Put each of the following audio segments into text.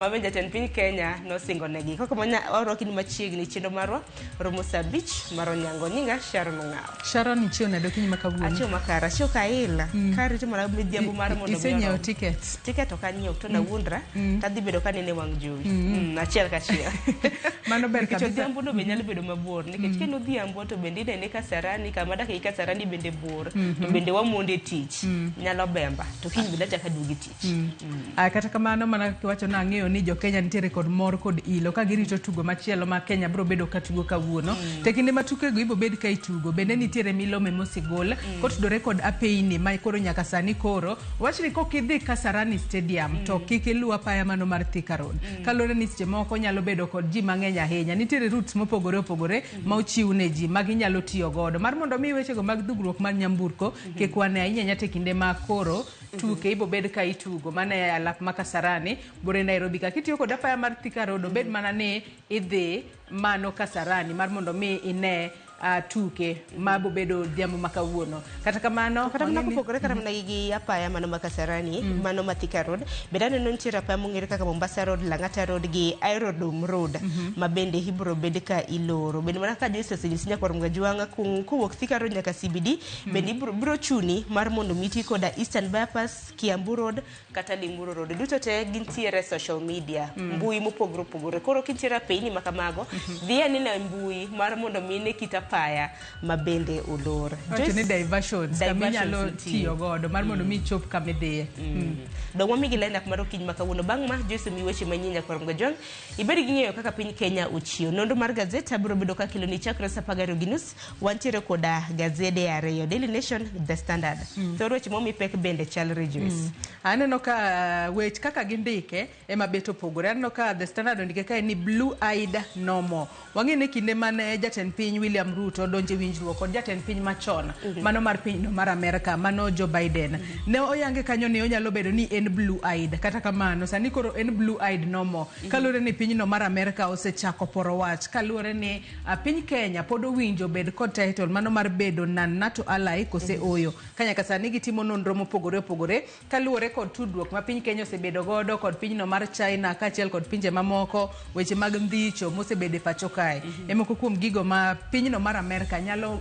Mame jatend piny Kenya nosingo negi koko manya orokini machiegni chendo marwa romo sabich maro nyango nyinga Sharon Ngao. Sharon ichio nado kinyi makawuono. Achio makara, achio kaila. Kari to mana midhiambo mar mondo isenyiewo ticket. Ticket ok anyiewo to nawuondra tadhi bedo ka nene wang' jowi. Achiel kachiel. Mano ber kabisa. Odhiambo no be nyalo bedo mabor nikech kendo odhiambo to bende inene Kasarani kama dake Kasarani bende bor to bende wamonde tich. Nyalo bemba to kiny bende achaka duogi tich. Kata kamano mana kiwacho na ang'eyo ni jo Kenya nitiere kod mor kod ilo ka girito tugo machielo ma Kenya bro bedo ka tugo kawuono. Te kinde matuke go ibo bed ka itugo bende nitiere milome mosigol kotudore kod apeini ma koro nyaka sani koro wachni kokidhi Kasarani Stadium to kik iluw apaya mano mar Thika Road. Kalore ni seche moko nyalo bedo kod ji mang'eny ahinya. Nitiere routes mopogore opogore ma ochiw ne ji ma ginyalo tiyo godo mar mondo mi wechego mag dhugruok mar nyamburko kik wane ahinya nyate kinde ma koro tuke ibo bed ka itugo mane alap ma Kasarani bore Nairobi ka kitiyo kod apaya mar Thika Road bed mana ni idhi mano Kasarani mar mondo mi ine tuke mabo bedo dhiambo makawuono. Kata kamano kata mna kupogore kata mna gi apaya mano ma Kasarani mano ma Thika Road bedane non nitiere apaya mong'ere kaka Mombasa Road, Lang'ata Road gi Aerodrome Road ma bende ibro bed ka iloro bende mana ka Joyce osenyisi nyaka Ramga Jwanga kuwuok Thika Road nyaka CBD bende bro chuni mar mondo miti koda Eastern Bypass, Kiambu Road kata Limuru Road duto te gintiere social media mbui mopogore opogore koro kintiere apayni makamago dhi anena mbui mar mondo mine kita paya mabende olor. Joyce ni diversions kaminyalo tiyo godo mar mondo mi chop kamidhiye. Dongwa migi lineup mar okiny makawuono bang' ma Joyce mi weche manyinya kwa Ramga Jwang. Ibedi gi ng'eyo kaka piny Kenya ochio. Nonro mar gazeta biro bedo ka kilo ni chakre sa 12:30 wantiere koda gazede ariyo Daily Nation, The Standard. Thoro weche momi pek bende chalre Joyce. Aneno ka weche kaka gindike ema beto pogore. Aneno ka The Standard ondike ka ni Blue Eyed No More. Wang'e kinde mane jatend piny William Ruto donje winjruok kod jatend piny machon mano mar piny no mar Amerika mano Joe Biden ne oyange kanyo ni onyalo bedo ni en blue eyed kata kamano sani koro en blue eyed no more kalure ni piny no mar Amerika osechako poro wach kalure ni piny Kenya pod owinjo bed kod title mano mar bedo non-NATO ally kose oyo kanya ka sani gitimo nonro mopogore opogore kalure kod tudruok ma piny Kenya osebedo godo kod piny no mar China kaachiel kod pinje mamoko weche mag ndhicho mosebede pacho kae emoko kuom gigo ma piny no mar Amerika nyalo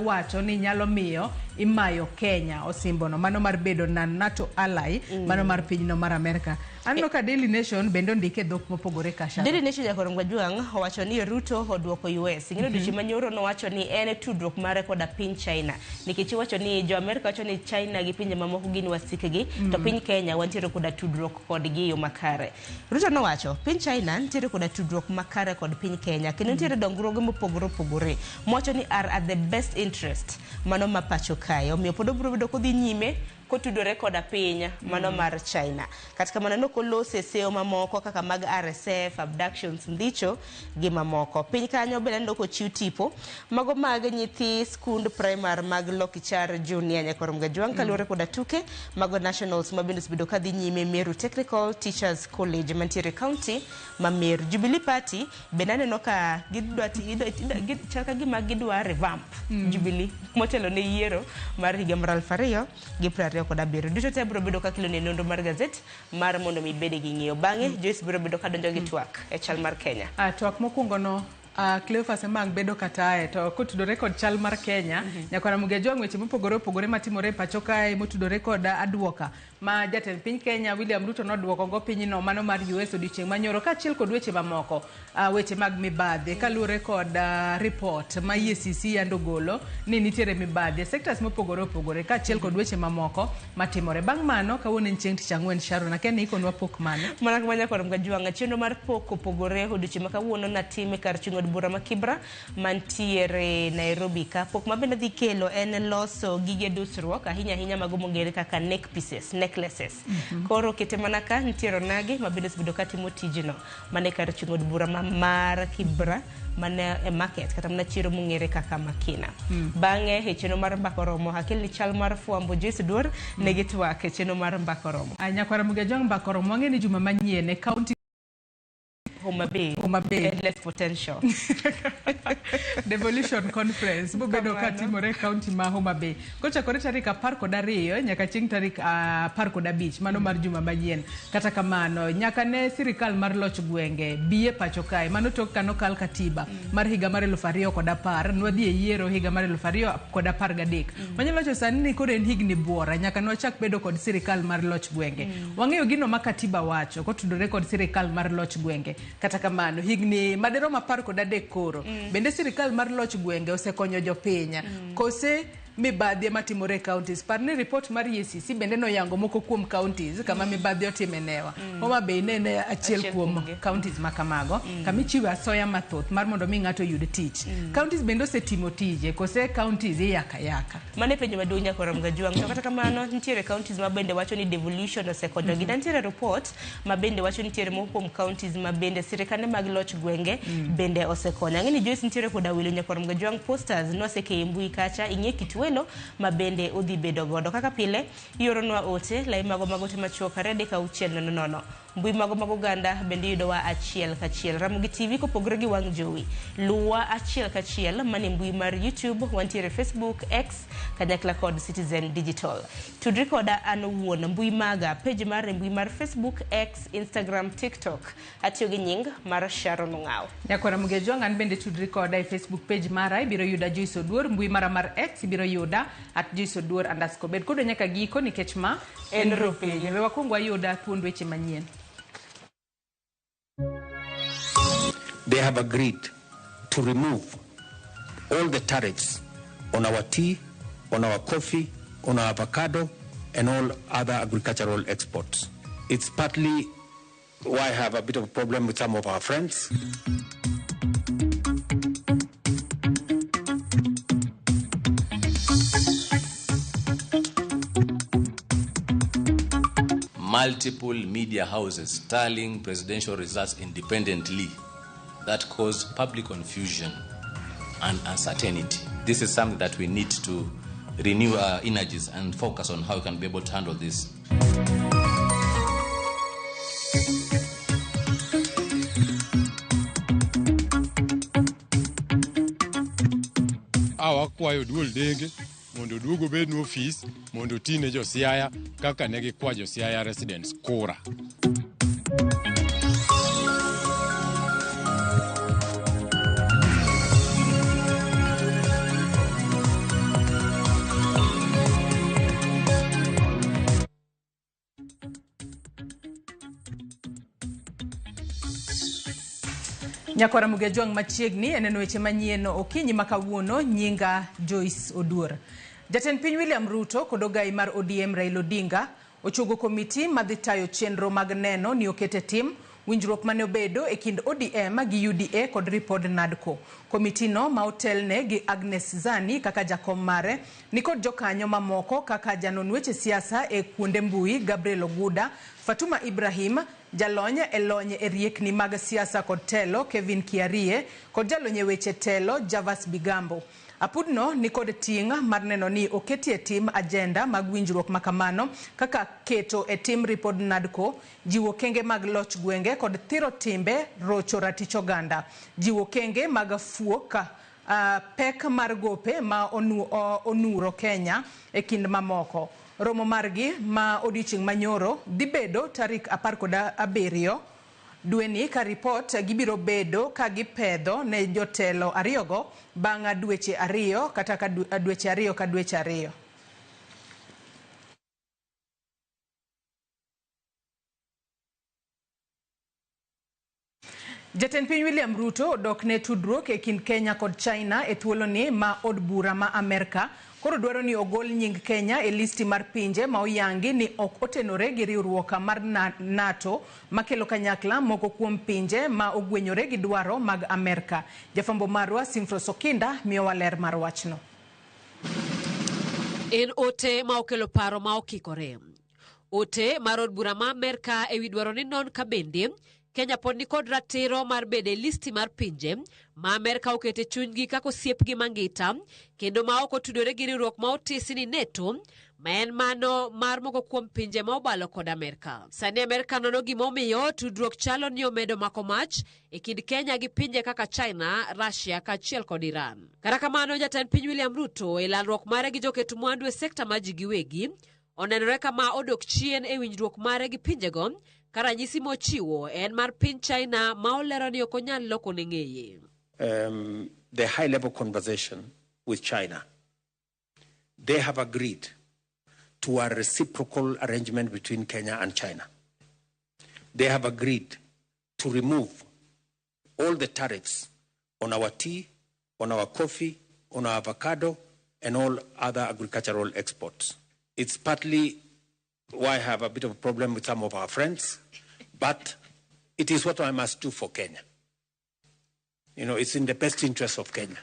wacho ni nyalo miyo imayo Kenya osimbono mano mar bedo non-NATO ally mano mar piny no mar Amerika. Anno ka Daily Nation bendo ndike dhok mopogore kasha. Daily Nation nyaka Ramga Jwang owacho ni Ruto odwoko US. Ing'eyo duchi manyoro no wacho ni en tudruok mare koda piny China. Nikech wacho ni jo Amerika wacho ni China gi pinje mamoko gin wasikgi to piny Kenya wantiere koda tudruok kod gi yo makare. Ruto no wacho piny China nitiere koda tudruok makare kod piny Kenya. Kendo nitiere dongruoge mopogore opogore. Mwacho ni are at the best interest mano ma pacho kae. Omiyo pod obiro bedo kodhi nyime kotudore koda piny mano mar China. Kata kamano nokolose seo mamoko kaka mag RSF, abductions, ndhicho gi mamoko. Piny kanyo bende ndoko chiw tipo mago mag nyithi skund primary mag Lokichar Junior nyaka Ramga Jwang kalure koda tuke mago nationals mabende bedo kadhi nyime Meru Technical Teachers College mantiere county ma Meru. Jubilee Party bende aneno ka chaka gima gidwa revamp Jubilee motelo ne yiero mar higa mar 2020 koda biro duto te biro bedo ka kilo ne nonro mar gazet mar mondo mi bede gi ng'iyo bang'e Joyce biro bedo ka donjo gi twak e chal mar Kenya. Twak mokwongo no Cleophas Emang bedo katae to kotudore kod chal mar Kenya nyaka Ramga Jwang weche mopogore opogore matimore pacho kae motudore kod adwoka ma jatend piny Kenya William Ruto nodwoko go piny no mano mar US odiochieng' manyoro kaachiel kod weche mamoko weche mag mibadhi kalure kod report ma EACC ando golo ni nitiere mibadhi sectors mopogore opogore kaachiel kod weche mamoko matimore bang' mano kawuono en chieng' tich ang'wen Sharon akene ikonwa pok mano mana kama nyaka Ramga Jwang chenro mar pok opogore odiochieng' ma kawuono natime kar chungo bura ma Kibra mantiere Nairobi ka pok mabende dhi kelo en loso gige dusruok ahinya mago mong'ere kaka necklaces koro kete mana ka nitiere nagi mabende bedo ka timo tijino mane kar chungo bura mar Kibra mane e market kata mna chiro mong'ere kaka Makina bang'e e cheno mar mbakoromo hakel ni chal mar fwambo Joyce Dwar negi twak e cheno mar mbakoromo nyaka Ramga Jwang mbakoromo ng'e ni juma manyien e county Homa Bay Homa Bay. Endless potential. Devolution Conference bobedo katimore county ma Homa Bay. Kochakore tarik 12 nyaka chieng' tarik 15 mano mar juma manyien. Kata kamano nyaka ne sirikal mar loch gwenge biye pacho kae mano tok kano kal katiba mar higa mar 2010 nwadhi e yiero higa mar 2013. Manyalo locho sani ni kore en higni buora nyaka nwachak bedo kod sirikal mar loch gwenge. Wang'eyo gino ma katiba wacho kotudore kod sirikal mar loch gwenge. Kata kamano higni madero 13 koro bende sirikal mar loch gwenge osekonyo jopiny kose mibadhi matimore counties. Parni report mar EACC bende no yango moko kuom counties kama mibadhi otimenewa. Homa Bay ne achiel kuom counties makamago kama ichiwo asoya mathoth mar mondo mi ng'ato yud tich. Counties bende osetimo tije kose counties yaka. Mane penjo maduong' nyakora Mgajwang'. To kata kamano nitiere counties ma bende wacho ni devolution osekonyo gi. Nitiere report ma bende wacho ni nitiere moko kuom counties ma bende sirikande mag loch gwenge bende osekonyo. Ang'eni Joyce nitiere koda wilo nyakora Mgajwang' posters noseke mbui kacha ing'e kitwelo ma bende odhi bedo godo. Kaka pile ioronwa ote lai mago magote machuok arede ka uchiel nono. Mbui mago magoganda bende yudowa achiel kachiel. Ramogi TV kopogre gi wang' jowi. Luwa achiel kachiel mani mbui mar YouTube, wantiere Facebook, X, kanyakla kod Citizen Digital. Tudri koda anowuon mbui maga, page mar mbui mar Facebook, X, Instagram, TikTok. Atiyo gi nying mar Sharon Ng'ao. Nyakora Mgajwang' an bende tudri koda e Facebook page mara ibiro yuda Joyce Oduor, mbui mara mar X ibiro yuda @JoyceOduor_. Bed kodo nyaka giko nikech ma en ropinje. We wakwong wayuda thuond weche manyien. They have agreed to remove all the tariffs on our tea, on our coffee, on our avocado, and all other agricultural exports. It's partly why I have a bit of a problem with some of our friends. Multiple media houses tallying presidential results independently that cause public confusion and uncertainty. This is something that we need to renew our energies and focus on how we can be able to handle this. Awakwayo duol denge mondo duogo bed no office mondo tine jo Siaya kaka ne gikwa jo Siaya residents kura. Nyakora Mgajwang' machiegni eneno weche manyien okinyi makawuono nyinga Joyce Oduor. Jatend piny William Ruto kod ogai mar ODM Raila Odinga ochogo komiti madhi tayo chenro mag neno ni okete tim winjruok mane obedo e kind ODM gi UDA kod ripod NADCO. Komitino ma otelne gi Agnes Zani kaka jakom mare ni kod jokanyo mamoko kaka janon weche siasa e kuonde mbui Gabriel Oguda, Fatuma Ibrahim, jalony e riekni mag siasa kod telo Kevin Kiarie kod jalony weche telo Javas Bigambo. Apudno ni kod ting' mar neno ni oketie tim agenda mag winjruok makamano kaka keto e tim ripod NADCO, jiwo kenge mag loch gwenge kod thiro timbe rocho ratich oganda, jiwo kenge mag fuoka pek mar gope ma onuro Kenya e kind mamoko. Romo margi ma odiochieng' manyoro dhi bedo tarik 17 dweni ka report gibiro bedo ka gipedho ne jotelo ariyogo bang' dweche ariyo kata ka dweche ariyo. Jatend piny William Ruto odok ne tudruok e kind Kenya kod China e thuolo ni ma od bura ma Amerika koro dwaro ni ogol nying Kenya e listi mar pinje ma oyangi ni ok otenore gi riwruok mar NATO makelo kanyakla moko kuom pinje ma ogwenyore gi dwaro mag Amerika. Jafambo marwa Simfro Sokinda miyo waler mar wachno. En ote ma okelo paro ma okikore. Ote mar od bura ma Amerika e wi dwaro ni non ka bende Kenya pod ni kod ratiro mar bede listi mar pinje ma Amerika okete chunygi kako siepgi mangita kendo ma ok otudore gi riwruok ma otisi ni NATO ma en mano mar moko kuom pinje ma obalo kod Amerka. Sani Amerka nono gimomiyo tudruok chalo ni omedo mako mach e kind Kenya gi pinje kaka China, Russia kaachiel kod Iran. Kata kamano, jatend piny William Ruto e lalruok mare gi joket mwandu e sekta ma ji giwegi onenore kama odok chien e winjruok mare gi pinjego, ka ranyisi mochiwo en mar piny China ma olero ni ok onyal loko ne ng'eye. The high-level conversation with China, they have agreed to a reciprocal arrangement between Kenya and China. They have agreed to remove all the tariffs on our tea, on our coffee, on our avocado, and all other agricultural exports. It's partly why I have a bit of a problem with some of our friends, but it is what I must do for Kenya. You know, it's in the best interest of Kenya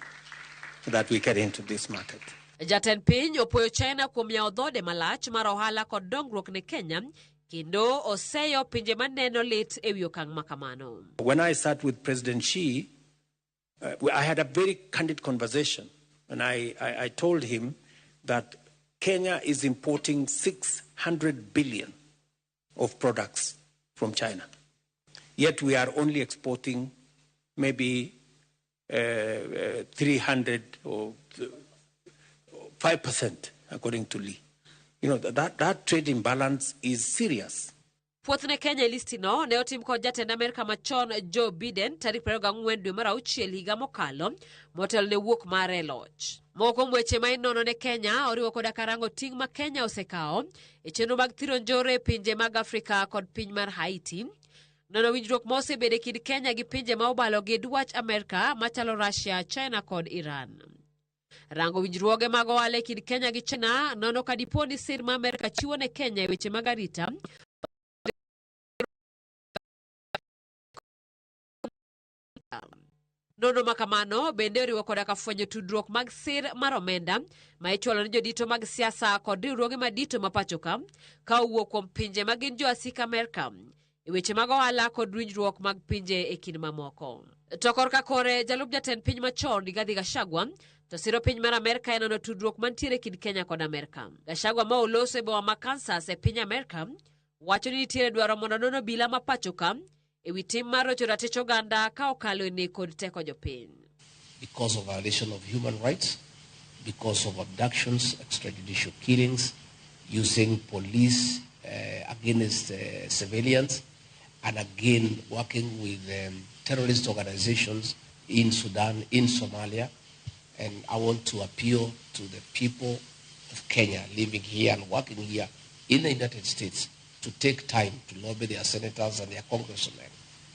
that we get into this market. Jatend piny opoyo China kuom yawo dhode malach mar ohala kod dongruok ne Kenya, kendo oseyo pinje maneno lit e wi okang' makamano. When I sat with President Xi, I had a very candid conversation, and I told him that Kenya is importing 600 billion of products from China. Yet we are only exporting maybe 300 or 5%, according to Lee. You know, that trade imbalance is serious. Puoth ne Kenya listino ne otim kod jatend Amerika machon Joe Biden tarik 24 dwe mar auchiel higa mokalo motel ne wuok mare loch. Moko mweche ma inono ne Kenya oriwo koda karango ting' ma Kenya osekawo e chenro mag thiro njore pinje mag Afrika kod piny mar Haiti. Nono winjruok ma osebede kind Kenya gi pinje ma obalo gi dwach Amerika machalo Russia, China kod Iran. Rango winjruoge mag ohala e kind Kenya gi China nono ka dipo ni sir ma Amerika chiwo ne Kenya e weche mag arita nono makamano bende oriwo koda ka fwenyo tudruok mag sir mar omenda ma ichwalo ne jodito mag siasa kod riwruoge madito ma pachoka ka owuok kuom pinje ma gin joasika Amerika e weche mag ohala kod winjruok mag pinje e kind mamoko. To korka kore jalup jatend piny machon Rigathi Gachagua to siro piny mar Amerika enono tudruok mantiere kind Kenya kod Amerika. Gachagua ma oloso e boma ma Kansas e piny Amerika wacho ni nitiere dwaro mondo nono bila ma pachoka e wi tim mar rocho ratich oganda ka okalo ne kod teko jopiny. Because of violation of human rights, because of abductions, extrajudicial killings, using police against civilians, and again working with terrorist organizations in Sudan, in Somalia. And I want to appeal to the people of Kenya living here and working here in the United States to take time to lobby their senators and their congressmen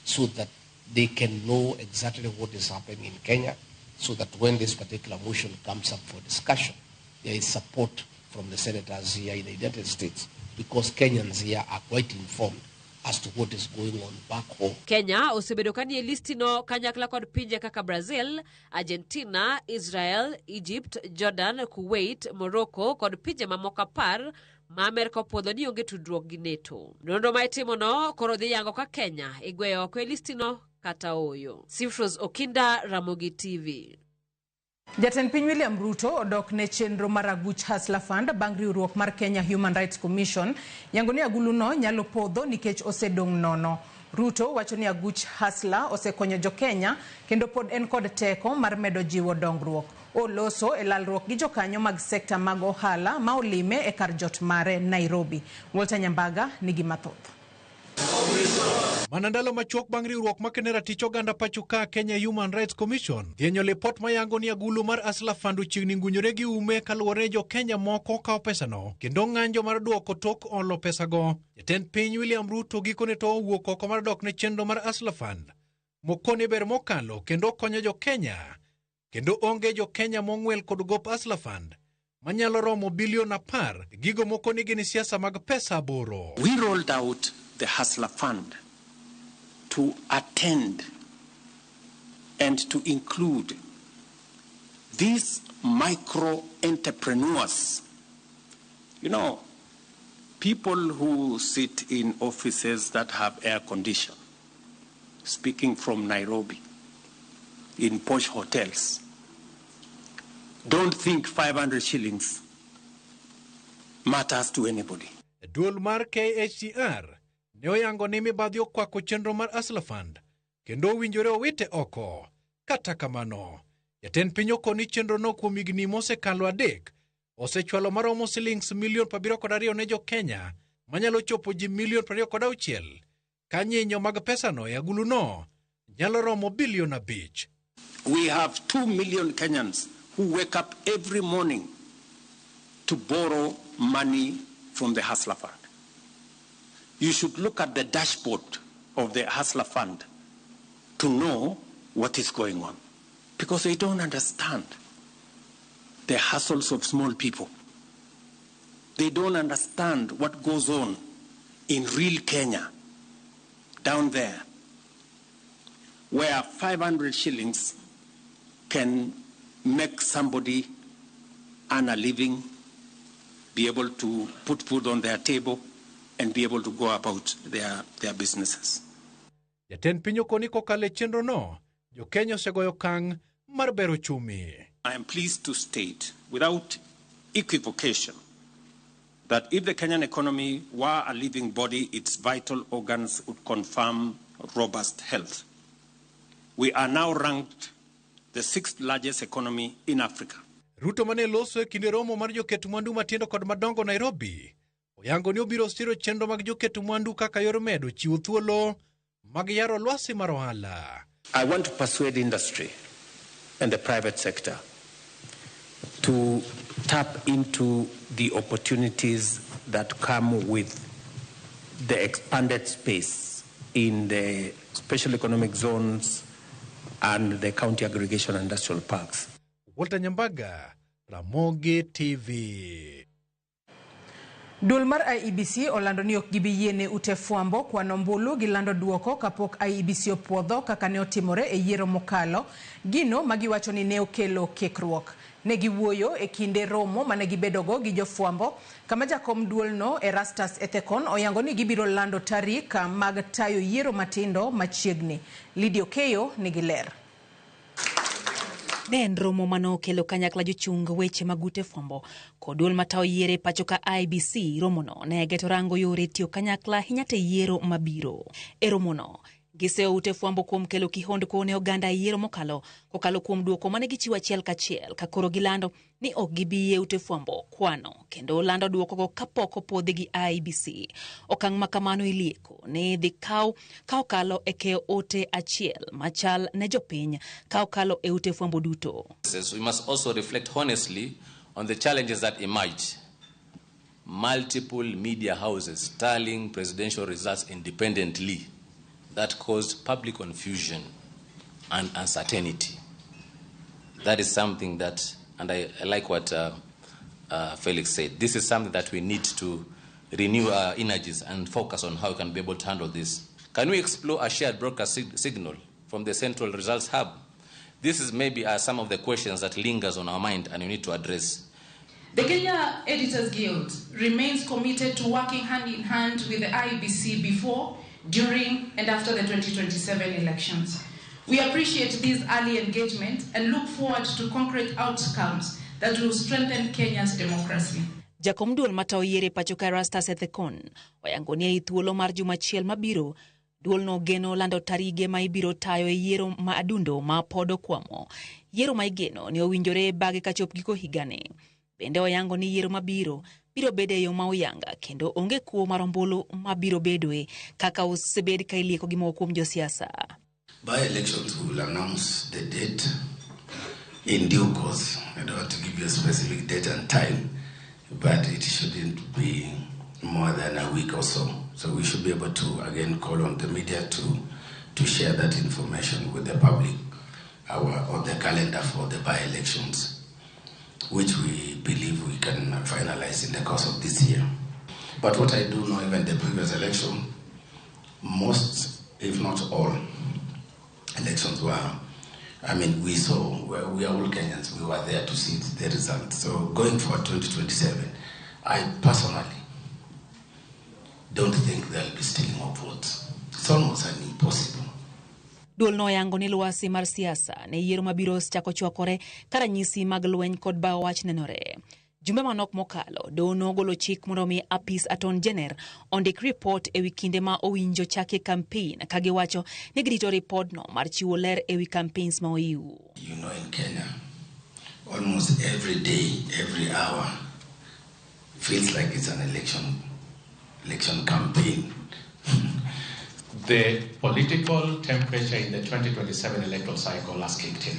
so that they can know exactly what is happening in Kenya, so that when this particular motion comes up for discussion, there is support from the senators here in the United States, because Kenyans here are quite informed as to what is going on back home. Kenya osebedo kanie listino kanyakla kod pinje kaka Brazil, Argentina, Israel, Egypt, Jordan, Kuwait, Morocco kod pinje mamoko 10 ma Amerika opwodho ni onge tudruok gi NATO. Nonro ma itimono koro dhi yango ka Kenya igweyo oko e listino kata oyo. Sifros Okinda, Ramogi TV. Jatend piny William Ruto odok ne chenro mar Aguch Hustler Fund bang' riwruok mar Kenya Human Rights Commission yango ni aguluno nyalo podho nikech osedong' nono. Ruto wacho ni Aguch Hustler osekonyo jo Kenya kendo pod en kod teko mar medo jiwo dongruok. Oloso e lalruok gi jokanyo mag sekta mag ohala ma olime e kar jot mare Nairobi. Walter Nyambaga nigi mathoth. Manandalo machuok bang' riwruok makene ratich oganda pachoka Kenya Human Rights Commission dhienyo lipot mayango ni agulu mar Hustler Fund chiegni ngunyore gi ume kaluwore jo Kenya moko kao pesano kendo ng'anjo mar duoko tok olo pesago. Jatend piny William Ruto gikone to owuok oko mar dok ne chenro mar Hustler Fund mokone ber mokalo kendo konyo jo Kenya kendo onge jo Kenya mong'wel kod gop Hustler Fund manyalo romo bilion 10 gigo mokone gini siasa mag pesa boro. We rolled out the Hustler Fund to attend and to include these micro entrepreneurs. You know, people who sit in offices that have air condition, speaking from Nairobi, in posh hotels. Don't think 500 shillings matters to anybody. Duol mar KHCR ne oyango ni mibadhi okwako chenro mar Hustler Fund kendo winjore owite oko. Kata kamano, jatend piny okoni chenro no kuom higni mosekalo 3 osechwalo maromo shillings $72 ne jo Kenya manyalo chopo ji $26 ka nyinyo mag pesano e agulu no nyalo romo $5 billion. We have 2 million Kenyans who wake up every morning to borrow money from the Hustler Fund. You should look at the dashboard of the Hustler Fund to know what is going on, because they don't understand the hustles of small people. They don't understand what goes on in real Kenya, down there, where 500 shillings can make somebody earn a living, be able to put food on their table, and be able to go about their businesses. Jatend piny okoni kokale chenro no, jo Kenya osegoyo kang' mar bero chumi. I am pleased to state, without equivocation, that if the Kenyan economy were a living body, its vital organs would confirm robust health. We are now ranked the 6th largest economy in Africa. Ruto mane loso e kinde romo mar joket mwandu matindo kod madongo Nairobi, oyango ni obiro siro chenro mag joket mwandu kaka yor medo chiwo thuolo mag yaro lwasi mar ohala. I want to persuade industry and the private sector to tap into the opportunities that come with the expanded space in the special economic zones and the county aggregation industrial parks. Walter Nyambaga, Ramogi TV. Duol mar IEBC olando ni ok gibi yiene ute fwambo kwano ombulu gilando duoko kapok IEBC opuodho kaka ne otimore e yiero mokalo, gino magiwacho ni ne okelo kekruok. Ne giwuoyo e kinde romo mane gibedogo gi jofwambo, kama jakom duol no Erastus Ethekon oyango ni gibiro lando tarik mag tayo yiero matindo machiegni. Lydia Okeyo nigi ler. Ne en romo mano kelo kanyakla jochung weche magute fwambo kod duol matao yiere pacho ka IEBC. Romono ne geto rango yore tiyo kanyakla hinyate yiero mabiro. E romono giseo ute fwambo kuom kelo kihondko ne oganda yiero mokalo kokalo kuom duoko mane gichiwo achiel kachiel ka koro gilando ni ok gibiye ute fwambo kwano kendo lando duoko go kapok opodhi gi IEBC. Okang' makamano ilieko ne dhi kaw kalo e keo ote achiel machal ne jopiny kaw kalo e ute fwambo duto. We must also reflect honestly on the challenges that emerged. Multiple media houses tallying presidential results independently that caused public confusion and uncertainty. That is something that, and I like what Felix said, this is something that we need to renew our energies and focus on how we can be able to handle this. Can we explore a shared broadcast signal from the Central Results Hub? This is maybe some of the questions that lingers on our mind and we need to address. The Kenya Editors Guild remains committed to working hand in hand with the IEBC before, during and after the 2027 elections. We appreciate this early engagement and look forward to concrete outcomes that will strengthen Kenya's democracy. Jakom duol matao yiere pacho ka Erastus Ethekon oyango ni e thuolo mar juma achiel mabiro duol no geno lando tarige ma ibiro tayo e yiero ma adundo ma pod okwamo. Yiero ma igeno ni owinjore bage kachop giko higane. Bende oyango ni yiero mabiro biro bede yo ma oyanga kendo onge kuo mar ombulu mabiro bedoe kaka osebed ka ilieko gi moko kuom josiasa. By elections we will announce the date in due course. I don't want to give you a specific date and time, but it shouldn't be more than a week or so. So we should be able to again call on the media to share that information with the public on the calendar for the by-elections, which we believe we can finalize in the course of this year. But what I do know, even the previous election, most, if not all, elections were, we saw, we are all Kenyans, we were there to see the results. So going forward 2027, I personally don't think they'll be stealing our votes. It's almost an impossible. Duol no yango ni lwasi mar siasa ne yiero mabiro chako chwakore karanyisi mag lweny kod bao wach nenore. Jumbe manok mokalo, doho nogolo chik mondo mi apis Attorney General ondik ripot ewi kinde ma owinjo chake campaign ka giwacho ni girito ripodno mar chiwo ler ewi campaigns ma oyiw. You know, in Kenya, almost every day, every hour, feels like it's an election campaign. The political temperature in the 2027 electoral cycle has kicked in.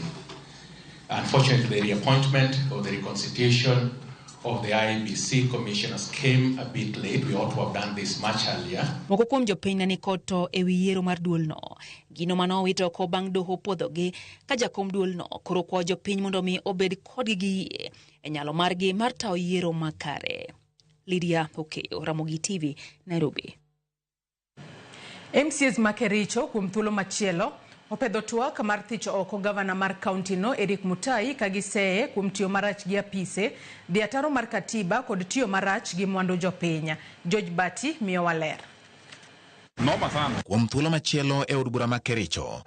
Unfortunately, the reappointment or the reconstitution of the IEBC commissioners came a bit late. We ought to have done this much earlier. Moko kuom jopiny ne koto ewi yiero mar duolno. Gino manowito oko bang' doho podhogi ka jakom duolno koro kwa jopiny mondo mi obed kodgi gi yie e nyalo margi mar tawo yiero makare. Lydia Okeyo, Ramogi TV, Nairobi. MCAs ma Kericho kuom thuolo machielo opedho twak mar thicho oko gavana mar kaunti no Eric Mutai ka giseye kuom tiyo marach gi apise, dhi ataro mar katiba kod tiyo marach gi mwandu jopiny. George Bati miyo waler. Kuom thuolo machielo e od bura ma Kericho,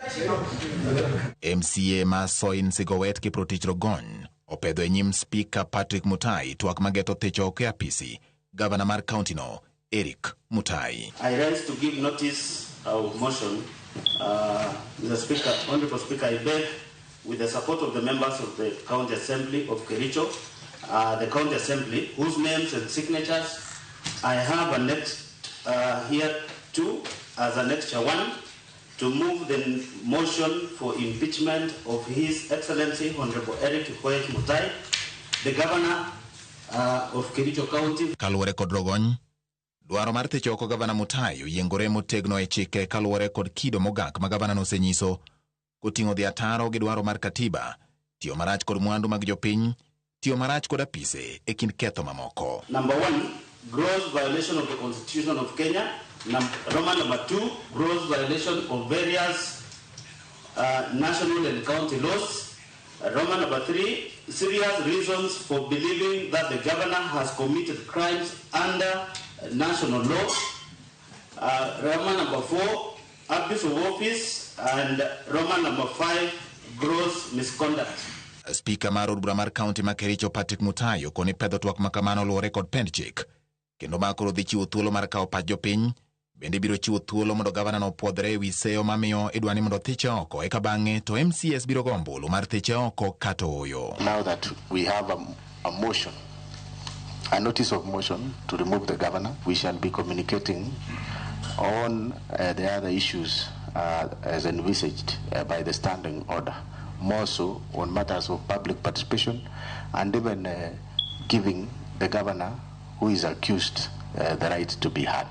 MCA ma Soin Sigowet Kiprotich Rogony opedho e nyim Speaker Patrick Mutai twak mageto thicho oko e apisi gavana mar kaunti no Eric Mutai. I rise to give notice of motion. Mr. Speaker, Honorable Speaker, I beg, with the support of the members of the County Assembly of Kericho, the County Assembly, whose names and signatures I have annexed here too, as Annexure 1, to move the motion for impeachment of His Excellency Honorable Eric Mutai, the Governor of Kericho County. Kaluwore kod Rogony, dwaro mar thicho oko gavana Mutai oyiengore motegno e chike kaluwore kod kido mogak ma gavana nosenyiso koting'o dhi ataro gi dwaro mar katiba, tiyo marach kod mwandu mag jopiny, tiyo marach kod apise e kind ketho mamoko. Number 1, gross violation of the Constitution of Kenya. Roman number 2, gross violation of various national and county laws. Roman number 3, serious reasons for believing that the governor has committed crimes under national law. Roman number 4, abuse of office, and Roman number 5, gross misconduct. Speaker mar od bura mar kaunti ma Kericho Patrick Mutai okoni pedho twak makamano luwore kod pend chik, kendo makoro dhi chiwo thuolo mar kawo pach jopiny, bende biro chiwo thuolo mondo gavana no puodhre ewi seyo mamiyo idwani mondo thiche oko, eka bang'e to MCS biro go ombulu mar thiche oko kata oyo. Now that we have a motion, a notice of motion to remove the governor, we shall be communicating on the other issues as envisaged by the standing order, more so on matters of public participation and even giving the governor who is accused the right to be heard.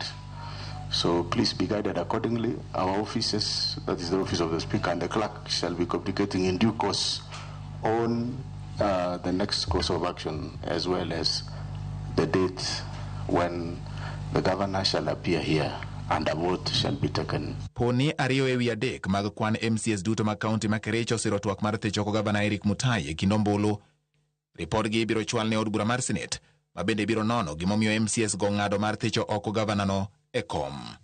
So please be guided accordingly. Our offices, that is the office of the Speaker and the clerk, shall be communicating in due course on the next course of action, as well as the date when the governor shall appear here and a vote shall be taken. Poni ariyo ewi adek mag kwan MCS duto mag kaunti ma Kericho siro twak mar thicho oko gavana Eric Mutai e kind ombulu. Ripodgi biro chwal ne od bura mar Senate, ma bende biro nono gimomiyo MCS go ng'ado mar thicho oko gavana no e kom.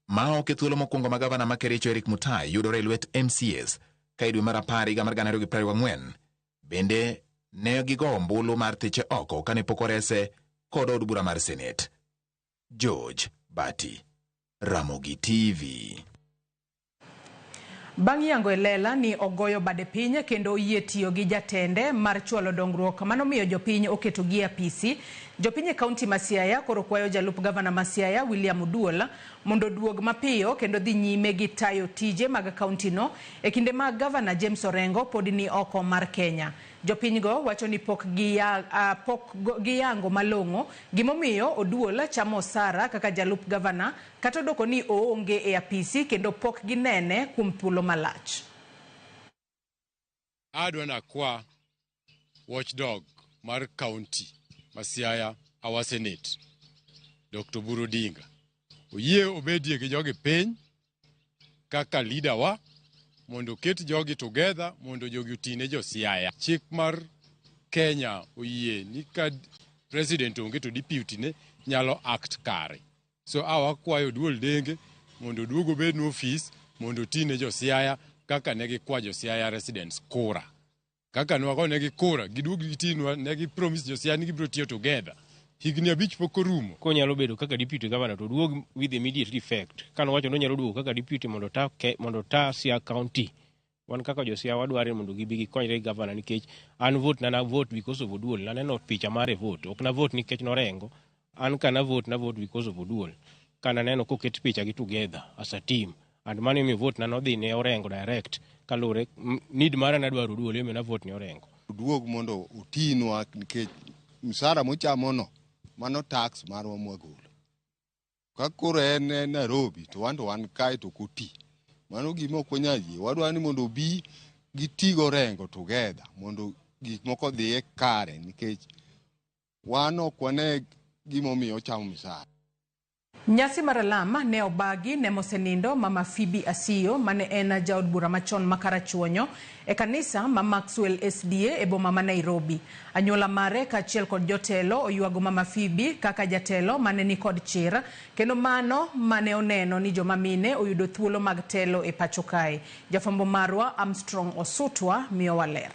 Ma ok e thuolo mokwongo ma gavana ma Kericho Eric Mutai yudore lwet MCS ka e dwe mar 10 higa mar 2024 bende ne gigo ombulu mar thiche oko kane pok orese kod od bura mar Senate. George Bati, Ramogi TV. Bang' yango elela ni ogoyo bade piny kendo oyie tiyo gi jatende mar chwalo dongruok manomiyo jopiny oketo gi apisi. Jopiny e kaunti ma Siaya koro kwayo jalup gavana ma Siaya William Oduola mondo duog mapiyo kendo dhi nyime gi tayo tije mag kaunti no e kinde ma gavana James Orengo pod ni oko mar Kenya. Jopiny go wacho ni pok giyango malong'o gimomiyo Oduola chamo osara kaka jalup gavana kata doko ni oonge e apisi kendo pok ginene kuom thuolo malach. Adwana kwa watchdog mar county ma Siaya, our Senate, Dr. Buru Dinga, oyie obedie gi jogi piny kaka leader wa mondo ket jogi together mondo jogi utine jo Siaya. Chik mar Kenya oyie ni ka president onge to deputy ne nyalo act kare. So awa kwayo duol denge mondo duogo bed no office mondo tine jo Siaya kaka ne gi kwa jo Siaya residents kura. kaka nwago ne gikura giduog gitinwa ne gi promise josiaya ni gibiro tiyo together higni 5 pok orumo konyalo bedo kaka deputy governor to duog with immediate effect kan wacho no nyalo duogo kaka deputy mondo ta Siaya County wan kaka josiaya wadware mondo gibi gikonyre governor nikech an vote na vote because of Oduol naneno picha mare vote ok na vote nikech norengo an kana vote na vote because of Oduol kana neno koket picha gi together as a team and mane mi vote na nodhi ne orengo direct kalure need mara na dwaro Oduol eme na vote ne orengo duog mondo otinwa nikech msara mochamono mano tax marwa mwagolo kakoro en Nairobi to wan kai to kuti mano gima ok wanyayie wadwa ni mondo bi gitigo rengo together mondo gik moko dhi kare nikech wan ok wane gima omiyo chamo misara. Nyasi mar alama ne obagi ne mosenindo Mama Phoebe Asiyo mane en jaod bura machon makarachuonyo e kanisa ma Maxwell SDA e boma ma Nairobi. Anyuola mare kaachiel kod jotelo oywago Mama Phoebe kaka jatelo mane ni kod chir kendo mano mane oneno ni joma mine oyudo thuolo mag telo e pacho kae. Jafambo marwa Armstrong Osutwa miyo waler.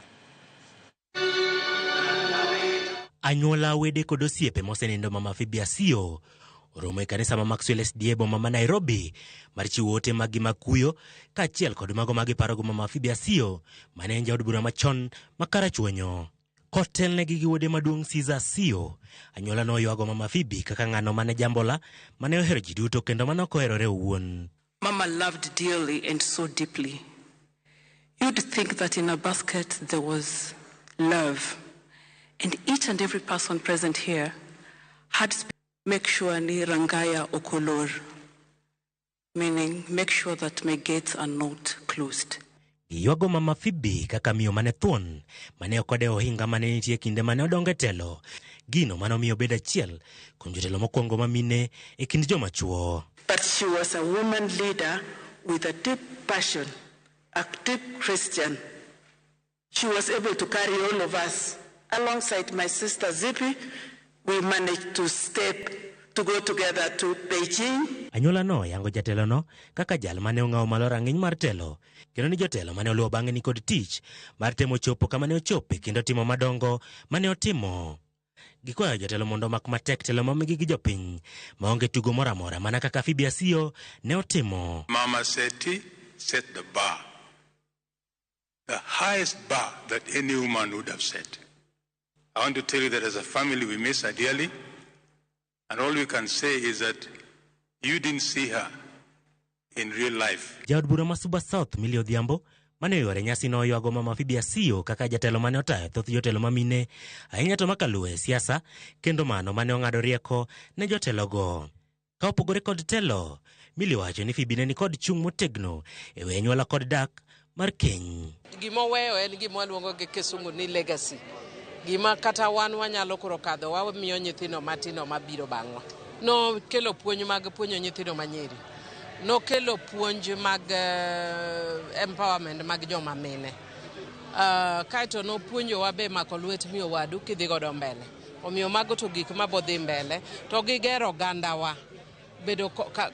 Anyuola wede kod osiepe mosenindo Mama Phoebe Asiyo oromo e kanisa ma Maxwell SDA boma ma Nairobi mar chiwo ote mag makuyo kaachiel kod mago mag parogo Mama Phoebe Asiyo mane en jaod bura machon makarachuonyo. Kotel ne gi wuode maduong' Caesar Asiyo, anyuola no oywago Mama Phoebe kaka ng'ano mane jambola mane ohero ji duto kendo mane ok oherore owuon. Mama loved dearly and so deeply. You'd think that in a basket there was love, and each and every person present here had make sure ni rangaya okolor, meaning make sure that my gates are not closed. Ywago Mama Phoebe kaka miyo mane thuon mane okode ohinga mane nitie kinde mane odonge telo gino mano miyo beda achiel kuom jotelo mokwongo mamine e kind joma chuo. But she was a woman leader with a deep passion, a deep Christian. She was able to carry all of us. Alongside my sister Zippy, we managed to go together to Beijing. Anyuola no yango jatelo no kaka jal mane ong'awo malo rang'iny mar telo kendo ni jotelo mane oluwo bang'e ni kod tich mar temo chopo kama ne ochope kendo timo madongo mane otimo. Gikwayo jotelo mondo mak matek telo mamigi gi jopiny maonge tugo mora mora mana kaka Phoebe Asiyo ne otimo. Mama Seti set the bar, the highest bar that any woman would have set. I want to tell you that as a family we miss her dearly, and all we can say is that you didn't see her in real life. Jaod bura ma Suba South Millie Odhiambo mane yore nyasi no oywago Mama Phoebe Asiyo kaka jatelo mane otayo thoth jotelo mamine ahinya to makaluwe siasa kendo mano mane ong'ado rieko ne jotelogo. Ka opogore kod telo, Millie wacho ni Phoebe ne ni kod chung' motegno e weyo anyuola kod dak mar keny. Gima weyo en gima luongo gi kisungu ni legacy. Gima kata wan wanyalo kuro kadho wamiyo nyithindo matino mabiro bang'wa. No kelo puonj mag puonjo nyithindo manyiri. No kelo puonj mag empowerment mag joma mine. Kaito no puonjo wabe mako lwet miyo wadu kidhi godo mbele. Omiyo mago to gik mabodhi mbele to gigero oganda wa bedo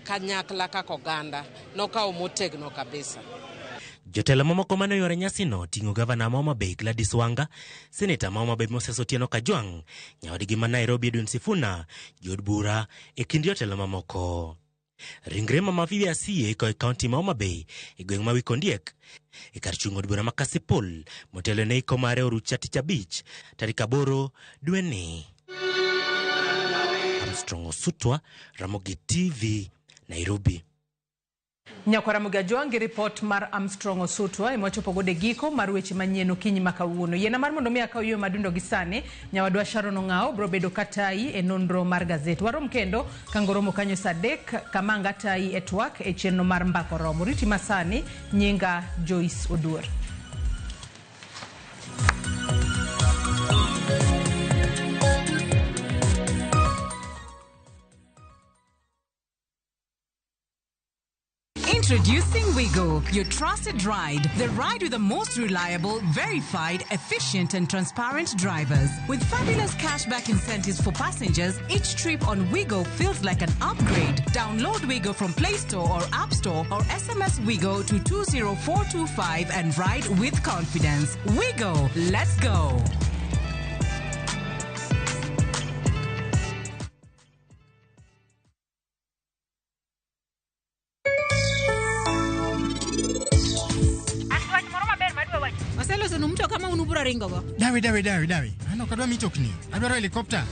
kanyakla kaka oganda no kawo motegno kabisa. Jotelo mamoko mane yore nyasi no ting'o gavana ma Homa Bay Gladys Wanga, seneta ma Homa Bay Moses Otieno Kajwang', nyawadgi ma Nairobi Edwin Sifuna, jod bura e kind jotelo mamoko. Ringre Mama Phoebe Asiyo iko e kaunti ma Homa Bay e gweng' ma Wikondiek e kar chung' od bura ma Kasipul motelo ne iko mare orucha tich abich tarik 8 dwe ni. Armstrong Osutwa, Ramogi TV, Nairobi. Nyakwara Mugajwangi report mar Armstrong Osutwa imochopo gode giko mar weche manyien okinyi makawuono. Yena mar mondo mi akaw yo madundo gisane nyawadwa Sharon Ong'ao bro bedo katai e nonro mar gazet. Warom kendo kangoromo kanyo sadek kamanga tai e twak e chenro mar mbako romo. Riti masani nyinga Joyce Oduor. Introducing Wigo, your trusted ride. The ride with the most reliable, verified, efficient and transparent drivers. With fabulous cashback incentives for passengers, each trip on Wigo feels like an upgrade. Download Wigo from Play Store or App Store or SMS Wigo to 20425 and ride with confidence. Wigo, let's go. Dawi. Ano kadwa mitokni. Adwaro helicopter.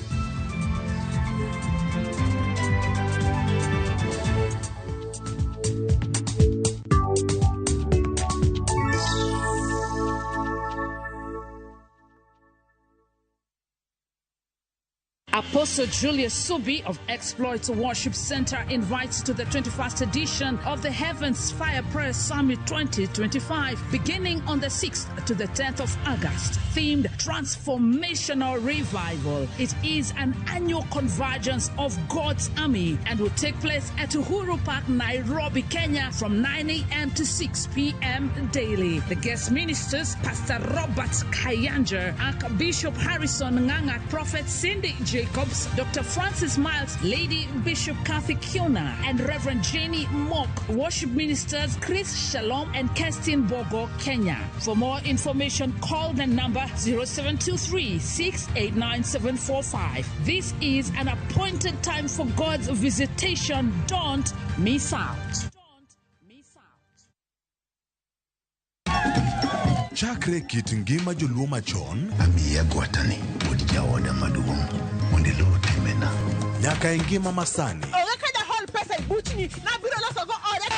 Apostle Julius Subi of Exploits Worship Center invites to the 21st edition of the Heavens Fire Prayer Summit 2025, beginning on the 6th to the 10th of August, themed Transformational Revival. It is an annual convergence of God's army and will take place at Uhuru Park, Nairobi, Kenya from 9 a.m. to 6 p.m. daily. The guest ministers, Pastor Robert Kayanja, Archbishop Harrison Nganga, Prophet Cindy Jacobs, Dr. Francis Miles, Lady Bishop Kathy Kiona, and Reverend Jenny Mock. Worship ministers Chris Shalom and Kestin Bogo, Kenya. For more information, call the number 0723-689-745. This is an appointed time for God's visitation. Don't miss out. Chakre kit ngima joluo machon amiya gwatani pod jaoda maduong' mondo iluw timena nyaka e ngima masani oge kada hol pesa ibuchni na biro loso go ore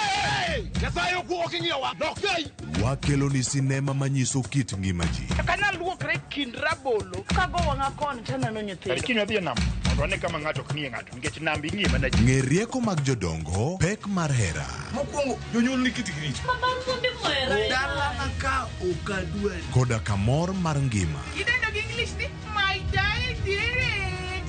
nyasaye okuoki ngiyowa nokei wakelo ni sinema manyiso kit ngima ji kana luokre kind rabolo kago wanga kon tena no nyithindo lakini wadhi nam mondo ane kama ng'ato ok ng'iye ng'ato nikech nambi ng'iye mana ji ng'e rieko mag jodongo pek mar hera mokwongo jonyuol ni kitikirito dala ka okadwe koda kamor mar ngima idendo gi English ni my dear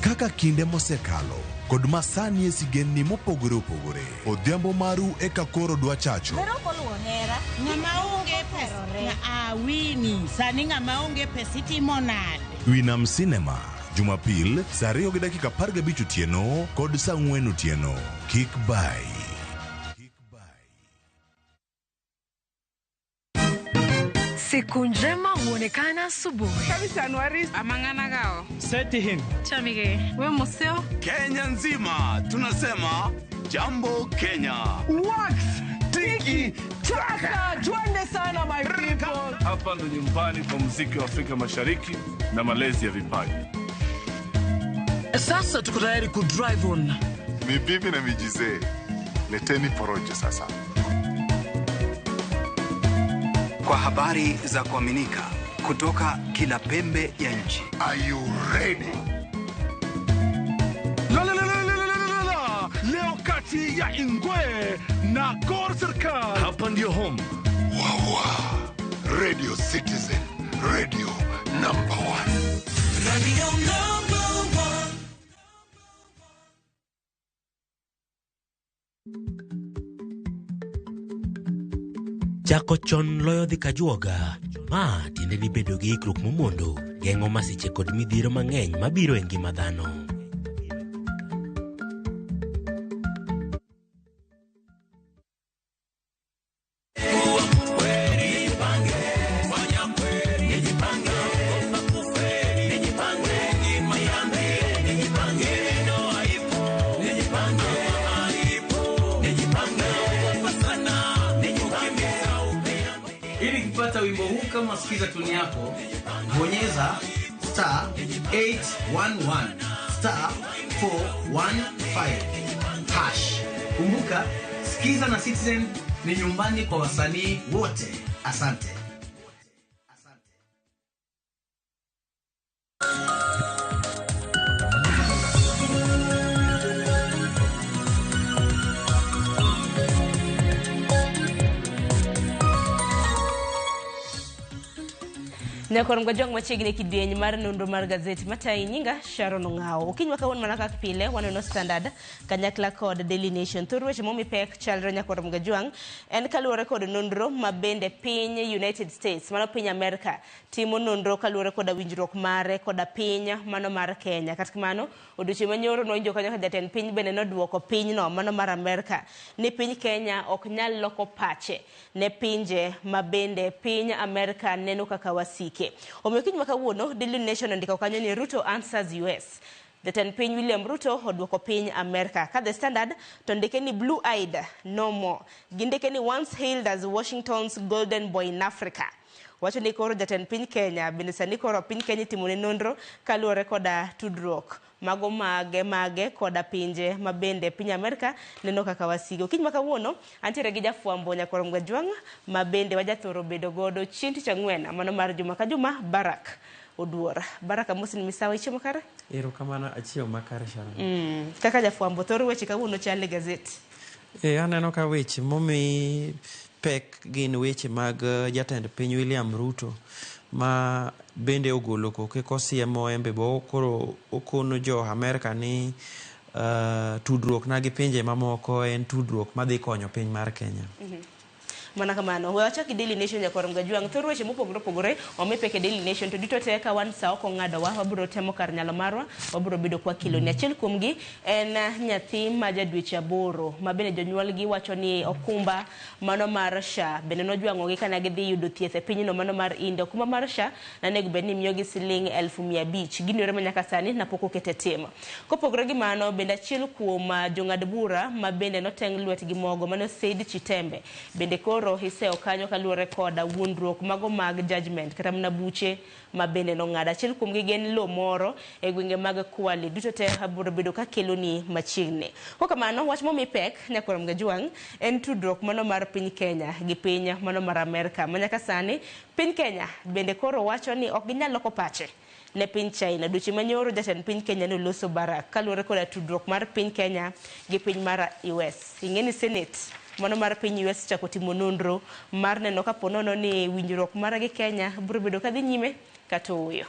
kaka kinde mosekalo kod masani e sigenni mopogore opogore odhiambo maru eka koro dwa chacho ng'ama onge pesa na awini sani ng'ama onge pesa itimo nade Winam Cinema Jumapil saa 2:15 otieno kod saa 4 otieno kik bai. Siku njema huonekana asubuhi. Kabisa Anwari Amangana gao. Setihin. Chamige. We museo. Kenya nzima tunasema jambo Kenya. Wax Tiki Taka. Twende sana my people. Hapa ndo nyumbani kwa muziki wa Afrika Mashariki na malezi ya vipaji. Sasa tuko tayari ku drive on. Mibibi na mijize. Leteni porojo sasa. Kwa habari za kuaminika kutoka kila pembe ya nchi. Are you ready? Leo kati ya Ingwe na Gor Serikali. Hapa ndio home. Wawa. Radio Citizen. Radio number 1. Radio number 1. Chako chon loyo dhi kajuoga. Ma tiende ni bedo gi ikruok momondo. Geng'o masiche kod midhiero mang'eny mabiro e ngima dhano. Wimbo huu kama sikiza tuni yako, bonyeza *811 *415 hash. Kumbuka, sikiza na Citizen ni nyumbani kwa wasanii wote. Asante. Nyakor mgajong machiegni kidieny mar nonro mar gazeti matai nyinga Sharon Ongao. Ukinywa kawon mana kaka pile wanono Standard kanyakla kod Daily Nation. Thuru weche momi pek chalre nyakor mgajong en kaluwore kod nonro mabende piny United States mano piny Amerika timo nonro kaluwore kod winjruok mare kod piny mano mar Kenya. Kata kamano odiochieng' manyoro nowinjo kanyo ka jatend piny bende noduoko piny no mano mar Amerika ni piny Kenya ok nyal loko pache ne pinje mabende piny Amerika neno kaka wasiki. Omiyo kinywa kawuono Daily Nation ndiko kanyo ni Ruto answers US. Jatend piny William Ruto oduoko piny Amerika. Ka The Standard to ndike ni blue eyed no more. Gindike ni once hailed as Washington's golden boy in Africa. Wacho ni koro jatend piny Kenya bende sani koro piny Kenya timone nonro kaluwore koda tudruok mago mage koda pinje mabende piny Amerika neno kaka wasigo. Kinywa kawuono antiere gi jafwambo nyakor mgajwang mabende wajathoro bedo godo chinti chang'wena mano mar juma ka juma Barak Oduor. Barak amosin misawa ichiemo kare? Ero kamano achiemo makare Sharon. Kaka jafwambo thoro weche kawuono chal e gazeti. Aneno ka weche momi pek gin weche mag jatend piny William Ruto ma bende ogolo koke kosiemo embe bo koro okono jo Amerika ni tudruok na gi pinje mamoko en tudruok madhi konyo piny mar Kenya. Mana kamano wacha ki Daily Nation nyakor mgajwang thoro weche mopogore omi peke Daily Nation to dito te ka wan sa oko ngado wa wabro temo kar nyalo marwa wabro bedo kwa kilo ni achiel kuom gi en nyathi ma jadweche aboro ma bende jonyuol gi wacho ni okumba mano mar SHA bende nojwango gi kana gidhi yudo thieth e pinyno mano mar India. Okumba mar SHA nanego bende miyo gi siling 1,500 ginore manyaka sani na poko kete tema. Kopogore gi mano bende achiel kuom jong'ad bura ma bende noteng lwet gi mogo mano Said Chitembe bende koro hiseo kanyo kaluwore koda wuondruok mago mag judgment kata mna buche ma bende no ng'ada. Achiel kuom gi gen lo moro e gwenge mag Kwale duto te aburo bedo ka kelo ni machiegni. Kokamano wach momi pek nyakor mgajwang en tudruok mano mar piny Kenya gi piny mano mar Amerika manyaka sani piny Kenya bende koro wacho ni ok ginyal loko pache ne piny China. Duchi manyoro jatend piny Kenya no loso Barak kaluwore koda tudruok mar piny Kenya gi piny mar US. Ingeni Senate mano mar piny US chako timo nonro mar neno ka ponono ni winjruok mar gi Kenya biro bedo kadhi nyime kata uyo.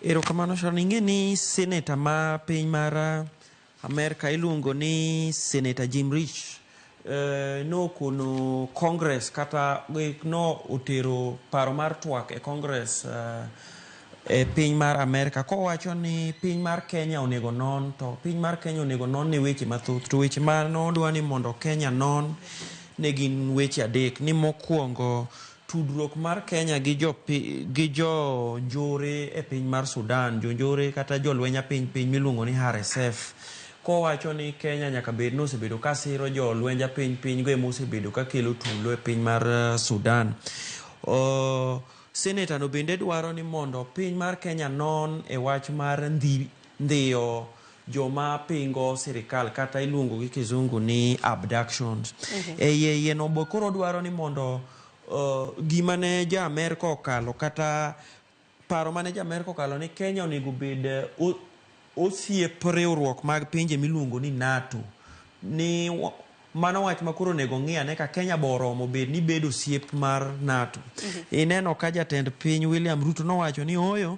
Ero kamano Sharon, ingeni senator ma piny mar Amerika iluongo ni Senator Jim Rich no kono Congress kata no otero paro mar twak e Congress e piny mar Amerika kowacho ni piny mar Kenya onego non to piny mar Kenya onego non ne weche mathoth to weche ma nodwa ni mondo Kenya non ne gin weche adek. Ni mokwongo tudruok mar Kenya gi jo njore e piny mar Sudan, jo njore kata jo lwenya piny miluongo ni RSF kowacho ni Kenya nyaka bed no osebedo ka siro jo lwenja piny go emosebedo ka kelo tulo e piny mar Sudan. Senator no bende dwaro ni mondo piny mar Kenya non e wach mar ndhiyo joma pingo sirikal kata iluongo gi kizungu ni abductions. Yie no koro dwaro ni mondo gima ne ja Amerika okalo kata paro mane ja Amerika okalo ni Kenya onego bed osiep riwruok mag pinje miluongo ni NATO ni mano wach makoro nego ng'iyane ka Kenya boromo bed ni bedo osiep mar NATO. Ineno ka jatend piny William Ruto nowacho ni oyo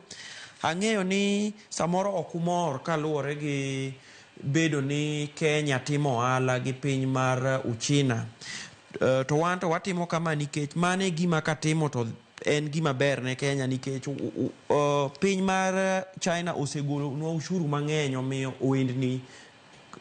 ang'eyo ni samoro ok umor kaluwore gi bedo ni Kenya timo ohala gi piny mar Uchina to wan to watimo kama nikech mane gima katimo to en gima ber ne Kenya nikech piny mar China osegolo nwa ushuru mang'eny omiyo owendni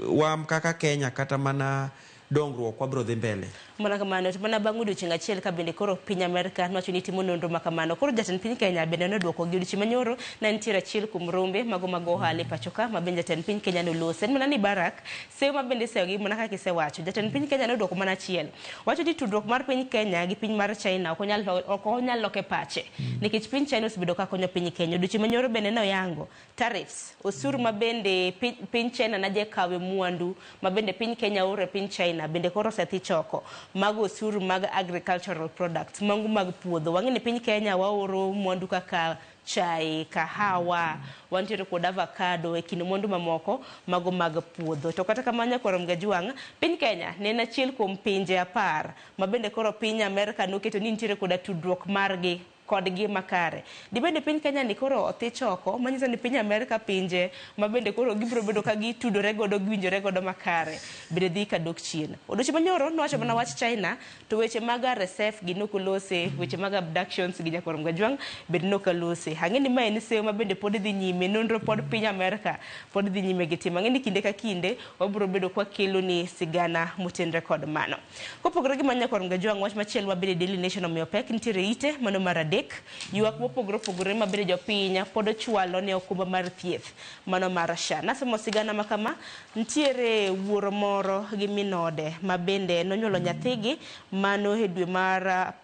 wam kaka Kenya kata mana dongruok wabro dhi mbele. Mana kamano to mana bang' odiochieng' achiel ka bende koro piny Amerika nowacho ni timo nonro makamano. Koro jatend piny Kenya bende noduoko gi odiochieng' manyoro na nitiere achiel kuom rombe mago mag ohala e pacho ka ma bende jatend piny Kenya nolose. En mana ni Barak seyo ma bende seyo gi mana kaka isewacho jatend piny Kenya noduoko mana achiel. Wacho ni tudruok mar piny Kenya gi piny mar China ok onyal loke pache nikech piny China osebedo ka konyo piny Kenya. Odiochieng' manyoro bende noyango tariffs osuru ma bende piny China naje kawe mwandu ma bende piny Kenya ore piny China bende koro sethi choko mago osuru mag agricultural products mangu mag puodho. Wang'eni piny Kenya waoro mwandu kaka chai, kahawa, wantiere kod avocado e kind mwandu mamoko mago mag puodho. To kata kamano nyakor mgajwang' piny Kenya ne en achiel kuom pinje 10 ma bende koro piny Amerika noketo ni nitiere kod tudruok margi kodgi makare. Dibende piny Kenya ni koro othich oko, manyiso ni piny Amerika pinje mabende koro gibiro bedo ka gitudore godo giwinjore godo makare bende dhi kadok chien. Odiochieng' manyoro nowacho mana wach China, to weche mag RSF gi nokolose, weche mag abductions gi Nyakwar Gajwang' bende nokalose. Ang'eni ma en seyo mabende pod dhi nyime, nonro pod piny Amerika pod dhi nyime gi timo. Ang'eni kinde ka kinde wabiro bedo kwa kelo ni sigana motenre kod mano. Kopogore gi Nyakwar Gajwang', wach machielo mabende Daily Nation omiyo pek nitiere ite mano mar adek, ywak mopogore opogore mabende jopiny pod ochwalo ne okumba mar thieth mano mar SHA. Nasomo sigana makama, nitiere wuoro moro gi minode mabende nonyuolo nyathigi mano e dwe mar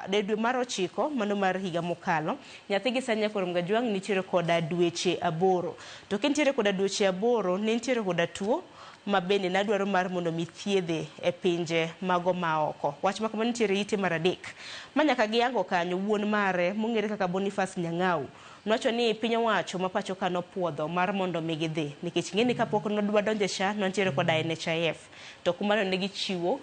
dwe mar 9 mano mar higa mokalo. Nyathigi sani Nyakwar Gajwang' nitiere koda dweche 8, to kentiere koda dweche 8 ne nitiere koda tuo mabende nadwaro mar mondo mithiedhe e pinje mago maoko. Wach makama nitiere ite mar adek manyaka giyango kanyo wuon mare mong'ere kaka Boniface Nyang'au nowacho ni piny owacho ma pacho ka nopuodho mar mondo mi gidhi nikech ng'eni kapok nodwa donje SHA nontiere koda NHIF, to kumano ne gichiwo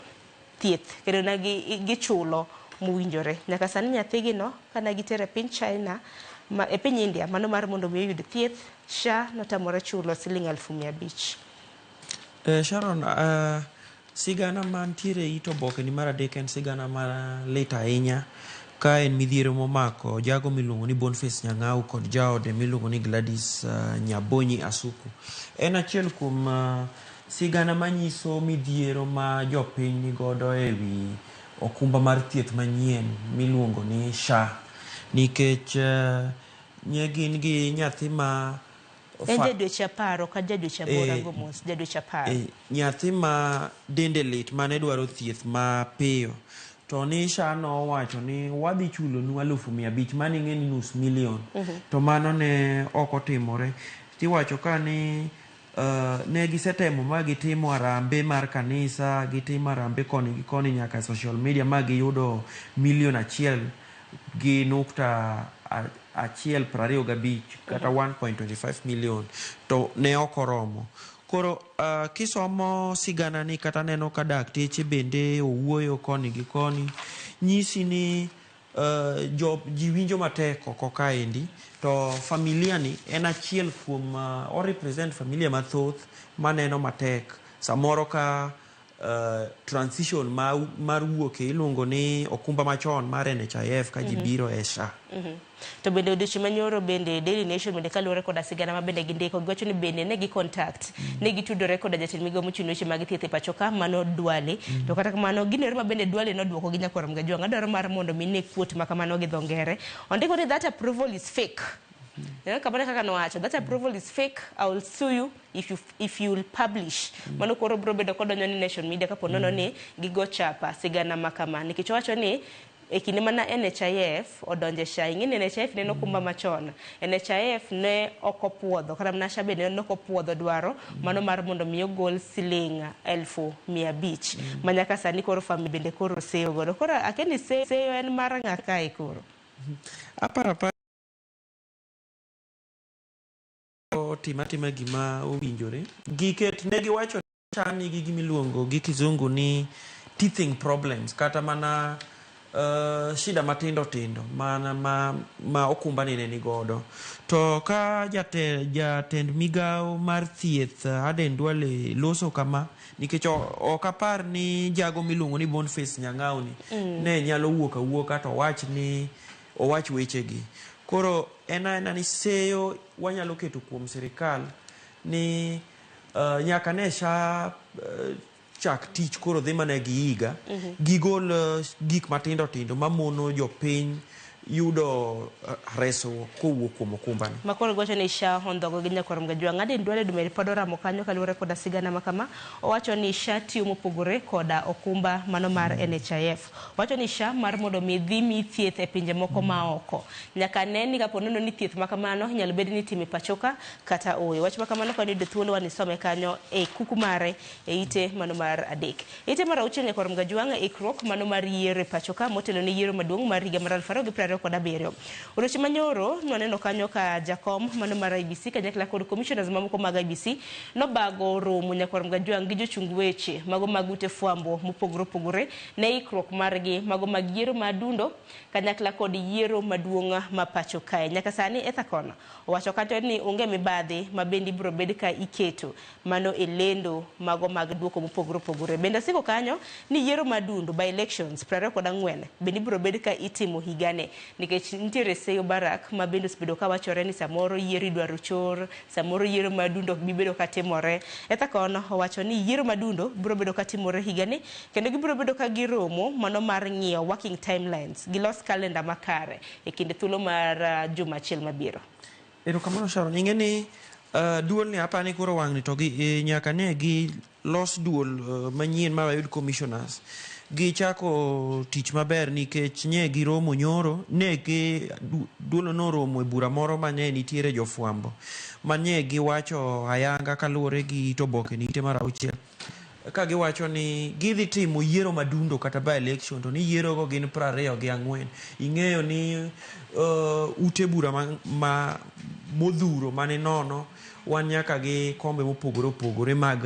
thieth kendo ne gichulo mowinjore. Nyaka sani nyathigi no kana gitere piny China e piny India mano mar mondo mi oyud thieth, SHA notamore chulo siling 500,000. Sharon, sigana mantiere ito oboke ni mar adek en sigana mar lit ahinya ka en midhiero momako jago miluongo ni Boniface Nyang'au kod jaode miluongo ni Gladys Nyabonyi Asuku. En achiel kuom sigana manyiso midhiero ma jopiny ni godo ewi okumba mar thieth manyien miluongo ni SHA, nikech gin gi nyathi ma nyathi ma dende lit mane dwaro thieth mapiyo, to ni SHA nowacho ni wadhi chulo nu 500,000 mane ng'eni $500,000, to mano ne ok otimore. Tiwacho ka ni ne gisetemo ma gitimo arambe mar kanisa, gitimo arambe koni gi koni nyaka social media ma giyudo $1.125 kata 1.25 million, to ne ok oromo. Koro kisomo sigana ni kata neno ka dakteche bende owuoyo koni gi koni, nyisi ni ji winjo matek oko kaendi, to familia ni en achiel kuom o represent familia mathoth maneno matek samoro ka transition mar wuok iluongo ni okumba machon mar NHIF ka ji biro e SHA. To bende odiochieng' manyoro bende Daily Nation bende kaluwore koda sigana ma bende gindiko giwacho ni bende ne gi-contact ne gitudore koda jatend migao mochung' weche mag thieth e pacho ka mano Duale, to kata kamano ginero ma bende Duale nodwoko gi Nyakwar Gajwang' adwaro mar mondo mi ne quote ma kamano gi dho ngere. Ondiko ni that approval is fake. Kamano kaka nowacho, that approval is fake, I will sue you if you will publish. Mano koro bro bedo kodonyo ni Nation Media kapo nono ni gigo chapa sigana makama nikech wacho ni e kinde mana NHIF odonje SHA. Ing'eni NHIF ne okumba machon, NHIF ne okopuodho kata mana SHA bende ne okopuodho dwaro mano mar mondo mi ogol siling 500,000 manyaka sani koro family bende koro seyo godo. Koro akeni seyo en mar ng'akae koro apara timatima gima owinjore giket ne giwacho SHA nigi gimiluongo gi kizungu ni teething problems kata mana shida matindo tindo mana ma okumba ni godo, to ka jatend migao mar thieth Aden Duale loso kama nikech ok apar ni jago miluongo ni Boniface Nyang'au ni ne nyalo wuok to owach wechegi. Koro ena ni seyo wanyalo keto kuom sirikal ni nyaka ne SHA chak tich koro dhi mana gi higa gigol gik matindo tindo mamono jopiny yudo reso kowuok kuom okumba ni. Makoro gocho ni SHA ondhogo gi Nyakwar Gajwang'. Aden Duale dumeri pod oramo kanyo kaluwore koda sigana makama. Owacho ni SHA tiyo mopogore koda okumba mano mar NHIF. Owacho ni SHA mar mondo mi dhi mi thieth e pinje moko maoko nyaka neni kapo nono ni thieth makamano nyalo bed ni timi pachoka kata owe. Wach makamano kwa ni thuolo wanisome kanyo e kuku mare e ite mano mar adek. Ite mar auchiel Nyakwar Gajwang' ikruok mano mar yiero e pachoka motelo ni yiero maduong' mar higa mar 2020 27. Odiochieng' manyoro nwaneno kanyo ka jakom mano mar IBC kanyakla kod commissioners mamoko mag IBC nobago romo Nyakwar Mgajwang' gi jochung weche mago mag ute fwambo mopogore opogore ne ikruok margi mago mag yiero madundo kanyakla kod yiero maduong' ma pacho kae. Nyaka sani Ethacon owacho kata ni onge mibadhi mabendi biro bed ka iketo mano e lendo mago mag duoko mopogore opogore. Bende siko kanyo ni yiero madundo by elections 24 bendi biro bed ka itimo higane nikech nitiere Seyo Barak ma bende osebedo ka wachore ni samoro yiero idwaro chor, samoro yiero madundo bibedo ka timore. Ethacon owacho ni yiero madundo biro bedo ka timore higane kendo gibiro bedo ka giromo mano mar ng'iyo working timelines gilos kalenda makare e kinde thuolo mar juma achiel mabiro. Erokamano Sharon, ing'e ni duol ni apani koro wang'ni to nyaka ne gi los duol manyien ma wayud commissioners gi chako tich maber nikech nye gi romo nyoro ne gi duolo no romo e bura moro mane nitiere jofwambo manye gi wacho ayanga kaluwore gi toboke ni ite mar 6 ka giwacho ni gidhi timo yiero madundo kata by election to ni yiero go gin 24. Ing'eyo ni ute bura ma modhuro mane nono wan nyaka gi kombe mopogore opogore mag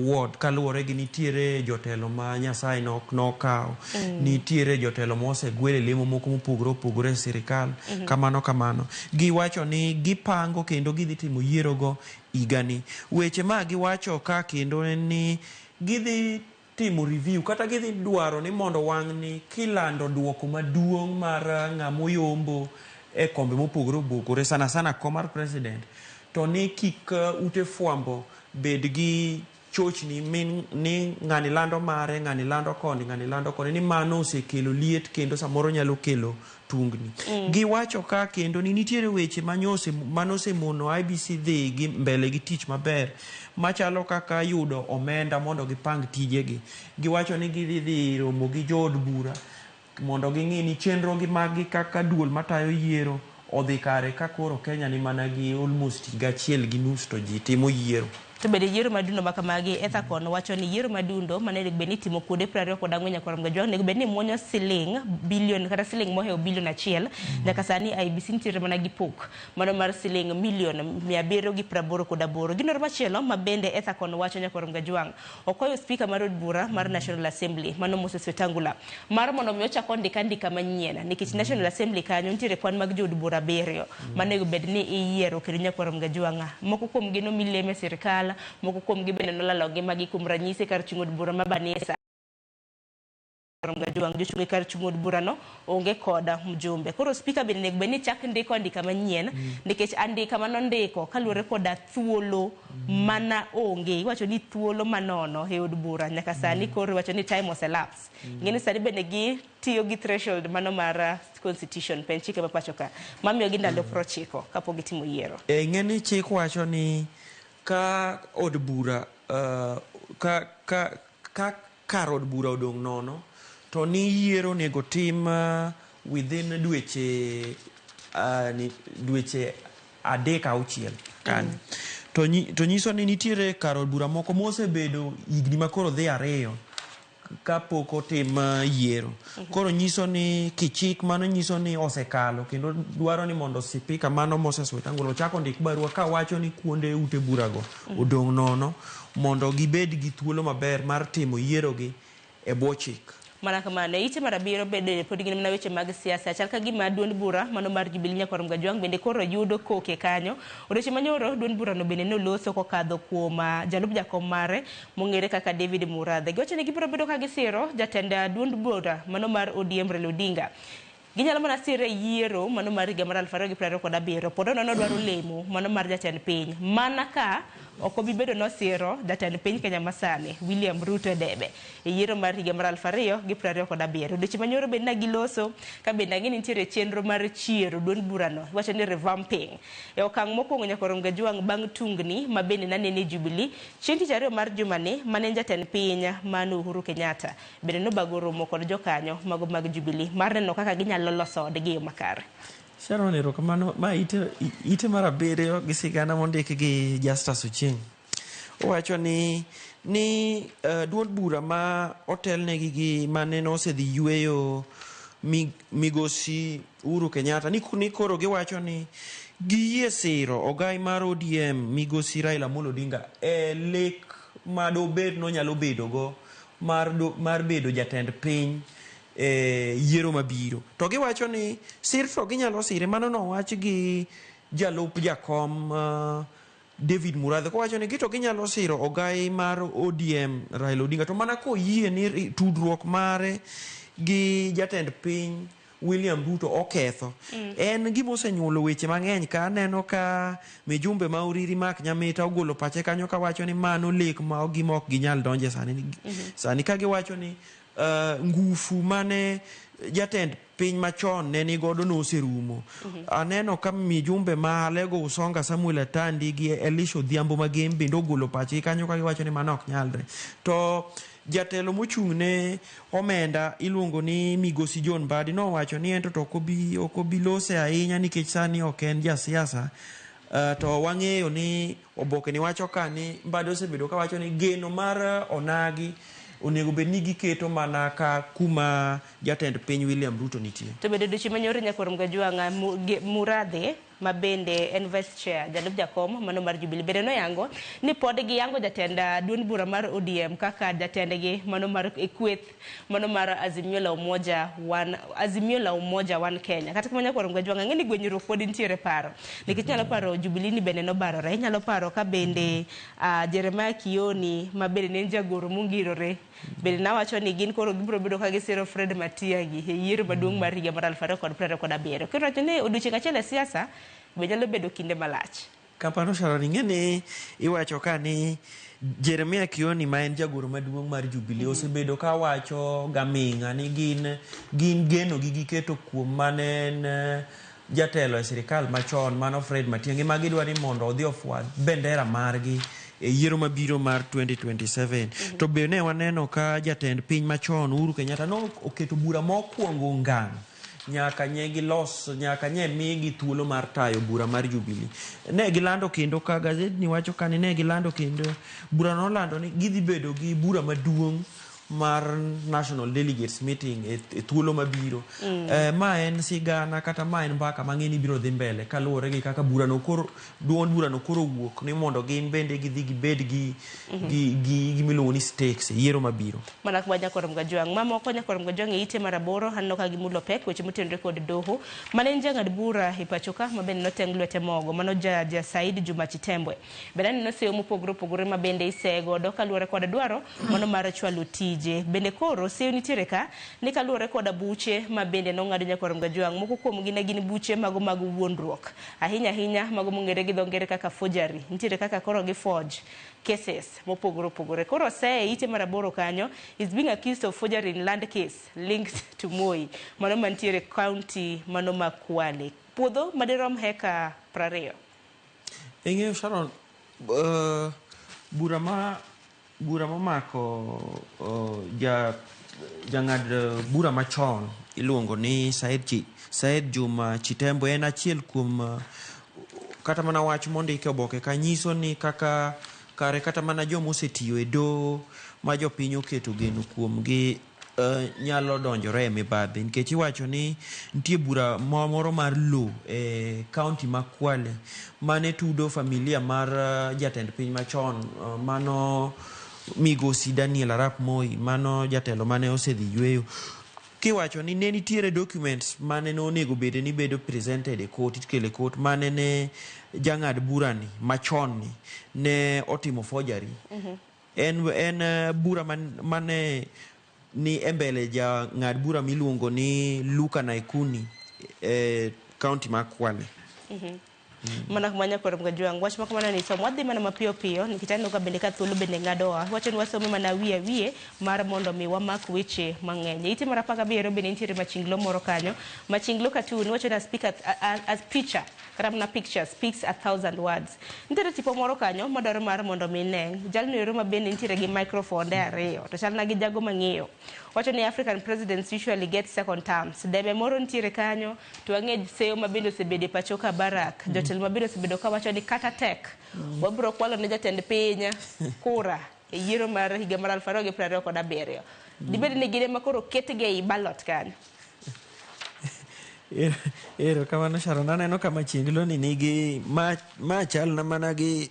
ward kaluwore gi nitiere jotelo ma Nyasaye nokawo nitiere jotelo mosegwele lemo moko mopogore opogore e sirikal kamano giwacho ni gipango kendo gidhi timo yiero go igani. Weche ma giwacho ka kendo ni gidhi timo review kata gidhi dwaro ni mondo wang' ni kilando duoko maduong' mar ng'amoyombo e kombe mopogore opogore sana komar president to ni kik ute fwambo bed gi chochni ni ng'ani lando mare, ng'ani lando koni, ng'ani lando koni, ni mano osekelo liet kendo samoro nyalo kelo tungni. Giwacho ka kendo ni nitiere weche manosemono IBC dhi gi mbele gi tich maber machalo kaka yudo omenda mondo gipang tijegi. Giwacho ni gidhi romo gi jood bura mondo ging'i ni chenro gi magi kaka duol matayo yiero odhi kare ka koro Kenya ni mana gi almost 1.5 to ji timo yiero. To bende yiero madundo makamagi Ethacon wacho ni yiero madundo mane beni timo kuonde 24 Nyakwar Mgajwang' nego beni muonyo siling bilion kata siling moheo bilion 1 nyaka sani IBC nitiere mana gi pok mano mar siling milion 788. Ginoro machielo mabende Ethacon wacho Nyakwar Mgajwang' okoyo speaker mar od bura mar National Assembly mano Moses Wetangula mar mondo mi ochako ndika manyien nikech National Assembly kanyo nitiere kwan mag jood bura 7 manego bed ni iyiero kendo Nyakwar Mgajwang' moko kuom gino mileme sirikal moko kuom gibende nolalo gi magi kuom ranyisi kar chung'od bura ma Banisa Mgajwang' jochung' kar chung'od bura no onge koda mjumbe. Koro speaker bende nego beni chak ndiko andika manyien nikech andika mano ndiko kaluwore koda thuolo mana onge iwacho ni thuolo manono e od bura nyaka sani koro iwacho ni time oselapse. Ngeni sani bende gi tiyo gi threshold mano mar constitution pen chike ma pacho ka mamiyo gi ndalo 90 kapok gitimo yiero. Ngeni chik wacho ni ka od bura ka od bura odong' nono to ni yiero nego tim within dweche 3-6 kan to nyiso ni nitiere kar od bura moko mosebedo higni makoro dhi 2 kapok otim yiero. Koro nyiso ni kichik mano nyiso ni osekalo kendo dwaro ni mondo sipika mano Moses Wetangula chako ndik barua ka wacho ni kuonde ute burago odong' nono mondo gibed gi thuolo maber mar timo yiero gi e bwo chik. Mana kamano ite marabiro bende pod gin mana weche mag siasa chal ka gima duond bura mano mar Jubilee Nyakwar Mgajwang' bende koro yudo koke kanyo. Odiochieng' manyoro duond bura no bende noloso kokadho kuom jalup jakom mare mong'ere kaka David Murathe. Giwacho ni gibiro bedo ka gisiro jatend duond bura mano mar ODM Raila Odinga. Ginyalo mana sire yiero mano mar higa mar 2027 pod nono dwaro lemo mano mar jatend piny mana ka ok obi bedo nosiro jatend piny Kenya masani William Ruto e debe e yiero mar higa mar 2027. Odiochieng' manyoro bende giloso ka bende ng'eni nitiere chenro mar chiero duond burano iwacho ni revamping e okang' mokwongo Nyakwar Mgajwang' bang' tungni ma bende nanene Jubilee chieng' tich ariyo mar jumani mane jatend piny mano Uhuru Kenyatta bende nobago romo kod jokanyo mago mag Jubilee mar neno kaka ginyalo loso odgi makare. Sharon erokamano ma ite mar 7 gi sigana mondik gi Justus Ochieng' owacho ni duond bura ma otelnegi gi mane nosedhi yueyo migosi Uhuru Kenyatta ni koro giwacho ni giyie siro ogai mar ODM migosi Raila Amolo Odinga lek madobed no nyalo bedo go mar bedo jatend piny yiero mabiro. To giwacho ni sir to ginyalo sire, mano nowach gi jalup jakom David Murathe kowacho ni gito ginyalo siro ogai mar ODM Raila Odinga to mana koyie ni tudruok mare gi jatend piny William Ruto oketho. En gima osenyuolo weche mang'eny ka aneno ka mijumbe ma Oriri Mak Nyamita ogolo pache kanyo kawacho ni mano lek ma gima ok ginyal donje sani ka giwacho ni ngufu mane jatend piny machon ne ni godo noserumo. Aneno ka mijumbe ma Alego Usonga, Samuel Atandi gi Elisha Odhiambo Magem bende ogolo pache kanyo ka giwacho ni mano ok nyalre. To jatelo mochung' ne omenda iluongo ni migosi John Mbadi nowacho ni ento to ok obi lose ahinya nikech sani ok en jasiasa. To wang'eyo ni oboke ni wacho ka ni Mbadi osebedo ka wacho ni geno mar onagi onego bed ni giketo mana ka kuma jatend piny William Ruto nitie. To bedo duchi manyore nyakorom Gajwanga Murathe mabende en vice chair jalup jakom mano mar Jubilee bende noyango ni pod giyango jatend duond bura mar ODM kaka jatendgi mano mar kweth mano mar Azimio la Umoja One Kenya. Kata kamanya korom Gajwanga ng'eni gwenyruok pod nitiere paro nikech nyalo paro Jubilee ni bende no barore, nyalo paro ka bende Jeremiah Kioni mabende ne jagoro mungirore bende nawacho ni gin koro gibiro bedo ka gisiro Fred Matiang'i e yiero maduong' mar higa mar 2027. Kendo wacho ni odiochieng' achiel e siasa be nyalo bedo kinde malach. Kampano Sharoni ng'eni iwacho ka ni Jeremiah Kioni ma en jagoro maduong' mar Jubilee osebedo ka wacho gaming'a ni gin geno gi giketo kuom manen jatelo e sirikal machon mano Fred Matiang'i ma gidwa ni mondo odhi ofwadh bendera margi e yiero mabiro mar 2027. To be ne waneno ka jatend piny machon Uhuru Kenyatta no oketo bura mokwongo ngang' nyaka nye migi thuolo mar tayo bura mar Jubilee. Ne gilando kendo ka gazet ni wacho kani ne gilando kendo bura nolando ni gidhi bedo gi bura maduong' mar National Delegates Meeting e thuolo mabiro. Ma en sigana kata ma en mbaka mang'eni biro dhi mbele kaluwore gi kaka duond bura no koro wuok ni mondo gin bende gidhi gibed gi miluongo ni stakes e yiero mabiro. Mana kwa nyakorom Gajwang' mamoko nyakorom Gajwang' e ite maraboro hanno ka gimulo pek weche motenore kod doho mane jang'ad bura e pachoka mabende noteng' lwete mogo mano ja Said Juma Chitembwe bende no seyo mopogore mabende isegodo kaluwore kod dwaro mano mar chwalo tije bende koro seyo nitiere ka ni kaluwore kod buche mabende nong'ado nyakorom Gajwang' moko kuom gin buche mago mag wuondruok ahinya mago mong'ere gi dho ngere kaka forgery nitiere kaka koro gi forge cases mopogore koro se ite maraboro kanyo is being accused of forgery in land case linked to Moi mano mantiere county mano ma Kwale puodho madirom heka 20. Ing'eyo Sharon bura mamako jang'ad bura machon iluongo ni Said Juma Chitembwe en achiel kuom kata mana wach mondike oboke ka nyiso ni kaka kare kata mana joma osetiyo e doho ma jopiny oketo geno kuomgi nyalo donjore e mibadhi nikech iwacho ni nitie bura moro mar lo e kaunti ma Kwale mane tudo familia mar jatend piny machon mano migosi Daniel Arap Moi mano jatelo mane osedhi yweyo kiwacho ni ne nitiere documents mane no onego bede ni bedo presented e court itkele court mane ne jang'ad burani machon ni ne otimo forgery. En bura mane ni embele jang'ad bura miluongo ni Luka Naikuni county ma Kwale. Mana kumanya korom Gajwang' wach moko mana ni somo wadhi mana mapiyo nikech aneno ka bende ka thuolo bende ng'adowa wacho ni wasome mana wiye mar mondo mi wamak weche mang'eny ite mar 17 bende nitiere machinglo moro kanyo machinglo cartoon wacho na speak as picture kata mana picture speaks 1,000 words nitiere tipo moro kanyo madwaro mar mondo mi ne jalno ero ma bende nitiere gi microphone ariyo to chal na gi jago mang'eyo wacho ni African presidents usually get second terms debe moro nitiere kanyo to ang'e seyo ma bende osebede pachoka Barak jotel mabiro osebedo ka wacho ni kata tek wabiro kwalo ne jatend piny kura e yiero mar higa mar 2027 dibed ni gine makoro ketge i ballot kanyo. Ero kamano Sharon, aneno kama chienglo ni nigi ma chal na mana gi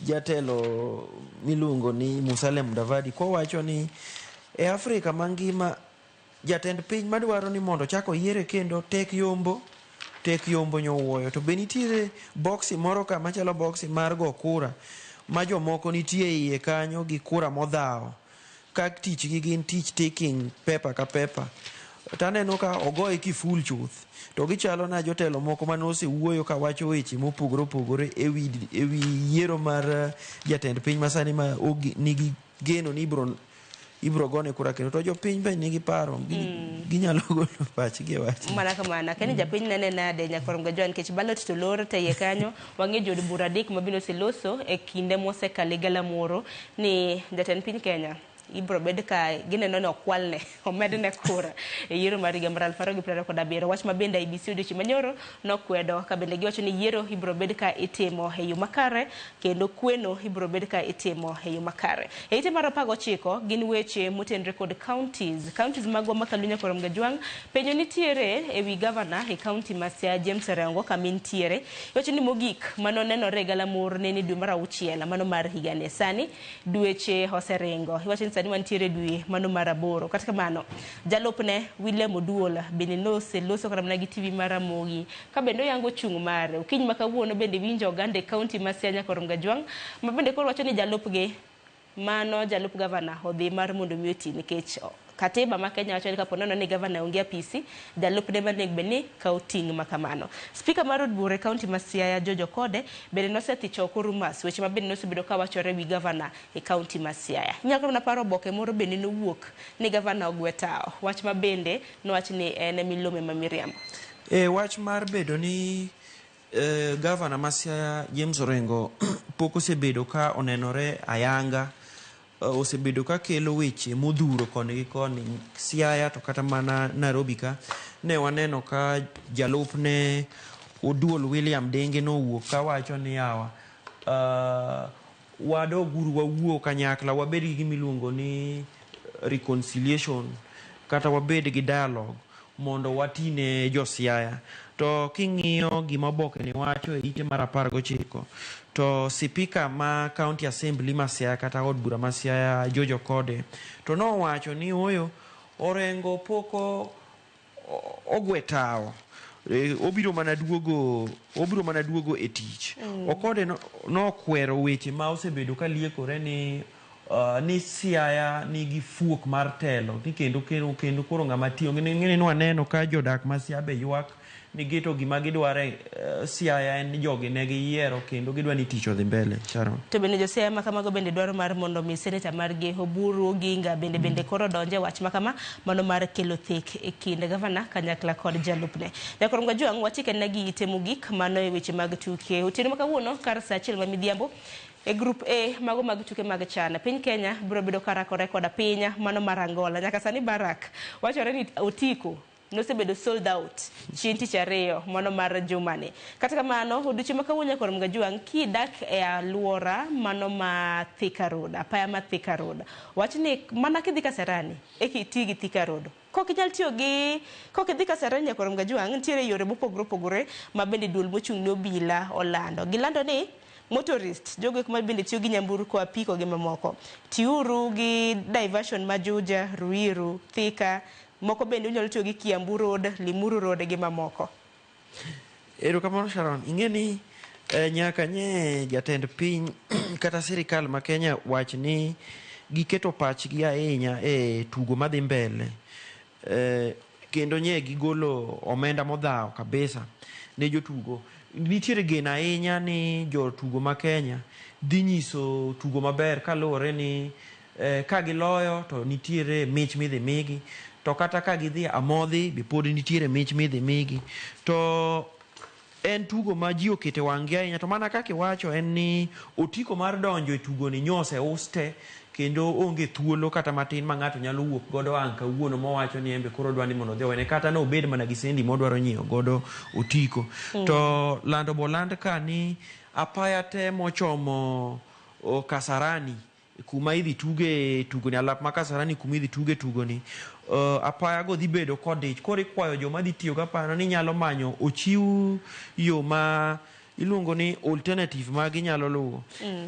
jatelo miluongo ni Musalia Mudavadi kowacho ni e Afrika mangima jatend piny madwaro ni mondo chako yiere kendo tek yombo nyowuoyo. To be nitiere boksi moro ka machalo boksi mar go kura ma jomoko nitie iye kanyo gi kura modhaw ka tich gi gin tich taking paper ka paper. Taneno ka ogoye kiful chuth to gichalo na jotelo moko manose wuoyo ka wacho weche mopogore opogore ewi yiero mar jatend piny masani ma nigi geno ni ibro gone kura kendo to jopiny be nigi paro ginyalo golo pachgi wach mana kamana kani japiny nene nade nyakorom gajon kech ballot to lor te ye kanyo wang'e jod bura dik mabino seloso e kinde mosekale galamoro ni jatend piny Kenya ibro bed ka gineno ni okwalne omedne kura e yiero mar higa mar 2027 wach mabende IBC odiochieng' manyoro nokwedo ka bende giwacho ni yiero ibro bed ka itimo e yo makare kendo kweno ibro bed ka itimo e yo makare. E ite mar 19 gin weche motenre kod counties magwa makalunya korom gajwang' penjo nitiere e wi governor e county ma Siaya James Orengo kamintiere wacho ni mogik manonenore galamor ne ni dwe mar 6 mano mar higa ne sani dweche oseringo wacho sani wantiere dwe mano mar 8 kata kamano jalopne William Oduola bende loso karamna gi TV mar Ramogi ka bende yango chung mare ukiny makawuono bende winjo oganda e county ma Siaya korom gajwang' ma bende koro wacho ni jalopge mano jalup governor odhi mar mondo mioti nikech katiba ma Kenya wacho ni kapo nono ni governor onge apisi jalupne manego beni kao ting' makamano. Speaker mar od bura county ma Siaya George Okode bende nosethicho Kurumas weche mabende nosebedo ka wachore wi governor e county ma Siaya. Nyako na paro boke moro bende nowuok ni governor ogwetao wach mabende nowach ni en Milome ma Miriambo. Wach mar bedo ni governor ma Siaya James Orengo pok osebedo ka onenore ayanga osebedo ka kelo weche modhuro koni gi koni Siaya to kata mana Nairobi ka ne waneno ka jalupne Oduol William Denge nowuok ka wacho ni yawa wadoguru wawuo kanyakla wabed gi miluongo ni reconciliation kata wabed gi dialogue mondo watine jo Siaya. To king'iyo gima boke ni wacho e ite mar 19 to speaker ma county assembly ma Siaya kata od bura ma Siaya George Okode to no wacho ni oyo Orengo poko ogwetao obiro mana duogo e tich. Okode no kwero weche ma osebedo ka liekore ni Siaya nigi fuok mar telo ni kendo koro ng'ama tiyo ng'ene waneno ka jodak ma Siaya be ywak ni gito gima gidware Siaya en jogi ne giyiero kendo gidwa ni tich odhi mbele. Sharon to bende jo Siaya makamago bende dwaro mar mondo mi senator margi Oburu Oginga bende koro donje wach makama mano mar kelo thik e kind governor kanyakla kod jalupne. Nyakorom gajwang' wachike negi ite mogik mano e weche mag tuke otieno makawuono kar saa 1 ma midhiambo e group A mago mag tuke mag chana piny Kenya biro bedo karakore koda pinya mano mar Angola nyaka sani Barak wachore ni otiko nosebedo sold out chieng' tich ariyo mano mar jumani. Kata kamano odiochieng' makawuono korom gajwang' kidak e aluora mano ma Thika Road apaya ma Thika Road wach ni mana kidhi Kasarani e kiti gi Thika Road kokinyal tiyo gi kokidhi Kasarani korom gajwang' nitiere yore mopogore ma bende duol mochung' ne obila olando gilando ni motorist jogo kuma bende tiyo gi nyamburko apiko gi mamoko tiuru gi diversion ma Juja Ruiru Thika moko bende unyalo tiyo gi Kiambu Road Limuru Road gi mamoko. Erokamano Sharon ing'eni nyaka nye jatend piny kata sirikal ma Kenya wach ni giketo pachgi ahinya e tugo madhi mbele kendo nye gigolo omenda modhaw kabisa ne jotugo. Nitiere geno ahinya ni jotugo ma Kenya dhi nyiso tugo maber kaluwore ni ka giloyo to nitiere mich midhi migi to kata ka gidhi amodhi be pod nitiere mich midhi migi to en tugo ma ji okete wang'gi ahinya to mana kaka iwacho en ni otiko mar donjo e tugo ni nyose uste kendo onge thuolo kata matin ma ng'ato nyalo wuok godo ang' kawuono mowacho ni embe koro dwani mondo dhi wene kata no obed mana gi sendi modwaro nyiewo godo otiko. To lando boland ka ni apaya te mochomo Kasarani kuma idhi tuge tugoni alap ma Kasarani kuma idhi tuge tugoni apaya go dhi bedo kodich. Koro ikwayo joma dhi tiyo gapaya ni nyalo manyo ochiw yo ma iluongo ni alternative ma ginyalo luwo.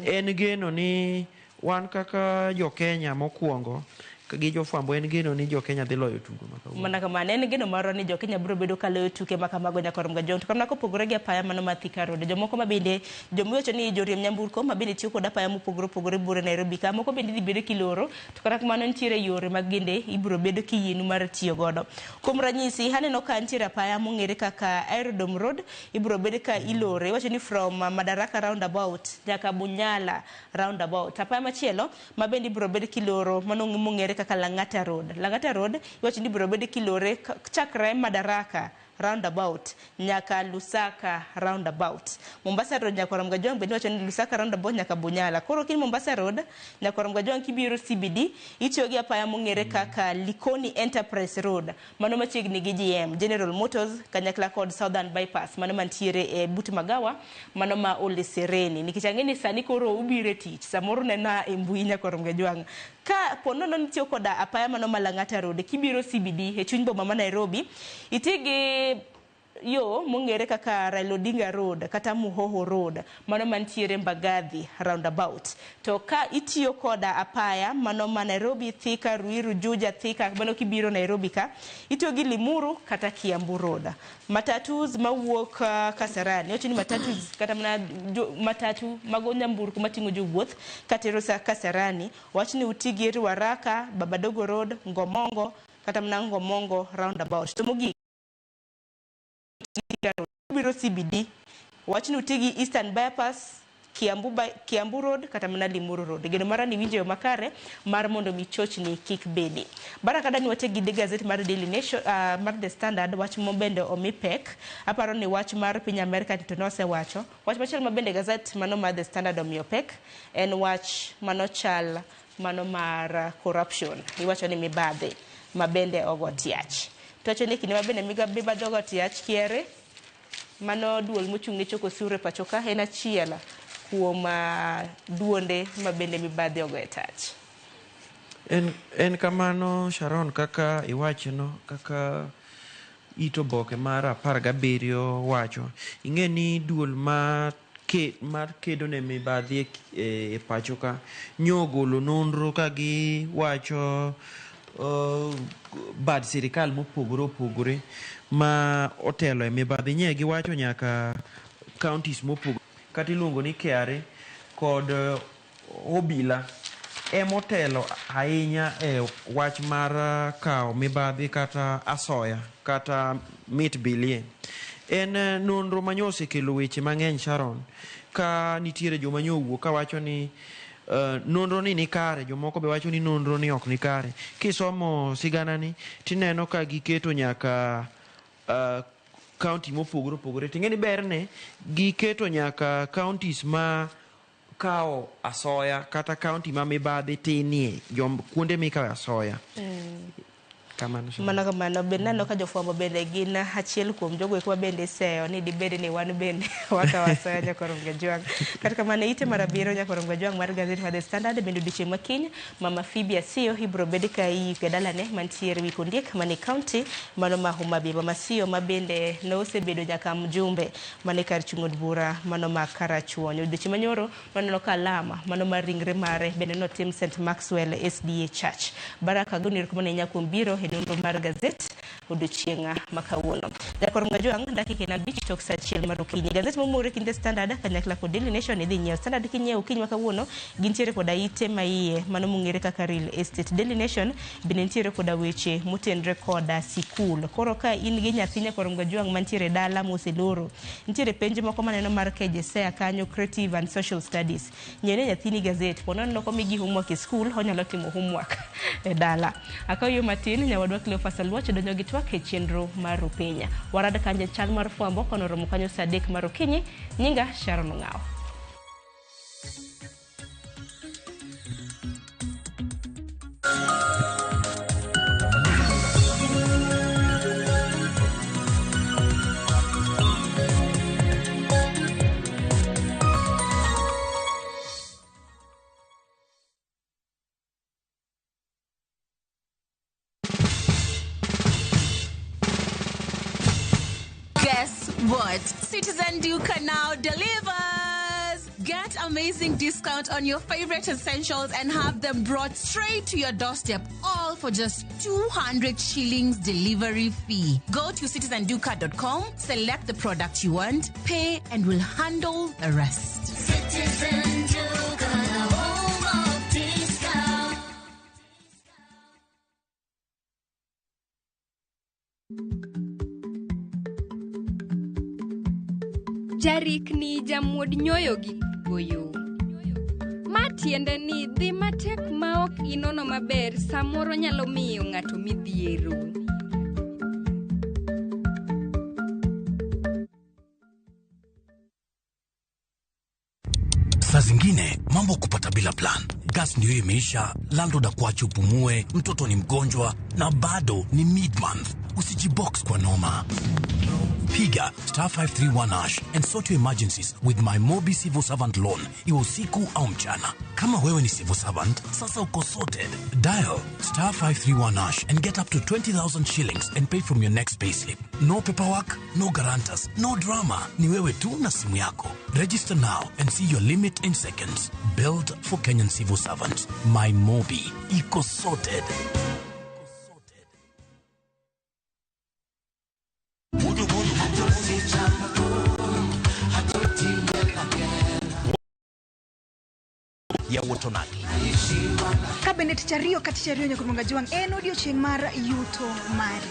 En geno ni wan kaka jo-Kenya mokwongo gi jofwambo en geno ni jo-Kenya dhi loyo tugo makawuono. Mana kamano en geno moro ni jo-Kenya biro bedo ka loyo tuke ma kamago nyaka rom ga jong. To kamano kopogore gi apaya mano ma Thika Road. Jomoko ma bende jomiwacho ni joriemb nyamburko ma bende tiyo kod apaya mopogore opogore bure Nairobi ka moko bende dhi bedo kiloro. To kata kamano nitiere yore mag ginde ibiro bedo kiyienu mar tiyo godo. Kuom ranyisi aneno ka nitiere apaya mong'ere kaka Aerodrome Road ibiro bedo ka ilore. Iwacho ni from Madaraka roundabout nyaka Bunyala roundabout. Apaya machielo ma bende ibiro bedo kiloro mano mong'ere kaka Lang'ata Road. Lang'ata Road iwacho ni biro bedo kilore chakre Madaraka roundabout nyaka Lusaka roundabout. Mombasa Road nyaka rom ga jong bende iwacho ni Lusaka roundabout nyaka Bunyala. Koro kin Mombasa Road nyaka rom ga jong kibiro CBD itiyo gi apaya mong'ere kaka Likoni Enterprise Road mano machiegni gi GM General Motors kanyakla kod Southern Bypass mano mantiere e but Magawa mano ma Ole Sereni. Nikech ang'eni sani koro ubire tich samoro nena e mbui nyaka rom ga jwang ka ponono nitiyo koda apaya mano Lang'ata Road kibiro CBD e chuny boma ma Nairobi itigi yo mong'ere kaka Raila Odinga Road kata Muhoho Road mano mantiere Mbagathi roundabout. To ka itiyo koda apaya mano ma Nairobi Thika Ruiru Juja Thika mano kibiro Nairobi ka itiyo gi Limuru kata Kiambu Road. Matatus mawuok Kasarani ocho ni matatus kata matatu mago nyamburko mating'o jowuoth katero sa Kasarani wach ni utigi Ruaraka Babadogo Road Ngomongo kata Ngomongo roundabout. To mogi biro CBD wach ni utigi Eastern Bypass Kiambu Road kata mana Limuru Road. Geno mara ni winjo makare mar mondo mi chochni kik bedi. Baraka dani wate gi gazette mar Daily Nation mar The Standard wach mobende omipek aparo ni wach mar piny America to nose wacho wach machielo mabende gazette mano mar The Standard omiopek en wach mano chal mano mar corruption iwacho ni mibadhi mabende ogotiach. Tocho ni kinde mabende mibadhi ogotiach kiere mano duol mochung' ne choko sure pachoka en achiel kuom duonde mabende mibadhi ogo e tach. En kamano Sharon kaka iwachono kaka ito boke mar 17 wacho ing'e ni duol mar kedo ne mibadhi e pachoka nyogolo nonro ka gi wacho bad sirikal mopogore opogore ma otelo e mibadhi nye gi wacho nyaka counties mopogore kata iluongo ni KRA kod obila emotelo ahinya e wach mar kawo mibadhi kata asoya kata mit bilie. En nonro manyo osekelo weche mang'eny Sharon ka nitiere joma nyowuo ka wacho ni nonro ni kare jomoko be wacho ni nonro ni ok ni kare. Kisomo sigana ni tineno ka giketo nyaka county mopogore opogore ting'eni berne giketo nyaka counties ma kawo asoya kata county ma mibadhi tinie kuonde mikawo asoya. Mana kamano bende neno ka jofwambo bende gin achiel kuom jogo eko bende seyo ni dibed ni wan bende wakawo asoya nyaka rom ga jwang. Kata kamano ite mar 7 nyaka rom ga jwang mar gazet mar The Standard bende odiochieng' makiny mama Phoebe Asiyo ibiro bed ka iyike dalane mantiere wi Kondiek mani county mano ma Homa Bay. Mama Asiyo ma bende nosebedo nyaka mjumbe mane kar chung' od bura mano ma Karachuonyo. Odiochieng' manyoro noneno ka alama mano mar ringre mare bende notim St Maxwell SDA Church. Baraka gonir kumane nyakuom biro nonro mar gazet odiochieng' makawuono. Jakorom ga jwang dakika na bich tok sa achiel mar okinyi. Gazet momore kinde Standard kanyakla kod Daily Nation idhi nyiewo. Standard kinyiewo okinyi makawuono gintiere koda ite maiye mano mong'ere kaka real estate. Daily Nation bende nitiere koda weche motenre koda sikul. Koro ka in gi nyathi Nyakorom ga jwang mantiere dala moseloro nitiere penj moko maneno mar KJSEA kanyo creative and social studies. Nyene nyathini gazet ponono ko migi homework e school onyalo timo homework e dala. Akayo matin nyawadwa Cleophas Alwoch donjo gi twak e chenro mar Rupenya. Warada kanje chal mar fwambo kono romo kanyo saa 3 mar okinyi. Nyinga Sharon Ng'ao. what? Citizen Duca now delivers. Get amazing discount on your favorite essentials and have them brought straight to your doorstep, all for just 200 shillings delivery fee. Go to citizenduca.com, select the product you want, pay, and we'll handle the rest. Citizen Duca, home of discount. Jarikni jamuod nyoyo gi goyo. Ma tiende ni dhi matek maok inono maber samoro nyalo miyo ng'ato midhiero. Saa zingine mambo kupata bila plan. Gas ndio imeisha, landlord akuache upumue, mtoto ni mgonjwa na bado ni mid-month. Usijibox kwa noma. Piga *531# and sort your emergencies with my Mobi Civil Servant Loan, iwe usiku au mchana. Kama wewe ni civil servant, sasa uko sorted. Dial *531# and get up to 20,000 shillings and pay from your next payslip. No paperwork, no guarantors, no drama. Ni wewe tu na simu yako. Register now and see your limit in seconds. Built for Kenyan civil servants. My Mobi, iko sorted. Ya wotonagi Kabinet chario kati chario nyakurunga juang enodio cheng mar yuto mari.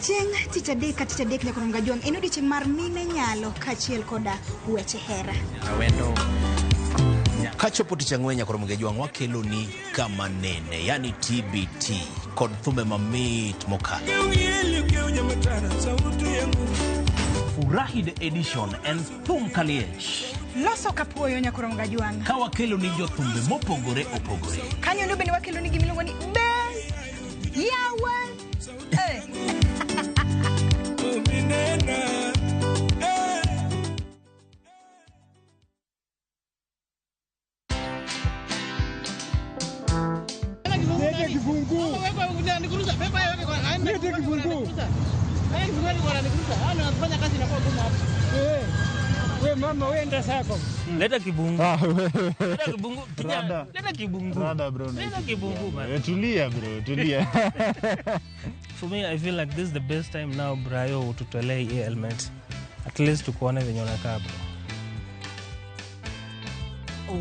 Cheng tichadek kati chadek nyakurunga juang enodio cheng mar mine nyalo kachiel koda weche hera. Awendo kachopo tichangwenya kurunga juang wakelo ni kama nene, yani TBT kod thume mamit mokali. Furahi the edition and thum kaliech. Loso kapuoyo nyakurunga juang. Kawa kelo ni jothumbe mopogore opogore. Kanyo ndio bende wakelo ni gimilongo ni best yawa. Lete kifunguu. Lete kifunguu. Anafanya kazi inakuwa ngumu hapo. We mama wenda sako. Leta kibungu. Leta kibungu. Leta kibungu. Rada bro. Leta kibungu man. Tulia bro, tulia. For me, I feel like this is the best time now, Brayo, to tolerate ailments. At least to kuona venye unakaa bro.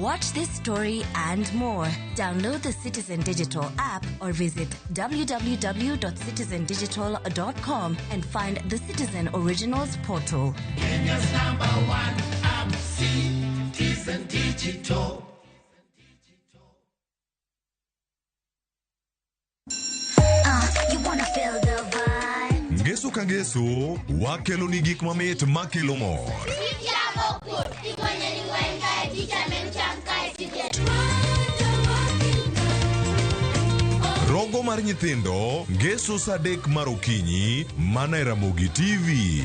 Watch this story and more. Download the Citizen Digital app or visit www.citizendigital.com and find the Citizen Originals portal. Kenya's #1 app, Citizen Digital. You wanna feel the vibe? Ngeso ka ngeso, wakelo ni gik mamit makelo mor. Rogo mar nyithindo, ngeso saa 3 mar okinyi, mana e Ramogi TV.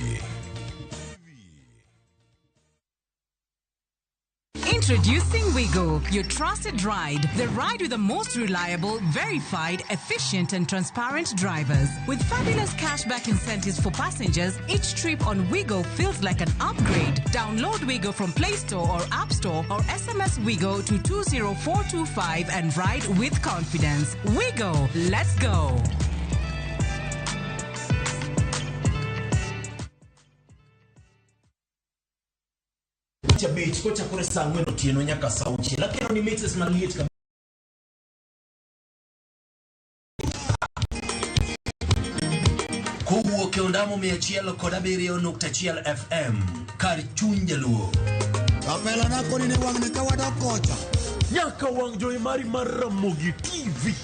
Introducing Wigo, your trusted ride. The ride with the most reliable, verified, efficient, and transparent drivers. With fabulous cashback incentives for passengers, each trip on Wigo feels like an upgrade. Download Wigo from Play Store or App Store or SMS Wigo to 20425 and ride with confidence. Wigo, let's go. Beach kocha kure saa ngweno tieno nyaka saa uchi lakini ni mixes maliet kabisa. Kuwuok e ondamo 101.1 FM kar chuny jaluo. Kapela nako ni wang ne kawada kocha. Nyaka wang joy mari mar Ramogi TV.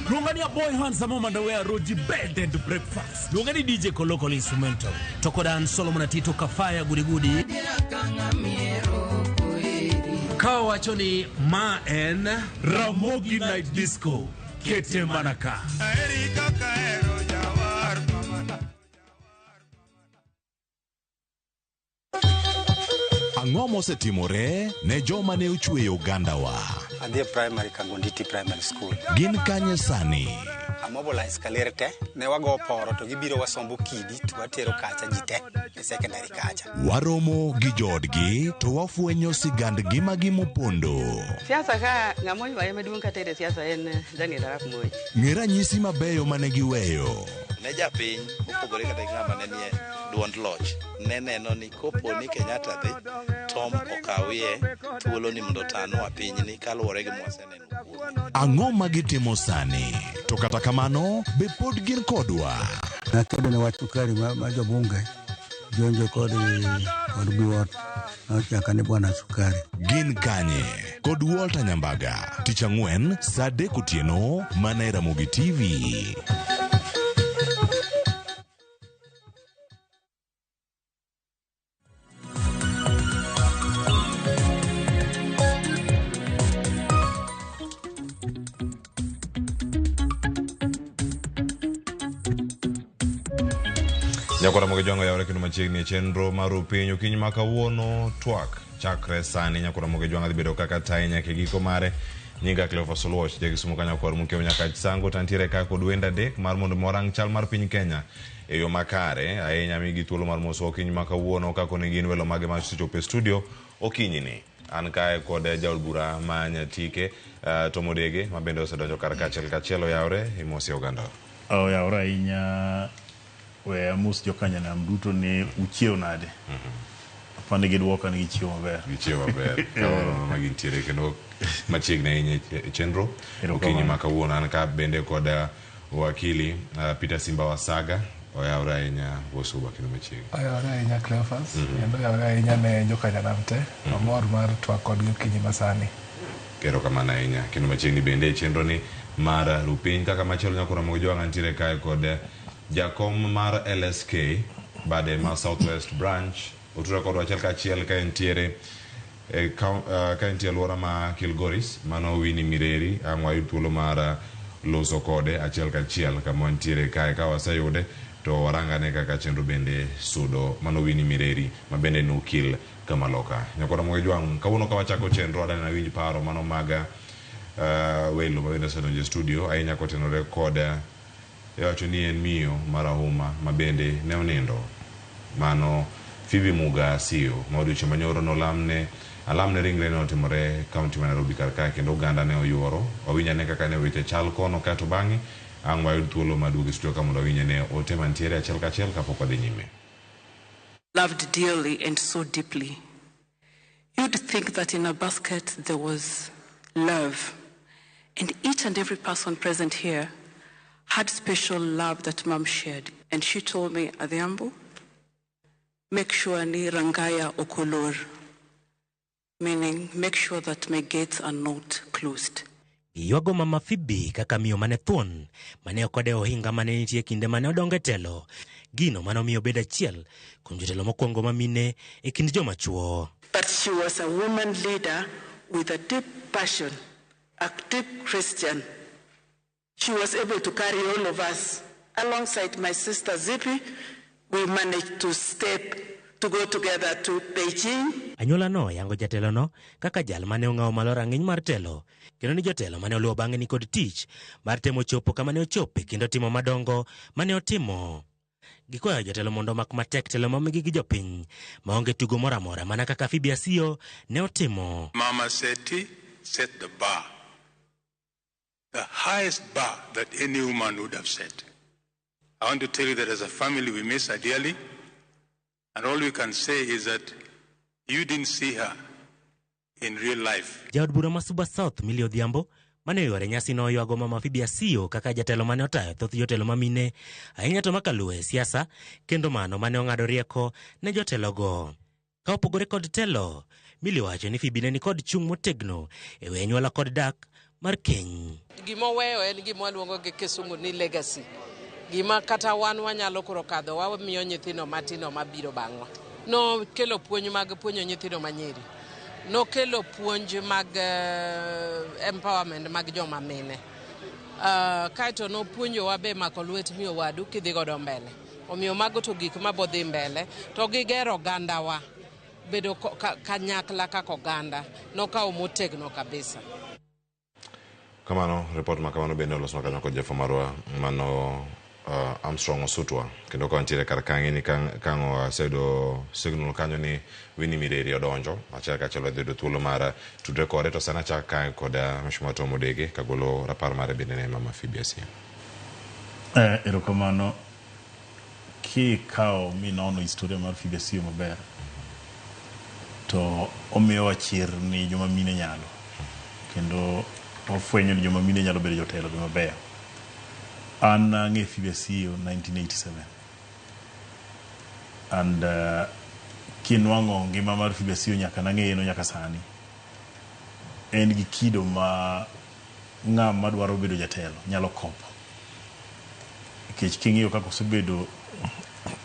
Lungani boy handsome underwear roji bed and breakfast. Lungani DJ Kolokolo instrumental. Tokodan Solomon Atito Kafaya gudi. Kawa wachoni ma en Ramogi Night Disco. Kete manaka. Ang'o mosetimore ne joma ne ochweyo Uganda wa? Adhi primary Kangonditi Primary School. Gin kanye sani? mobilize kalerte ne wago poro to gibiro wasombo kidi to watero kacha jite e secondary kacha. Waromo gi jodgi to wafwenyo sigand ngimagi mopondo. Siasa ka ng'amo ywaye maduong' kata e siasa en Daniel Arap Moi. Ng'e ranyisi mabeyo mane giweyo. Ne japiny opogore kata ng'ama ne nie duond loch ne neno ni kopo ni Kenyatta dhi Tom okawie thuolo ni mondo tano apinyni kaluwore gi mwaseneno. Ang'o ma gitimo sani? To kata kamano be pod gin kodwa. Nakedo ne wach sukari ma jobunge jonjo kod biwot nochaka ni bwana sukari. Gin kanye kod Walter Nyambaga tich ang'wen saa 3 otieno mana e Ramogi TV. Nyakora moge jongo ya kendo machiegni chenro mar piny okinyi ma kawuono twak chakre sani. Nyakora moge jongo dhi bedo kaka tai nyaka giko mare. Nyinga Cleophas Oluoch jagisumo kanyo kwar mukeo nyaka sango tantiere ka kod wenda dek mar mondo morang chal mar piny Kenya e yo makare ahinya migi thuolo mar moso okinyi ma kawuono kako ne gin welo mage ma chopo studio okinyi ni. An kae kod jaod bura ma Nyatike Tomodege ma bende osedonjo kar kachiel oyawre imosi oganda. Oyawre ahinya we amus jokanya na mduto ne uchiew nade. Apande gidwoka ni gichiew maber. Gichiew maber. Kawono ma gintiere kendo machiegni ahinya chenro okinyi ma kawuono. An ka bende kod wakili Peter Simba Wasaga oyawre ahinya wosuba kendo machiegni. Oyawre ahinya Cleophas kendo oyawre ahinya ne jokanya namte mamor mar twak kod okinyi masani. Kero kamana ahinya kendo machiegni bende chenro ni mar rupiny kaka machielo nyakora mogo jwang' antiere kae kod jakom mar LSK bade ma Southwest branch otura kod wachiel kachiel ka entiere ka entiere luora ma Kilgoris mano Winnie Mireri ang'wa yud thuolo mar loso kode achiel kachiel kama entiere kae ka waseyude to warangane kaka chenro bende sudo mano Winnie Mireri ma bende nukil kama loka. Nyakora mogo jwang' kawuono ka wachako chenro adani na winj paro mano maga welo ma bende osedonjo studio ahinya kotenore kod yawacho ni en miyo marahuma ma bende ne onindo mano Phoebe Muga Sio ma odiochieng' manyoro nolamne ringre ne otimore kaunti ma Nairobi kar kae kendo oganda ne oyuoro wawinyane kaka ne weche chal kono kato bang'e ang' wayud thuolo maduogo studio ka mondo wawinyane ote mantiere achiel kachiel kapok wadhi nyime. Loved dearly and so deeply. You'd think that in a basket there was love, and each and every person present here had special love that Mom shared. And she told me, Adhiambo, make sure ni rangaya okolor, meaning make sure that my gates are not closed. Yuago mama Phoebe kaka miyo mane thuon mane okode ohinga mane nitie kinde mane odonge telo gino mano miyo beda chiel kuom jotelo mokwongo mamine e kind joma chuo. But she was a woman leader with a deep passion, a deep Christian. She was able to carry all of us. Alongside my sister Zippy, we managed to go together to Beijing. Anyuola no yango jatelo no kaka jal mane ong'awo malo rang'iny mar telo kendo ni jotelo mane oluwo bang'e ni kod tich mar temo chopo kama ne ochope kendo timo madongo mane otimo. Gikwayo jotelo mondo mak matek telo mamigi gi jopiny maonge tugo moro amora mana kaka Phoebe Asio ne otimo. Mama Seti set the bar. The highest bar that any woman would have set. I want to tell you that as a family we miss her dearly, and all we can say is that you didn't see her in real life. Jaod bura Masuba South Millie Odhiambo mane yore nyasi no yuago mama Phoebe Asio kaka jatelo mane otayo thoth jotelo mamine ahinya to makaluwe siasa kendo mano mane ong'ado rieko ne jotelo go. Ka opogore kod telo, Millie wacho ni Phoebe ne ni kod chung' motegno e weyo anyuola kod dak mar keny. Gima weyo en gima waluongo gi kisungu ni legacy. Gima kata wan wanyalo kuro kadho wamiyo nyithindo matino mabiro bang'wa. No kelo puonj mag puonjo nyithindo manyiri. No kelo puonj mag empowerment mag joma mine. Kaito no puonjo wabe mako lwet miyo wadu kidhi godo mbele. Omiyo mago to gik mabodhi mbele to gigero gandawa bedo kanyakla kaka oganda no kawo motegno kabisa. Kamano, report makamano bende olosno kanyo kod jafo marwa mano Armstrong Osutwa kendo ka ntiere kar kangi ni kango sedo signal kanyo ni Winnie Mireri odonjo achiel kachiel dhi do thuolo mar tudre kode to sana chaka kod Mheshimiwa Tom Odege kagolo rapar mare bende ne Mama Phoebe Asiya. Erokamano ki kao mi nono historia mar Phoebe Asiya maber to omiyo wachir ni joma mine nyalo kendo ofwenyo ni joma mine nyalo bedo jotelo maber. An ng'e Phoebe Asiya 1987 and kinwang'o ngima mar Phoebe Asiya nyaka nang'e no nyaka sani en gi kido ma ng'ama dwaro bedo jatelo nyalo kopo nikech king'iyo kaka osebedo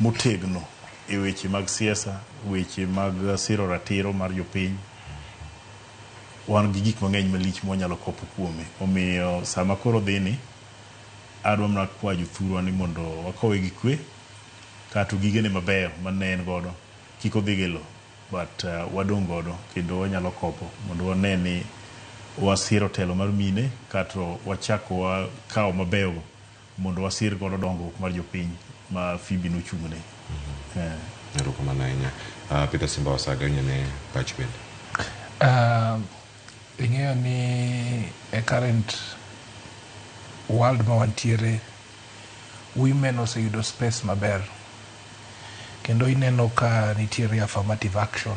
motegno e weche mag siasa, weche mag siro ratiro mar jopiny, wan gi gik mang'eny malich mwanyalo kopo kuome. Omiyo sama koro dhini adwa mana kwa jothurwa ni mondo wakowe gi kwe kato gigene mabeyo mane en godo kik odhi gi lo but wadong' godo kendo wanyalo kopo mondo wane ni wasiro telo mar mine kato wachako wakawo mabeyo mondo wasir godo dongruok mar jopiny ma Phoebe nochung'ne. Erokamano ahinya. Peter Simba Wasaga ne pach bende. Ing'eyo ni e current world ma wantiere women oseyudo space maber kendo ineno ka nitiere affirmative action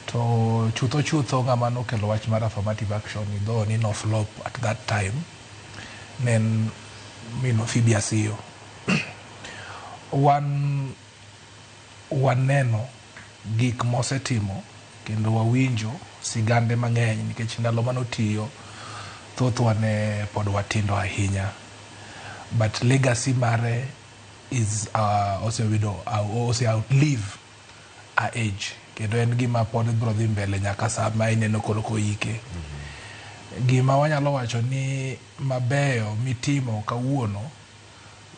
to chutho ng'ama nokelo wach mar affirmative action though ni no flop at that time nen Phoebe Asiya. Waneno gik mosetimo kendo wawinjo sigande mang'eny nikech ndalo manotiyo thothwa ne pod watindo ahinya but legacy mare is ose outlive our age kendo en gima pod biro dhi mbele nyaka sama ineno koro koike. Gima wanyalo wacho ni mabeyo mitimo kawuono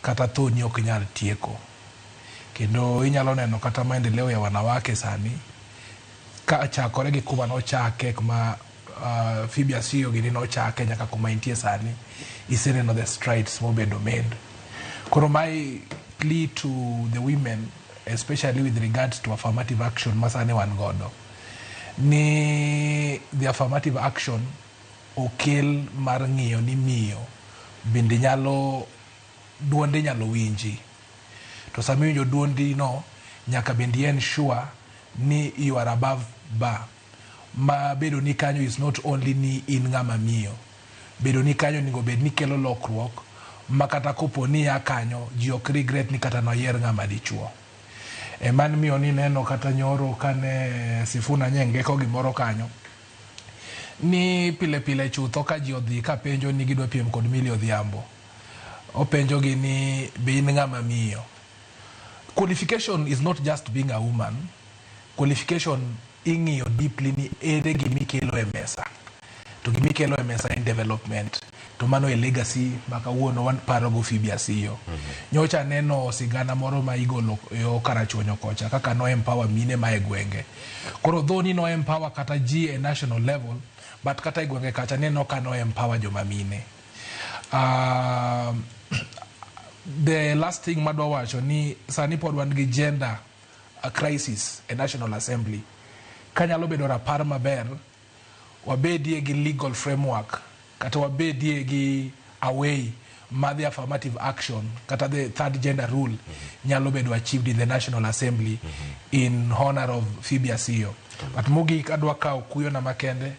kata thoni ok nyal tieko kendo inyalo neno kata maendeleo ya wanawake sani ka chakore gi kuma nochake kuma Phoebe Asiya gini nochake nyaka kuma intie sani iseneno the strides mobedo made. Koro my plea to the women especially with regards to affirmative action masane wan godo ni the affirmative action okel mar ng'iyo ni miyo bende duonde nyalo winji to sami winjo duondi no nyaka bende en sure ni you are above bar ma bedo ni kanyo is not only ni in ng'ama miyo bedo ni kanyo ningo bed ni kelo lokruok makata kopo ni ya kanyo ji ok regret ni kata noyier ng'ama dichuo. Man miyo ni neno kata nyoro kane Sifuna Nyengeko gimoro kanyo ni pile chutho ka ji odhi ka penjo ni gidwa piem kod Millie Odhiambo openjo gi ni be in ng'ama miyo. Qualification is not just being a woman. Qualification ing'iyo deeply ni ere gimikelo e mesa to gimikelo e mesa in development to mano e legacy maka wuono wan paro go Phoebe Asiya. Nyocha neno sigana moro ma igolo yo karachuonyo kocha kaka no empower mine ma e gwenge koro dhoni no empower kata ji e national level but kata e gwenge kacha neno ka no empower joma mine. The last thing madwa wacho ni sani pod wan gi gender crisis e National Assembly kanyalo bedo rapar maber wabedie gi legal framework kata wabedie gi away ma the affirmative action kata the third gender rule nyalo bedo achieved in the National Assembly in honor of Phoebe Asiya. But mogik adwa kawo kuyo na makende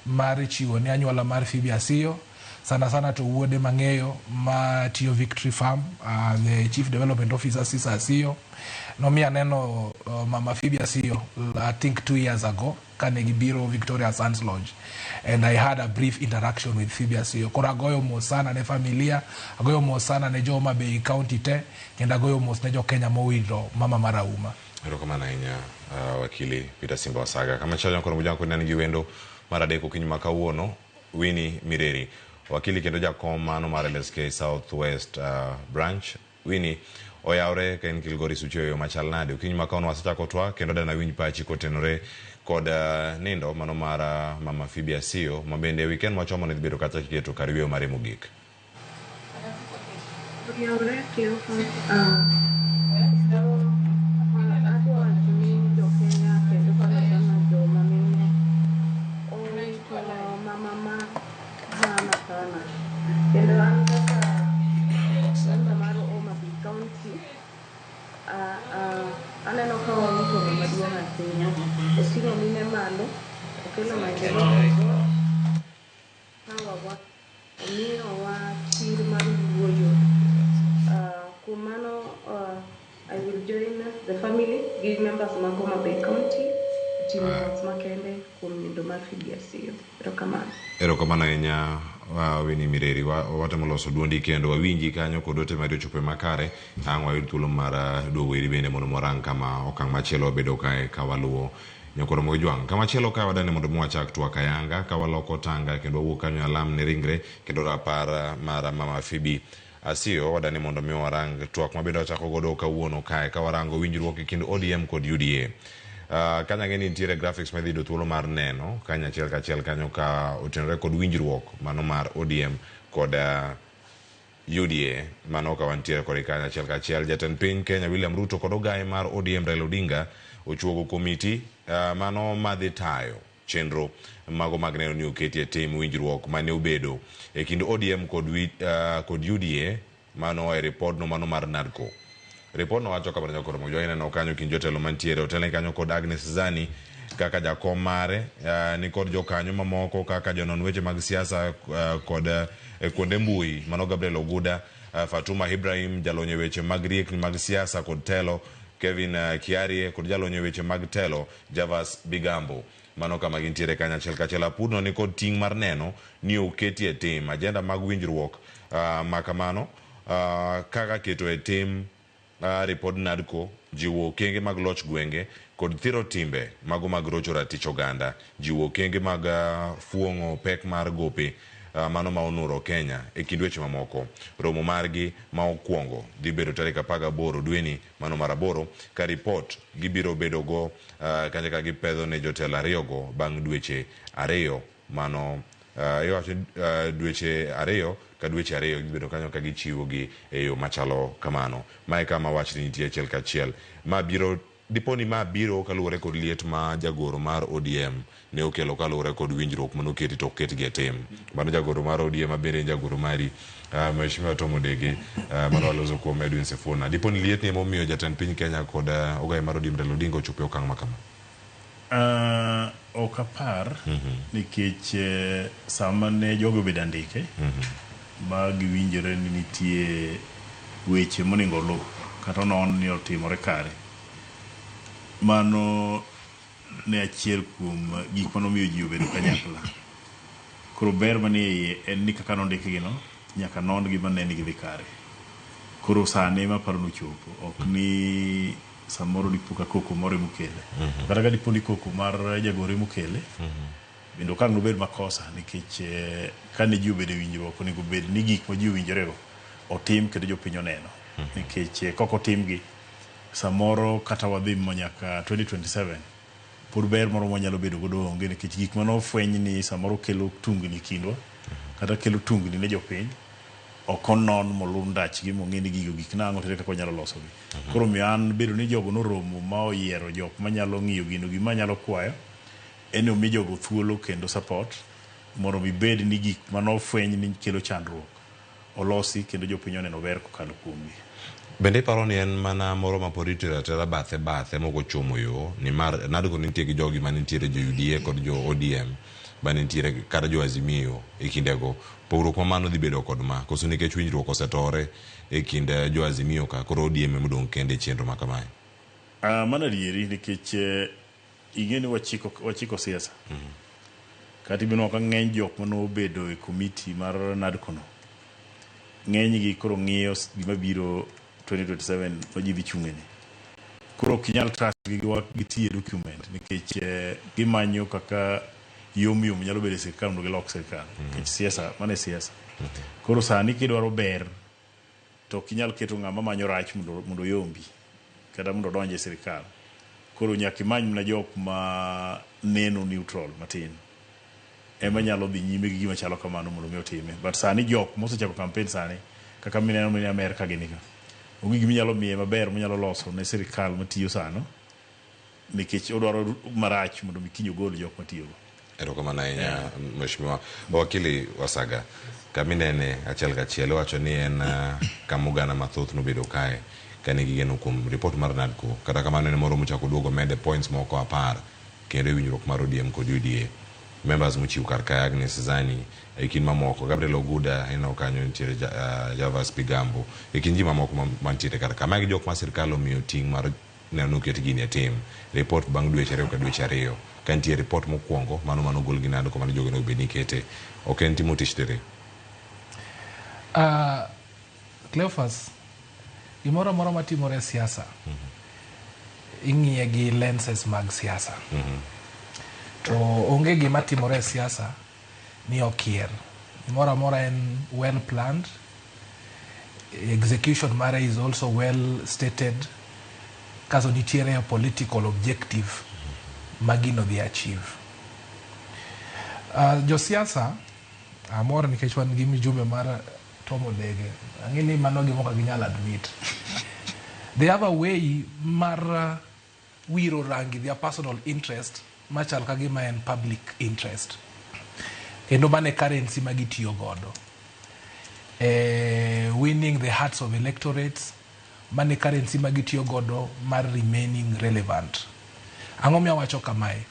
mar chiwo ni anyuola mar Phoebe Asiya sana to wuode mang'eyo ma tiyo Victory Farm, the Chief Development Officer Sisa Asiya nomiya neno Mama Phoebe Asiya I think 2 years ago kane gibiro Victoria Sands Lodge and I had a brief interaction with Phoebe Asiya. Koro agoyo mos sana ne familia, agoyo mos sana ne jo Homa Bay County te kendo agoyo mos ne jo Kenya mowinjo mama marauma. Erokamano ahinya wakili Peter Simba Wasaga. Kama chalo kono mujango nani gi wendo mar adek okinyi kawuono Winnie Mireri wakili kendo jakom mano mar LSK Southwest branch. Winnie oyawre ka en Kilgoris uchoyo machal nade okinyi ma kaono wasechako twa kendo dana winj pachi kotenore kod nindo mano mar mama Phoebe Asio ma bende weekend machomo ne bedo kata kiketo kar yweyo mare mogik. Kendo an kaka member mar Homa Bay County, aneno ka wawito maduong' ahinya. Osiro mine malo, okelo maendeleo omiyowa chir mar wuoyo. Kuom mano, I will join the family, give members mag Homa Bay County, timo wach makende kuom nindo mar Phoebe Asio. Erokamano. Erokamano ahinya. Weni Mireri watemo loso duondi kendo wawinji kanyo kod ote mari ochope makare ang' wayud thuolo mar duogo iri bende mondo warang kama okang' machielo wabedo kae ka waluwo nyakoro mogo jwang' kama chielo ka wadani mondo mwachak twak ayanga ka waloko tanga kendo wawuok kanyo alam ne ringre kendo rapar mar mama Phoebe Asio wadani mondo mi warang twak mabende wachako godo kawuono kae ka warango winjruok e kind ODM kod UDA. Kanya ngeni nitiere graphics ma dhido thuolo mar neno kanya achiel kachiel kanyo ka otenore kod winjruok mano mar ODM kod UDA mano ka wantiere kod kanya achiel kachiel. Jatend piny Kenya William Ruto kod ogaye mar ODM Raila Odinga ochuogo komiti mano madhi tayo chenro mago mag neno ni oketi e tim winjruok mane obedo e kind ODM kod UDA mano e report no mano mar NADCO. Report no wacho kabana nyakoro mojo ineno kanyo kin jotelo mantiere otele kanyo kod Agnes Zani kaka jakom mare ni kod jokanyo mamoko kaka jonon weche mag siasa kod kuonde mbui mano Gabriel Oguda, Fatuma Ibrahim jalonye weche mag riekni mag siasa kod telo, Kevin Kiarie kod jalonye weche mag telo Javas Bigambo mano kama gintiere kanya achiel kachiel. Apudno ni kod ting' mar neno ni oketi e tim agenda mag winjruok makamano kaka keto e tim report NADCO jiwo kenge mag loch gwenge kod thiro timbe mago mag rocho ratich oganda, jiwo kenge mag fuong'o pek mar gope mano ma onuro Kenya e kind weche mamoko. Romo margi ma okwongo dhi bedo tarik 18 dweni mano mar 8 ka report gibiro bedo go kanya ka gipedho ne jotelo ariyogo bang' dweche ariyo mano dweche ariyo ka dweche ariyo gibedo kanyo ka gichiwo gi e yo machalo kamano. Mae kama wach ni nitie achiel kachiel ma biro diponi ma biro kaluwore kod liet ma jagoro mar ODM ne okelo kaluwore kod winjruok mano keti to ket gi tim mano jagoro mar ODM bende jagoro mari Mheshimiwa Tom Odege mano waloso kuom Edwin Sifuna. Diponi liet ne momiyo jatend piny Kenya kod ogaye mar ODM Raila Odinga ochopo okang' makama. Ok apar nikech sama ne jogo bedo andike ma giwinjore ni nitie weche monego lu kata non ni otimore kare, mano ne achiel kuom gik manomiyo ji obedo kanyakla. Koro ber manie iye en ni kaka nondikgi no nyaka non gi maneni gidhi kare. Koro sani ma paro nochopo ok ni samoro dipuka koko more mukele kata ga dipondi koko mar jagore mukele bendo kang no bed makosa nikech kane ji obedo winjruok onego bed ni gik ma ji winjorego otim kendo jopiny oneno nikech koko timgi samoro kata wadhi mo nyaka 2027 pod ber moro mwanyalo bedo godo onge nikech gik manofweny ni samoro kelo tungni kindwa kata kelo tungni ne jopiny okonon molundach gi mong'eni gigo gik nang'o tere kako nyalo loso gi. Koro mi an bedo ni jogo noromo ma oyiero jok manyalo ng'iyo gino gima nyalo kwayo en omi jogo thuolo kendo support mondo mi bed ni gik manofweny ni kelo chandruok olosi kendo jopiny oneno ber kokalo kuomgi. Bende paro ni en mana moro ma poritira tera bathe moko chomo yo ni mar NADCO nitie gi jogi manitiere jo UDA kod jo ODM banitiere kata jo Azimio e kindego pogruok ma mano dhi bedo kod ma koso nikech winjruok osetore e kind jo Azimio ka koro ODM modong' kende chenro ma kamae. Mana dieri nikech ing'eni wachiko siasa kata ibino ka ng'eny jok mano bedo e komiti mar NADCO no ng'eny gi koro ng'iyo gima biro 2027 ma ji dhi chung'ene. Koro kinyal trust gi tiye document nikech gimanyo kaka yom nyalo bedo sirkal mondo gilok sirkal nikech siasa mane siasa. Koro sani kidwaro ber to ok inyal keto ng'ama manyo rach mondo yombi kata mondo donje sirikal. Koro nyaka imany mana jok ma neno neutral matin ema nyalo dhi nyime gi gima chalo kamano mondo mi otime. But sani jok mosechako campaign sani kaka mineno ni Amerika gini ka onge gima nyalo miye maber manyalo loso ne sirikal matiyo sano nikech odwaro marach mondo mikinyo gol jok matiyogo. Erokamano ahinya Mheshimiwa Wakili Wasaga. Kaminene achiel kachiel wacho ni en kamugana mathoth nobedo kae kanigi geno kuom report mar NADCO. Kata kamano en moro mochako duogo mede points moko 10 kendo winjruok mar ODM kod UDA. Members mochiw kar kae Agnes Zani ekin mamoko Gabriel Oguda eno kanyo nitiere Javas Pigambo ekin ji mamoko mantiere kar kae. Magi jok ma sirkal omiyo ting' mar neno ket gini tim report bang' dweche 2 ka dweche 2 ka nitie report mokwongo mano gol gi NADCO mano jogo no beni kete ok en timo tich tere. Cleophas, gimoro moro matimore e siasa ing'iye gi lenses mag siasa. To onge gima timore e siasa ni okier. Gimoro amora en well planned, execution mare is also well stated, kaso nitiere a political objective magino dhi achieve. Jo siasa amor nikech wan gi mijumbe mar Tom Odege ang'ini mano gimoko ginyalo admit. They have a way mar wiro rangi their personal interest machal ka gima en public interest kendo mane currency magitiyo godo winning the hearts of electorates mane currency magitiyo godo mar remaining relevant. Ang'o miya wacho kamae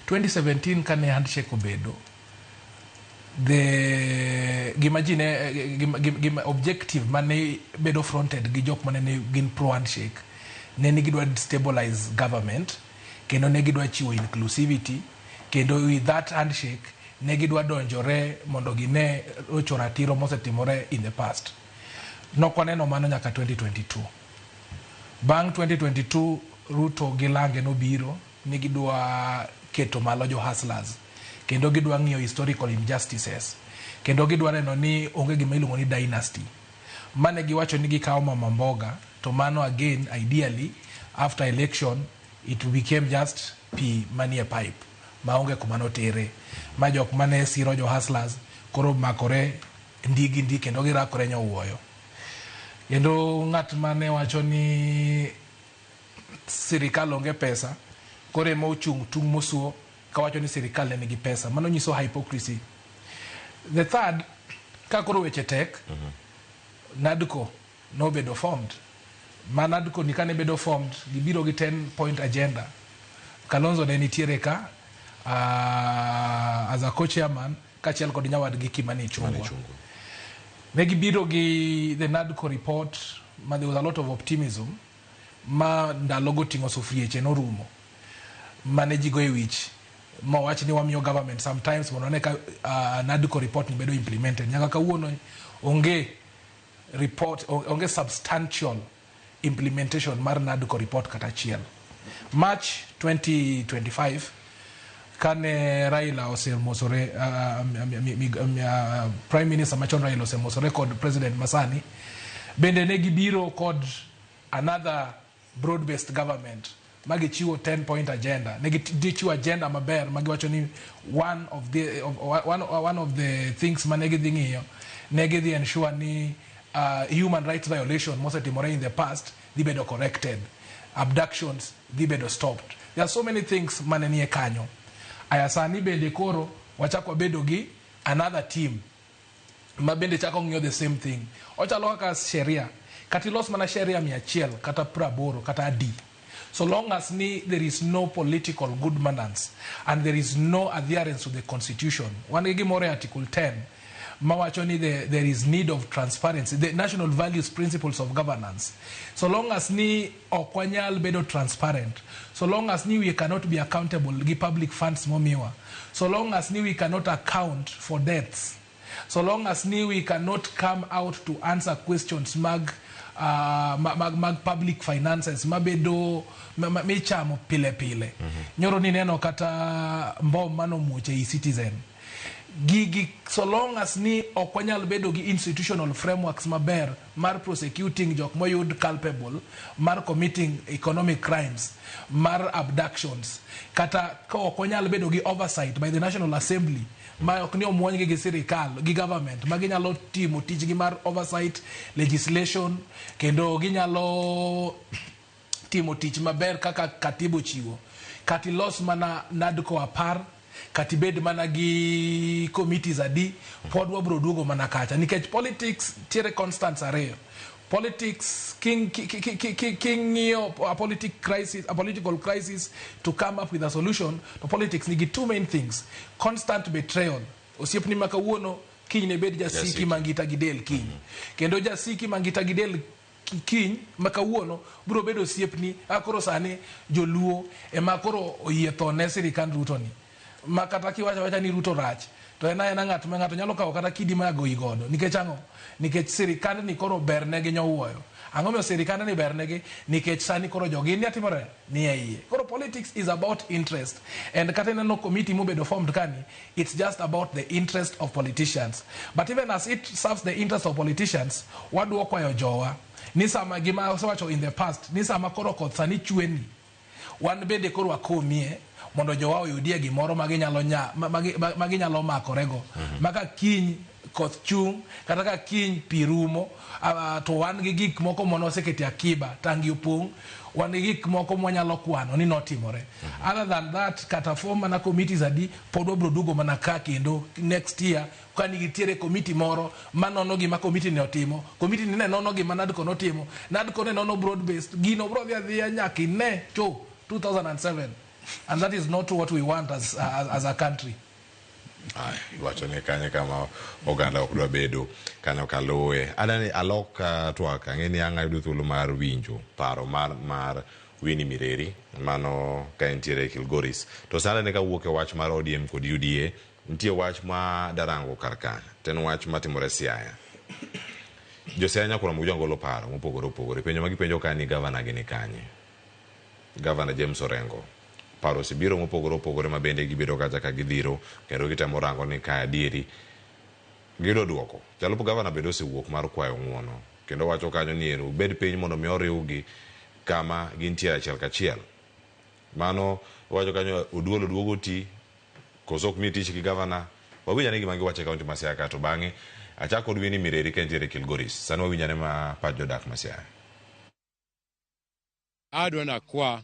2017 kane handshake obedo the gima objective mane bedo fronted gi jok mane gin pro handshake ne gidwa stabilize government kendo ne gidwa chiwo inclusivity kendo with that handshake ne gidwa donjore mondo gine rocho ratiro mosetimore in the past. Nokwaneno mano nyaka 2022. Bang' 2022 Ruto gi Lange nobiro ni gidwa keto malo jo hustlers kendo gidwa ng'iyo historical injustices kendo gidwa neno ni onge gima iluongo ni dynasty. Mane giwacho ni gikawo Mama Mboga to mano again ideally after election it became just pee manie pipe maonge kumano tere ma jok mane siro jo hustlers koro makore ndigi kendo girakore nyowuoyo. Kendo ng'at mane wacho ni sirikal onge pesa koro ema ochung' tung' mosuo kawacho ni sirikal ne nigi pesa. Mano nyiso hypocrisy. The third, ka koro weche tek NADCO nobedo formed. Ma NADCO ni kane bedo formed gibiro gi 10-point agenda. Kalonzo ne nitiere ka as a co-chairman kachiel kod nyawadgi Kimani Ichung'wa. Ne gibiro gi the NADCO report ma there was a lot of optimism ma ndalogo ting'o sufrieche norumo mane jigo e wich ma wach ni wamiyo government sometimes mondo ne ka NADCO report ni bedo implemented. Nyaka kawuono onge report onge substantial implementation mar NADCO report kata achiel. March 2025 kane Raila osemosore Prime Minister machon Raila osemosore kod President Masani bende ne gibiro kod another broad based government magichiwo 10-point agenda. Ne gichiwo agenda maber magiwacho ni one of the things mane gidhi ng'iyo ne gidhi ensure ni human rights violation mosetimore in the past dhi bedo corrected, abductions dhi bedo stopped. There are so many things mane nie kanyo. Aya sani bende koro wachako bedo gi another team ma bende chako ng'iyo the same thing. Ochalo kaka sheria kati los mana sheria 100 kata 80 kata adi. So long as there is no political good manners and there is no adherence to the constitution. One gimore article 10 mawacho ni there is need of transparency, the national values principles of governance. So long as ni okwanyal bedo transparent, so long as ni we cannot be accountable gi public funds momiwa, so long as ni we cannot account for debts, so long as ni we cannot come out to answer questions mag public finances mabedo michamo pile pile. Nyoro ni neno kata mbom mano muche i Citizen gigi so long as ni ok wanyal bedo gi institutional frameworks maber mar prosecuting jok moyud culpable mar committing economic crimes, mar abductions, kata ka ok wanyal bedo gi oversight by the National Assembly ma ok ni omwony gi sirikal gi government ma ginyalo timo tijgi mar oversight legislation kendo ginyalo timo tich maber kaka katibo chiwo, kati los mana NADCO apar, kati bed mana gi committees adi, pod wabro duogo mana kacha nikech politics tiere constants ariyo. Politics king a political crisis to come up with a solution to politics nigi two main things: constant betrayal, osiepni makawuono kiny ne bed jasiki mangita gidel kiny, kendo jasiki mangita gidel kiny makawuono bro bedo osiepni akoro sani joluo ema koro oyie thone sirikand Ruto ni, makata kiwacha ni Ruto rach to ena ng'at ma ng'ato nyalo kawo kata kidi ma goyi godo nikech ang'o? Nikech sirikand ni koro berne gi nyowuoyo. Ang'o miyo sirikand ni berne gi? Nikech sani koro jogi ni atimore ni iye. Koro politics is about interest, and kata neno committee mobedo formed kani, it's just about the interest of politicians. But even as it serves the interest of politicians, wadwa kwayo jowa ni sama gima osewacho in the past, ni sama koro koth sani chweni, wan bende koro wakomie mondo jowa oyudie gimoro maginyalo makorego, maka kiny koth chung kata ka kiny pirumo, to wan gi gik moko mono sekete akiba tangi opong, wan gi gik moko mwanyalo kwano ni notimore. Other than that, kata form mana committees adi pod wabro duogo mana ka kendo next year ka nigitiere committee moro manono gima committee ne otimo, committee ne nono gima NADCO notimo, NADCO ne nono broad based, gino bro dhia nyaka ne cho 2007, and that is not what we want as a country. Iwacho ni kanye kama oganda ok dwa bedo kanyo kaluwe. Adani alok twak ang'eni ang' ayudo thuolo mar winjo paro mar Winnie Mireri mano ka entiere Kilgoris. To sala ne kawuok e wach mar ODM kod UDA, nitie wach ma darango karkana, ten wach matimore Siaya. Jo-Siaya nyakoro mugjo ngolo paro mopogore opogore. Penjo magipenjo kani gavana gi ni kanye. Gavana James Orengo. Paro sibiro mopogore opogore ma bende gibedo kacha ka gidhiro kendo gitemo rango ni ka adieri gido duoko. Jalup gavana bedo osewuok mar kwayo ng'uono kendo wacho kanyo ni ero bed piny mondo mi oriwgi kama gintie achiel kachiel. Mano wacho kanyo oduolo duogo ti koso ok mi tich gi gavana. Wawinja ni gima giwacho e kaunti ma Siaya to bang'e achako kod Winnie Mireri ka entiere Kilgoris. Sani wawinja ne ma pach jodak ma Siaya. Adwa nakwa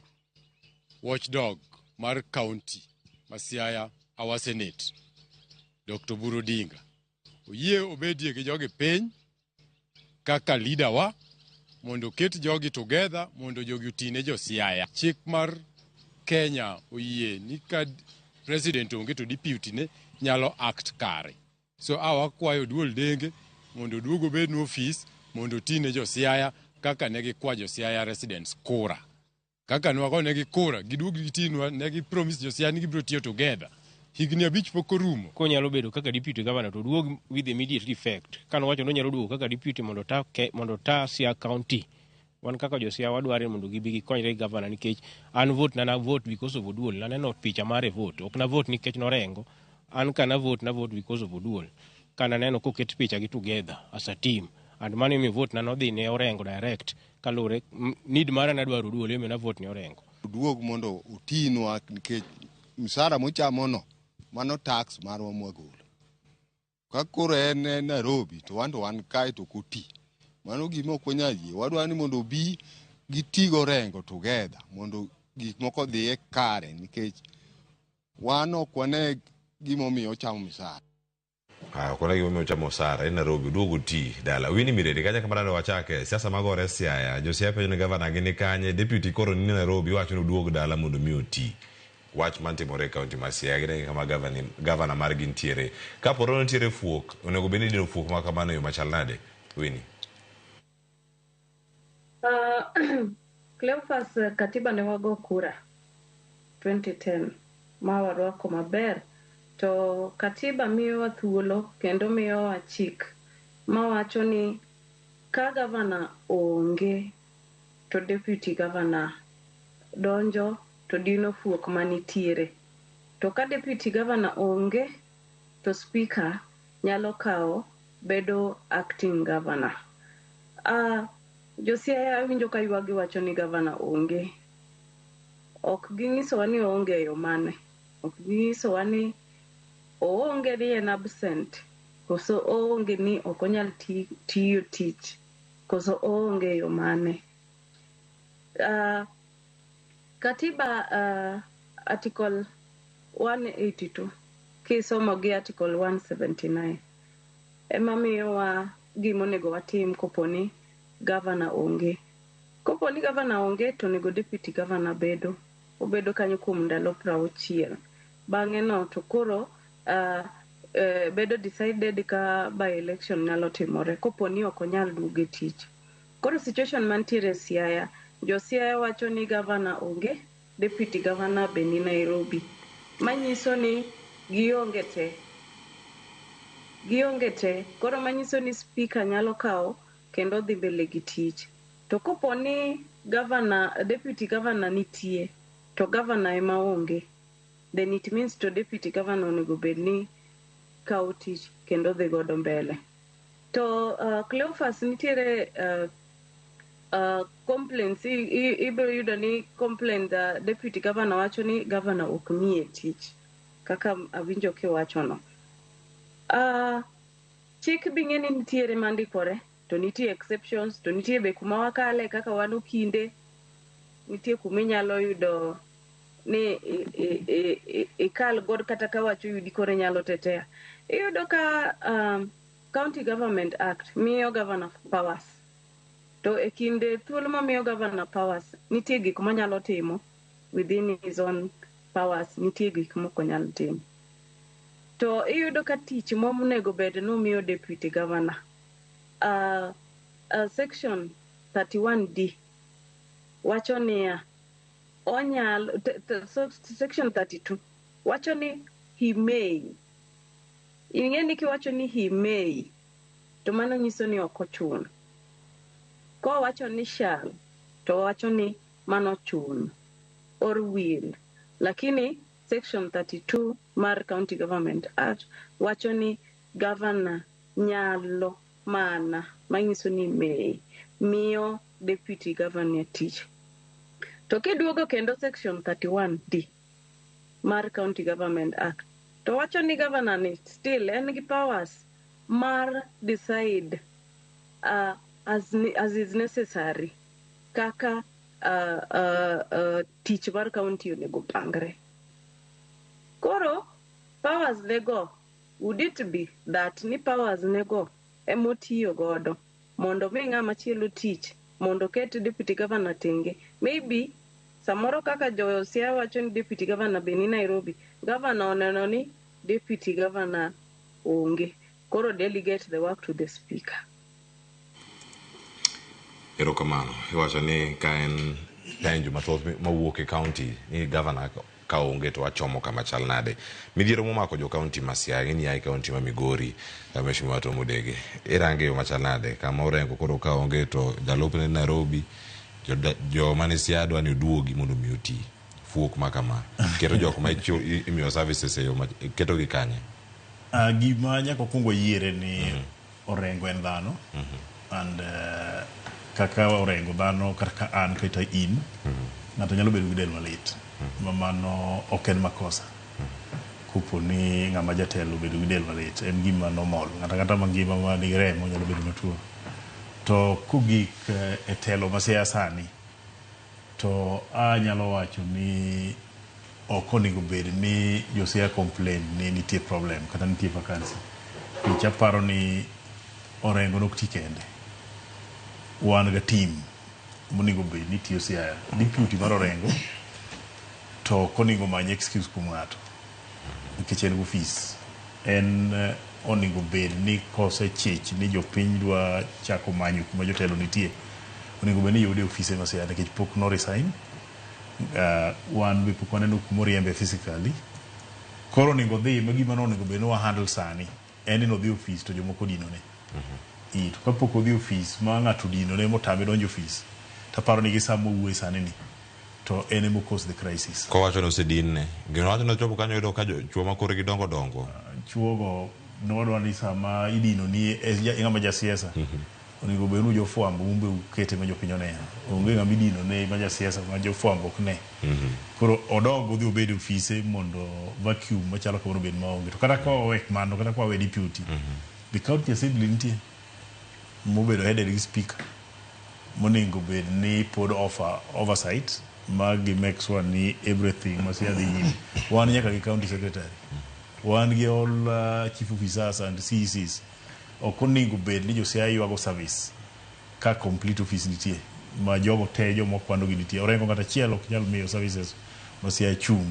watchdog mar county ma Siaya, our senate, Dr. Buru Odinga, oyie obedie gi jogi piny kaka leader wa mondo ket jogi together mondo jogi otine jo Siaya. Chik mar Kenya oyie ni ka president onge to deputy ne nyalo act kare. So awakwayo duol denge mondo duogo bed no office mondo otine jo Siaya kaka negi kwa jo Siaya residents kura. Kaka nwago negi kura, giduogi gitinwa, negi promise jo Siaya ni gibiro tiyo together. Higni 5 pok orumo. Ko nyalo bedo kaka deputy governor to duog with immediate effect. Kan wacho no nyalo duogo kaka deputy mondo ta Siaya county. Wan kaka jo Siaya wadware mondo gibi gikonyre governor nikech an vote na vote because of Oduol. Na neno picha mare vote. Ok na vote nikech norengo. An kana vote na vote because of Oduol. Kana neno koket picha gi together as a team. And mani mi vote na nodhi ne Orengo direct. Kalure need mara na dwaro Oduol eme na vote ne Orengo. Duog mondo utinwa nikech msara mochamono mano tax marwa mwagolo. Kakoro en Nairobi to wan kai to kuti. Mano gima ok wanyayie. Wadwa ni mondo bi gitigo Orengo together mondo gik moko dhi kare nikech wan ok wane gima omiyo chamo misara. Kuna gima omiyo chamo misara en Nairobi duogo ti dala. Winnie Mireri kacha kamano wachake siasa magore Siaya. Jo-Siaya penjo ni gavana gi ni kanye, deputy koro ni Nairobi wacho ni duogo dala mondo mi oti. Wach mantimore kaunti ma Siaya gine kama gavana mar gintiere. Ka poro nitiere fuok, onego bed ni dino fuok ma kamano yo machal nade? Winnie. Cleophas, katiba ne wago kura 2010 ma warwako maber, to katiba miyo wa thuolo kendo miyo wa chik ma wacho ni ka gavana onge to deputy governor donjo to dino fuok manitiere, to ka deputy governor onge to speaker nyalo kao bedo acting governor. Josiaya awinjo ka ywagi wacho ni governor onge. Ok ginyisowa ni oonge e yo mane. Ok ginyisowa ni oonge ni en absent. Koso oonge ni ok onyal tiyo tich. Koso oonge e yo mane. Katiba article 182 kisomo gi article 179 ema miyowa gimonego watim koponi governor onge. Koponi governor onge to nego deputy governor obedo kanyo kuom ndalo 60. Bang'e no to koro bedo decided ka by election nyalo timore koponi ok onyal duogo e tich. Koro situation mantiere Siaya, Josiaya wacho ni governor onge, deputy governor be ni Nairobi. Manyiso ni gionge te. Koro manyiso ni speaker nyalo kao kendo dhi mbele gi tich. To koponi governor, deputy governor nitie, to governor ema onge, then it means to deputy governor onego bedni kao tich kendo dhi godo mbele. To Cleophas nitiere complaints, ibiro yudo ni complaint deputy governor wacho ni governor ok nie tich, kaka awinjo kiwacho no. Chik bing'e ni nitiere mandikore, to nitie exceptions, to nitie be kuma wakale kaka wan kinde, nitie kuma inyalo yudo ni ikal god kata ka wacho yudi kore nyalo tetea. Iyudo ka County Government Act miyo governor powers. To e kinde thuolo mamiyo governor powers, nitie gik manyalo timo within his own powers, nitie gik moko nyalo timo. To iyudo ka tich monego bed nomiyo deputy governor. Section 31D wacho niya, section 32 wacho ni he may. Ing'e ni kiwacho ni he may, to mano nyiso ni ok ochuno. Ko wacho ni shall, to wacho ni mano chuno or will. Lakini section 32 mar County Government Act wacho ni governor nyalo mana, manyiso ni may, miyo deputy governor tich. To kiduogo kendo section 31D mar County Government Act, to wacho ni governor ni still en gi powers mar decide as is necessary kaka tich mar county onego pangre. Koro powers nego, would it be that ni powers nego emotiyo godo mondo mi ng'ama chielo tich, mondo ket deputy governor tenge? Maybe samoro kaka Josiaya wacho ni deputy governor be ni Nairobi, governor oneno ni deputy governor onge, koro delegate the work to the speaker. Erokamano, iwacho ni ka en penjo mathoth mawuok e county ni governor ka onge to wachomo kama chal nade. Midhiero momako jo county ma Siaya ni ai county ma Migori, Mheshimiwa Tom Odege, irange yo machal nade kama orengo koro ka onge to jalupne Nairobi, jo mane Siaya dwa ni oduogi mondo mi oti fuok makama, keto jok ma imiyo services e yo keto gi kanye. Gima nyaka okwongo yiere ni orengo en dhano, and kaka orengo dhano kaka an kata in, ng'ato nyalo bedo gi del malit, ma mano ok en makosa. Kupo ni ng'ama jatelo bedo gi del malit, en gima normal. Ng'ata mangima ma nigi remo nyalo bedo matuo. To kugik e telo ma Siaya sani, to anyalo wacho ni ok onego bed ni Josiaya complain ni nitie problem kata nitie vacancy. Nikech aparo ni orengo nok ti kende. Wan ga team monego bed ni tiyo Siaya. Deputy mar orengo to konego many excuse kuom ng'ato nikech en office. En onego bed ni kosechich ni jopiny dwa chako manyo kuma jotelo nitie, onego bed ni yude office ma Siaya nikech pok no resign. Wan be pok waneno kuma oriembe physically. Koro onego dhi, gima no onego bed ni wa handle sani en ni odhi office to jomoko dinone. To kapok odhi office ma ng'ato dinone motame donjo office, taparo ni gisa mowuoye sani ni to en emo cause the crisis. Ko wacho no sedin ne. Gino wacho no chopo kanyo yudo ka chuo ma kore gidongo dongo. chuogo nodwa ni sama idino ni ng'ama jasiasa onego bed ni jofwambo umbe ukete ma jopiny oneno onge ng'ama idino ne ma jasiasa ma jofwambo ok ne koro odog odhi obed ofise mondo vacuum machalo kamano bed maonge to kata ka owek mano kata ka wawe deputy the county assembly nitie mobedo headed gi speaker monego bed ni pod oversight magi make sure ni everything masia dhi nyime wan nyaka gi county secretary wan gi all chief officers and CECs ok onego bed ni josia ywago service ka complete office nitie ma jogo te jomo kwano gi nitie orengo ngata chielo ok nyal miyo services masia chung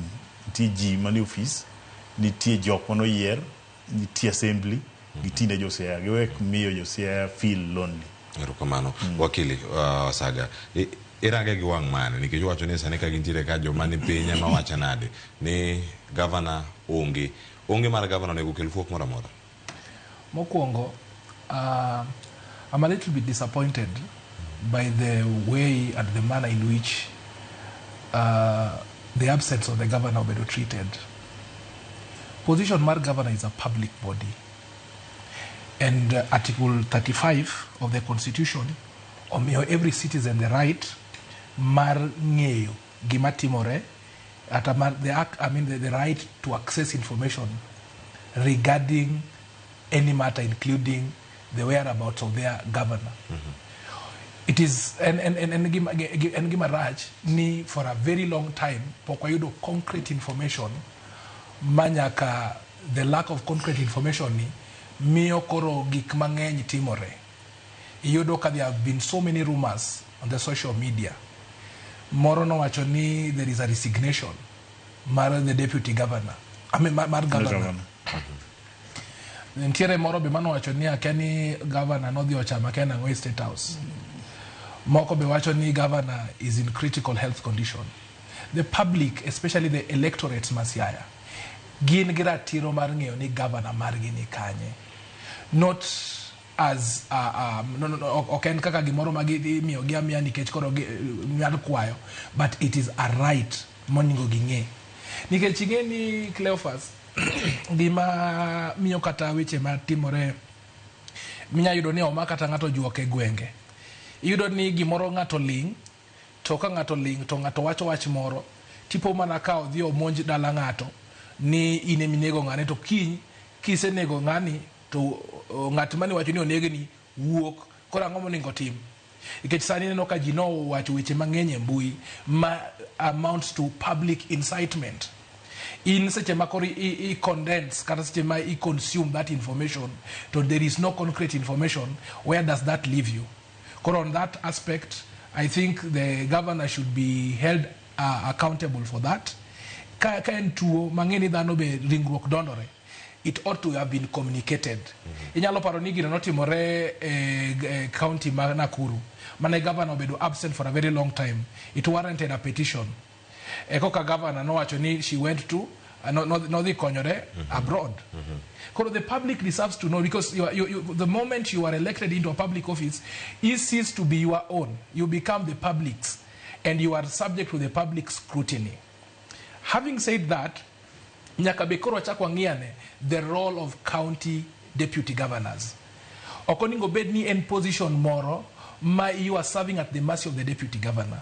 nitie ji mani office nitie jok mano yier nitie assembly gitinde josia giwek miyo josia feel lonely. Erokamano. Wakili Saga, irange gi wang' mane nikech wacho ni sani ka gintiere ka joma ni piny ema wacho nade ni gavana onge mar gavana onego kel fuok moro amora. Mokwongo, I'm a little bit disappointed by the way and the manner in which the absence of the governor will be treated. Position mar governor is a public body. And Article 35 of the Constitution omiyo every citizen the right mar ng'eyo gima timore ata the right to access information regarding any matter including the whereabouts of their governor. It is and gima rach ni for a very long time pok wayudo concrete information manyaka the lack of concrete information ni miyo koro gik mang'eny timore. Iyudo ka there have been so many rumors on the social media. Moro nowacho ni there is a resignation mar the deputy governor. Mar governor. Ntiere moro be manowacho ni akeni governor nodhi ochama kena ng'o State House. Moko be wacho ni governor is in critical health condition. The public, especially the electorates Masiaya, gin gi ratiro mar ng'eyo ni governor margi ni kanye. Not as okay kaka gimoro magimiyo gi amiya nikech koro nyalo kwayo, but it is a right monego ging'e nikech ing'e ni Cleophas gima miyo kata weche matimore minya yudo ni oma kata ng'ato juok e gwenge. Iyudo ni gimoro ng'ato ling' to ka ng'ato ling' to ng'ato wacho wach moro tipo mana ka odhi omonj dala ng'ato ni ine minego ng'ane to kiny kisenego ng'ani to ng'at mane wacho ni onegni wuok koro ang'o monego tim nikech sani neno ka ji nowacho weche mang'eny e mbui ma amounts to public incitement. In seche ma koro I condense kata seche ma I consume that information so there is no concrete information, where does that leave you? Koro on that aspect I think the governor should be held accountable for that. Ka en tuo mang'eni dhano be ringruok dondore, it ought to have been communicated. Inyalo paro ni gino notimore county ma Nakuru mane governor obedo absent for a very long time. It warranted a petition. Koka governor nowacho ni she went to nodhi konyore abroad. The public deserves to know, because the moment you are elected into a public office, it ceases to be your own. You become the public's and you are subject to the public scrutiny. Having said that, nyakabekoro chakwangiane the role of county deputy governors. Okoningo bedni en position moro ma you are serving at the mercy of the deputy governor.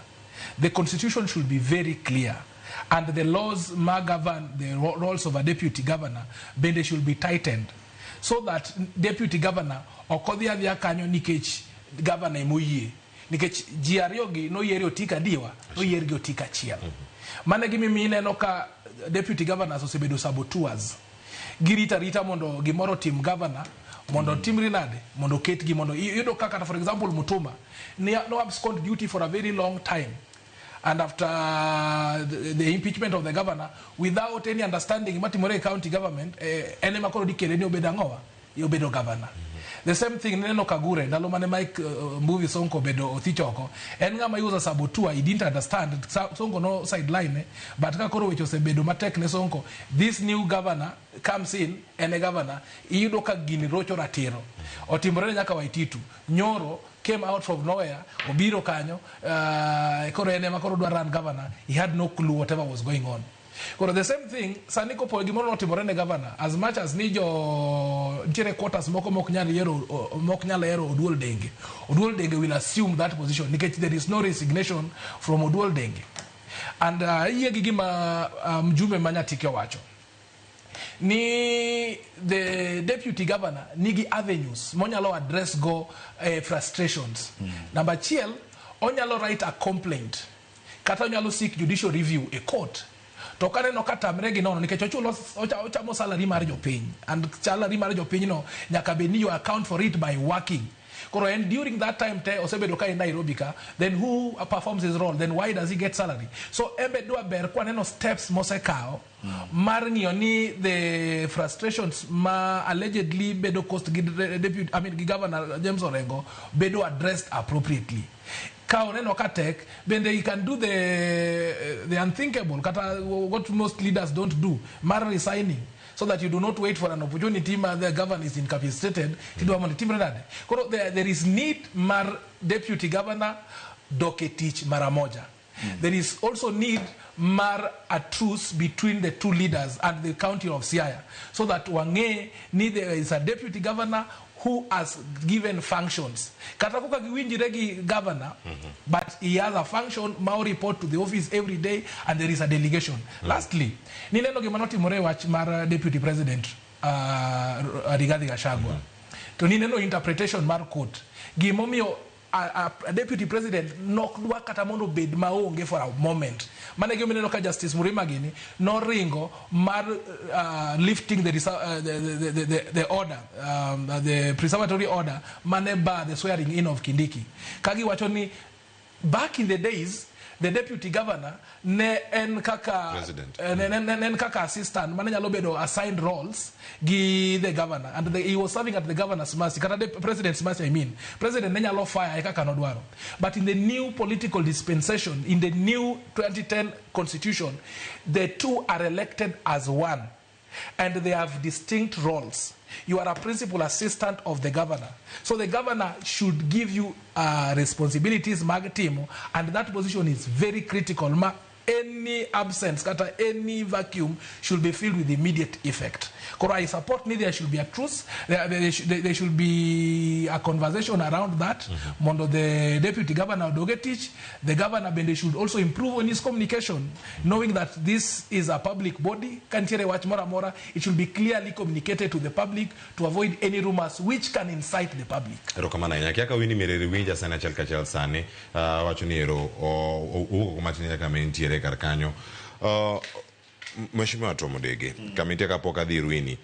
The constitution should be very clear, and the laws ma govern the roles of a deputy governor bende should be tightened so that deputy governor okodhi adhiya kanyo nikech governor emoyie, nikech ji ariyogi noyier otika diwa noyier gi otika achiel. Mane gimi neno ka deputy governors osebedo saboteurs, girita rita mondo gimoro tim governor mondo timri nade mondo ketgi mondo yudo kaka for example Mutuma no abscond duty for a very long time, and after the impeachment of the governor without any understanding matimore county government enema koro dikere ni obedo ang'owa obedo governor. The same thing neno Kagure ndalo mane Mike Mbuvi Sonko bedo othichoko en ng'ama yuza sabotua. He didn't understand Sonko no sideline but ka koro weche osebedo matek ne Sonko, this new governor comes in and a governor iyudo ka gini rocho ratiro otimore nyaka Waititu nyoro came out from nowhere obiro kanyo koro ene ma koro dwa run governor. He had no clue whatever was going on. Koro the same thing sani kopo gimoro notimore ne governor as much as ni jo ntiere quotas moko mok nyal yero Oduol Denge. Oduol Denge will assume that position because there is no resignation from Oduol Denge. And iye gi gima mjumbe Manyatike wacho ni the deputy governor nigi avenues monyalo address go frustrations. Number chiel onyalo write a complaint kata onyalo seek judicial review a court to kaneno katamre gi nono nikech ochamo salary mar jopiny and salary mar jopiny no nyaka be ni you account for it by working. Koro and during that time te osebedo ka in Nairobi ka, then who performs his role, then why does he get salary? So embe dwa ber kwa neno steps mosekao mar ng'iyo ni the frustrations ma allegedly bedo cost deputy gi governor James Orengo bedo addressed appropriately. Ka oneno ka tek bende he can do the unthinkable kata what most leaders don't do, mar resigning, so that you do not wait for an opportunity mar the governor is incapacitated there is need mar deputy governor doketich maramoja. There is also need mar a truce between the two leaders and the county of Siaya, so that wange need there is a deputy governor who has given functions. Katakuka giwinjiregi governor, but he has a function, Mao report to the office every day, and there is a delegation. Lastly, nineno gimanoti morewach mar deputy president Rigathi Gachagua. To nineno interpretation mar court. Gimomio a deputy president nok dwa kata mondo bed maonge for a moment. Mane gimeno ka Justice Murima Gini no ringo mar lifting the order, the preservatory order mane ba the swearing in of Kindiki. Kagi wacho ni back in the days the deputy governor ne en kaka nen kaka assistant mane nyalo bedo assigned roles gi the governor, and he was serving at the governor's mercy kata the president's mercy. I mean president ne nyalo fire kaka nodwaro. But in the new political dispensation, in the new 2010 constitution, the two are elected as one and they have distinct roles. You are a principal assistant of the governor, so the governor should give you responsibilities magatimo, and that position is very critical. Any absence, kata any vacuum should be filled with immediate effect. Kora, I support me, there should be a truce, there should be a conversation around that. Mondo the deputy governor Dogetich, the governor Bende should also improve on his communication, knowing that this is a public body. Kantiere watch mora, it should be clearly communicated to the public to avoid any rumors which can incite the public. Rokamana nyakiaka wini mereri winja sana chalkachal sani wachuniero o kumatini kamentiere karkanyo Mheshimiwa Tom Odege kamite kapoka dhi ruini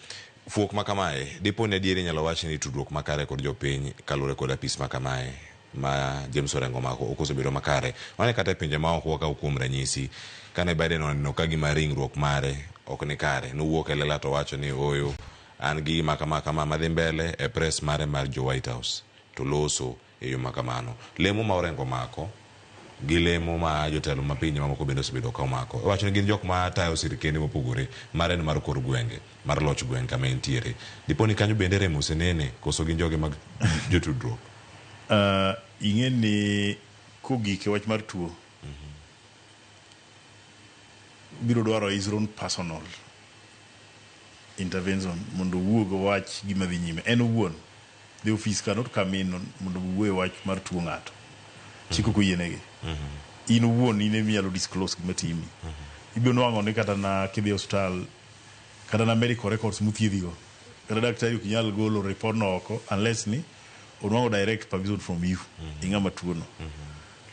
fuok makamae dipo ne diere nyalo wachi ni tudruok makare kod jopiny kalure kod apis makamae ma James Orengo mako okosebedo makare wane kata pinje ma ok waka hukum ranyisi kane Biden no kagima ringruok mare ok ni kare nuwuok e lela to wacho ni oyo an gi makama madhi mbele e press mare mar jo White House to loso e yo makamano lemo ma Orengo mako gilemo ma jotelo mapinye mamoko bende osebedo ka omako wacho ni gin jok ma tayo sirikende mopogore mare mar kor gwenge mar loch gwenge kama entiere dipo ni kanyo bende remo senene koso gin joge mag jotudruok ing'e ni kogike wach mar tuo biro dwaro his own personal intervention mondo wuog wach gima dhi nyime en owuon the office cannot come in mondo wuoye wach mar tuo ng'ato chiko koyienegi in owuon in eminyalo disclose gima timi ibiro nwang'o ni kata na kidhi hospital kata na medical records muthiedhigo kata daktari ok nyal golo report no oko unless ni onwang'o direct permission from you ing'ama tuo no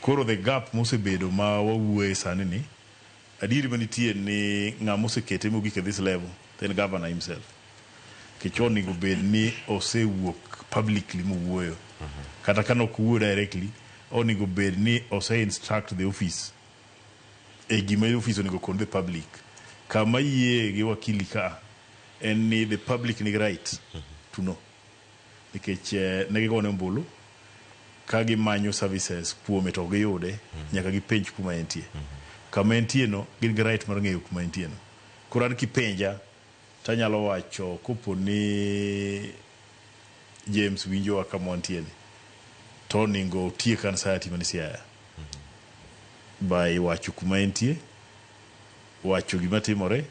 koro the gap mosebedo ma wawuoye sani ni adieri manitie ni ng'ama osekete mogik at this level then governor himself kichon nigo bed ni osewuok publicly mowuoyo kata kana ok wuoyo directly onego bed ni ose instruct the office e gima office onego kon the public kama yie gi wakili ka en ni the public ni right to know nikech ne gigone mbulu ka gimanyo services kuome to giyude nyaka gipenj kuma entie kama entie no gin gi right mar ng'eyo kuma entie no kuran kipenja tanyalo wacho kopo ni James winjo kama entie ni to ningo tie kan saati mani Siaya by wacho kuma entie wacho gima timore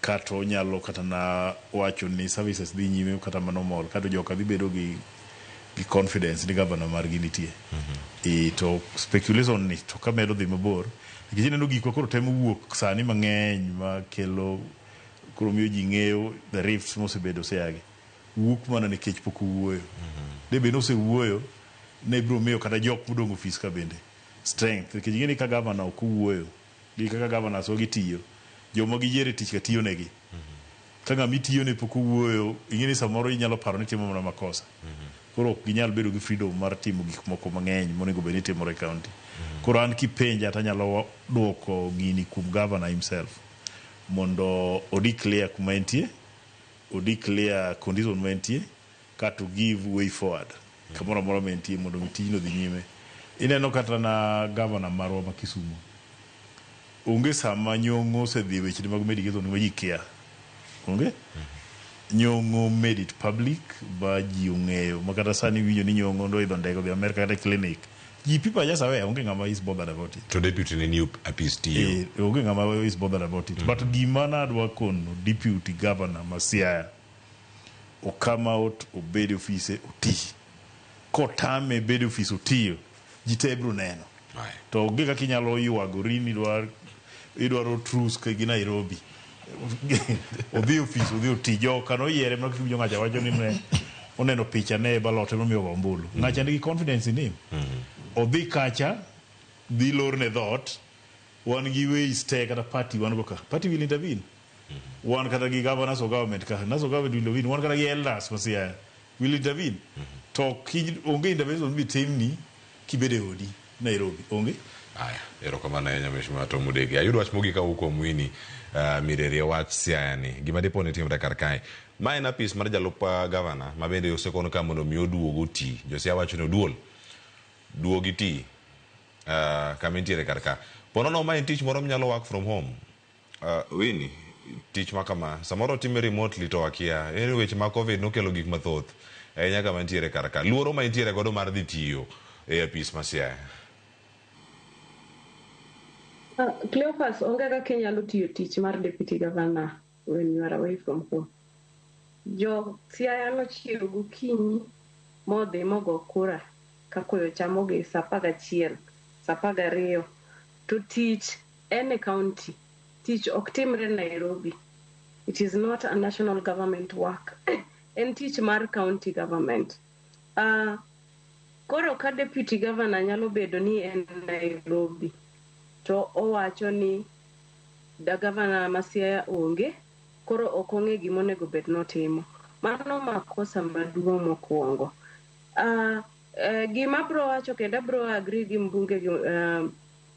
kata onyalo kata na wacho ni services dhi nyime kata manomol kata joka dhi bedo gi confidence ni governor margi nitie. To speculation ni to kamedo dhi mabor nikech ineno gik koro temo wuok sani mang'eny ma kelo koro miyo ji ng'eyo the rifts mosebedo seagi wuok mana nikech pok owuoyo. De bende osewuoyo ne biro miyo kata jok modong' ofis ka bende strength nikech ing'e ni ka governor ok owuoyo gi kaka governor so gitiyo joma giyiere tich ka tiyo negi. Ka ng'ama itiyo ne pok owuoyo ing'e ni samoro inyalo paro ni timo mana makosa. Koro ok ginyal bedo gi freedom mar timo gik moko mang'eny monego bed ni timore county. Koro an kipenja tanyalo duoko gini kuom governor himself mondo odeclare kuma entie, odeclare condition ma entie kata give way forward kamoro amora ma entie mondo tijno dhi nyime. Ineno kata na governor marwa ma Kisumu onge sama nyong'o osedhi weche mag medication ma ji kia onge nyong'o made it public ba ji ong'eyo makata sani winjo ni nyong'o ndoidho ndege dhi America kata clinic ji people just aware onge ng'ama is bothered about it. To deputy ne new appease to you. Onge ng'ama is bothered about it. But gima nadwa kono deputy governor ma Siaya o come out obed office oti kotame bed office otiyo ji te biro neno. To onge kaka inyalo ywagori ni idwaro truce ka gi Nairobi odhi ofis odhi oti joka noyiere mana kiwinjo ng'acha wacho ni ne oneno picha ne balote nomiyo ombulu ng'acha nigi confidence in him. Odhi kacha dhi lorne dhot wan gi ways te kata party wan go ka party will intervene wan kata gi governors of government ka naso government will intervene wan kata gi elders masia will intervene to onge intervention bi timni kibede odi Nairobi onge. Aya, erokamano ahinya Mheshimiwa Tom Udege. Ayudo wach mogik kawuok kuom Winnie Mireri wach Siaya ni. Gima dipo ni timre kar kae. Ma en apis mar jalup gavana ma bende osekono ka mondo mi oduog oti. Jo Siaya wacho ni duog iti kama entiere kar ka. Ponono ma en tich moro mnyalo work from home. Winnie, tich ma kama samoro time remotely to wakia. Ere weche ma COVID nokelo gik mathoth. Ahinya kama entiere kar ka. Luoro ma entiere godo mar dhi tiyo e apis ma Siaya. Cleophas, onge kaka inyalo tiyo tich mar deputy governor when you are away from home. Jo Siaya nochiewo gokinyi modhi mogo kura ka koyo chamogi sa 11, sa 12 to tich any county. Tich ok timre Nairobi. It is not a national government work. En tich mar county government. Koro ka deputy governor nyalo bedo ni en Nairobi to owacho ni da governor ma Siaya onge koro ok ong'e gima onego bed notimo. Mano makosa maduong' mokwongo. Gima bro wacho kendo bro agree gi mbunge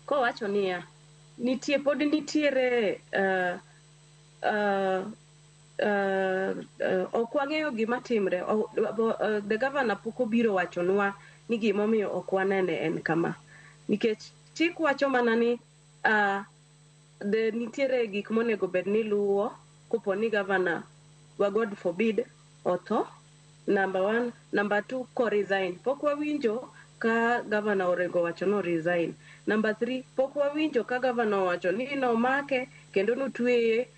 kowacho niya pod nitiere ok wang'eyo gima timre. The governor pok obiro wachonwa ni gimomiyo ok wanene en kama nikech chik wacho mana ni nitiere gik monego bed ni luwo kopo ni governor wa God forbid otho, number 1. Number 2, ko resign. Pok wawinjo ka governor orego wacho no resign. Number 3, pok wawinjo ka governor wacho ni nomake kendo notweye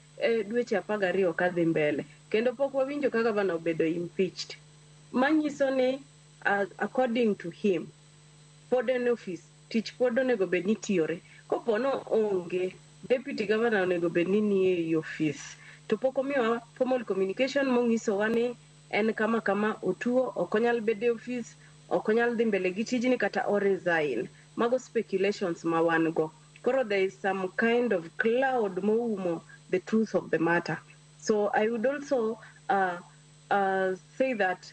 dweche 12 kadhi mbele. Kendo pok wawinjo ka governor obedo impeached. Manyiso ni according to him pod en office tich pod onego bed ni tiyore. Kopono onge deputy governor onego bed ni nie office to pok omiwa formal communication monyisowa ni en kama otuo ok onyal bedo office ok onyal dhi mbele gi tijni kata o resign. Mago speculations ma wan go. Koro there is some kind of cloud moumo the truth of the matter. So I would also say that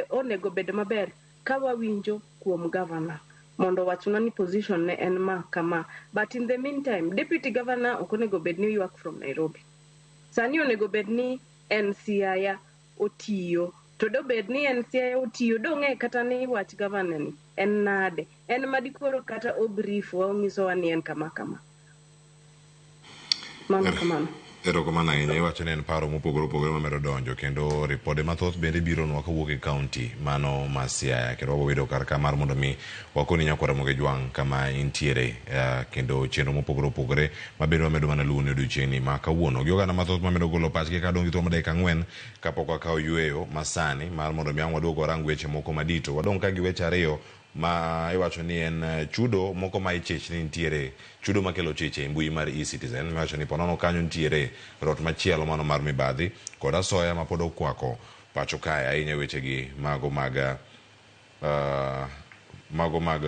onego bed maber ka wawinjo kuom governor mondo wachuna ni position ne en ma kama. But in the meantime, deputy governor ok onego bed ni work from Nairobi. Sani onego bed ni en Siaya otiyo. To do bed ni en Siaya otiyo do ng'e kata ni wach governor ni en nade. En madikoro kata o brief wa onyiso wa ni en kama. Mano kamano. Erokamano ahinya. Iwacho ni en paro mopogore opogore mamedo donjo kendo ripode mathoth bende biro nwa kawuok e kaunti mano ma Siaya kendo wabedo kar ka mar mondo mi wakoni nyakwara Muge Jwang kama intiere kendo chenro mopogore opogore mabedo wamedo mana luwo ne odiochieng'ni ma kawuono gi oganda mathoth mamedo golo pachgi ka dong' thuolo dakika 4 kapok wakawo yueyo masani mar mondo mi ang' waduog warang weche moko madito. Wadong' ka gi weche ariyo ma iwacho ni en chudo moko ma ichich ni nitiere chudo makelo chich e mbui mar eCitizen. Iwacho ni ponono kanyo nitiere rot machielo mano mar mibadhi kod asoya ma pod okwako pacho kae ahinya wechegi mago mag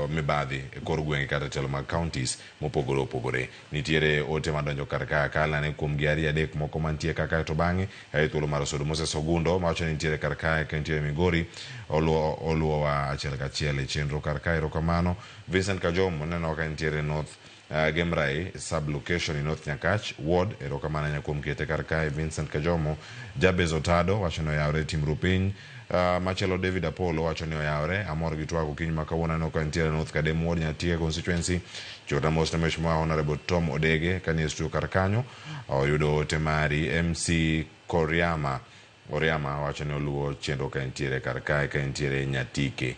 mibadhi e kor gwenge kata telo mag counties mopogore opogore. Nitiere ote madonjo kar ka kalane kuom gi adek moko mantie kaka to bang'e e thuolo mar Sodo Moses Ogundo mawacho ni nitiere kar ka nitiere Migori oluwo wa achiel kachiel e chenro kar ka. Erokamano. Vincent Kajomo neno ka nitiere North Gemrai sub location in North Nyakach ward. Erokamano nya kuom kete kar ka Vincent Kajomo. Jabez Otado wacho no yawre timru piny. Machelo David Apollo wacho ni oyawre amor gi twako kiny ma kawuono no ka nitiere North Kadem ward Nyatie constituency. Chota most meshma Honorable Tom Odege kanie stu kar kanyo oyudo ote mari MC Oriama wacho ni oluwo chenro ka nitiere kar ka nitiere Nyatike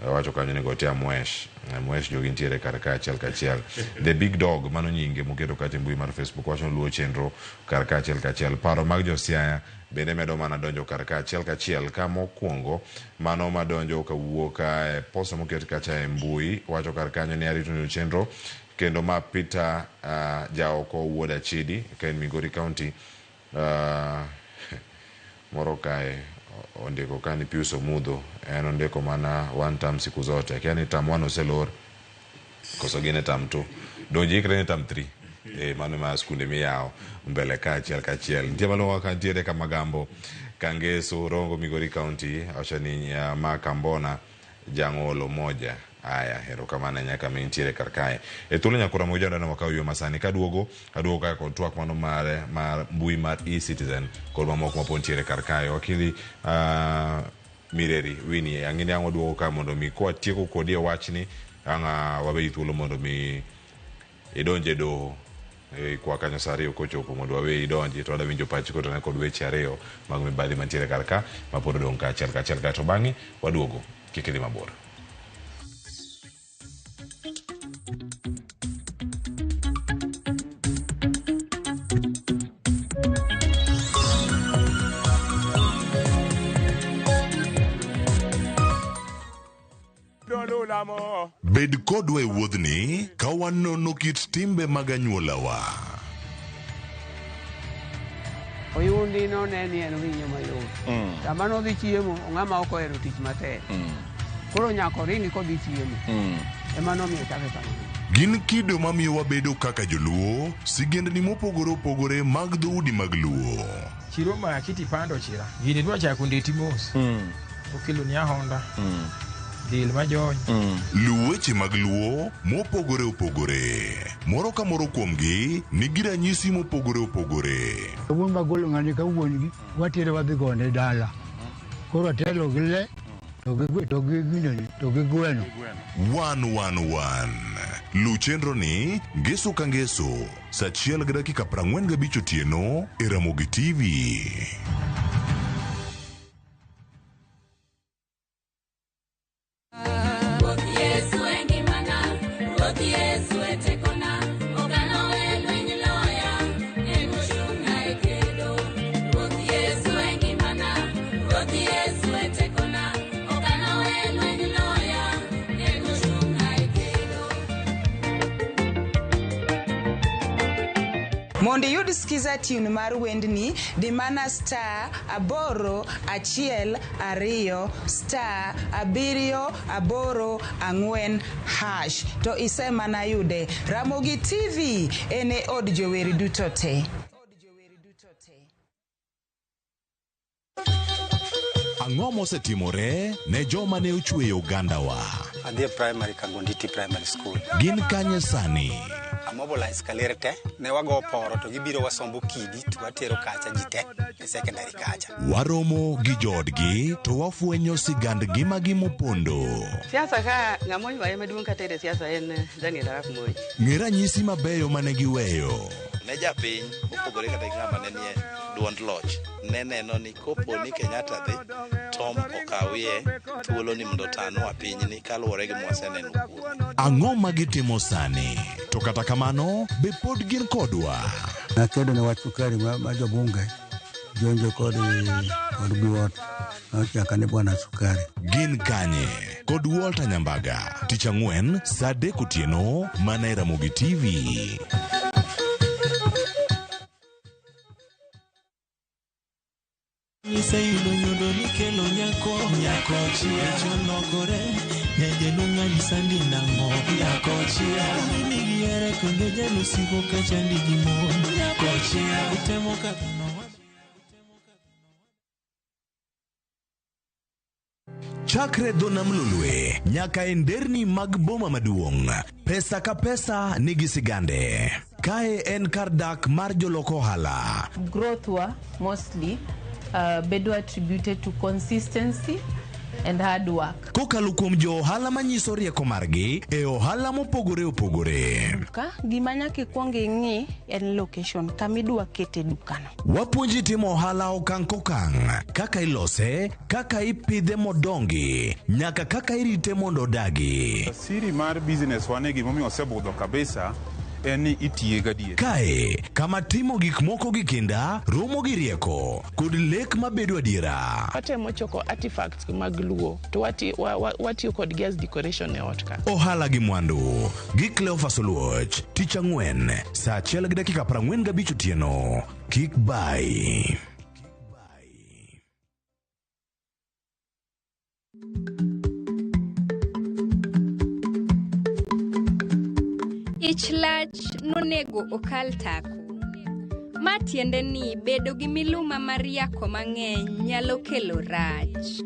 wacho kanyo ni gote Amwesh jogi nitiere kar ka achiel kachiel. The Big Dog mano nyinge moketo kati mbui mar Facebook wacho ni luwo chenro kar ka achiel kachiel. Paro mag Josiaya bende medo mana donjo kar ka achiel kachiel ka mokwongo mano madonjo kawuok e posta moket kacha e mbui wacho kar kanyo ni arito ni chenro kendo ma Peter Jaoko wuod Achidi ka en Migori County moro kae ondiko kani Pius Omudho en ondiko mana one time siku zote kiani tam 1 oselor koso gine tam 2 donji ikre ni tam 3 mano ma skunde miyawo mbele ka achiel kachiel. Nitie malongo ka nitiere ka Magambo Kangeso Rongo Migori County acha ni ma Kambona Jang'olo moja. Aya, erokamano nyaka mi nitiere kar kae e thuolo nyakwara Muge Jwang wakawo yueyo masani kaduogo ka kod twak mano mar mbui mar eCitizen kod mamoko mapod nitiere kar kae. Wakili Mireri Winnie ang'ini ang' waduogo ka mondo mi kwatieko kodi e wachni ang' wabedi thuolo mondo mi idonje doho kwa kanyo sa ariyo kochopo mondo wawe idonji to wada winjo pachi kotone kod weche ariyo mag mibadhi mantiere kar ka mapod odong' ka achiel kachiel ka to bang'e waduogo kik idhi mabor. Bed kodwa e wuodhni ka wanono kit timbe mag anyuolawa. Oyundi no ne ni en winyo mayot. Sama no dhi chiemo ng'ama ok ohero tich matek. Koro nyako ringi kodhi chiemo. Ema nomiyo chake kamano. Gin kido mamiyo wabedo kaka joluo, sigendni mopogore opogore mag dhoudi mag luo. Chiro ma kiti pando chira. Gini dwa chako ndeti mos. Okelo ni ahonda. Dil majony. Luweche mag luo mopogore opogore. Moro ka moro kuomgi nigi ranyisi mopogore opogore. Wuon magolo ng'ani ka wuongi watere wadhi gone dala. Koro telo gi le to gi gweno. 111 Lu chenro ni ngeso ka ngeso saa 1:45 otieno e Ramogi TV. Mondo yud skiza tune mar wendni di mana star 812 star 784 hash to ise mana yude. Ramogi TV ene od joweri duto te. Ang'o mosetimore ne joma ne ochweyo ogandawa? Adhi primary Kangonditi Primary School. Gin kanye sani? Mobilize kalere te ne wago poro to gibiro wasombo kidi to watero kacha jite e secondary kacha. Waromo gi jodgi to wafwenyo sigand ngimagi mopondo. Siasa ka ng'amoi waye maduong' ka tere siasa en Daniel Arap Moi. Ng'e ranyisi mabeyo mane giweyo. Ne japiny opogore kata gi ng'ama ne nie duond loch ne neno ni kopo ni Kenyatta dhi Tom okawie thuolo ni mondo tanwa pinyni kaluwore gi mwaseneno kuome. Ang'o ma gitimo sani? To kata kamano be pod gin kodwa. Nakedo ne wach sukari ma jobunge jonjo kod biwot nochaka ni bwana sukari. Gin kanye kod Walter Nyambaga tich ang'wen saa 3 otieno mana e Ramogi TV. Isayudo nyundo nikelo nyako chia cholokore nyeje lunga nisandi nango nyako chia migiere konge jalo siko kachandi gimo nyako chia utemo kabino. Chakre dho nam lulwe nyaka e nderni mag boma maduong', pesa ka pesa nigi sigande. Kae en kar dak mar joloko ohala. Growth wa mostly bedo attributed to consistency and hard work. Kokalo kuom jo ohala manyiso rieko margi e ohala mopogore opogore. Ka gima nyaka ikwong ing'i en location kamidwa kete dukano. Wapuonji timo ohala okang' kokang', kaka ilose, kaka ipidhe modongi, nyaka kaka irite mondo odagi. Siri mar business wane gimomiyo osebudho kabisa en ni itiye gadier. Kae kama timo gik moko gi kinda romo gi rieko kod lek mabedo adiera. Watemo choko artifacts mag luo to watiyo kod gas decoration e ot ka. Ohala gi mwandu gi Cleophas Oluoch tich ang'wen saa 1:45 otieno. Kik bai. Ich lach nonego okal tako. Ma tiende ni bedo gi miluma mar yako mang'eny nyalo kelo rach.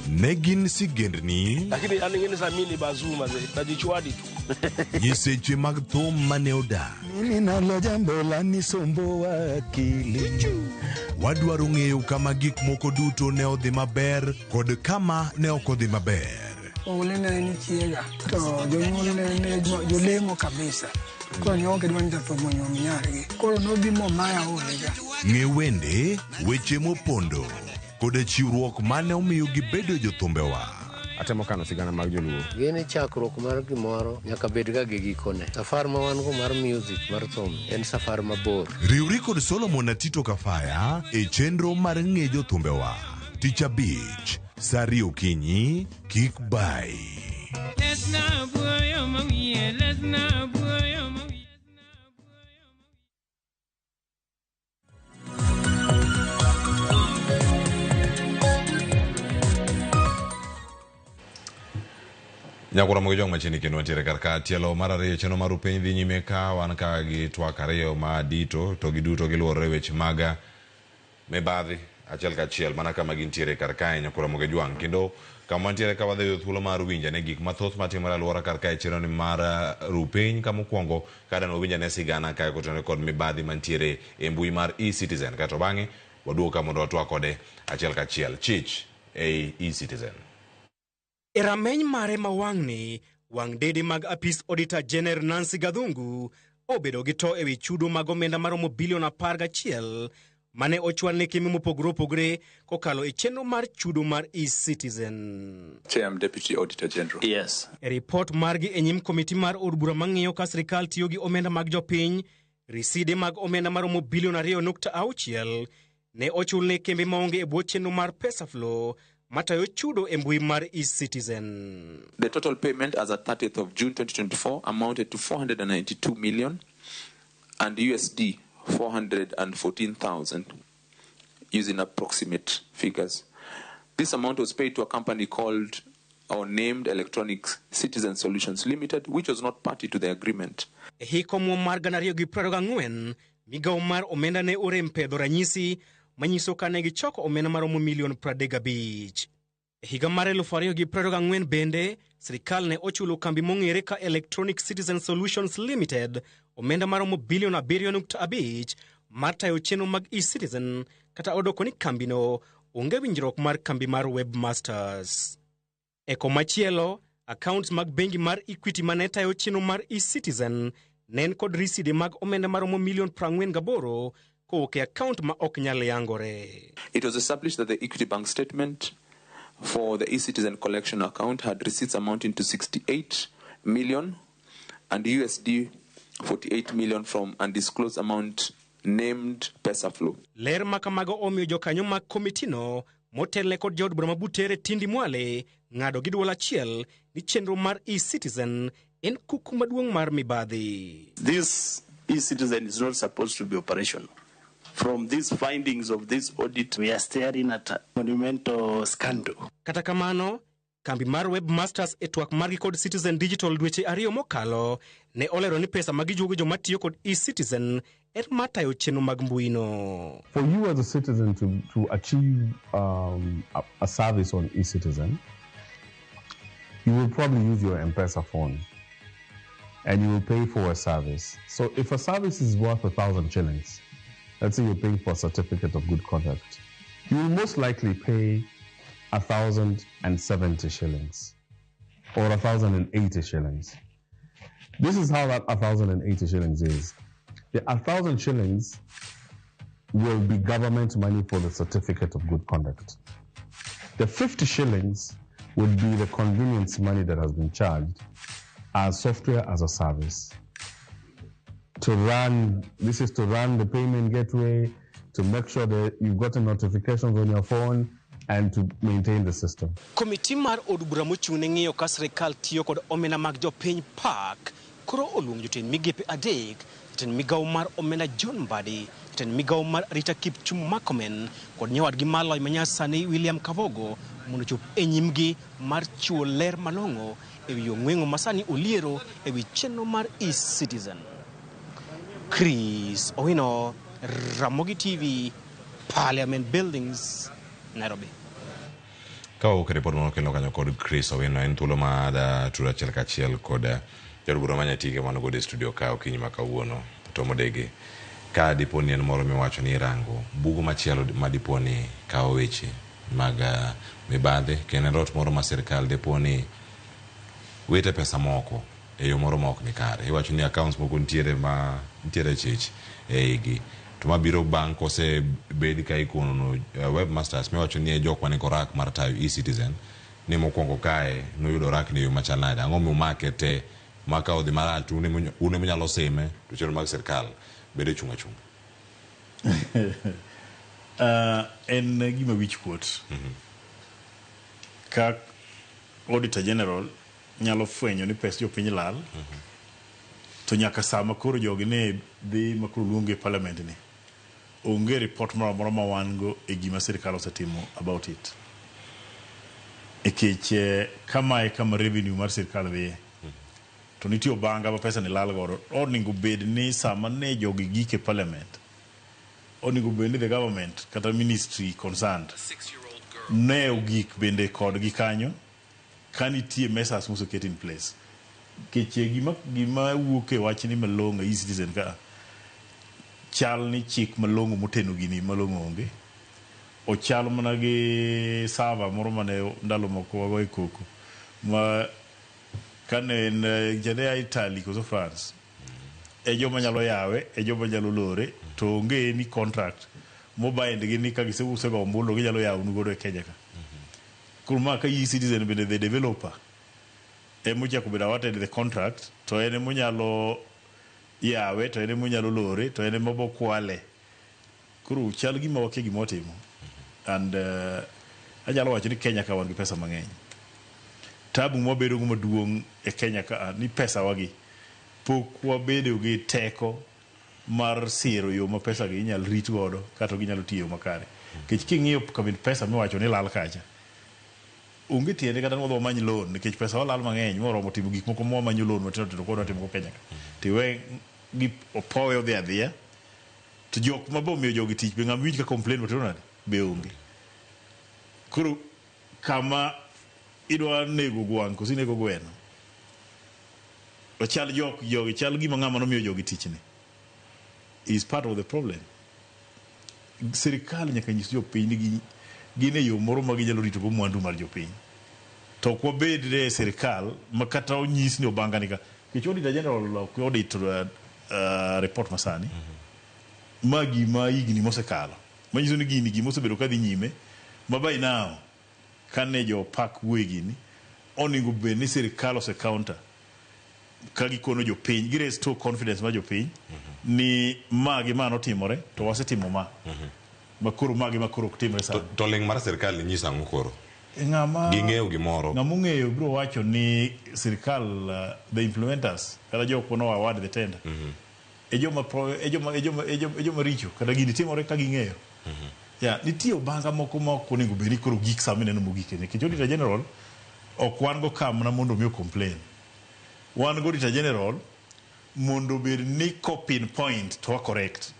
Negin sigendni lakini aningine samini bazuma ze najichwadi tu nyiseche mag thum mane oda. Mimi nalo jambo la nisombo wakili. Wadwaro ng'eyo kama gik moko duto ne odhi maber kod kama ne ok odhi maber. Ole ni chiega to jonyuol ne jolemo kabisa. Koro ni onge dwani to monyo minyargi. Koro no bimo maya olega. Ng'e wende, weche mopondo kod chiwruok mane omiyo gibedo jothumbewa. Atemo kano sigana mag joluo. Gini chakruok mar gimoro nyaka bed ga gi gikone. Safar ma wan go mar music mar thum en safar mabor. Riwri kod Solomon Atito Kafaya e chenro mar ng'e jothumbewa. Tich abich, saa 2 okinyi, kik bai. Nyakura mogi jong machini kendo ntiere karka tielo mar ariyo cheno mar piny dhi nyime ka wan ka gi twak ariyo ma dito to giduto giluorore weche maga mibadhi achiel kachiel mana kama gintiere karka nyakura mogi jwang kendo kama ntiere ka wadhi thuolo mar winja ne gik mathoth matimore alwora karka cheno ni mar rupiny kama mokwongo kada no winja ne sigana ka kotone kod mibadhi mantiere e mbui mar eCitizen kato bang'e waduoka mondo watwak kode achiel kachiel chich ei eCitizen. E rameny mare ma wang'ni, wang' dede mag apis Auditor General Nancy Gathungu obedo gi to ewi chudo mag omenda maromo bilion 11 mane ochwal ne kembe mopogore opogore kokalo e chenro mar chudo mar eCitizen. I'm Deputy Auditor General. Yes. E report margi e nyim komiti mar od bura mang'iyo ka sirikal tiyo gi omenda mag jopiny, riside mag omenda maromo bilion 2.6 ne ochul ne kembe maonge e bwo chenro mar PesaFlow matayo chudo e mbui mar eCitizen. The total payment as at 30th of June 2024 amounted to 492 million and USD 414,000 using approximate figures. This amount was paid to a company called or named Electronic Citizen Solutions Limited, which was not party to the agreement. Hiko mar 2024, migao mar omenda ne orem pedho ranyisi manyiso ka ne gichoko omenda maromo $35 million. Higa mar 2024 bende, sirikal ne ochulo kambi mong'ere ka Electronic Citizen Solutions Limited omenda maromo $7.5 billion mar tayo chenro mag e-Citizen, kata odoko ni kambino onge winjruok mar kambi mar Webmasters. E komachielo, accounts mag bengi mar Equity mane tayo chenro mar e-Citizen nen kod riside mag omenda maromo $48 kowuok e account ma ok nyal yangore. It was established that the Equity Bank statement for the e-Citizen collection account had receipts amounting to $68 million and USD 48 million from undisclosed amount named PesaFlow. Ler makamago omiyo jokanyo mag komitino motelne kod jood bura mabutere Tindi Mwale ng'ado gi dwol achiel ni chenro mar e-Citizen en kuku maduong' mar mibadhi. This e-Citizen is not supposed to be operational. From these findings of this audit, we are staring at a monumental scandal. Kata kamano, kambi mar Webmasters e twak margi kod Citizen Digital dweche 2 mokalo ne olero ni pesa magijuogo joma tiyo kod e-Citizen er matayo chenro mag mbuino. For you as a citizen to achieve a service on e-Citizen, you will probably use your M-Pesa phone and you will pay for a service. So if a service is worth 1,000 shillings, let's say you're paying for a certificate of good conduct, you will most likely pay 1,070 shillings or 1,080 shillings. This is how that 1,080 shillings is. The 1,000 shillings will be government money for the certificate of good conduct. The 50 shillings would be the convenience money that has been charged as software as a service. This is to run the payment gateway, to make sure that you've gotten notifications on your phone, and to maintain the system. Komiti mar od bura mochung'ne ng'iyo ka sirikal tiyo kod omenda mag jopiny PAC koro oluongo jotend migepe adek, jatend migao mar omenda John Mbadi, jatend migao mar arita Kipchum Murkomen kod nyawadgi Malloy manyasani William Kavogo mondo chop e nyimgi mar chiwo ler malong'o ewi ong'weng'o masani oliero ewi chenro mar e-Citizen. Chris Owino, Ramogi TV, Parliament Buildings, Nairobi. Kao report mono kelo kanyo kod Chris Owino en thuolo ma da tura achiel kachiel kod jod bura manyatike mano gode studio ka okinyi ma kawuono to modege ka diponi en moro miwacho ni rango bugo machielo ma diponi kao weche mag mibadhi kene rot moro ma sirikal diponi wete pesa moko e yo moro ma ok ni kare. Iwacho ni accounts moko ntiere chich e igi to mabiro bank ose bedi ka ikono Webmasters miwacho ni jokwa ni korak mar tayo e-Citizen ni mokwongo kae no yudo rak ni yo machalnade ang'o mi market maka odhi maratu une mnyalo sime to chenro mag sirikal bede chunga en gima wich kuot ka Auditor General nyalo fwenyo ni pes jopiny lal to nyaka sama koro jogi ne dhi makoro luonge parliament ni onge report moro ma wan go e gima sirikal osetimo about it. Ekech kama revenue mar sirikal dhiye to nitie obanga ma pesa ni lal godo onego bed ni sama ne jogi gike parliament onego bed ni the government kata ministry concerned ne ogik bende kod gi kanyo kanitie measures must get in place. Keche gima wuoke wach ni malongo e-Citizen ka chal ni chik malongo moteno gini malongo onge o chal mana gi sava moro mane ndalo moko wago e koko ma kane en jade Italy koso France e joma nyalo yawe e joma nyalo lore to onge ni contract mobile gi ni ka giseuso go ombulu gi nyalo yawo nugo e Kenya ka kurma ka e-Citizen bende the developer muchako beda awarded the contract to ene munyalo yawe to ene munyalo lore to ene mobo kwale kuru chal gima wake gima otimo and anyalo wacho ni Kenya ka wan gi pesa mang'eny tabu mobedo go maduong' e Kenya ka ni pesa wagi pok wabedo gi teko mar siro yo ma pesa gi inyalo rit godo kata ginyalo tiyo makare kech king'iyo kabin pesa miwacho ni lal kacha onge tiende kata wadwa many loan nikech pesa olal mang'eny moromo timo gik moko manyo loan matindo tindo kodwa timo Kenya ka tiwe gi opowe odhi adhiya to jok mabo miyo jogi tich be ng'ama winj ka complain matindo nade be onge. Koro kama idwa nego gwang' kosi nego gweno ochal jogi chal gima ng'ama nomiyo jogi tich ni is part of the problem. Sirikal nyaka nyis jopiny ni gin e yo moro ma ginyalo rito go mwandu mar jopiny to kwa bedre sirikal makata onyis ni obanga nika kich Auditor General audit report masani magi ma igni mosekalo manyiso ni gini gimo osebedo kadhi nyime ma by now kane jo pak wegini onego bed ni sirikal ose counter ka gikono jopiny gi restore confidence ma jopiny ni magi ma notimore to wasetimo ma makoro magi makoro kutimre sana to ling mar sirikal nyisa ang'o koro ng'ama ging'eyo gimoro ng'ama ong'eyo biro wacho ni sirikal the implementers kata jok mano award the tender e joma richo kata gini timore ka ging'eyo nitie obanga moko ma ok onego bed ni koro gik sama ineno mogik nikech Auditor General ok wan go kamna mondo mi complain wan go Auditor General mondo bed ni copin point to correct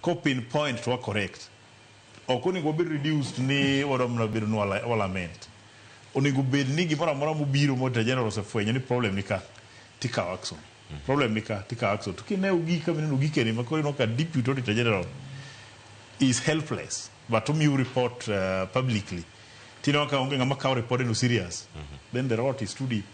copin point to correct ok onego bed reduced ni wadamna bed no lament onego bed ni gimoro amora mobiro mo Auditor General osefwenyo ni problem ni ka tika action problem ni ka tika action to kineo gika mineno gikeni makoro no ka Deputy Auditor General is helpless but you report publicly tino ka onge ngama ka report no serious then the rot is too deep.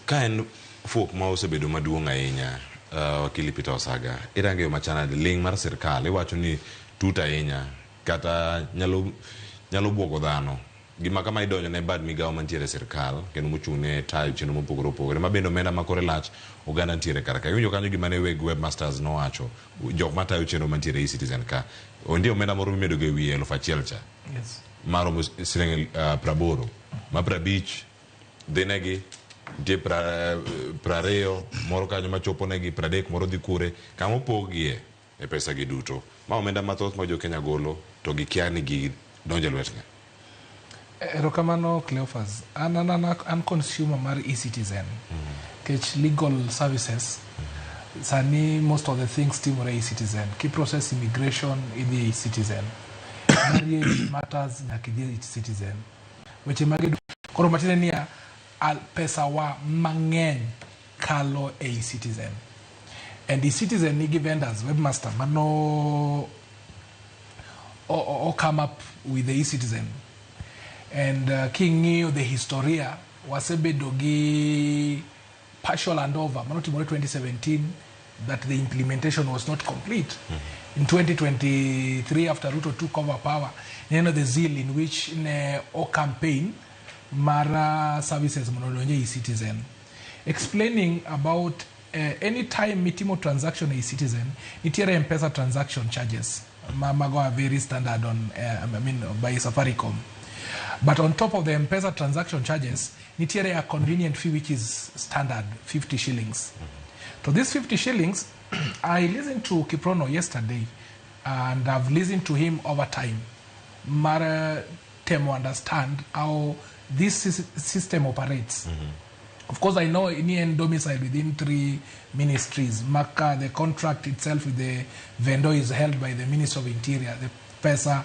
Ka en folk ma osebedo maduong' ahinya wakili Peter Osaga irangeyo machana ling mar sirikal iwacho ni tut ahinya kata nyalo buogo dhano gima kama idonjo ne bad migawo mantiere sirikal kendo mochung'ne tayo chenro mopogore opogore ma bende omenda makore lach oganda ntiere kar ka iwinjo kanyo gima ne weg webmasters nowacho jok matayo chenro mantiere e-Citizen ka ondio omenda moro mimedo ge wiye 1,000 cha maromo siling 80 ma 50 dhinegi nitie 20 moro kanyo machopo negi 30 moro dhi kure kama opogie e pesa gi duto ma omenda mathoth ma jo Kenya golo to gikia ni gi donjo lwetgi. Erokamano Cleophas an consumer mar e-Citizen kech legal services sani most of the things timore e-Citizen ki process immigration idhi e-Citizen marriage matters nyaka idhi e-Citizen weche mage koro matine ni pesa wa mang'eny kalo e-Citizen and e-Citizen nigi vendors webmaster mano come up with the e-Citizen and king'iyo the historia wasebedo gi partial handover mano timore 2017 that the implementation was not complete. In 2023 after Ruto took over power the zeal in which ne campaign mara services monolonje e-Citizen explaining about any time mitimo transaction e-Citizen nitiere M-Pesa transaction charges mago are very standard on by Safaricom. But on top of the M-Pesa transaction charges, nitiere a convenient fee which is standard, 50 shillings. So these 50 shillings, I listened to Kiprono yesterday, and I've listened to him over time. Mara temo understand how this system operates. Of course, I know in domicile within 3 ministries. Maka, the contract itself with the vendor is held by the Ministry of Interior. The Pesa,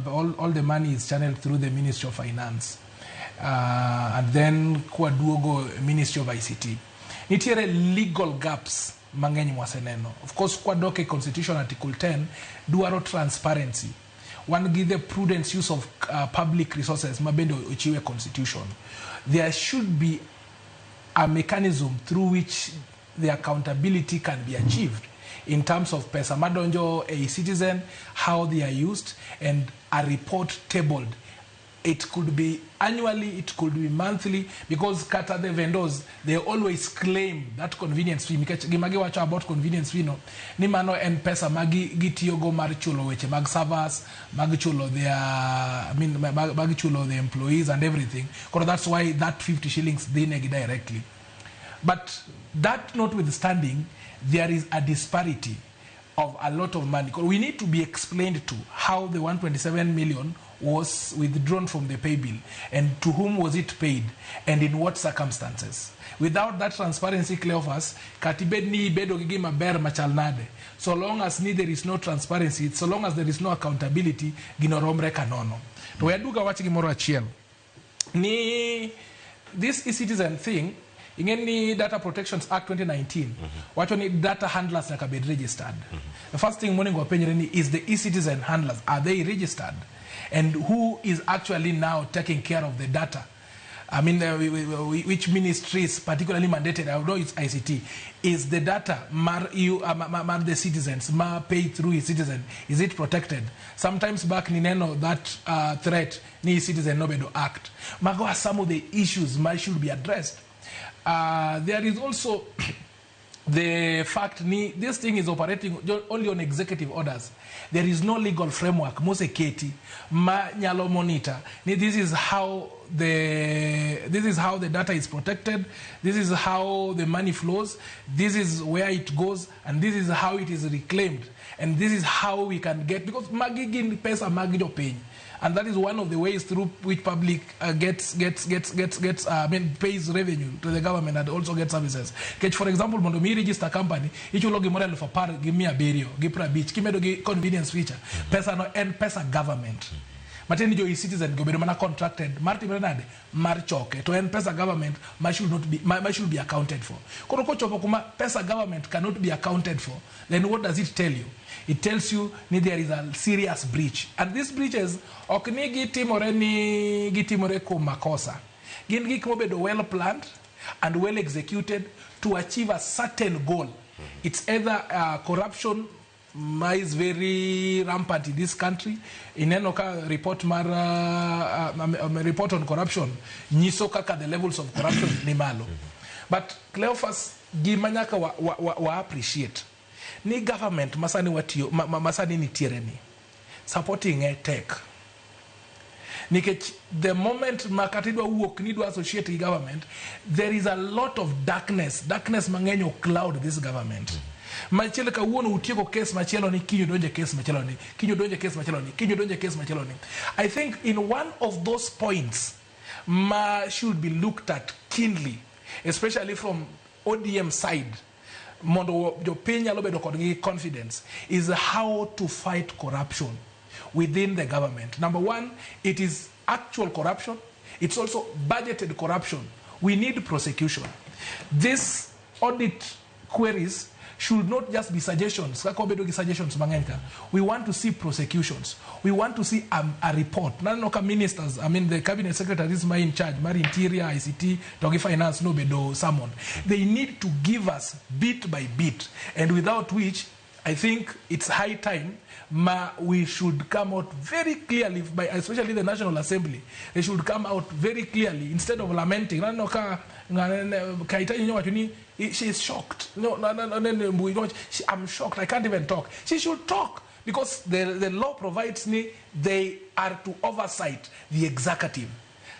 all the money is channeled through the Ministry of Finance. And then Kwaduogo, Ministry of ICT. Nitiere legal gaps mang'eny mwaseneno. Of course, Kwadoke Constitution Article 10 duaro transparency. One give the prudent use of public resources mabendo uchiwe constitution. There should be a mechanism through which the accountability can be achieved in terms of pesa madonjo e-Citizen, how they are used, and a report tabled. It could be annually, it could be monthly, because kata the vendors, they always claim that convenience fee. Gimagi wacho about convenience fee no. Ni mano en pesa magi gitiyogo mar chulo weche mag servers, magi chulo magi chulo the employees and everything. Because that's why that 50 shillings they negi directly. But that notwithstanding, there is a disparity of a lot of money. We need to be explained to how the 127 million was withdrawn from the pay bill, and to whom was it paid, and in what circumstances. Without that transparency, Cleophas, katibed ni bedo gigi maber machalnade. So long as there is no transparency, so long as there is no accountability, ginoromre kanono. To yaduga wachi gimoro achiel. Ni this e-citizen thing, ingeni Data Protections Act 2019, wacho ni data handlers nyaka bed registered. The first thing morning wapenjere is the e-citizen handlers, are they registered? And who is actually now taking care of the data? I mean, which ministries particularly mandated? I know it's ICT. Is the data the citizens paid through e-citizen? Is it protected? Sometimes back nineno that threat ni e-citizen nobedo act. Mago are some of the issues should be addressed. There is also the fact this thing is operating only on executive orders. There is no legal framework. Mose Keti ma nyalo monitor. This is how the data is protected. This is how the money flows. This is where it goes, and this is how it is reclaimed. And this is how we can get, because magigin pesa magido pay. And that is one of the ways through which public pays revenue to the government and also gets services. For example, when we register a company, each logi model for par, give me a burial, give a beach, give me convenience feature, pesa no and pesa government. But any citizen go be contracted, Martin Bernard, Marchoke, to end pesa government, should be accounted for. Pesa government cannot be accounted for. Then what does it tell you? It tells you there is a serious breach. And these breaches, okni gitimore ko makosa. Gin gik mobedo well planned and well executed to achieve a certain goal. It's either corruption is very rampant in this country. In Enoka report report on corruption, nyiso kaka the levels of corruption ni malo. But Cleophas gimanyaka wa appreciate. Ni government masani ni tireni supporting a tech. The moment makatidwa uok need to associate the government, there is a lot of darkness mangenyo cloud this government. Machele ka uono utieko case machelo ni kinyo donje case machelo ni kinyo donje case machelo ni kinyo donje case machelo ni. I think in one of those points should be looked at keenly, especially from ODM side. Mondo jo penya lobedo kodgi confidence is how to fight corruption within the government. Number one, it is actual corruption. It's also budgeted corruption. We need prosecution. These audit queries should not just be suggestions. We want to see prosecutions. We want to see a report. Not ministers, the cabinet secretaries in charge, Interior, ICT, Togi Finance, no someone. They need to give us bit by bit, and without which, I think it's high time we should come out very clearly, especially the National Assembly. They should come out very clearly instead of lamenting. She is shocked. I'm shocked. I can't even talk. She should talk because the law provides they are to oversight the executive,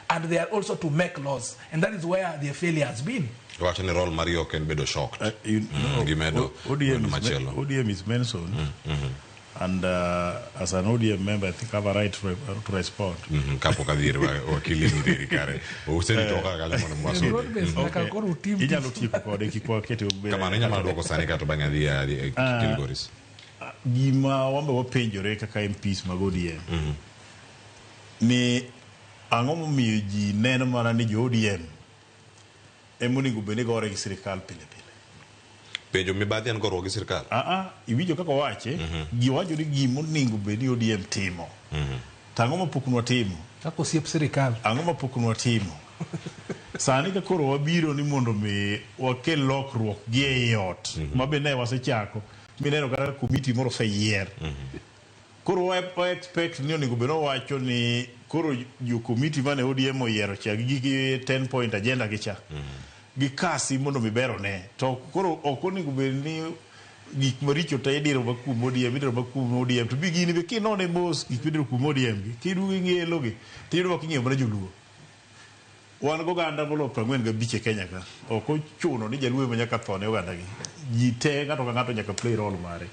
and they are also to make laws, and that is where their failure has been. Watching the role Mario can be shocked. ODM is mentioned. And as an ODM member, I think I have a right to respond. Capo Kadir, wakili ni kare. Useni toka kale mwana mwasudi. Kama nenya madoko sani kato bangadia Kilgoris. Gima wamba wapenjore kaka MPs mag ODM. Ni angomo miyo ji neno mana ni jo ODM. Emuni gubene gore ki sirikal pile. Pejo mibadhi an goro gi sirkal. Iwijo kaka wache, giwacho ni gimo ningo bedi ODM timo. Tango mapokunwa timo. Kako siep sirkal. Ango mapokunwa timo. Sani ka koro wabiro ni mondo me wakel lokruok gi e ot. Mabene wasechako. Mineno kaka komiti moro feyier. Koro wa expect ni onego beno wacho ni koro jo komiti mane ODM oyiero cha gi 10 point agenda gi cha. Gikasi mondo mibero ne to koro okonego bedni gik maricho te idiro bakum ODM to bigini be kinone mos gik midiro kum ODM kidu ngelo gi tiru bakinyo mana joluo wan go ganda bolo 45 Kenya ka oko chuno ni jaluo manyaka thone oganda gi jite ngato ka ngato nyaka play role mare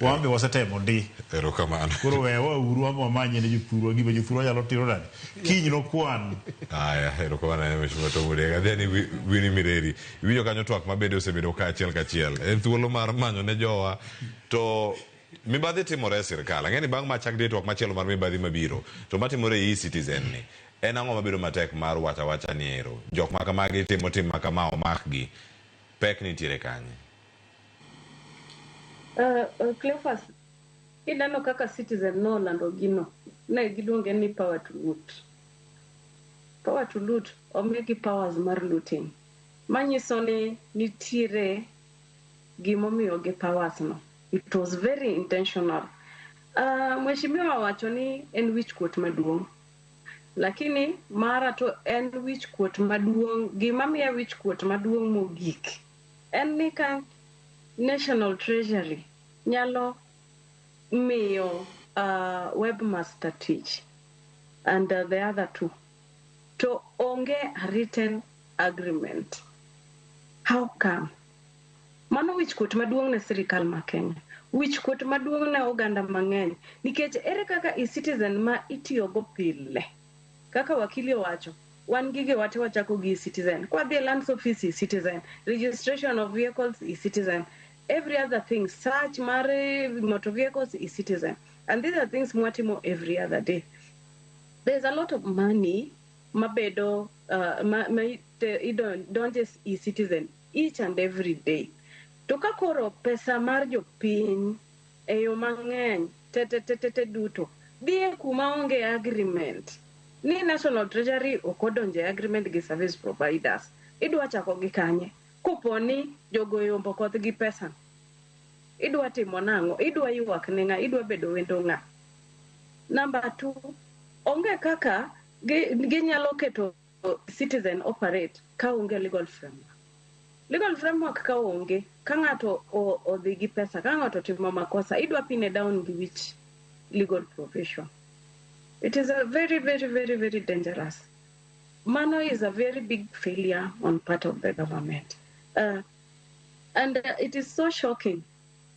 Wambe wasetemo ndi. Erokamano. Koro wewa uru amo amanye ne jopuro gibe jopuro nyalo tiro nade. Kiny no kwan. Aya, erokamano Mheshimiwa Tom Odega. Then Winnie Mireri. Iwinjo kanyo twak mabedo osebedo kaachiel kachiel. En thuolo mar manyo ne jowa to mibadhi timore e sirkal. Ang'eni bang' machak di twak machielo mar mibadhi mabiro. To matimore e e-Citizen ni. En ang'o mabedo matek mar wacha ni ero. Jok ma kamagi timo tim ma kama omakgi. Pek nitiere kanye. Cleophas, ineno kaka Citizen no lando gino. Ne giluonge ni power to loot. Power to loot, omigi powers mar looting. Manyiso ni nitiere gimomiyo gi powers no. It was very intentional. Mheshimiwa wacho ni en wichkuot maduong'. Lakini mara to en wichkuot maduong', gimamiya wichkuot maduong' mogik. En ni ka National Treasury nyalo miyo webmaster tich and the other two to onge a written agreement. How come? Mano wichkuot maduong' ne sirikal ma Kenya. Wichkuot maduong' ne oganda mang'eny. Nikech ere kaka e-Citizen ma itiyogo pile. Kaka wakili wacho, wan gige wate wachako gi e-Citizen. Kwa the lands office e-Citizen, registration of vehicles e-Citizen, every other thing, search mare motor vehicles e-Citizen. And these are things mwatimo every other day. There's a lot of money mabedo don't just e-Citizen each and every day. To kakoro pesa mar jopiny eyo mang'eny te duto die kuma onge agreement. Ni National Treasury okodonje agreement gi service providers. Idwa chako gi kanye. Kuponi jogo yombo koth gi pesa. Idwa timo nang'o? Idwa ywak ne ng'a? Idwa bedo wendo ng'a? Number 2, onge kaka ginyalo keto Citizen operate ka onge legal framework. Legal framework ka onge, ka ng'ato odhi gi pesa, ka ng'ato timo makosa, idwa pine down gi which legal profession. It is a very, very, very, very dangerous. Mano is a very big failure on part of the government. And it is so shocking.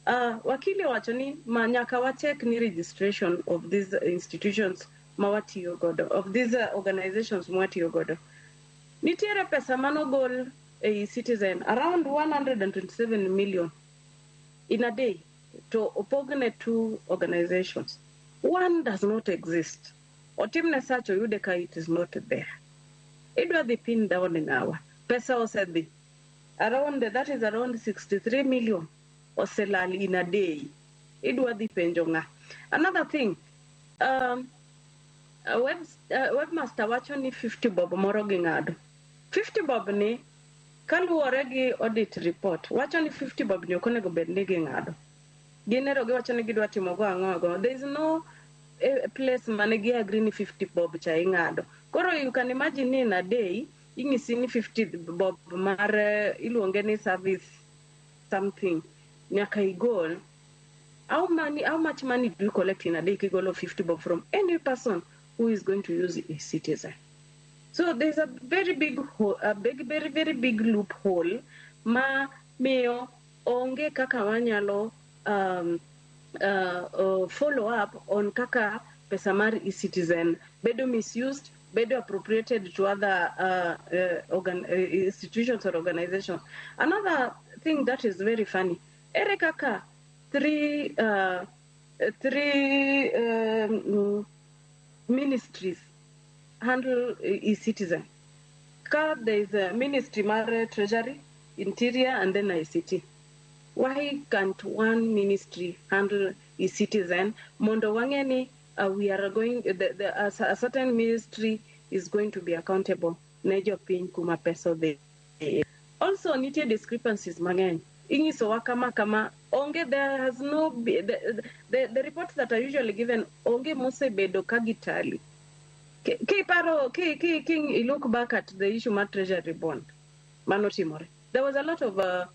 Wakili wacho ni nyaka wachek ni registration of these institutions mawatiyo godo, of these organizations mawatiyo godo. Nitiere pesa manogol a Citizen around 127 million in a day to opogne 2 organizations. One does not exist. Otimne search oyude ka it is not there. Idwa the pin down in our pesa osedhi that is around 63 million oselal in a day. Idwa the penjo nga. Another thing, webmaster wacho ni 50 bob moro gi ng'ado. 50 bob ni kaluwore gi audit report wacho ni 50 bob ni okonego bed ni gi ng'ado. Ginero gi wacho ni gidwa timo go ang'o. There is no place mane gi agree ni 50 bob cha ing'ado. Koro you can imagine in a day ing'isi ni 50 bob mar iluonge ni service something nyaka igol. How much money do you collect in a day kigolo 50 bob from any person who is going to use a Citizen? So there's a very big hole, very, very big loophole ma miyo onge kaka wanyalo follow up on kaka pesa mar e-Citizen bedo misused, bedo appropriated to other institutions or organizations. Another thing that is very funny, ere kaka three ministries handle e-Citizen. There is a ministry mar Treasury, Interior, and then ICT. Why can't one ministry handle e-Citizen? Mondo wangeni we are going, a certain ministry is going to be accountable. Nejo pin kuma peso de. Also, nitie discrepancies mang'eny. Ingiso kama onge, there has no the reports that are usually given onge mosebedo kagitali. You look back at the issue of Treasury bond, Manotimore. There was a lot of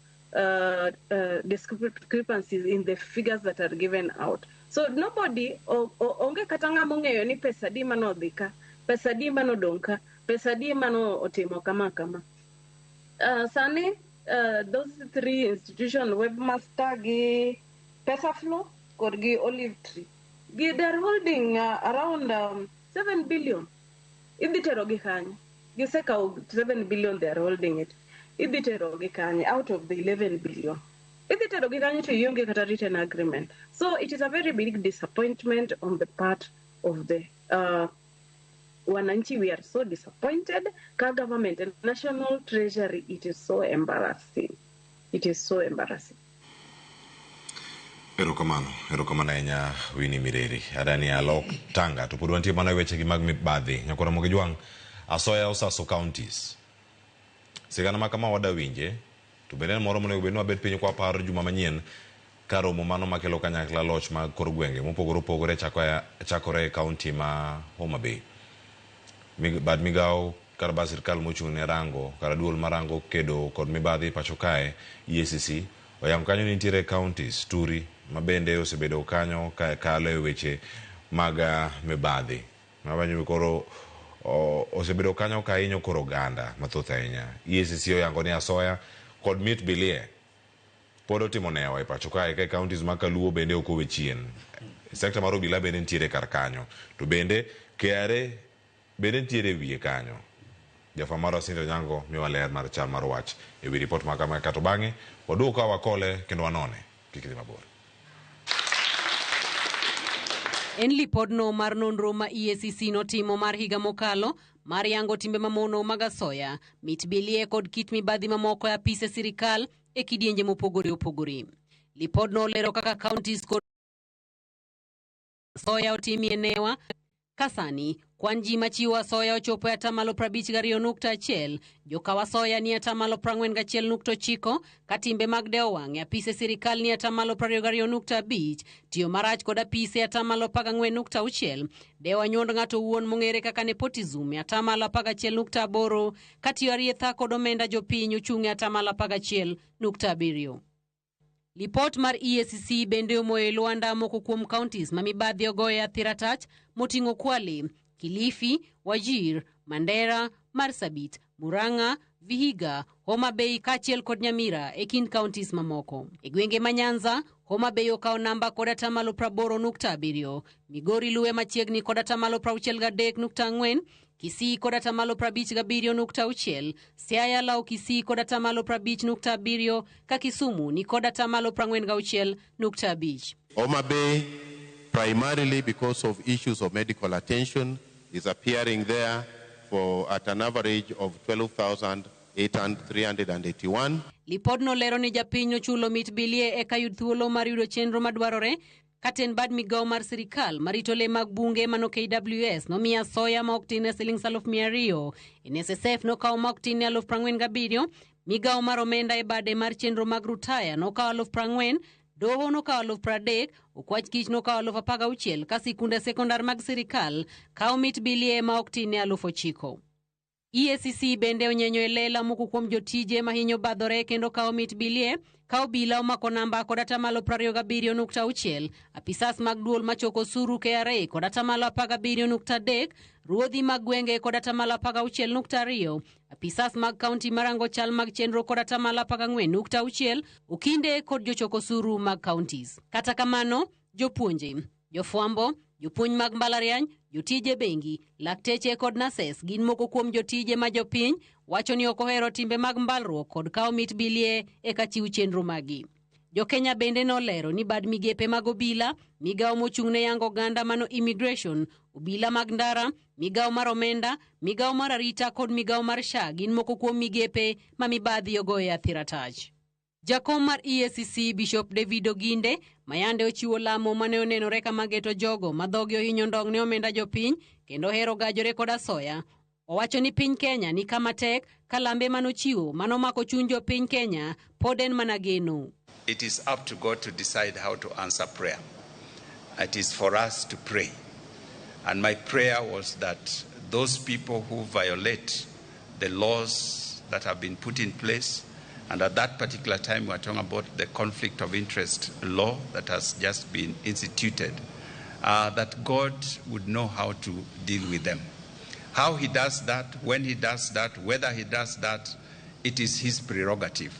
discrepancies in the figures that are given out. So nobody onge katanga mongeyo ni pesa di mano dhika, pesa di mano donka, pesa di mano otimo kama. Sani those 3 institutions, Webmaster gi Pesa Flow, kod gi Olive Tree. They're holding around 7 billion. Ibitero gi kanye. Giseka 7 billion they are holding it. Ibitero gi kanye out of the 11 billion. Ibitero gi kanye to yonge kata written agreement. So it is a very big disappointment on the part of the Wananchi. We are so disappointed. Ka government and national treasury, it is so embarrassing. It is so embarrassing. Erokamano ahinya Winnie Mireri. Adani alok tanga to pod wantie mana weche gi mag mibadhi. Nyakora mogejwang' asoya osaso counties. Sigana ma kama wada winje to bende moro monego bed ni wabed piny kwa par juma manyien karomo mano makelo kanyakla loch mag kor gwenge mopogore opogore chakore e kaunti ma Homa Bay. Bad migawo kar ba sirkal mochung' ne rango kar duol marango kedo kod mibadhi pacho kae EACC oyang kanyo nitiere counties Turi mabende osebedo kanyo kalo e weche mag mibadhi mabanyo koro osebedo kanyo ka inyo koro ganda mathoth ahinya. EACC oyango ni asoya kod mit bilie pod otimo newa e pacho kae ka counties ma Kaluo bende ok owe chien. Sekta mar obila bende nitiere kar kanyo to bende KRA bende nitiere wiye kanyo. Jafamaro Sinto Nyango miwa ler mar chal mar wach e wi report ma kama kato bang'e waduogo ka wakole kendo wanone kik dhi mabor. En lipodno mar nonro ma EACC notimo mar higa mokalo mar yango timbe mamono mag asoya, mit bilie kod kit mibadhi mamoko e apise sirikal e kidienje mopogore opogore. Lipodno lero kaka counties kod asoya otimie newa kasani kwan ji machiwo asoya ochopo e 52.1, jokaw asoya ni 41.9, ka timbe mag deo wang' e apise sirikal ni 22.5, tiyo marach kod apise 14.6, deo anyuond ng'ato wuon mong'ere kaka nepotism 11.8, ka tiyo arietha kod omenda jopiny ochung' e 11.7. Lipot mar EACC bende omoyo Luanda moko kuom counties ma mibadhi ogoye athiratach moting'o Kwale, Kilifi, Wajir, Mandera, Marsabit, Murang'a, Vihiga, Homa Bay kachiel kod Nyamira e kind counties mamoko. E gwenge ma Nyanza, Homa Bay okawo namba kod 80.7, Migori luwe machiegni kod 63.4, Kisii kod 57.6, Siaya law Kisii kod 50.7, ka Kisumu ni kod 46.5. Homa Bay, primarily because of issues of medical attention, is appearing there at an average of 12,381. Lipodno lero ni japiny chulo mit bilie e kayud thuolo mar yudo chenro madwarore. Katen bad migawo mar sirikal marito le mag bunge mano KWS nomiya asoya ma ok tin Sh200, NSSF nokawo ma ok tin Sh47, migawo mar omenda e bade mar chenro mag rutaya nokawo Sh40,000, doho nokawo Sh30,000, okwach kich nokawo Sh16,000, ka sikunde sekondar mag sirikal kawo mit bilie ma ok tin Sh9,000. EACC bende onyenyo e lela moko kuom jotije mahinyo badhore kendo kawo mit bilie, ka obila omako namba kod 27.6, apisas mag duol machoko osuru KRA kod 17.3, ruodhi mag gwenge kod 16.2, apisas mag kaunti marango chal mag chenro kod 14.6, okinde kod jochoko osuru mag counties. Kata kamano, jopuonje, jofwambo, jopuonj mag mbalariany, jotije bengi, lakteche kod nases gin moko kuom jotije ma jopiny wacho ni ok ohero timbe mag mbalruok kod kawo mit bilie e kachiw chenro magi. Jo-Kenya bende nolero ni bad migepe mag obila, migawo mochung' ne yango oganda mano immigration, obila mag ndara, migawo mar omenda, migawo mar arita kod migawo mar SHA gin moko kuom migepe ma mibadhi ogoye athiratach. Jakom mar EACC Bishop David Oginde mayande ochiwo lamo mane onenore kama geto jogo ma dhogi ohinyo ndong' ne omenda jopiny kendo hero gajore kod asoya. Owacho ni piny Kenya ni kama tek ka lambe manochiwo manomako chuny jopiny Kenya pod en mana geno. It is up to God to decide how to answer prayer. It is for us to pray. And my prayer was that those people who violate the laws that have been put in place, and at that particular time we are talking about the conflict of interest law that has just been instituted, that God would know how to deal with them. How he does that, when he does that, whether he does that, it is his prerogative.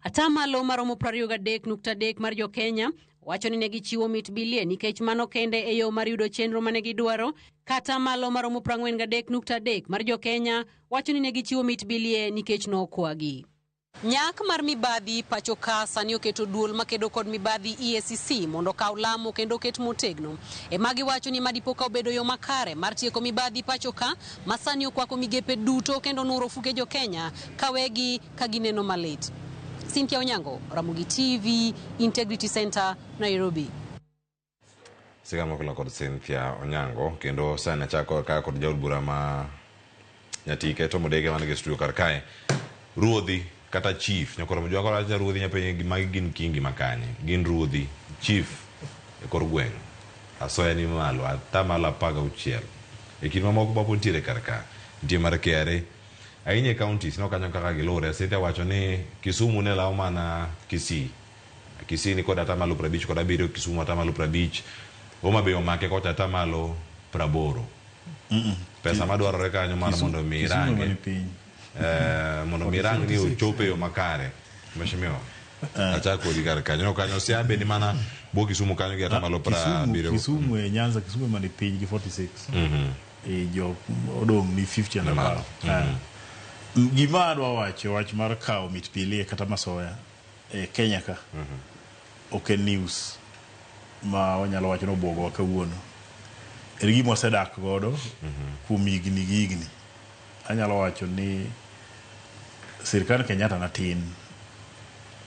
Atamalo maromo 23.3 mar jo Kenya wacho ni ne gichiwo mit bilie nikech mano kende e yo mar yudo chenro mane gidwaro. Kata malo maromo 43.3 mar jo Kenya wacho ni ne gichiwo mit bilie nikech nokwagi. Nyak mar mibadhi pacho ka sani oketo duol makedo kod mibadhi EACC mondo kaw lamo kendo ket motegno. Magi wacho ni madipoka obedo yo makare mar tieko mibadhi pacho ka masani okwako migepe duto kendo nuro fuge jo Kenya kawegi kagineno malit. Cynthia Onyango, Ramogi TV, Integrity Center, Nairobi. Sigamo kula kod Cynthia Onyango kendo sana chako ka kod jaod bura ma nyatike to modege manige studio karkae. Ruodhi kata chief nyakoro mjwa kora cha ruodhi nyapenye gimagi gin kingi makanye gin ruodhi chief e kor gweng asoya ni malo atamalo apaga uchiel e kinwa moko bapo ntiere karka ntie mar kere ainye counties no kanyo kaka gilore sete wacho ni Kisumu ne lao mana Kisii ni kod atamalo 50 kod 7 Kisumu atamalo 50 Homa Bay omake kod atamalo 80 pesa madwarore kanyo mana mondo mirange mono mirang ni uchope yo makare mashimio achako digara kanyo no kanyo siambe ni mana bo Kisumu kanyo gi atamalo 70 Kisumu e Nyanza Kisumu mani piny gi 46 e jo odong ni 50 na malo gima adwa wacho wach mar kawo mit bilie kata masoya e Kenya ka ok news ma wanyalo wacho no bogo wa kawuono e gima osedak godo kuom higni anyalo wacho ni sirkal Kenyatta na tin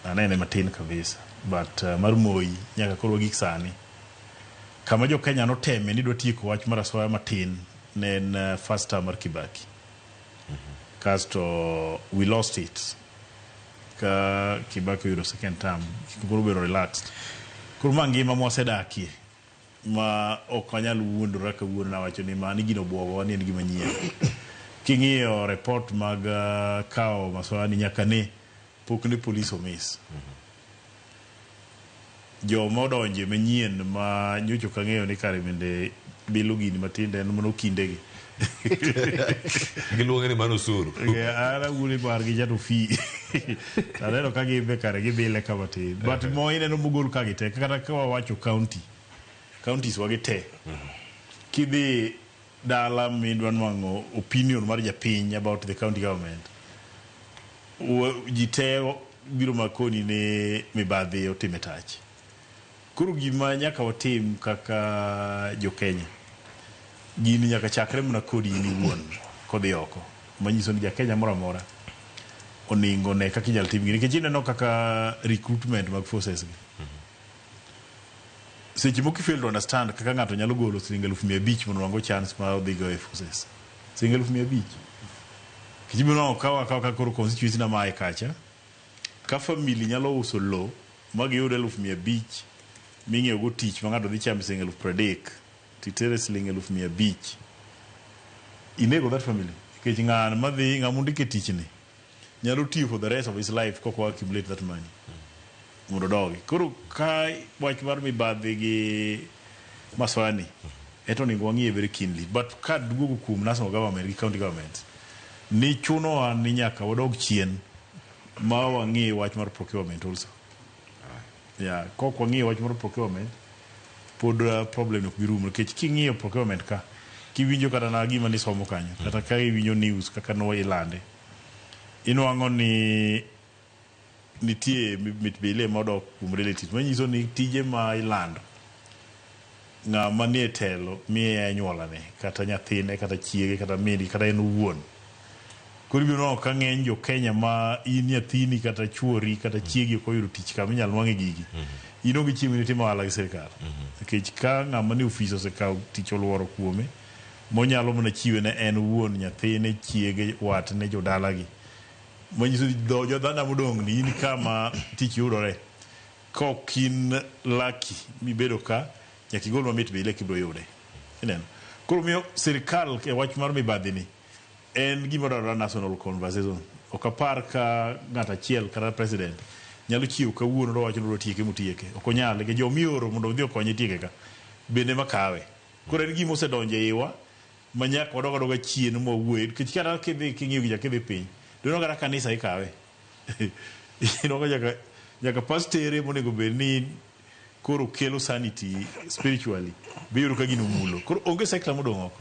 anene matin kabisa but mar Moi nyaka koro gik sani kama jo Kenya no teme ni do tieko wach mar asoya matin nen first term mar Kibaki kasto we lost it ka Kibaki yudo second term koro bero relaxed koro mangima mosedakie ma ok anyal wuondora ka wuon na wacho ni mani gino bwogo ni en gima nyien king'iyo report mag kao maswani nyaka ne pok ne police omis jo modonje manyien ma nyocho kang'eyo ni kare bende bilo gini matinde en mono kindegi giluonge ni mano suru ara wuri bar gi jato fi alero ka gibe kare gibile kama tin but mo ineno mugol ka gite kata ka wacho counties wage te kidhi dala midwan mango opinion mar japiny about the county government jiteo biro makoni ne mibadhi otime tach kuru gima nyaka watim kaka jo Kenya gini nyaka chakre mna kodi ni wuon kodhi oko manyiso ni ja Kenya mora mora oningo ne kaka inyal tim gini kechine no kaka recruitment mag forces gi seche moko fail to understand kaka ng'ato nyalo golo $500,000 mondo wango chance ma odhi go e forces $500,000 kijibino kawa koro constituency na mae kacha ka family nyalo uso lo magi yudo $500,000 ming'eyo go tich ma ng'ato dhi chamo $30,000 titere $500,000 inego that family kech ng'an madhi ng'amundike tich ni nyalo tiyo for the rest of his life koko accumulate that money mondo dogi koro ka wach mar mibadhi gi maswani eto ningo wang'ie very keenly but ka duogo kuom national government gi county government ni chuno ni nyaka wadog chien ma wang'ie wach mar procurement also kok wang'ie wach mar procurement pod problem ok birum nikech king'iyo procurement ka kiwinjo kata na gima ni somo kanyo kata ka iwinjo news kaka no ilande inwang'o ni nitie mitbile modok kuom relatives manyiso ni tije ma ilando ng'ama nie telo miye anyuolane kata nyathine kata chiege kata miri kata en wuon koro biro ka ng'eny jo Kenya ma in nyathini kata chuori kata chiegi ok oyudo tich kama inyalo nwang'e gigi ino gi chiemo ni timo ohala gi sirkal nikech ka ng'ama ni ofis osekawo tich oluoro kuome monyalo mana chiwe ne en wuon nyathine chiege watne jodalagi manyiso jo dhana modong' ni in kama tich yudore kok in lucky mibedo ka nyaka igol mamit bile kibro yude ineno koro miyo sirkal e wach mar mibadhi ni en gima dwarore national conversation ok apar ka ng'at achiel kata president nyalo chiwo kawuono do wacho no tieke mutieke ok onyal ge jo mioro mondo odhi okonye tieke ka bende makawe koro en gima osedonje iwa manyaka wadogo chien mo wuoyo kich kata kidhi king'iyo gi jakidhi piny dono kata kanisa ikawe inoga nyaka pastere monego bed ni koro kelo sanity spiritually biyudo ka gino mulo koro onge sector modong' oko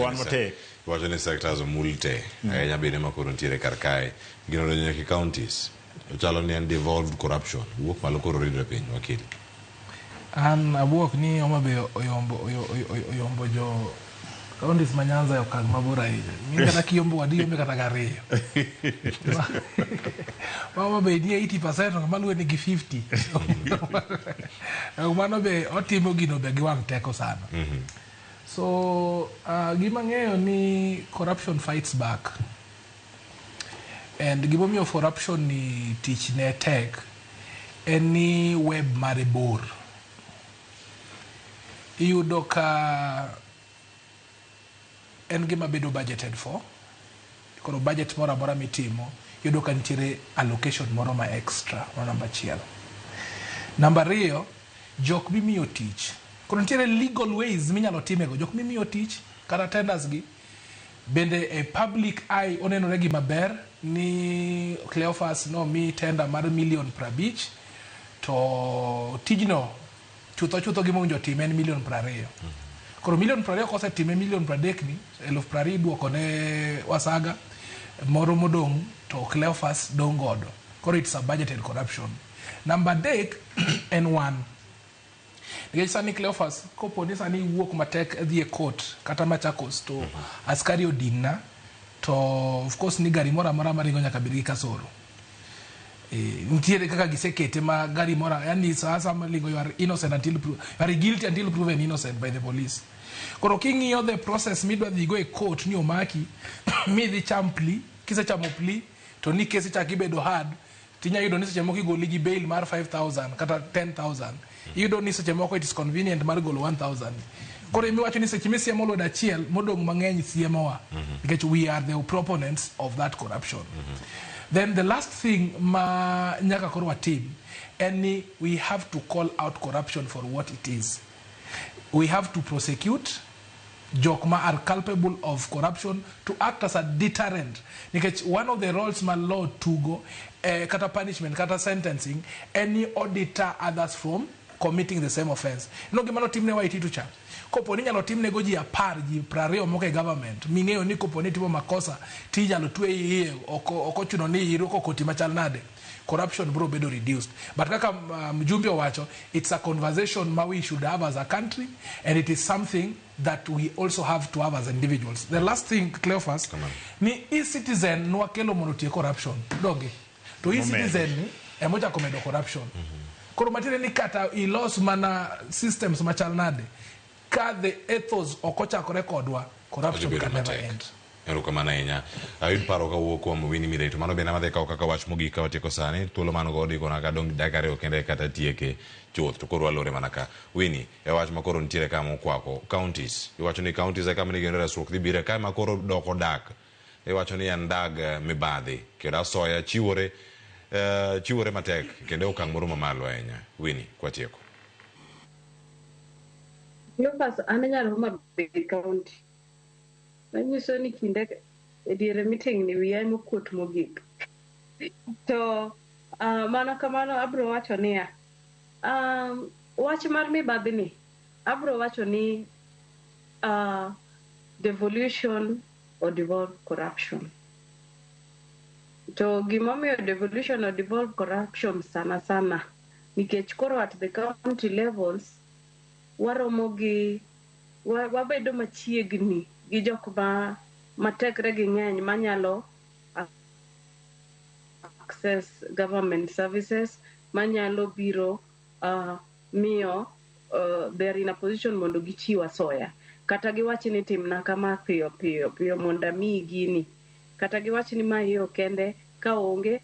wan matek wacho ni sectors omul te ahinya bende ma koro ntiere kar kae gino donjo nyaka counties ochalo ni en devolved corruption wuok malo koro ridre piny wakili an abuok ni Homa Bay oyombo jo counties ma Nyanza e okang' mabor ahinya min kata kiyombo wadi yombe kata gariyo Homa Bay ni 80% maluwe ni gi 50 mano be otimo gino be gi wang' teko sana so gima ng'eyo ni corruption fights back and gimomiyo corruption ni tich ne tek en ni web mare bor iyudo ka en gima bedo budgeted for koro budget moro amora mitimo yudo ka nitiere allocation moro ma extra namba achiel namba ariyo jok mimiyo tich koro nitiere legal ways minyalo timego jok mimiyo tich kata tenders gi bende e public eye onenore gima ber ni Cleophas no mi tender mar $1,50,000 to tijno chutho gimowinjo time en $20,000 koro $20,000 kosetime $30,000 ni $20,000 duoko ne Wasaga moro modong' to Cleophas dong' godo koro it's a budgeted corruption number 3 en one nikech sani Cleophas kopo ni sani wuok matek dhi e court kata Machakos to askari odinna to of course ni gari mora mora maringo nyaka bed gi kasoro nitiere kaka gisekete ma gari mora yani sasa malingo you are innocent until you are guilty until proven innocent by the police koro king'iyo the process midwa dhi go e court ni omaki midhi cham plea kisechamo plea to ni kesi chaki bedo hard tinya yudo ni seche moko igoli gi bail mar 5,000 kata 10,000 yudo ni seche moko it is convenient mar golo 1,000 koro imiwacho ni seche misiemo lwedo achiel modong' mang'eny siemowa because we are the proponents of that corruption then the last thing ma nyaka koro watim en ni we have to call out corruption for what it is we have to prosecute jok ma are culpable of corruption to act as a deterrent because one of the roles ma law tugo kata punishment kata sentencing any auditor others from committing the same offense no gimano timne wa ititu cha kopo ni nyalo timne go ji 10 ji 20 moko e government ming'eyo ni kopo ni timo makosa ti nyalo twe iye oko chuno ni iruko koti machal nade corruption bro bedo reduced but kaka mjumbe wacho it's a conversation ma we should have as a country and it is something that we also have to have as individuals the last thing Cleophas ni e-citizen no akelo monotie corruption doge to e-citizen ni emoja komedo corruption koro matire ni kata ilos mana systems machal nade ka the ethos okochakore kodwa corruption can never end erokamano ahinya ayud paro kawuok kuom Winnie Mirei to mano bende amadhi kawo kaka wach mogik ka watieko sani thuolo mano go odikona ka dong' dakika ariyo kende kata tieke chuth to koro walore mana ka Winnie e wach ma koro nitiere ka mokwako counties iwacho ni counties e kama nigi resruok dhi bire kae ma koro dok odak iwacho ni en dag mibadhi kendo asoya chiwore matek kendo okang' moro mamalo ahinya Winnie kwatieko Cleophas an nyalo Homa Bay County manyiso ni kinde e diere meeting ni wiya mokuot mogik to mana kamano abro wacho niya wach mar mibadhi ni abro wacho ni devolution or devolved corruption to gimomiyo devolution or devolved corruption sana nikech koro at the county levels waromo gi wabedo machiegni gi jok matekre gi ng'eny manyalo access government services manyalo biro miyo they're in a position mondo gichiw asoya kata giwachi ni timna kama piyo mondo amiyi gini kata giwachi ni ma yo kende ka onge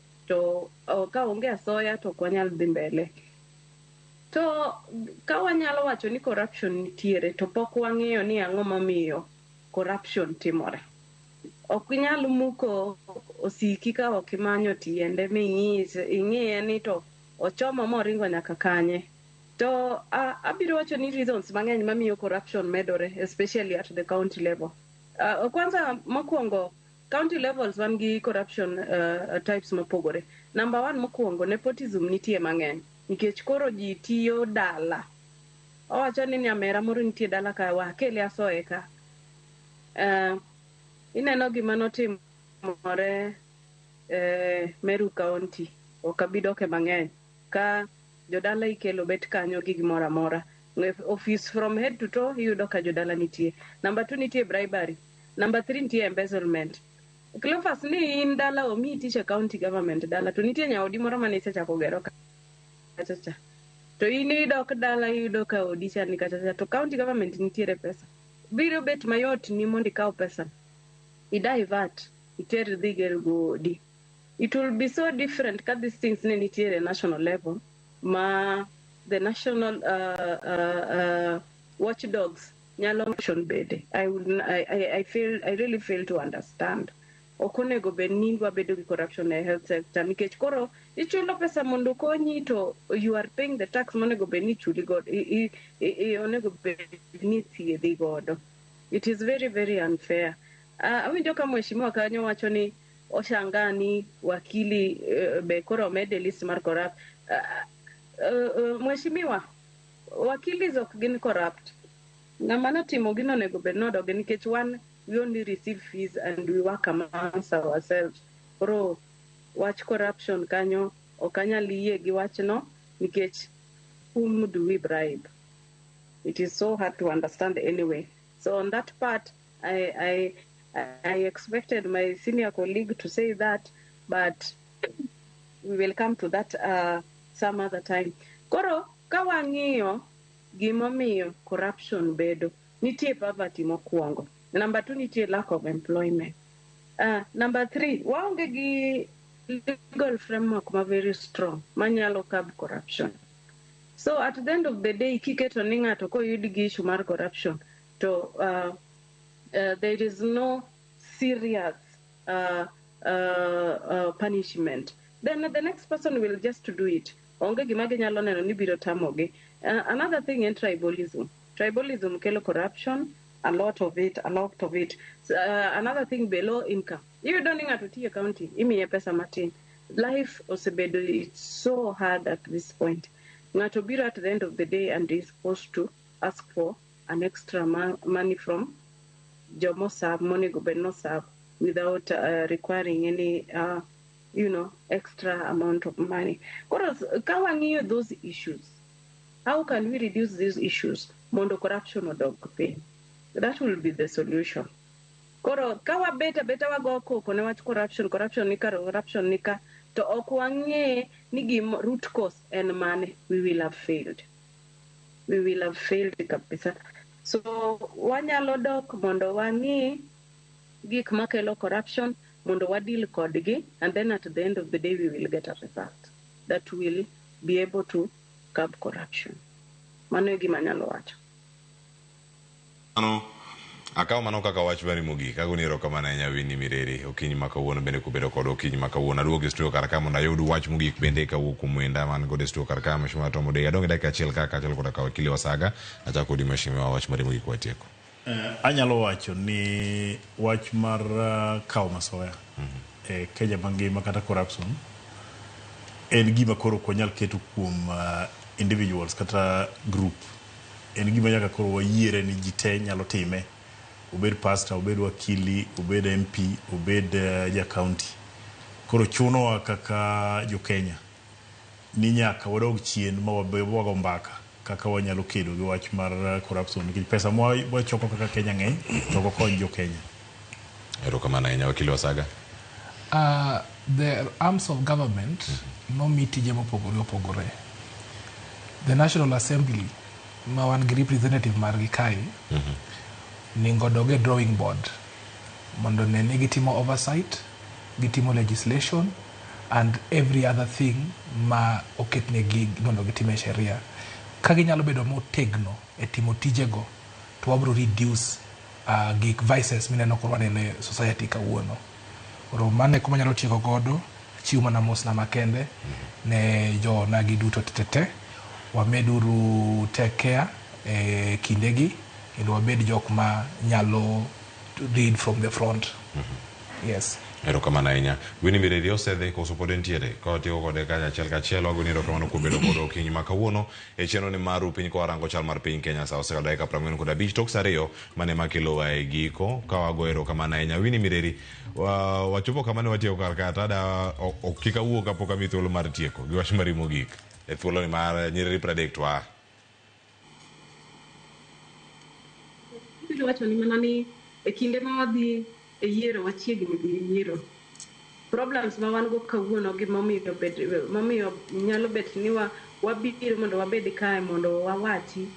asoya to kwanyal dhi mbele to ka wanyalo wacho ni corruption nitiere to pok wang'eyo ni ang'o momiyo corruption timore ok inyal muko osiki ka ok imanyo tiende ing'iye ni to ochomo moringo nyaka kanye to abiro wacho ni reasons mang'eny mamiyo corruption medore especially at the county level kwanza mokwongo county levels wan gi corruption types mopogore Number one, mokwongo, nepotism nitie mang'eny. Nikech koro ji tiyo dala. Owacho ni nyamera moro nitie dala ka wakele asoye ka. Ineno gima notimore Meru County. Okabidoke mang'eny. Ka jodala ikelo bet kanyo gi gimoro amora. Office from head to toe, iyudo ka jodala nitie. Number 2, nitie bribery. Number 3, nitie embezzlement. Cleophas, ni in dala omi tiche county government dala, to nitie nyaodi moro mane isechako gero kachacha. To in idok dala iyudo ka odi chani kachacha, to county government nitiere pesa. Biro bet mayot ni mondo ikaw pesa. I-divert, iter dhi ger go odi. It will be so different ka these things ne nitiere national level, ma the national watchdogs nyalo mission bede. I really fail to understand. Okonego bedni wabedo gi corruption e health sector nikech koro ichulo pesa mondo konyi to you are paying the tax monego bedni chuli god onego bedni thiedhi godo. It is very, very unfair. Awinjo ka mheshimiwa kanyo wacho ni oshangani wakili be koro mede list mar corrupt. Mheshimiwa, wakili ok gin corrupt. Ng'ama notimo gino onego bed nodoge nikech we only receive fees and we work amongst ourselves. Koro wach corruption kanyo okanyal yie gi wachno nikech whom do we bribe? It is so hard to understand anyway. So on that part, I expected my senior colleague to say that, but we will come to that some other time. Koro kawang'iyo gimomiyo corruption bedo, nitie poverty mokwongo. Number 2, nitie lack of employment. Number 3, waonge gi legal framework ma very strong manyalo curb corruption. So at the end of the day, kiketo ni ng'ato koyud gi issue mar corruption, to there is no serious punishment. Then the next person will just do it. Onge gima ginyalo neno ni biro tamogi. Another thing in tribalism. Tribalism kelo corruption, a lot of it. So, another thing, below income. You don't need to take county. Imiye pesa matin. Life osebedo, it's so hard at this point. Ngato biro at the end of the day and is supposed to ask for an extra money from Jomo Sab, money go no serve without requiring any, extra amount of money. Kawangiyo those issues. How can we reduce these issues? Mondo corruption or dog pay. That will be the solution. Koro kawa beta wago koko ne wach corruption nika to okwange nigi root cause and mane, we will have failed. We will have failed kabisa. So wanyalo dok mondo wangi gik makelo corruption mondo wadil kodgi, and then at the end of the day we will get a result that will be able to curb corruption. Mano gima nyalo wacho. Akaw mano kaka wach bari mogik ago ni erokamano Nyawini Mireri. Okinyi ma kawuono bende kubedo kod okinyi ma kawuono aduogo e studio kar ka mondo ayud wach mogik bende kawuok kuom wenda man god e studio kar ka Mheshimiwa Tom Odei. Adong' e dakika achiel kaka achiel kod wakili Wasaga. Achako kodi Mheshimiwa wach mari mogik watieko. Anyalo wacho ni wach mar kawo masoya e Kenya mangima kata corruption en gima koro ok wanyal keto kuom individuals kata group. En gima nyaka koro wayiere ni ji te nyalo time. Obed pastor, obed wakili, obed MP, obed ja county. Koro chunowa kaka jo Kenya ni nyaka wadog chien ma wago mbaka kaka wanyalo kedo gi wach mar corruption nikech pesa mwachoko kaka Kenya ng'eny to ok okony jo Kenya. Erokamano ahinya wakili Wasaga. The arms of government no tije mopogore opogore. The National Assembly ma wan gi representative margi kae ningo doge drawing board mondo ne gitimo oversight, gitimo legislation and every other thing ma oketnegi mondo gitime sheria. Ka ginyalo bedo motegno e timo tijego to wabro reduce gik vices mineno koro wanene society kawuono. Koro mane kuma nyalo tieko godo chiwo mana mos na makende ne jo nagi duto tete. Wameduru take care kindegi kendo wabed jok ma nyalo lead from the front. Yes. Erokamano ahinya. Winnie Mireri osedhi koso pod entiere kotiyo kode kanyachiel kachiel. Wagoni erokamano kuom bedo kod okinyi ma kawuono e chenro ni mar piny kowarango chal mar piny Kenya sa oseka dakika 45 tok saa ariyo mane makelowa e giko ka wago erokamano ahinya. Winnie Mireri, wachopo kama ne watieko kar ka tada ok kik awuo kapok ami thuolo mar tieko gi wach mari mogik e thuolo ni mar nyiriri 30 to a. Biro wacho ni mana ni e kinde ma wadhi e yiero wachiegni gi yiero problems ma wan go kawuono gi momiyo nyalo bet ni wabiro mondo wabed kae mondo wawachi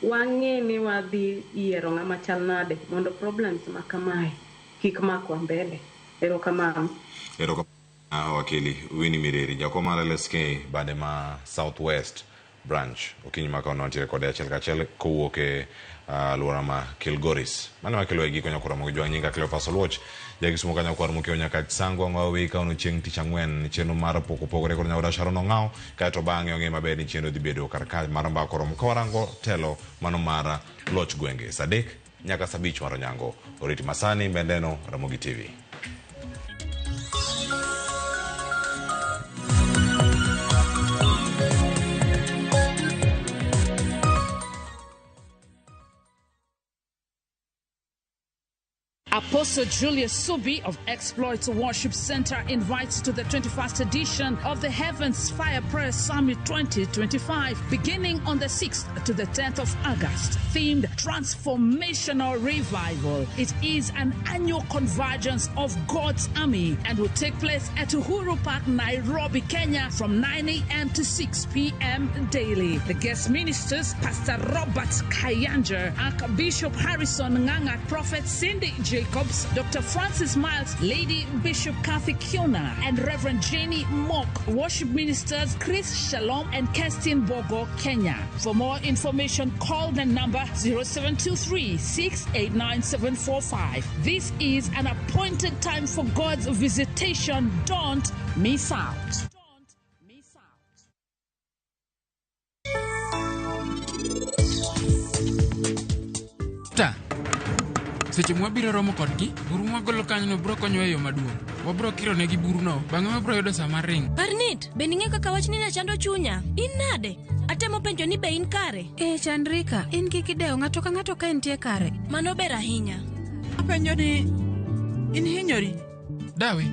wang'e ni wadhi yiero ng'ama chal nade mondo problems ma kamae kik makwa mbele. Erokamano. Wakili Winnie Mireri, jakom mar LSK bade ma Southwest branch okinyi ma kawuono ntiere kode achiel kachiel kowuok e alwora ma Kilgoris. Mane makelo e giko nyakora mogo jwang' nyinga Cleophas Oluoch jagisumo ka nyakwar mokiewo nyaka sango ang'o wei kauno chieng' tich ang'wen chenro mar pogore kod nyaoda Sharon Ong'ao kaeto bang'e ong'e maber ni chenro dhi bedo kar ka mar mbako romo ka warango telo mano mar loch gwenge saa 3 nyaka saa 5 mar onyango. Oriti Masani, Mbendeno, Ramogi TV. Apostle Julius Subi of Exploits Worship Center invites to the 21st edition of the Heavens Fire Prayer Summit 2025, beginning on the 6th to the 10th of August, themed Transformational Revival. It is an annual convergence of God's army and will take place at Uhuru Park, Nairobi, Kenya from 9 a.m. to 6 p.m. daily. The guest ministers, Pastor Robert Kayanja, Archbishop Harrison Nganga, Prophet Cindy Jacobs, Dr. Francis Miles, Lady Bishop Kathy Kiona, and Reverend Jenny Mock. Worship ministers Chris Shalom and Kestin Bogo, Kenya. For more information, call the number 0723-689-745. This is an appointed time for God's visitation. Don't miss out. Seche mwabiro romo kodgi, buru mwagolo kanyo bro konyo e yo maduong'. Wabro kiro negi buru no, bang'e wabro yudo sama ring. Parnit, be ning'e kaka wach ni na chando chunya? In nade? Atemo penjo ni be in kare? Chandrika, in kik ideo ng'ato ka ng'ato ka entie kare. Mano ber ahinya. Apenjo ni in hinyori? Dawe,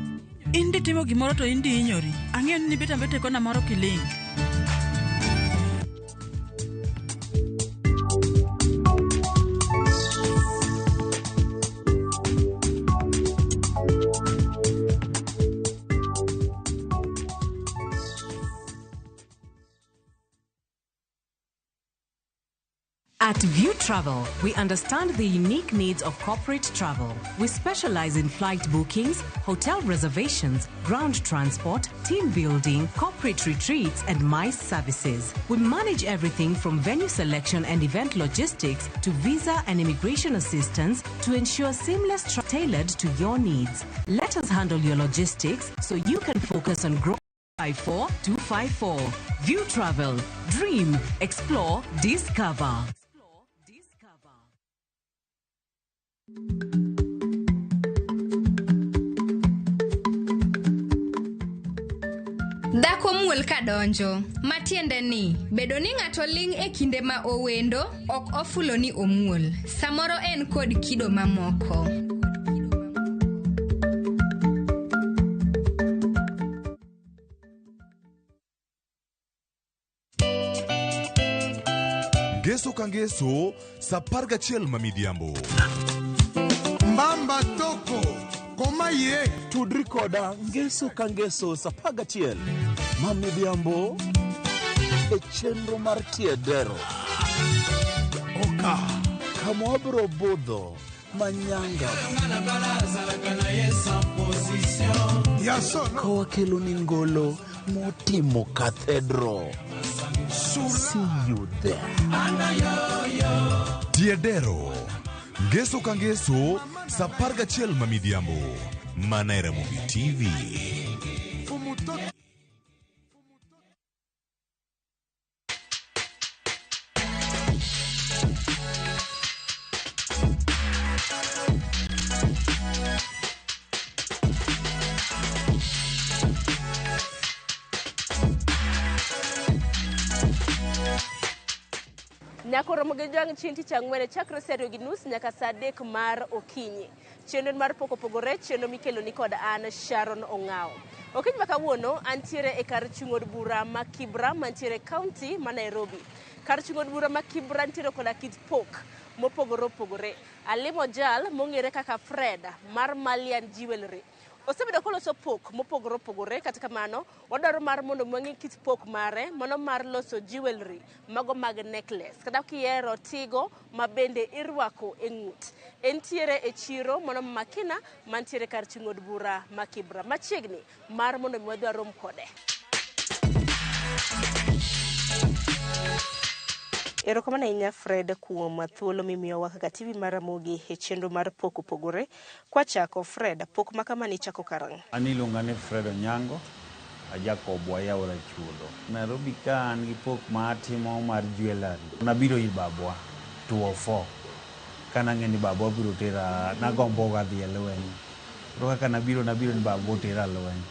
in ditimo gimoro to in di hinyori. Ang'eyo ni beta mbete kona moro kiling. At View Travel, we understand the unique needs of corporate travel. We specialize in flight bookings, hotel reservations, ground transport, team building, corporate retreats, and MICE services. We manage everything from venue selection and event logistics to visa and immigration assistance to ensure seamless tailored to your needs. Let us handle your logistics so you can focus on growth. 54254. View Travel. Dream, explore, discover. Dhako muol kadonjo, matiende ni bedo ni ng'ato ling' e kinde ma owendo ok ofulo ni omuol. Samoro en kod kido mamoko. Ngeso ka ngeso, saa 11 mamidhiambo. Mbamba toko, koma ye. Tudri koda ngeso ka ngeso saa 11 mamidhiambo e chenro mar tiedero. Oka, kama wabro budho manyanga. Kowa kelo ni ngolo motimo cathedral. See you there. Tiedero. Ngeso ka ngeso, saa 11 mamidhiambo. Mana e Ramogi TV. Nyako romo gi jwang' chieng' tich ang'wen chakre saa 2:30 nyaka saa 3 mar okinyi. Chenro mar pok opogore, chenro mikelo ni kod an Sharon Ong'ao. Okinyi ma kawuono antiere e kar chung' od bura ma Kibra mantiere kaunti ma Nairobi. Kar chung' od bura ma Kibra ntiere koda kit pok mopogore opogore. Alimo jal mong'ere kaka Fred mar Malian Jewelry. Osebedo koloso pok mopogore opogore, kata kamano wadwaro mar mondo mwang'e kit pok mare, mano mar loso jewelry, mago mag necklace, kata kiero tigo ma bende irwako e ng'ut. Entiere e chiro mano Makina mantiere kar chung' od bura ma Kibra, machiegni mar mondo wadwa rom kode. Erokamano ahinya Fred kuom thuolo mimiyowa kaka TV mar Ramogi e chenro mar pok opogore. Kwachako Fred, pok ma kama ni chako karang'o? An iluonga ni Fred Onyango, ajakobo Ayaura Chulo. Nairobi ka an gi pok ma atimo mar jewelry. Nabiro ir babwa 204. Kana ng'eni babwa biro tera, nagombo ga dhi e lweny. Koro kaka nabiro ni babwa tera lweny.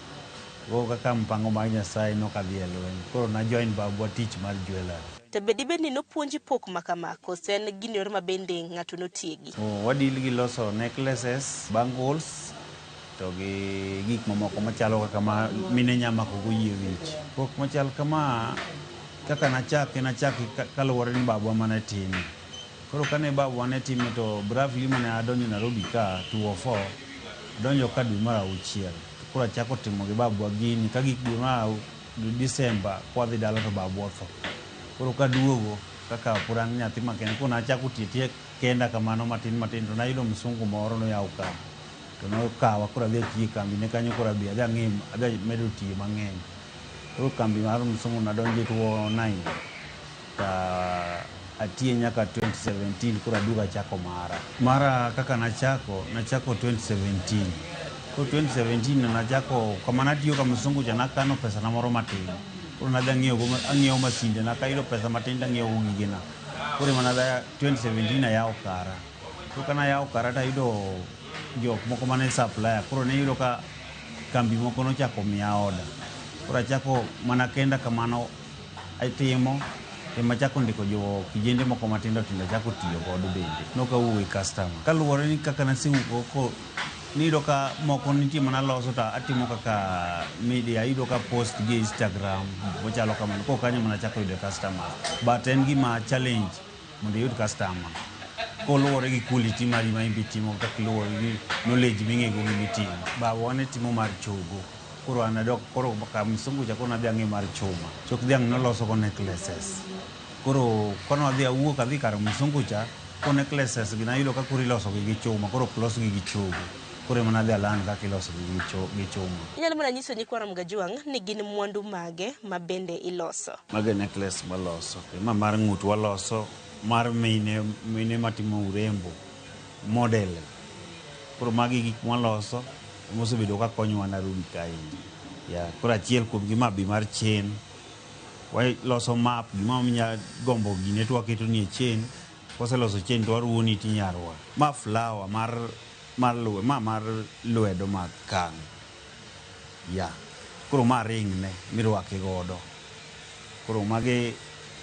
Koro kaka mpango mar Nyasaye nokadhi e lweny. Koro na join babwa tich mar jewelry. To bedi ni nopuonji pok ma kama, kose en gini yor ma bende ng'ato notiegi? Wadil gi loso necklaces, bangles, to gi gik mamoko machalo kaka ma mine nyamako go yie wich. Pok machal kama kaka nachaki kaluwore ni babwa mane time. Koro kane babwa ne time to bravely mane adonjo Nairobi ka 204, adonjo ka dwe mar 6. Koro achako timo gi babwa gini ka gik dwe mar Disemba kwa dhi dala to babwa tho. Koro kaduogo kaka puran nyathi makende, koro nachako tie kenda kamano matin to nayudo msungu moro noyawo kambi. To nokawa koro adhi atiyo kambi ne kanyo, koro adhi medo tiyo mang'eny. Koro kambi mar msungu nadonje 2009 ta atiye nyaka 2017, koro aduogo achako mara kaka nachako 2017. Koro 2017 nachako kama natiyo ka msungu cha nakano pesa na moro matin. Koro nadhi ang'iewo masinde, nakayudo pesa matin tang'iewo gigena. Koro mana 2017 ayawo kara. Koro kana ayawo kara tayudo jok moko mane supplier. Koro ne yudo ka kambi moko nochako miya order. Koro achako mana kenda kamano atimo, machako ndiko jo kijende moko matindo achako tiyo godo bende. Nokawuok e customer. Kaluwore ni kaka nasewuok niyudo ka moko nitie mana loso to atimo kaka media, yudo ka post gi Instagram machalo kamano. Koro kanyo mana chako yudo customer. But en gima challenge mondo iyud customer. Koluwore gi quality mari ma imbi timo, kaka luwore gi knowledge ming'ego gimitimo. Babwa ne timo mar chogo. Koro anadok koro ka msungu cha koro nadhi ang'e mar chuma. Chok dhiang' noloso go necklaces. Koro kono adhi awuok adhi kar msungu cha, ko necklaces ginayudo ka koro iloso gi chuma, koro plus gi chogo. Kore mana dhi alan kaka iloso gi chuma. Inyalo mana nyiso nyikwa Mgajwang' ni gin mwandu mage ma bende iloso? Mage necklace maloso. Ma mar ng'ut waloso, mar mine matimo urembo, model. Koro magi gik mwaloso, mosebedo ka konyowa Nairobi kae. Koro achiel kuom gi mabi mar chain. Waloso map, gima minya gombo gine to waketo ni e chain. Koseloso chain to waruoni tinyarwa. Ma flower mar lwedo mag kan. Koro ma ring ne mirwake godo. Koro mage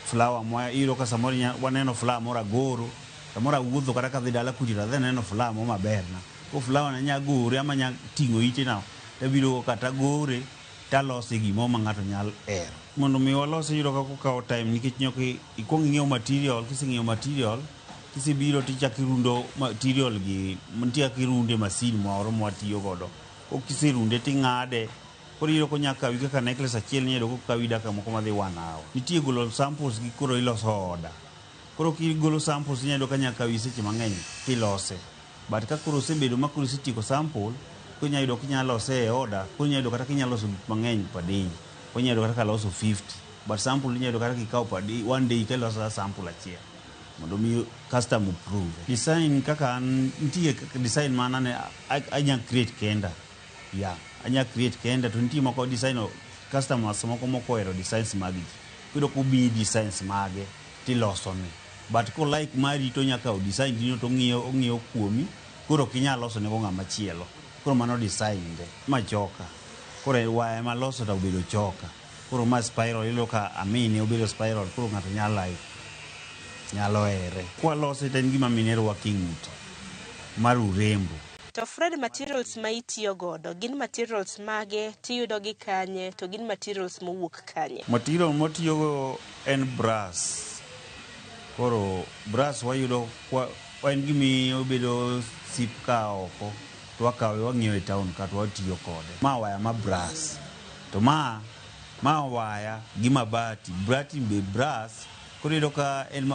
flower moya iro ka samoro waneno flower moro agoro, samoro awuotho kata kadhi dala kuchira adhi neno flower mo maber na. Ko flower na nya gore ama nya ting'o ite na, tabiro kata gore talose gimo ma ng'ato nyal ero. Mondo mi walose yudo ka okawo time nikech nyoki ikwong ing'iewo material, kiseng'iewo material kisibiro tichako irundo material gi, nitie kaka irunde masin moro mwatiyo godo. Ko kiserunde ting'ade, koro iyudo ko nyaka kawi kaka necklace achiel nyalo kawi dakika moko madhi 1 hour. Nitie golo samples gi koro iloso order. Koro kigolo samples nyalo ka nyaka kawi seche mang'eny tilose. But ka koro osebedo ma koro isetieko sample, koro nyalo yudo kinyalo lose e order, koro nyalo yudo kata kinyalo loso gik mang'eny per day. Koro nyalo yudo kata loso 50. But sample nyalo yudo kata kikawo per day, 1 day kiloso sample achiel. Mondo mi custom approve. Design kaka nitie design mana ne anya create kenda. Anya create kenda to nitie moko design customers moko ero designs magi. Kudo ku bi designs mage tiloso ne. But ko like mari to nyaka o design dino to ng'iyo kuomi, koro kinyalo loso ne go ng'ama chielo. Koro mano design de machoka. Koro wae maloso to obedo choka. Koro ma spiral ilo ka amini obedo spiral, koro ng'ato nyalo like. nyalo here. Kwalose to en gima minero waking'uto mar urembo. To Fred, materials ma itiyo godo gin materials mage tiyudo gi kanye to gin materials mowuok kanye? Material motiyogo en brass. Koro brass wayudo en gimi obedo sip ka oko to wakawe wang'iewo e town kata watiyo kode. Ma waya ma brass. To ma waya gi mabati. Bati be brass. Koro iyudo ka en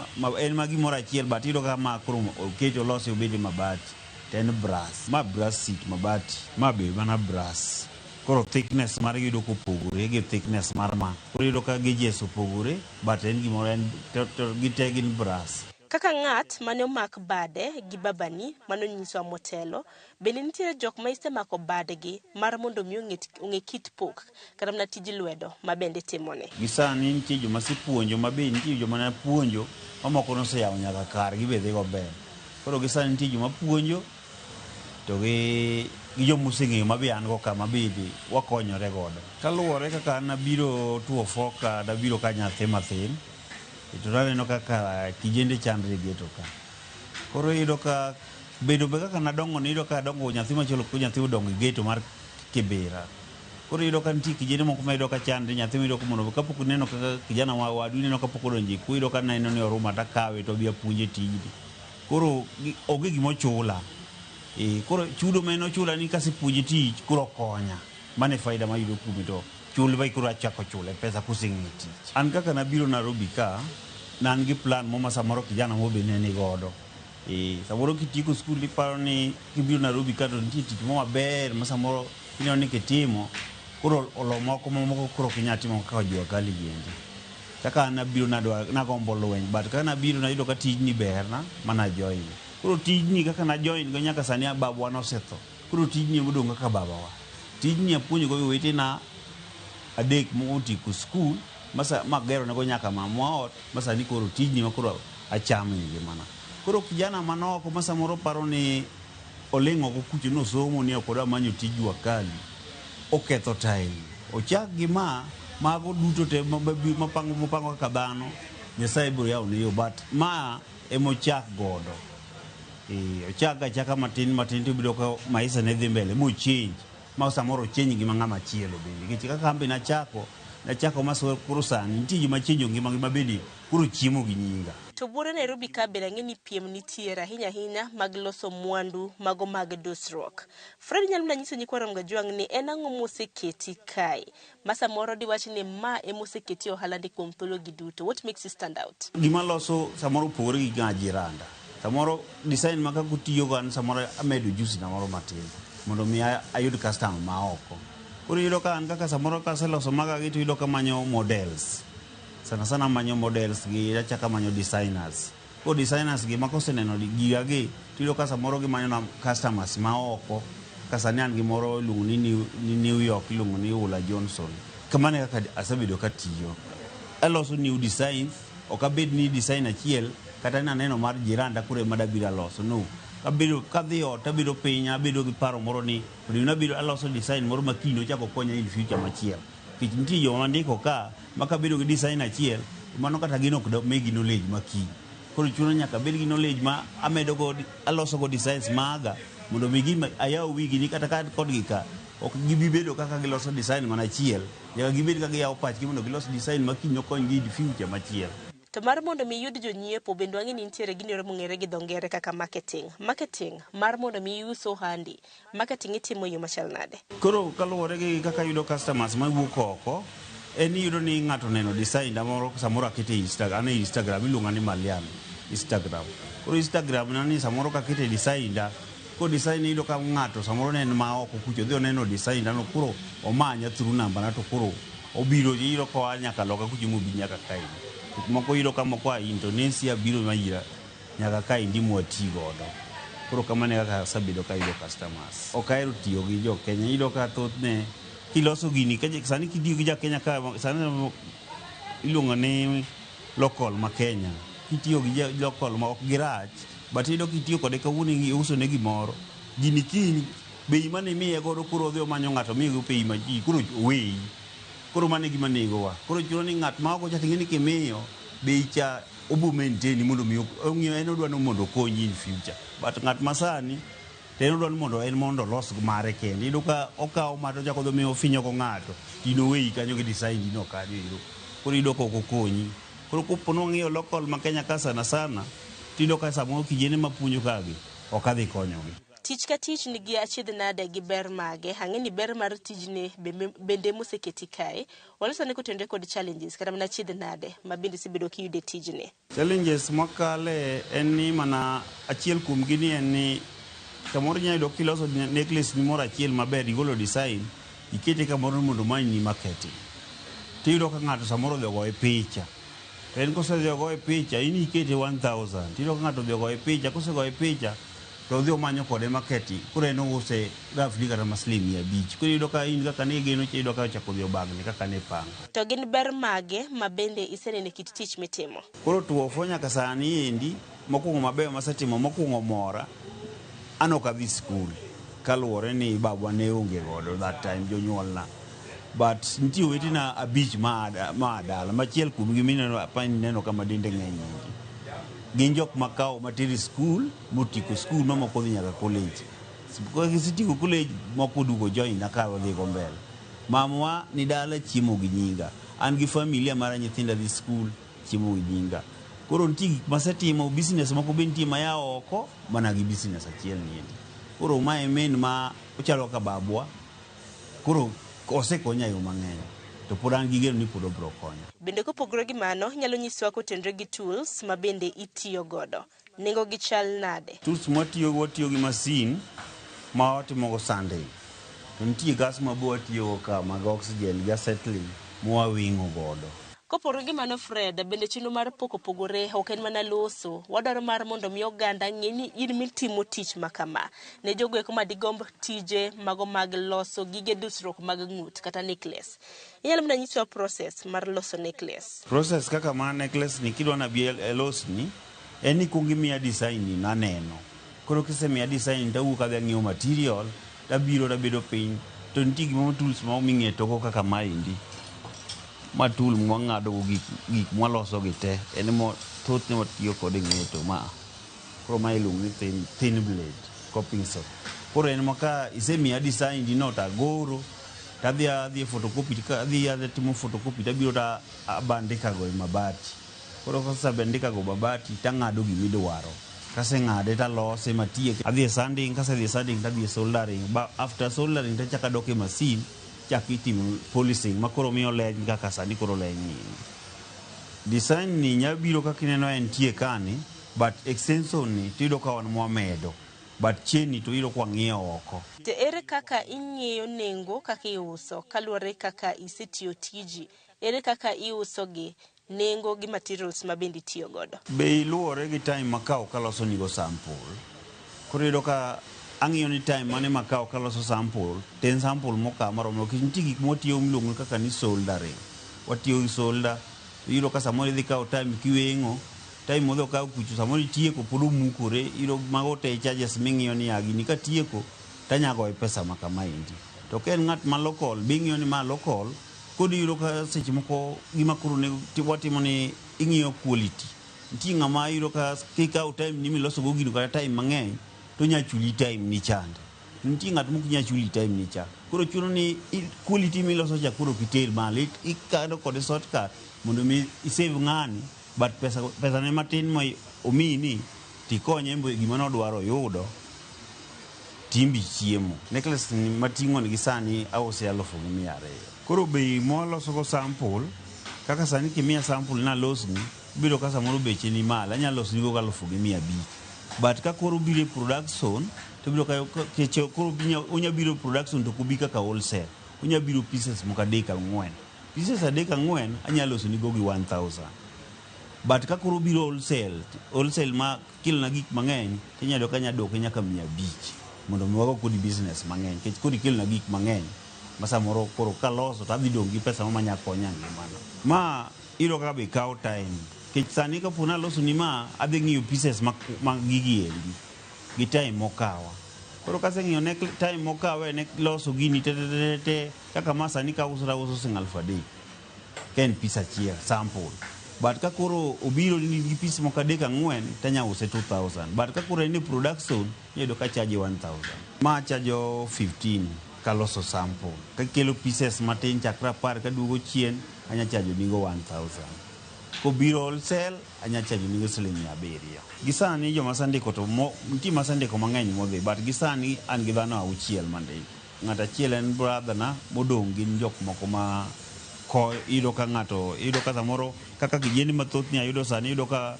ma gimoro achiel but iyudo ka ma koro oketi olose obede mabati. En brass. Ma brass seat mabati. Ma be mana brass. Koro thickness mar yudo kopogore gi thickness mar ma. Koro yudo ka gauges opogore but en gimoro en gite gin brass. Kaka ng'at mane omak bade gi babani mano nyiso motelo, bende nitiere jok ma isemako badgi mar mondo mi ong'e kit pok kata mana tij lwedo ma bende timone. Gisani nitie joma sipuonjo ma be nitie joma ne puonjo mamoko noseyawo nyaka kar gibedhe go ber. Koro gisani nitie joma puonjo to gi jomuseng'eyo ma be an go kama bende wakonyore godo. Kaluwore kaka an abiro tuo foka dabiro ka nyathi mathin, to naneno kaka kijende chandre geto ka. Koro iyudo ka bedo be kaka nadongo ni iyudo ka dongo nyathi machielo ko nyathi odongo geto mar Kibera. Koro iyudo ka nitie kijende moko ma iyudo ka chandre nyathi iyudo ka mondo kapok neno kaka kijana ma wadu neno kapok odonje ku iyudo ka neno ni oruma ta kawe to bia puonje tijni. Koro oge gimochula. Koro chudo meno chula ni kasi puonje tich kuro konya. Mane faida ma yudo kume to chul vai kuro achako chule pesa kusing'e tich. An kaka nabiro Nairobi ka nan gi plan mo samoro kijana mo be ne godo. Samoro kitieko skul iparo ni kibiro Nairobi ka to nitie tich mo maber ma samoro ineno ni kitimo koro olo moko koro kinyatimo kaka jua kali gende. Kaka nabiro nagombo lweny but kaka nabiro nayudo ka tijni berna mana join. Koro tijni kaka na join go nyaka sani babwa nosetho. Koro tijni modong kaka babawa. Tijni apuonjo go wetena adek mo otieko skul masa magero nego nyaka mamwa ot masa ni koro tijni ma koro achamo ni mana. Koro kijana manoko masa moro paro ni olengo go kucho no somo ni okoda manyo tijwa kali oketho time. Ochak gi mago duto te mapango kaka dhano Nyasaye biro yawo ne yo but ma emochak godo. Ochaka matin to biro ka maisha ne dhi mbele mo change ma samoro change gi ng'ama chielo bende. Nikech kaka ambe nachako maso kuro sani nitie gima chenjo ngima bende kuro chiemo gi nyinga. To buore Nairobi ka bende ang'e ni piem nitiere ahinya mag loso mwandu mago mag dusruok. Fred, nyalo na nyiso nyikwa Ramgajwang' ni en ang'o moseketi kae ma samoro diwach ni ma emoseketi ohala ndi kuom thuolo gi duto. What makes you stand out? Gima loso samoro pogore gi jiranda. Samoro design maka kutiyo gan samoro amedo juice na moro matin mondo mi ayud customer ma oko. Koro yudo ka an kaka samoro ka seloso maga gitu yudo ka manyo models. Sana manyo models gi achaka manyo designers. Ko designers gi mako seneno giga gi yudo ka samoro gi manyo na customers ma oko. Kasani an gi moro lungu ni New York lungu ni Ula Johnson. Kamane kaka asabedo ka tiyo. Aloso new designs okabed ni design achiel kata neno mar jiranda kure madabira loso no. Kabedo kadhio tabedo pinya bedo gi paro moro ni nabiro aloso design moro makino chako konya in future machiel. Kich nitie yo mandiko ka makabedo gi design achiel mano kata gino ok megi knowledge makino. Koro chuno nyaka bed gi knowledge ma amedo go aloso go designs maga mondo migi ayaw wigi ni kata kod gika ok gibi bedo kaka giloso design mana achiel. Nyaka gibed ka giyaw pachgi mondo gilos design makino kony gi future machiel. To mar mondo mi yud jonyiepo bende wang'e ni nitiere gino mong'ere gi dongere kaka marketing mar mondo mi uso handi marketing itimo yo machal nade. Koro kaluwore gi kaka yudo customers ma wuok oko en yudo ni ng'ato neno design moro samoro akete Instagram iluonga ni Malian Instagram. Koro Instagram nani samoro kakete design ko design yudo ka ng'ato samoro neno ma oko kucho dhi oneno design no kuro omanya through namba na to kuro obiro yiro ko nyaka loka kucho mobi nyaka kai. Moko yiro kama kwa Indonesia biro mayira nyaka ka indimo ati godo. Koro kamane kaka sabedo ka yudo customers. Okairo tiyo gi jo Kenya yiro ka thoth ne kiloso gini kaje sani kidiyo gi ja Kenya ka sani ilunga ni local ma Kenya. Kitiyo gi local ma ok girach but yiro kitiyo kode ka wuni uso ne gimoro. Gini kini bei mane miye godo kuro dhi omanyo ng'ato miye go pei ma ji kuro wei. Koro mane gima nego wa. Koro chuno ni ng'at ma oko chatingi ni kimiyo bei cha obo maintain mondo mi ong'io en odwa no mondo konyi in future but ng'at masani ten odwa mondo en mondo los mare kende iyudo ka okawo mato jako dho mi ofinyo ko ng'ato tino weyi kanyo gi design dino kanyo iro koro iyudo ka okonyi koro kopono ng'iyo local ma Kenya ka sana tiyudo ka samoro kijene mapuonjo kagi ok adhi konyogi. Tich ka tich nigi achiedh nade gi ber mage. Ang'e ni ber mar tijni bende moseketi kae. Walosane kotenore kod challenges kata mana achiedh nade ma bende sibedo kiyude tijni. Challenges makale en ni mana achiel kuom gini en ni kamoro inyalo yudo kiloso necklace ni moro achiel maber igolo design ikete kamoro mondo manyi ni marketing. Tiyudo ka ng'ato samoro dhi ogoye picha. En kosedhi ogoye picha in ikete 1,000. Tiyudo ka ng'ato dhi ogoye picha kosegoye picha to dhi omanyo kode marketing koro en ouse gafni kata maslim 500 koro iyudo ka in kaka ne geno iyudo ka ochako dhi obagni kaka ne panga. To gin ber mage ma bende isenene kit tich mitimo. Koro tuofo nyaka sani endi mokwongo maber masetimo mokwongo mora an ok adhi skul kaluwore ni babwa ne onge godo that time jonyuolna but nitie wetena 5 ma dala machiel kuom gi mineno apani neno kama dinde ng'eny gin jok makawo materi skul motiko skul mamoko dhi nyaka college kisetieko college moko dugo join nakawo dhigo mbele mamwa ni dala chiemo gi nyinga an gi familia mara nyithinda dhi skul chiemo gi nyinga koro nitie gik masetimo business moko be nitie mayawo oko mana gi business achiel niendi koro mae men ma ochalo ka babwa koro osekonya yo mang'eny to pod an gi geno ni pod obro konyo. Bende kopogore gi mano nyalo nyisowa kotenore gi tools ma bende itiyo godo nengo gi chal nade. Tools watiyo gi masin ma watimogo sanding to nitie gas ma bo watiyogo ka mag oxygen gas settling mwawing'o godo. Kopogore gi mano Fred bende chenro mar pogore ok en mana loso wadwaro mar mondo mi oganda ng'e ni in mitimo tich makama ne jogo eko madigomb tije mago mag loso gige dusruok mag ng'ut kata necklace. Inyalo mana nyisowa process mar loso necklace. Process kaka mar necklace ni kidwa na bi los ni en ni kuongo imiya design ni naneno koro kisemiya design tawuok adhi ang'iewo material tabiro tabedo piny to nitie gimoro tools ma oming'e toko kaka maendi ma tool mwang'ado gik mwaloso gi te en mo thoth ne watiyo kod ng'eto ma koro ma iluongo ni thin blade coping saw koro en maka isemiya design dino tagoro tadhi photocopy adhi timo photocopy tabiro ta abandikago e mabati koro kasabandikago mabati tang'ado gimidwaro kaseng'ade talose matiek adhi e sanding kasedhi e sanding tadhi e soldering after soldering tachaka dok e masin chaki timo polishing makoro miyo leny kaka sani koro leny ni design ni nyabiro kaka ineno en tie kani but extension ni tiyudo ka wan mwamedo but cheni to iyudo kwa ng'iewo oko. Te ere kaka ing'eyo nengo kaka iuso kaluwore kaka isetiyo tiji ere kaka iuso gi nengo gi materials ma bende itiyo godo. Bei luwore gi time makawo kaloso nigo sample koro iyudo ka ang'iyo ni time mane makawo kaloso sample ten sample mokawo maromo kich nitie gik mwatiyo miluongo kaka ni soldering watiyo gi solda iyudo ka samoro idhi kawo time kiweng'o time modhi kawo kucho samoro itieko pod omukore iyudo mago te charges ming'iyo ni gini katieko tanyago e pesa makamaendi to ka en ng'at ma local bing'iyo ni ma local kod iyudo ka seche moko gima koro watimo ni ing'iyo quality nitie ng'ama iyudo ka kikawo time ni miloso go gino kata time mang'eny to nyachuli time ni chande nitie ng'at mok nyachuli time ni cha koro chuno ni quality miloso cha koro kitel mali ikado kod shortcut mondo mi isave ng'ani but pesa ne matin ma omini tikonye mbo gima nodwaro yudo timbi chiemo necklace ni mating'o ni sani ause 2,200 koro bei moloso go sample kaka sani kimiya sample na losni biro ka samoro beche ni mala anyalo losni go 1,500 but ka koro biro production to biro ka koro onya biro production to kubi kaka wholesale onya biro pieces moka 3-4 pieces 3-4 anyalo losni go gi 1,000 but ka koro biro wholesale ma kilo na gik mang'eny tinyalo ka nyadok nyaka 500 mondo miwago kodi business mang'eny kech kodi kilo na gik mang'eny masamoro koro kaloso tadhi dong gi pesa mamanya konya ngimana ma iro ka be kawo time kech sani ka puna loso ni ma adhi ng'iyo pieces mag gigi endi gi time mokawa koro kaseng'iyo time mokawa ne loso gini te kaka ma sani ka uso 1,000 ken piece achiel sample but ka koro obiro ni gi piece moko adek ang'wen tanya use 2000 but ka koro ni production iyudo ka charge 1000 ma charge 15 kaloso sample ka kelo pieces matin chakra par ka duogo chien anya charge nigo 1000 kobiro wholesale anya charge nigo siling 700 gisani joma sandiko to nitie masandiko mang'eny modhi but gisani an gi dhano auchiel mandiko ng'ata achiel en brother na modong' gin jok moko ma ko iyudo ka ng'ato iyudo ka samoro kaka kijeni mathoth ni ayudo sani iyudo ka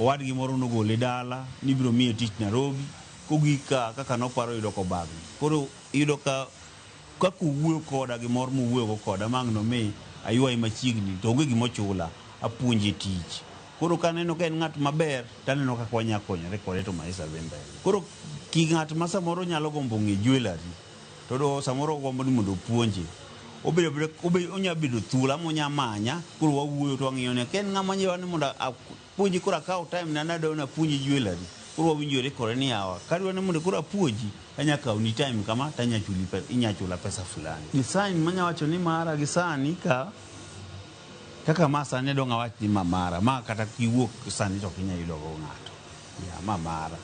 owadgi moro nogole dala nibiro miye tich Nairobi kogika kaka noparo iyudo ko bagi koro iyudo ka kuwuoyo koda gimoro muwuoyo koda mang'no me ayuayi machiegni to onge gimochula apuonji tich koro kaneno ka en ng'at maber taneno kaka wanya konyore kode to maisha dhi mbele koro ki ng'at ma samoro nyalo gombo ng'e jewelry to do samoro gombo ni mondo puonje onya bedo thula monya manya koro wawuoyo to wang'iyo ne ken ng'ama nyewa ni mondo apuonji koro akaw time na nado na puonji jewelry koro wawinjore kore ni yawa kadwa ni mondo koro apuonji anya kaw ni time kama tanya chula pesa fulani design manya wacho ni mara gisani kaka masa ne donga wach ni mamara ma kata kiwuok sani to kinya yudo go ng'ato ya mamara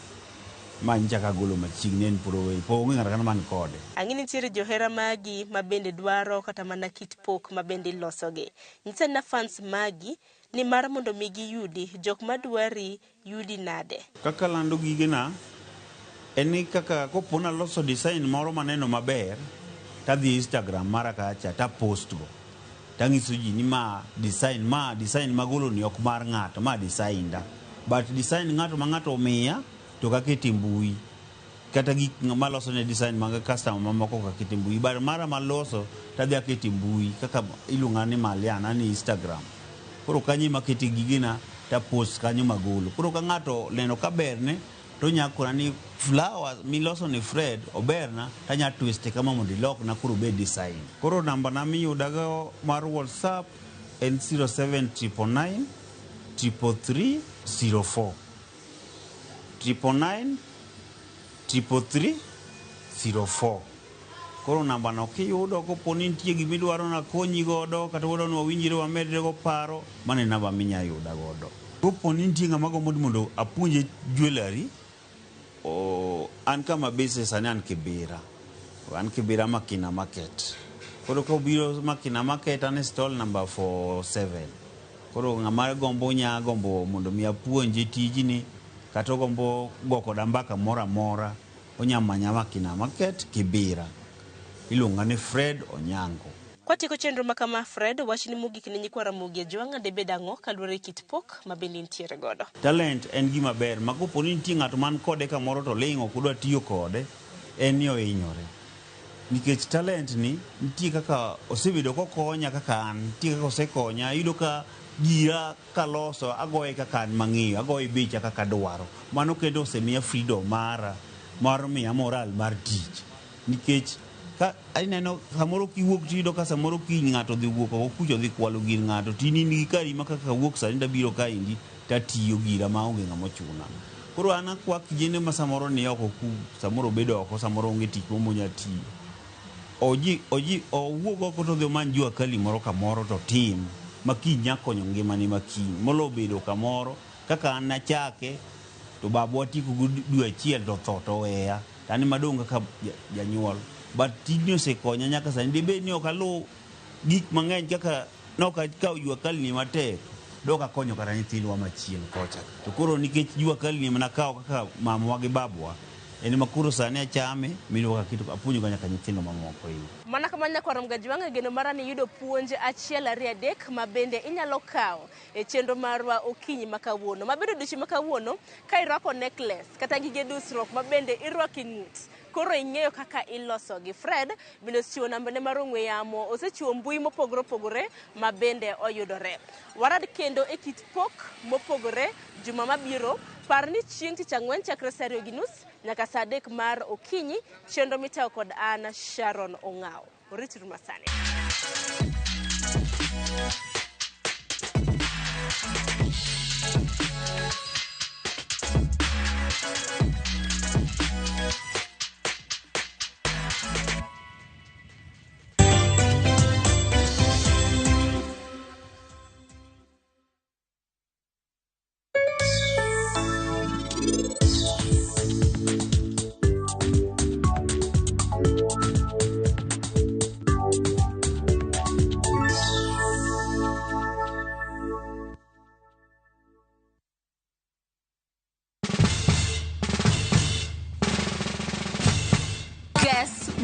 ma njaka golo machiegni en puro po ng'ara kana man kode ang'ini nitiere johera magi ma bende dwaro kata mana kit pok ma bende ilosogi nyiso na fans magi ni mar mondo migi yudi jok madwari yudi nade kaka lando gigena eni kaka kopona loso design moro maneno maber tadhi Instagram mara kacha ta post go tangiso ji ni ma design magolo ni ok mar ng'ato ma design da but design ng'ato ma ng'ato miya to kaketi mbui kata gik maloso ne design mag customer mamoko kaketi mbui bar mara maloso tadhi aketi mbui kaka iluonga ni Maliana ni Instagram koro kanyi maketi gigina ta post kanyo magolo koro ka ng'ato neno kaberne to nyakona ni flowers miloso ni Fred oberna tanya twist kama mondo lock na kuro be design koro namba na miyudago mar WhatsApp en 07999 33304 999 33304 koro namba no kiyudo koponi nitie gimidwaro na konyi godo kata wodo no winjire wamedre go paro mane namba minya yuda godo koponi nitie ng'ama gombo mondo apuonje jewelry an kama basis an Kibera Makina Market koro ko biro Makina Market an stall number 47 koro ng'ama gombo nya gombo mondo mi apuonje tijni kata gombo goko dambaka mora mora onyamanya Makina Market Kibera ilunga ni Fred Onyango kwatiko chenro makama Fred wachni mogik ni nyikwara mugie jwanga de bedango kalure kit pok mabende ntiere godo talent en gima ber makoponi nitie ng'ato man kode kamoro to lingo kudwa tiyo kode en yo inyore nikech talent ni nitie kaka osebedo kokonya kaka an nitie kaka osekonya yudo ka gira kaloso agoye kaka an mang'iyo agoye bicha kaka dwaro mano kendo osemiya freedom mar miya moral mar tich nikech ka aineno samoro kiwuok tido ka samoro kiny ng'ato dhi wuok oko kucho dhi kwalo gir ng'ato tini nigi kari ma kaka wuok sani dabiro ka indi tatiyo gira ma onge ng'ama ochuna koro an akwak jene ma samoro ni oko ku samoro bedo oko samoro onge tich momonya tiyo owuok oko to dhi oman jua kali moro kamoro to tim ma kiny nyakonyo ngimani ma kiny molo bedo kamoro kaka an nachake to babwa tieko dwe achiel to tho to weya tani madong kaka janyuol but tijni osekonya nyaka sani dibed ni ok alu gik mang'eny kaka nokaw jua kalni matek dok akonyo kata nyithindwa machien kocha to koro nikech jua kalni manakaw kaka mamwa gi babwa en makuro sani achame mido kaka kitu apunyo nyaka nyithindo mamoko mana kama nyakwara mgajwanga geno mara ni yudo puonje achiel ari adek mabende inyalo kawo e chenro marwa okinyi makawuono mabedo dichi makawuono ka irwako necklace kata gige dusruok mabende irwako ng'ut koro ing'eyo kaka iloso gi Fred bende osechiwo namba ne mar ong'we yamo osechiwo mbui mopogore opogore mabende oyudore warad kendo e kit pok mopogore juma mabiro par ni chieng' tich ang'wen chakre saa 2:30 nyaka saa 3 mar okinyi chenro mitayo kod an Sharon Ong'ao oritru masani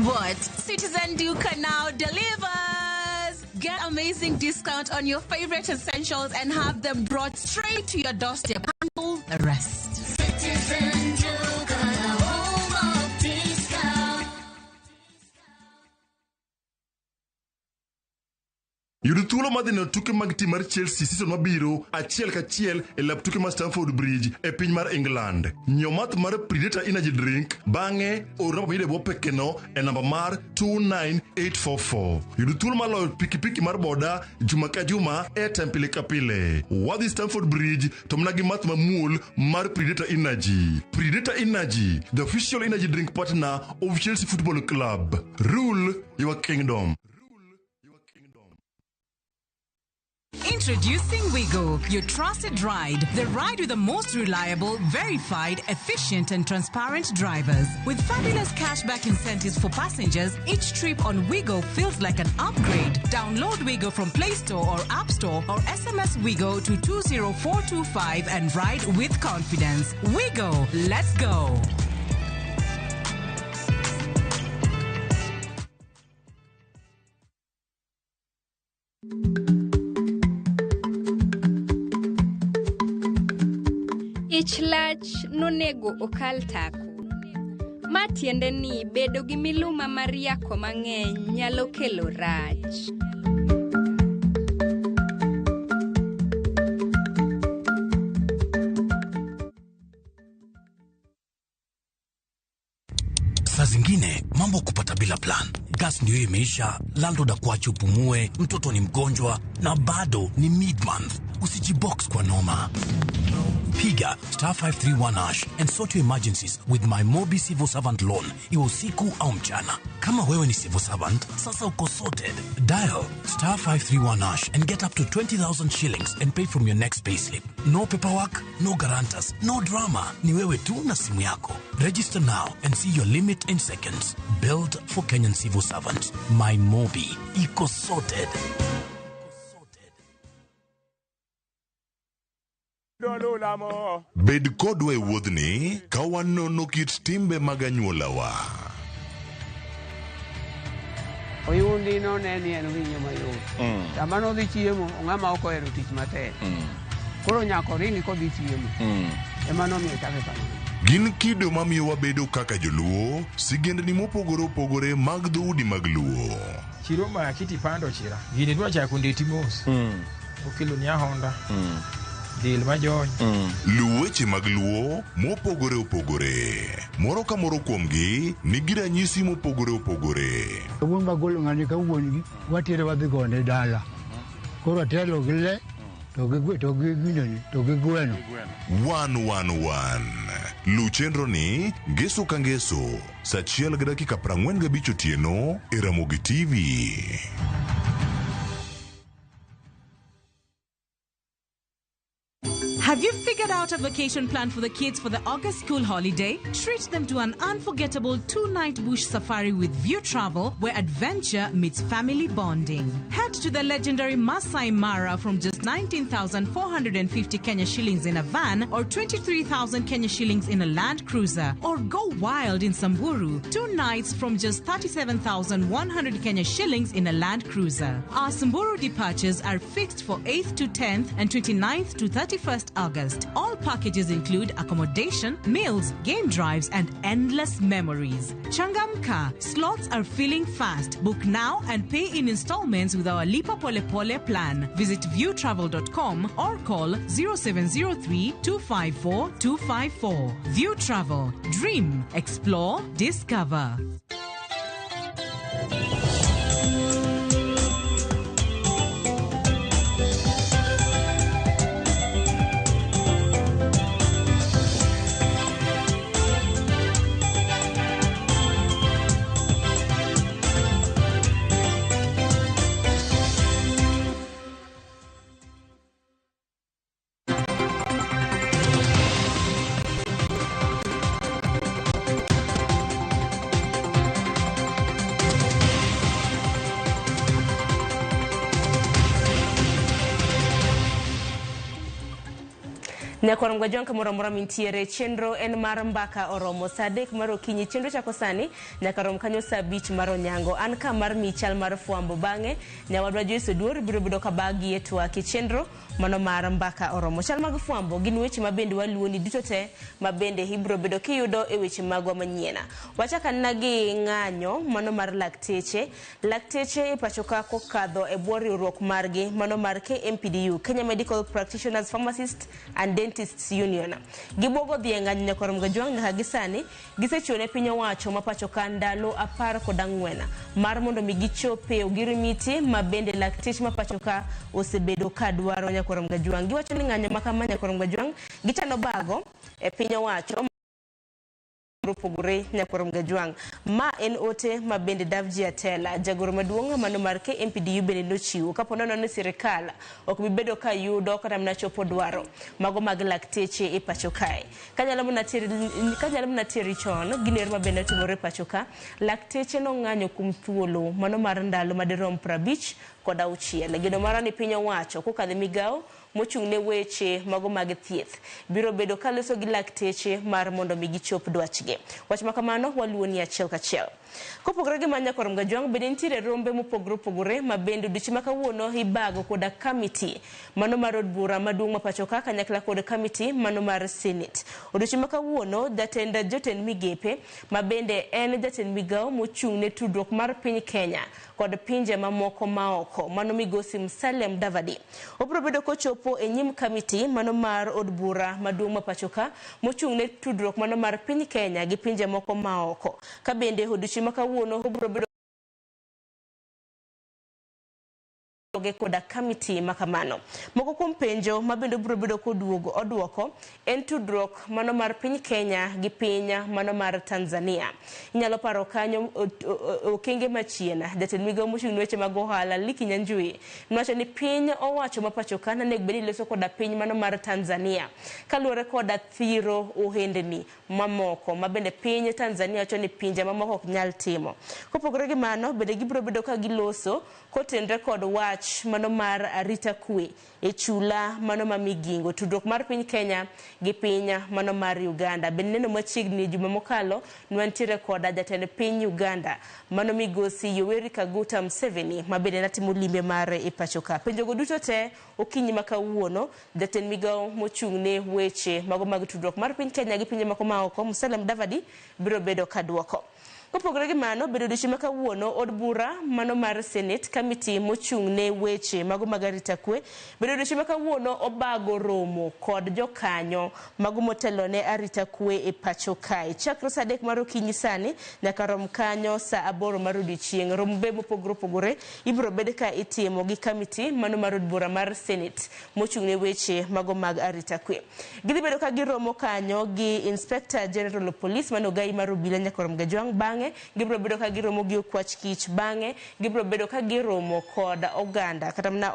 what? Citizen Duca now delivers. Get amazing discount on your favorite essentials and have them brought straight to your doorstep. Handle the rest. Citizen Duca, home of discount. Yudo thuolo madhi tuke mag tim mar Chelsea season mabiro achiel kachiel e lap tuke mar Stamford Bridge e piny mar England. Nyiew math mar Predator Energy Drink bang'e orna pamide bwo pekeno e namba mar 29844. Yudo thuolo mar loyo pikipiki mar boda juma ka juma e pile ka pile. Wadhi Stamford Bridge to mna gi math mamuol mar Predator Energy. Predator Energy, the official energy drink partner of Chelsea Football Club. Rule your kingdom. Introducing Wigo, your trusted ride. The ride with the most reliable, verified, efficient and transparent drivers. With fabulous cashback incentives for passengers, each trip on Wigo feels like an upgrade. Download Wigo from Play Store or App Store or SMS Wigo to 20425 and ride with confidence. Wigo, let's go. Ich lach nonego okal tako. Ma tiende ni bedo gi miluma mar yako mang'eny nyalo kelo rach. Saa zingine mambo kupata bila plan. Gas ndio imeisha, landlord akuache upumue, mtoto ni mgonjwa na bado ni mid-month. Usijibox kwa noma. Piga *531# and sort your emergencies with my Mobi Civil Servant loan. Iwe usiku au mchana. Kama wewe ni civil servant, sasa uko sorted. Dial *531# and get up to 20,000 shillings and pay from your next payslip. No paperwork, no guarantors, no drama. Ni wewe tu na simu yako. Register now and see your limit in seconds. Built for Kenyan civil servants. My Mobi. Iko sorted. Bed kodwa e wuodhni ka wanono kit timbe mag anyuolawa. Oyundi no neni en winyo mayot. Sama no dhi chiemo, ng'ama ok ohero tich matek. Koro nyako ringi kodhi chiemo. Ema nomiyo chake kamano. Gin kido mamiyo wabedo kaka joluo, sigendni mopogore opogore mag dhoudi mag luo. Chiro ma kiti pando chira. Gini dwa chako ndeti mos. Okelo nya Honda. Dil majony. Luweche mag luo mopogore opogore. Moro ka moro kuomgi nigi ranyisi mopogore opogore. Wuon magolo ng'ani ka wuongi watiere wadhi gone dala. Koro telo gi le to gi gweno. 111. Lu chenro ni ngeso ka ngeso saa 1:45 otieno e Ramogi TV. Have you figured out a vacation plan for the kids for the August school holiday? Treat them to an unforgettable 2-night bush safari with View Travel, where adventure meets family bonding. Head to the legendary Masai Mara from just 19,450 Kenya shillings in a van or 23,000 Kenya shillings in a Land Cruiser. Or go wild in Samburu, 2 nights from just 37,100 Kenya shillings in a Land Cruiser. Our Samburu departures are fixed for 8th to 10th and 29th to 31st August. All packages include accommodation, meals, game drives, and endless memories. Changamka, slots are filling fast. Book now and pay in installments with our Lipa Pole Pole plan. Visit viewtravel.com or call 0703 254 254. View Travel. Dream, explore, discover. Nyakorom Gajwang kamoro mora mintiere chenro en mar mbaka oromo saa 3 mar okinyi chenro chako sani nyaka rom kanyo saa 5 mar onyango an ka mar michal mar fwambo bange nyawadwa Joyce Oduor biro bedo ka bagi e twak chenro mano mar mbaka oromo chal mag fwambo gin weche mabende waluoni duto te mabende ibiro bedo kiyudo e weche magwa manyiena wachaka nagi ng'anyo mano mar lakteche e pachoka kokadho e bwo riwruok margi mano mar KMPDU Kenya Medical Practitioners Pharmacists and Dentists Union gibogo dhi ng'anyo Nyakorom Gajwang nyaka gisani gisechiwone piny owacho ma pachoka ndalo 14 mar mondo mi gichope ogirimiti mabende lakteche ma pachoka osebedo ka dwaro Nyakorom Gajwang giwacho ni ng'anyo makama Nyakorom Gajwang gichano bago e piny owacho pogore Nyakorom Gajwang ma en ote mabende Davji Atela jagoro maduong' mano mar KMPDU bende nochiwo kapo nono ni sirikal ok bibedo ka yudo kata mna chopo dwaro mago mag lakteche e pachoka kanyalo mna tieri chon giner mabende timore pachoka lakteche no ng'anyo kum thuolo mano mar ndalo madirom 50 kod 6 gino mara ni piny owacho kokadhe migao mochung' ne weche mago mag thieth biro bedo kaloso gi lakteche mar mondo mi gichop dwachgi wach makamano waluoni achiel kachiel kopogore gi Nyakorom Gajwang bende nitiere rombe mopogore mabende duchi makawuono ibago koda committee mano mar od bura maduong' ma pachoka kanyakla kod committee mano mar Senate oduchi makawuono jotend migepe mabende en jatend migao mochung' ne tudruok mar piny Kenya kod pinje mamoko maoko mano migosi Musalia Mudavadi obiro bedo kochopo e nyim committee mano mar od bura maduong' ma pachoka mochung' ne tudruok mano mar piny Kenya gi pinje moko maoko ka bende oduchi makawuono obiro bedo koda committee makamano moko kuom penjo mabende biro bedo oduoko en tudruok mano mar piny Kenya gi piny mano mar Tanzania inyalo paro kanyo okenge machiena jatend migao mochung' weche mag ohala Liki Nyanjui nowacho ni piny owacho ma pachoka nego bedi loso koda piny mano mar Tanzania kaluwore koda thiro ohendni mamoko mabende piny Tanzania wacho ni pinje mamoko ok nyal timo kopogore gi mano bende gibiro bedo ka giloso kotenre kod wach mano mar arita kwe e chula mano mamigingo tudruok mar piny Kenya gi piny mano mar Uganda bende neno machiegni juma mokalo nwantiere koda jatend piny Uganda mano migosi Yoweri Kaguta Museveni mabende natimo limbe mare e pachoka penjogo duto te okinyi makawuono jatend migao mochung' ne weche mago mag tudruok mar piny Kenya gi pinje moko maoko Musalia Mudavadi biro bedo kaduoko kopogore gi mano bedo duchi makawuono od bura mano mar Senate committee mochung' ne weche mago mag arita kwe bedo duchi makawuono obago romo kod jokanyo mago motelo ne arita kwe e pachoka chakre saa 3 mar okinyi sani nyaka rom kanyo saa 8 mar odiechieng' romo be mopogore ibiro bed ka itimo gi committee mano mar od bura mar Senate mochung' ne weche mago mag arita kwe gidhi bedo ka giromo kanyo gi Inspector General of Police mano Gai mar obila Nyakorom Gajwang bange gibiro bedo ka giromo gi okwach kich bange gibiro bedo ka giromo kod oganda kata mna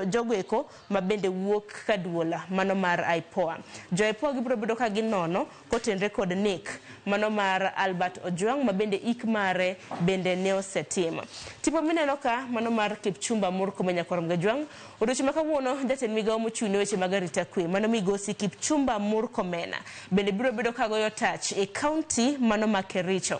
jogoeko mabende wuok kaduola mano mar IPOA IPOA gibiro bedo ka ginono kotenre kod nek mano mar Albert Ojwang mabende ik mare bende ne osetima tipo mineno ka mano mar Kipchumba Murkomen Nyakorom Gajwang oduchi makawuono jatend migao mochung' ne weche mag arita kwe mano migosi Kipchumba Murkomen bende biro bedo ka goyo tach e county mano ma Kericho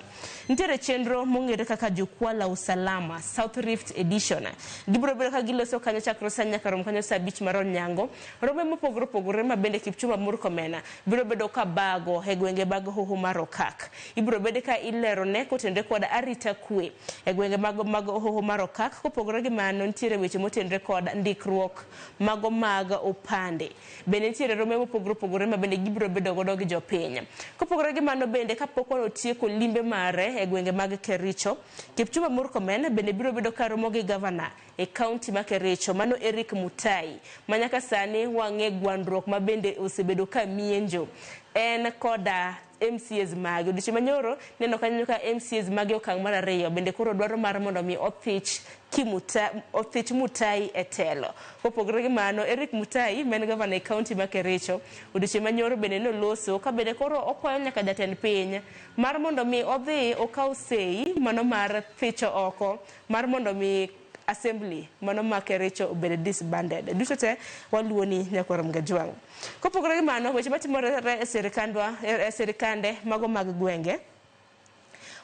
nitiere chenro mong'ere kaka jukwaa la usalama South Rift Edition gibiro bedo ka giloso kanyo chakro sa nyaka rom kanyo saa 5 mar onyango rombe mopogore mabende Kipchumba Murkomen biro bedo ka bago e gwenge mag Hoho mar Okak ibiro bedo ka ilero ne kotende kod arita kwe e gwenge mag Hoho mar Okak kopogore gi mano nitiere weche motendre kod ndikruok mago mag opande bende nitiere rombe mopogore mabende gibiro bedo godo gi jopiny kopogore gi mano bende kapok otieko limbe mare e gwenge mag Kericho Kipchumba Murkomen bende biro bedo ka romo gi governor e county ma Kericho mano Eric Mutai manyaka sani wang'e gwandruok mabende osebedo ka mienjo en koda MCAs magi odichi manyoro neno kanyo ka MCAs magi okang' mar 2 bende koro dwaro mar mondo mi othich Mutai e telo kopogore gi mano Eric Mutai men governor e county ma Kericho odichi manyoro bende noloso ka bende koro okwayo nyaka jatend piny mar mondo mi odhi okaw sei mano mar thicho oko mar mondo mi assembly mano ma Kericho obed disbanded. Duto te waluoni Nyakwar Mgajwang. Kopogore gi mano, weche matimore e sirikande mago mag gwenge.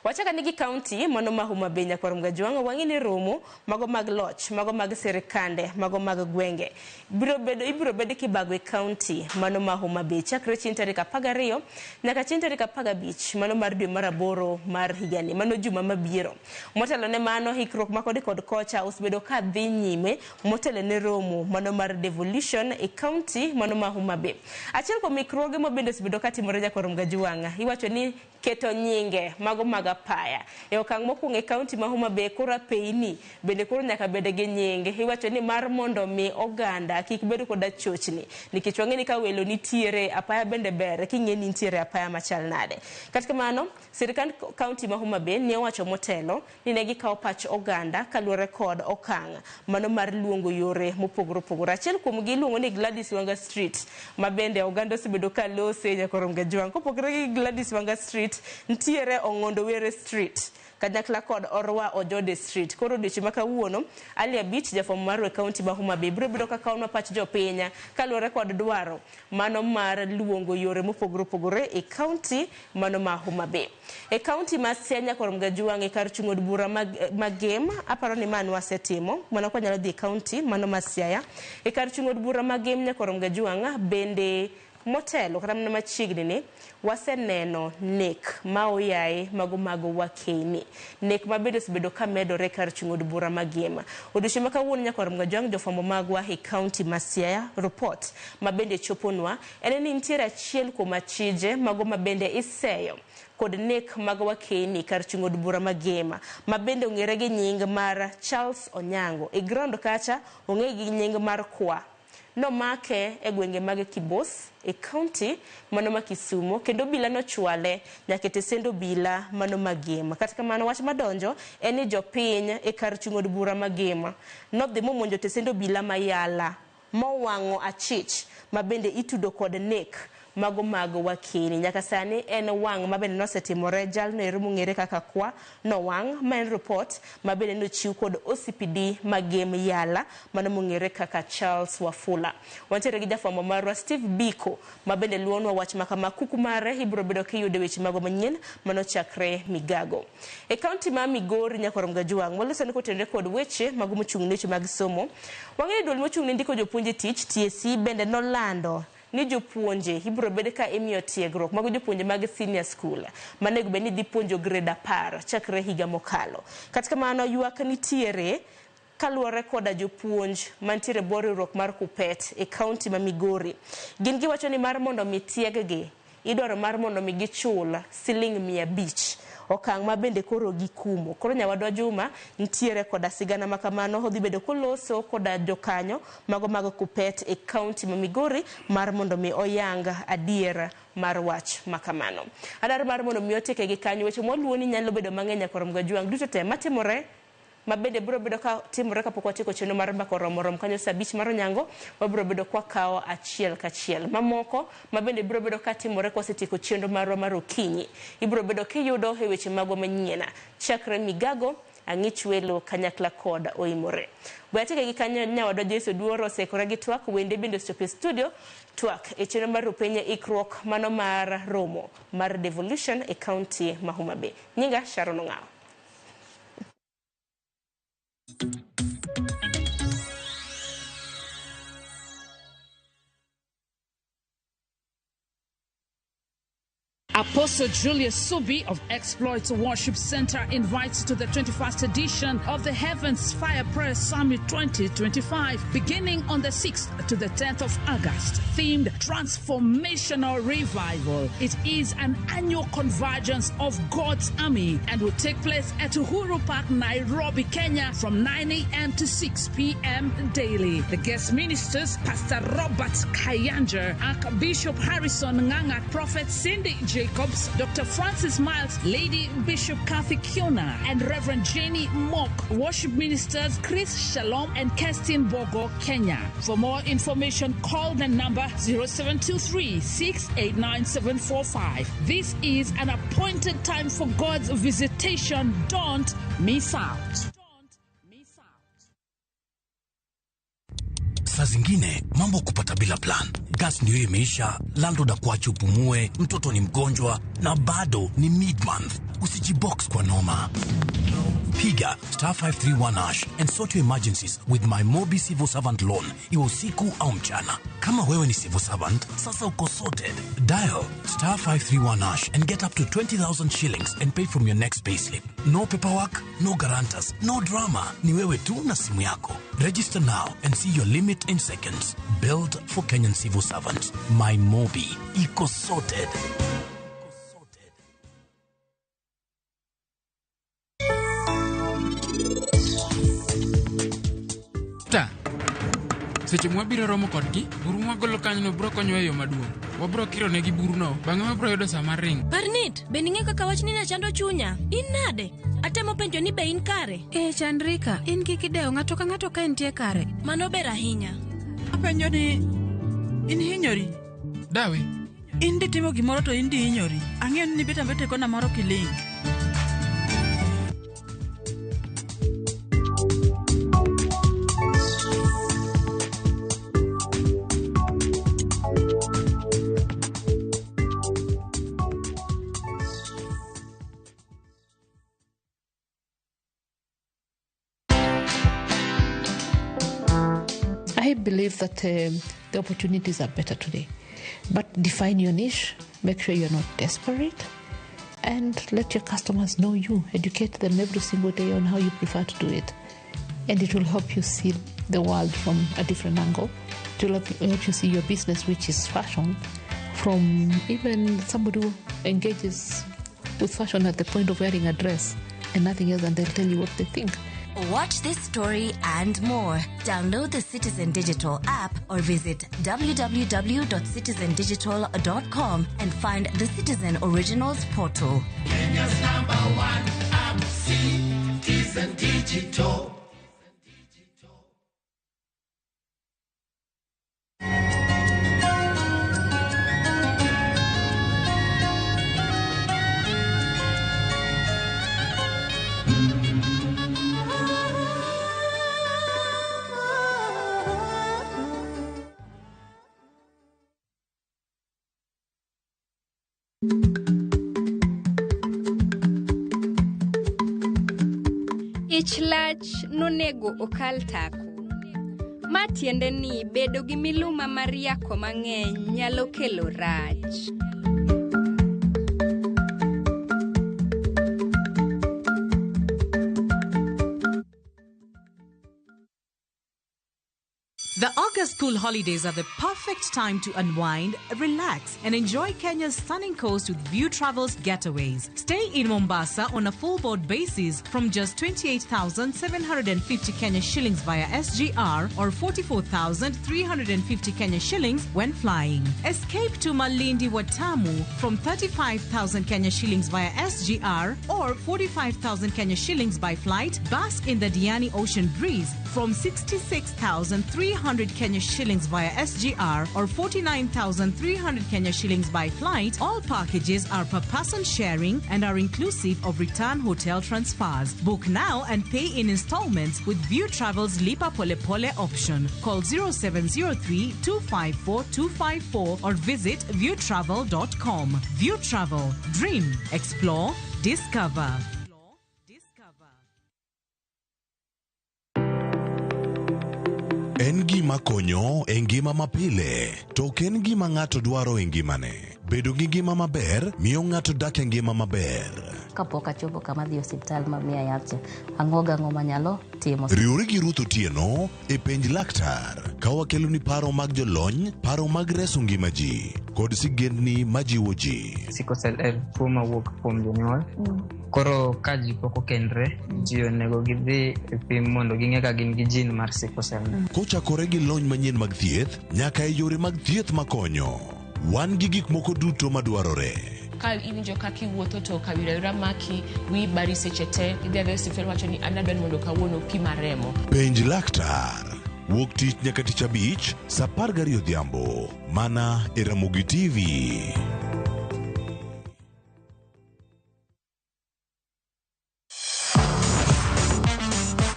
Wachaka nigi county mano ma Homa Bay Nyakwar Mgajwang wangi ni romo mago mag loch mago mag sirikande mago mag gwenge ibiro bedo kibago e county mano ma Homa Bay chakre chieng' tarik 12 nyaka chieng' tarik 15 mano mar dwe mar 8 mar higani mano juma mabiro. Motelo ne mano hikruok makode kod kocha osebedo ka dhi nyime motelo ne romo mano mar devolution e county mano ma Homa Bay. Achiel kuom hikruoge mabende osebedo ka timore Nyakwar Mgajwang iwacho ni keto nyinge mago mag apaya e okang' mokwongo e kaunti ma Homa Bay koro peini bende koro nyaka bed gi nyinge iwacho ni mar mondo mi oganda kik bed koda chochni nikech wang'eni ka welo nitiere apaya bende ber king'e ni nitiere apaya machal nade. Kata kamano sirikand kaunti ma Homa Bay ne owacho motelo ni ne gikawo pach oganda kaluwore kod okang' mano mar luongo yore mopogore opogore. Achiel kuom gi iluongo ni Gladys Wanga Street ma bende oganda osebedo ka lose Nyakwar Mgajwang. Kopogore gi Gladys Wanga Street ntiere Ong'ondo Were Street kanyakla kod Orwa Ojode Street. Koro dichi makawuono Alia Beach jafwambo mar kaunti ma Homa Bay biro bedo kakaonwa pach jopiny kaluwore kod dwaro mano mar luongo yore mopogore opogore e kaunti mano ma Homa Bay. E kaunti ma Siaya Nyakwar Mgajwang e kar chung' od bura magem aparo ni mano wasetimo mano kwa nyalo dhi kaunti mano ma Siaya e kar chung' od bura magem Nyakwar Mgajwang bende motelo kata mana machiegni ni waseneno nek ma oyaye mago wakeni nek mabedo osebedo ka medore kar chung' od bura magema. Odiochieng' makawuono Nyakwar Mgajwang jofwambo magwa e kaunti ma Siaya report mabende choponwa en ni nitiere achiel kuom achije mago mabende iseyo kod nek mago wakeni kar chung' od bura magema mabende ong'ere gi nying mar Charles Onyango e ground kacha ong'e gi nying mar Kwa no make e gwenge mag Kibos e county mano ma Kisumo kendo bila no chwale nyaka tesendo bila mano magema. Kata kamano wach madonjo en ni jopiny e kar chung' od bura magema no dhi momonjo tesendo bila mayala mowang'o achich mabende itudo kod nek mago wakeni. Nyaka sani en wang' mabende nosetimore jalno ero mong'ere kaka Kwa no wang' ma en report mabende nochiw kod OCPD magem yala mano mong'ere kaka Charles Wafula. Wantiere gi jafwambo marwa Steve Biko mabende luonwa wach makama kuku mare ibiro bedo kiyude weche mago manyien mano chakre migago. E kaunti ma Migori Nyakwar Mgajwang waloso ni kotenre kod weche mago mochung' ne mag somo. Wang'e duol mochung' ne ndiko jopuonje tich TSC bende nolando ni jopuonje ibiro bede ka imiyo tiegruok mago jopuonje mag senior school manego beni dhi puonjo grade 10 chakre higa mokalo. Kata kamano ywak nitiere kaluwore koda jopuonj mantiere boriruok mar Kupet e kaunti ma Migori. Gin giwacho ni mar mondo mi tieggi idwaro mar mondo mi gichul siling 500 okang' ma bende koro gikumo. Koro nyawadwa Juma ntiere koda sigana makamano odhi bedo koloso koda jokanyo mago mag Kupet e kaunti ma Migori mar mondo mi oyanga adiera mar wach makamano. Adar mar mondo mi oteke gi kanyo weche moluoni nyalo bedo mang'eny Nyakwar Mgajwang duto te matimore mabende biro bedo ka timore kapok watieko chenro mar mbako romorom kanyo saa 5 mar onyango wabiro bedo kwa kawo achiel kachiel mamoko mabende biro bedo ka timore kwa setieko chenro marwa mar okinyi ibiro bedo kiyudo e weche magwa manyiena chakre migago ang'ich welo kanyakla kod oimore. Bwatike gi kanyo nyawadwa Jesu Duoro osekore gi twak wende bende ochopo studio twak e chenro mar rupenye ikruok mano mar romo mar devolution e county ma Homa Bay. Nyinga Sharon Ong'ao. Apostle Julius Subi of Exploits Worship Center invites you to the 21st edition of the Heavens Fire Prayer Summit 2025, beginning on the 6th to the 10th of August, themed Transformational Revival. It is an annual convergence of God's army and will take place at Uhuru Park, Nairobi, Kenya from 9 a.m. to 6 p.m. daily. The guest ministers, Pastor Robert Kayanja, Archbishop Harrison Nganga, Prophet Cindy Jacobs, Dr. Francis Miles, Lady Bishop Kathy Kiona, and Reverend Jenny Mock. Worship ministers Chris Shalom and Kestin Bogo, Kenya. For more information, call the number 0723-689-745. This is an appointed time for God's visitation. Don't miss out. Saa zingine mambo kupata bila plan. Gas ndio imeisha, landlord akuache upumue, mtoto ni mgonjwa na bado ni mid-month. Usijibox kwa noma. Piga *531# and sort your emergencies with my Mobi Civil Servant loan, iwe usiku au mchana. Kama wewe ni civil servant, sasa uko sorted. Dial *531# and get up to 20,000 shillings and pay from your next payslip. No paperwork, no guarantors, no drama. Ni wewe tu na simu yako. Register now and see your limit in seconds. Build for Kenyan civil servants. My Mobi, iko sorted. Seche mwabiro romo kodgi, buru mwagolo kanyo bro konyo eyo maduong'. Wabro kiro negi buru no, bang'e wabro yudo sama ring. Parnit, be ning'e kaka wach ni na chando chunya? In nade? Atemo penjo ni be in kare? Chandrika, in kik ideo ng'ato ka ng'ato ka entie kare. Mano ber ahinya. Apenjo ni, in hinyori? Dawe. In ditimo gimoro to in di hinyori. Ang'eyo ni beta mbete kona maro kiling. I believe that the opportunities are better today. But define your niche, make sure you're not desperate, and let your customers know you. Educate them every single day on how you prefer to do it. And it will help you see the world from a different angle. It will help you see your business, which is fashion, from even somebody who engages with fashion at the point of wearing a dress and nothing else, and they'll tell you what they think. Watch this story and more. Download the Citizen Digital app or visit www.citizendigital.com and find the Citizen Originals portal. Kenya's #1 app, Citizen Digital. Ich lach nonego okal tako. Ma tiende ni bedo gi miluma mar yako mang'eny nyalo kelo rach. The August school holidays are the perfect time to unwind, relax, and enjoy Kenya's stunning coast with View Travel's getaways. Stay in Mombasa on a full board basis from just 28,750 Kenya shillings via SGR or 44,350 Kenya shillings when flying. Escape to Malindi Watamu from 35,000 Kenya shillings via SGR or 45,000 Kenya shillings by flight. Bask in the Diani Ocean Breeze from 66,300 Kenya shillings via SGR or 49,300 Kenya shillings by flight. All packages are per person sharing and are inclusive of return hotel transfers. Book now and pay in installments with View Travel's Lipa Pole Pole option. Call 0703 254 254 or visit viewtravel.com. View Travel. Dream. Explore. Discover. En gima konyo e ngima mapile, to ok en gima ng'ato dwaro e ngimane. Bedo gi ngima maber miyo ng'ato dak e ngima maber. Kapok achopo kama dhi osiptal mamiya yath, ang'oga ang'o manyalo timo. Riwri gi Ruth Otieno e penj laktar, ka wakelo ni paro mag jolony, paro mag reso ngima ji, kod sigendni majiwo ji. Sickle cell en tuo mawuok kuom jonyuol. Koro ka ji pok okendre, ji onego gidhi e pim mondo ging'e ka gin gi jin mar sickle cell. Kochakore gi lony manyien mag thieth, nyaka e yore mag thieth makonyo. Wan gi gik moko duto madwarore. Ka iwinjo kaka iwuotho to kawira maki wi bari seche te idhi adhi osiptal wacho ni an adwani mondo kawuono pima remo. Penj laktar. Wuok tich nyaka tich abich, saa 12 odhiambo. Mana e Ramogi TV.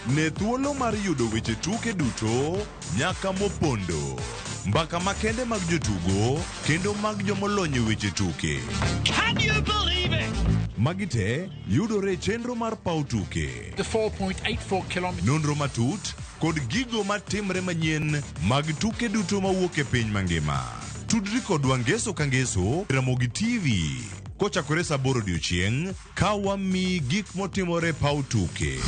Ne thuolo mar yudo weche tuke duto nyaka mopondo. Mbaka makende mag jotugo kendo mag jomolony weche tuke. Can you believe it? Magite yudore chenro mar pau tuke. The 4.84 kilometers. Nonro matut kod gigo matimre manyien mag tuke duto mawuok e piny mangima. Tudri kodwa ngeso ka ngeso Ramogi TV. Kochakore saa 8 odiechieng' ka wami gik motimore pau tuke.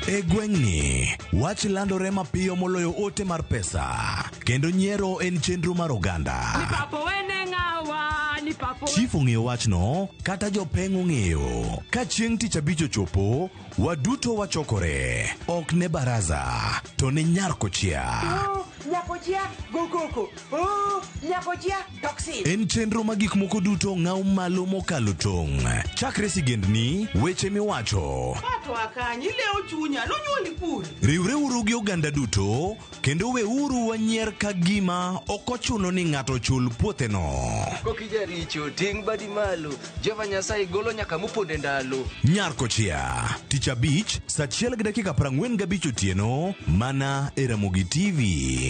E gweng'ni, wach landore mapiyo moloyo ote mar pesa, kendo nyiero en chenro mar oganda. Chief ong'eyo wachno, kata jopeng' ong'eyo. Ka chieng' tich abich ochopo, waduto wachokore. Ok ne baraza, to ne nyarkochia. Nyakochia, gokoko. Nyakochia, toksi. En chenro ma gik moko duto ng'aw malo mokalo tong'. Chakre sigendni, weche miwacho. Pato akanyi leo chunya, nonyuoli pur. Riwre uru gi oganda duto, kendo we uru wanyier ka gima okochuno ni ng'ato chul puotheno. Kokija richo, ting' badi malo, Jehova Nyasaye golo nyaka moponde ndalo. Nyarkochia, tich abich, saa 1:45 otieno, mana e Ramogi TV.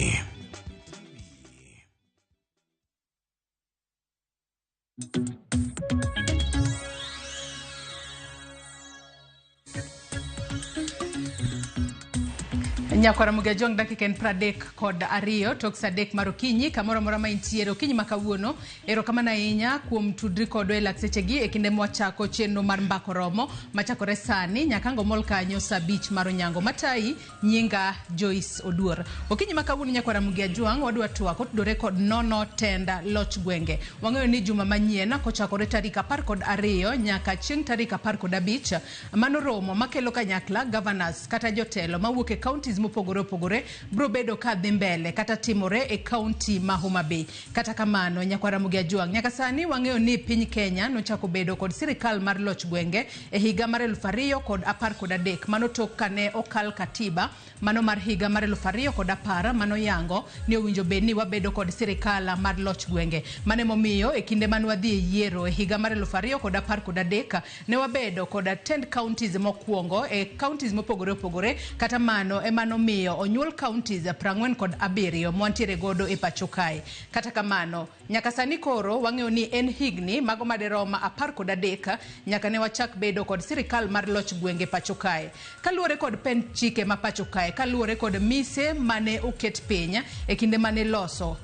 Nyakwara Mugajong dakika en 32 tok sadek mar okinyi kamoro mora ma intiere okinyi makawuono. Erokamano ahinya kuom tudri kodwa e laksechegi e kinde mwachako chenro mar mbako romo machakore sani nyaka ngomol kanyo saa 5 mar onyango. Matai nyinga Joyce Oduor. Okinyi makawuono Nyakwara Mugajong wadwa twak otudore kod nono tenda loch gwenge. Wang'eyo ni juma manyien kochakore tarik 12 nyaka chieng' tarik 15 mano romo makelo kanyakla governors kata jotelo mawuok e counties mopogore opogore bro bedo ka dhi mbele kata timore e county ma Homa Bay. Kata kamano Nyakwara Mugajong, nyaka sani wang'eyo ni piny Kenya nochako bedo kod sirikal mar loch gwenge e higa mar 2013 mano tok kane okal katiba mano mar higa mar 2010 mano yango ni owinjo bed ni wabedo kod sirikal mar loch gwenge. Mane momiyo e kinde man wadhi e yiero e higa mar 2013 ne wabedo kod 10 counties mokwongo e counties mopogore opogore. Kata mano mano miyo onyuol counties 47 mwantiere godo e pacho kae. Kata kamano nyaka sani koro wang'eyo ni en higni mago maderoma 13 nyaka ne wachak bedo kod sirikal mar loch gwenge pacho kae. Kaluwore kod pen chike ma pacho kae, kaluwore kod mise mane oket piny e kinde mane loso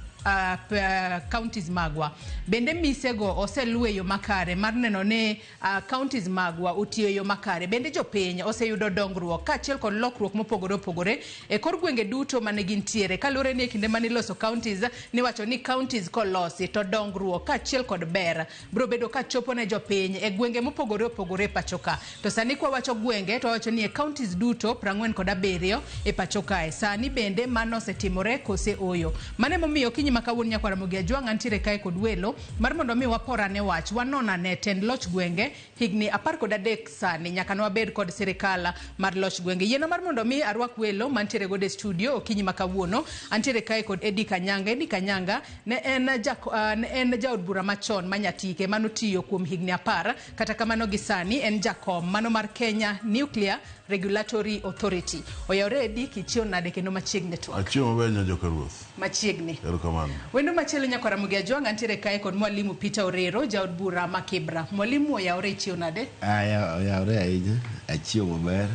counties magwa. Bende misego oselueyo makare mar neno ne counties magwa utiyo makare. Bende jopiny oseyudo dongruok kaachiel kod lokruok mopogore opogore e kor gwenge duto mane gintiere. Kaluwore ni kinde mane loso counties ni wacho ni counties kolosi to dongruok kaachiel kod ber bro bedo ka chopo ne jopiny e gwenge mopogore opogore pachoka. To sani kwa wacho gwenge to wacho ni e counties duto 47 e pachoka. Sani bende mano setimore kose oyo. Mane momiyo kinyi makawuono Nyakwara Mugajong antiere kae kod welo mar mondo mi waporane wach wanona ne tend loch gwenge higni 13 sani nyaka no wabed kod sirikal mar loch gwenge. Yieno mar mondo mi arwak welo mantiere go e studio okinyi makawuono antiere kae kod Eddie Kanyanga. Eddie Kanyanga ne en jaod bura machon manyatike manotiyo kuom higni 10 kata kamano gisani en jakom mano mar Kenya Nuclear Regulatory Authority. Oyawre Eddie kichio nade kendo machiegni to. Achio mabenyo joka ruoth. Machiegni. Erokamano. Wendo machielo Nyakwara Mugajong antiere kae kod mwalimu Peter Orero jaod bura ma Kibra. Mwalimu oyawre chio nade? Oyawre ahinya. Achio maber.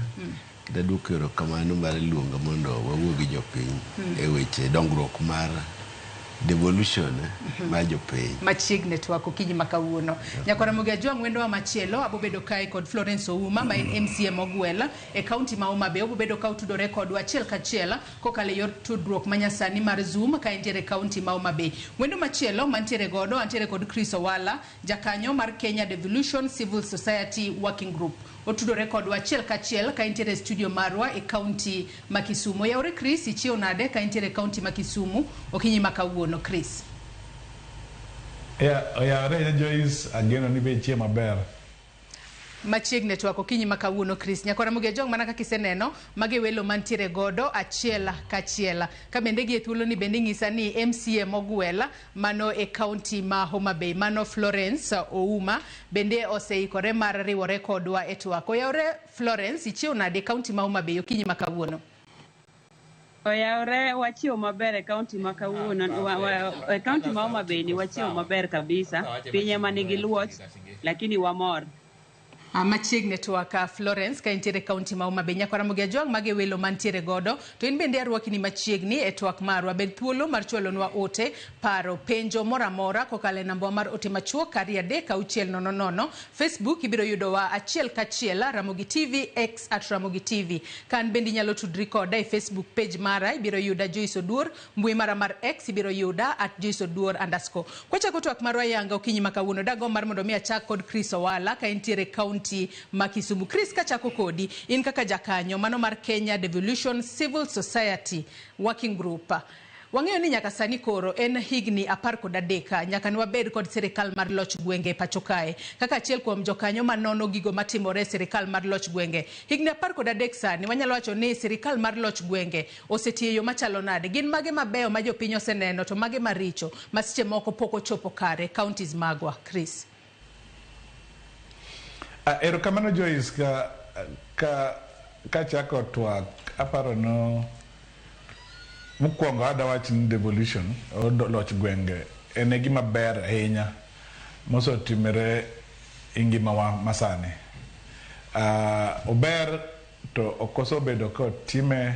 Kida duoko erokamano mar luonga mondo wawuo gi jopiny e weche dongruok mar devolution ma jopiny. Machiegni to okinyi makawuono. Nyakwara Mugajong wendo machielo abobedo kae kod Florence Ouma ma en MCA Mogwela e county ma Homa Bay. Obobedo ka utudore kod achiel kachiel kokale yor tudruok manyasani mar Zoom ka entiere county ma Homa Bay. Wendo machielo mantiere godo antiere kod Chris Owala jakanyo mar Kenya Devolution Civil Society Working Group. Otudore kod achiel kachiel ka entiere studio marwa e county ma Kisumu. Yawre Chris ichio nade ka entiere county ma Kisumu okinyi makawuono Chris? Oyawre Joyce ageno ni be chie maber. Machiegni to Okinyi makawuono Chris nyakora muge jong mana kaka iseneno mage welo mantiere godo achiel kachiel ka bende gi thuolo ni bende ngisa ni MCA mogwela mano e county ma Homa Bay mano Florence Ouma bende oseikore mar riwore kodwa e twak oyawre Florence ichiwo nade county ma Homa Bay Okinyi makawuono Oyawre wachiwo maber e county ma kawuono e county ma Homa Bay ni wachiwo maber kabisa pinye manigi luoch lakini wamor machiegni to aka Florence ka intiere county ma Homa Bay nyakora muge jong mage welo mantiere godo to in bende arwakini machiegni e twak marwa bed thuolo mar chwalonwa ote paro penjo moramora kokale namba mar ote machuok 33600 Facebook ibiro yudowa achiel kachiel Ramogi TV X @Ramogi TV kan bende nyalo tudri koda e Facebook page mara ibiro yuda Joyce Oduor mbui mara mar X ibiro yuda @JoyceOduor_. Kwachako twak marwa yanga Okinyi makawuono dago mar mondo mi achak kod Chris Owala ka intiere county ma Kisumu. Chris kachako kodi in kaka jakanyo mano mar Kenya Devolution Civil Society Working Group. Wang'eyo ni nyaka sani koro en higni 13 nyaka ni wabed kod sirikal mar loch gwenge pacho kae kaka achiel kuom jokanyo manono gigo matimore sirikal mar loch gwenge higni 13 sani wanyalo wacho ni sirikal mar loch gwenge osetiyo yo machalo nade gin mage mabeyo ma jopiny oseneno to mage maricho masiche moko pok ochopo kare counties magwa Chris. Erokamano Joyce ka chako twak aparo no mokwongo adawach ni devolution o loch gwenge en gima ber ahinya mosotimore ingimawa masani ober to okoso bedo ko time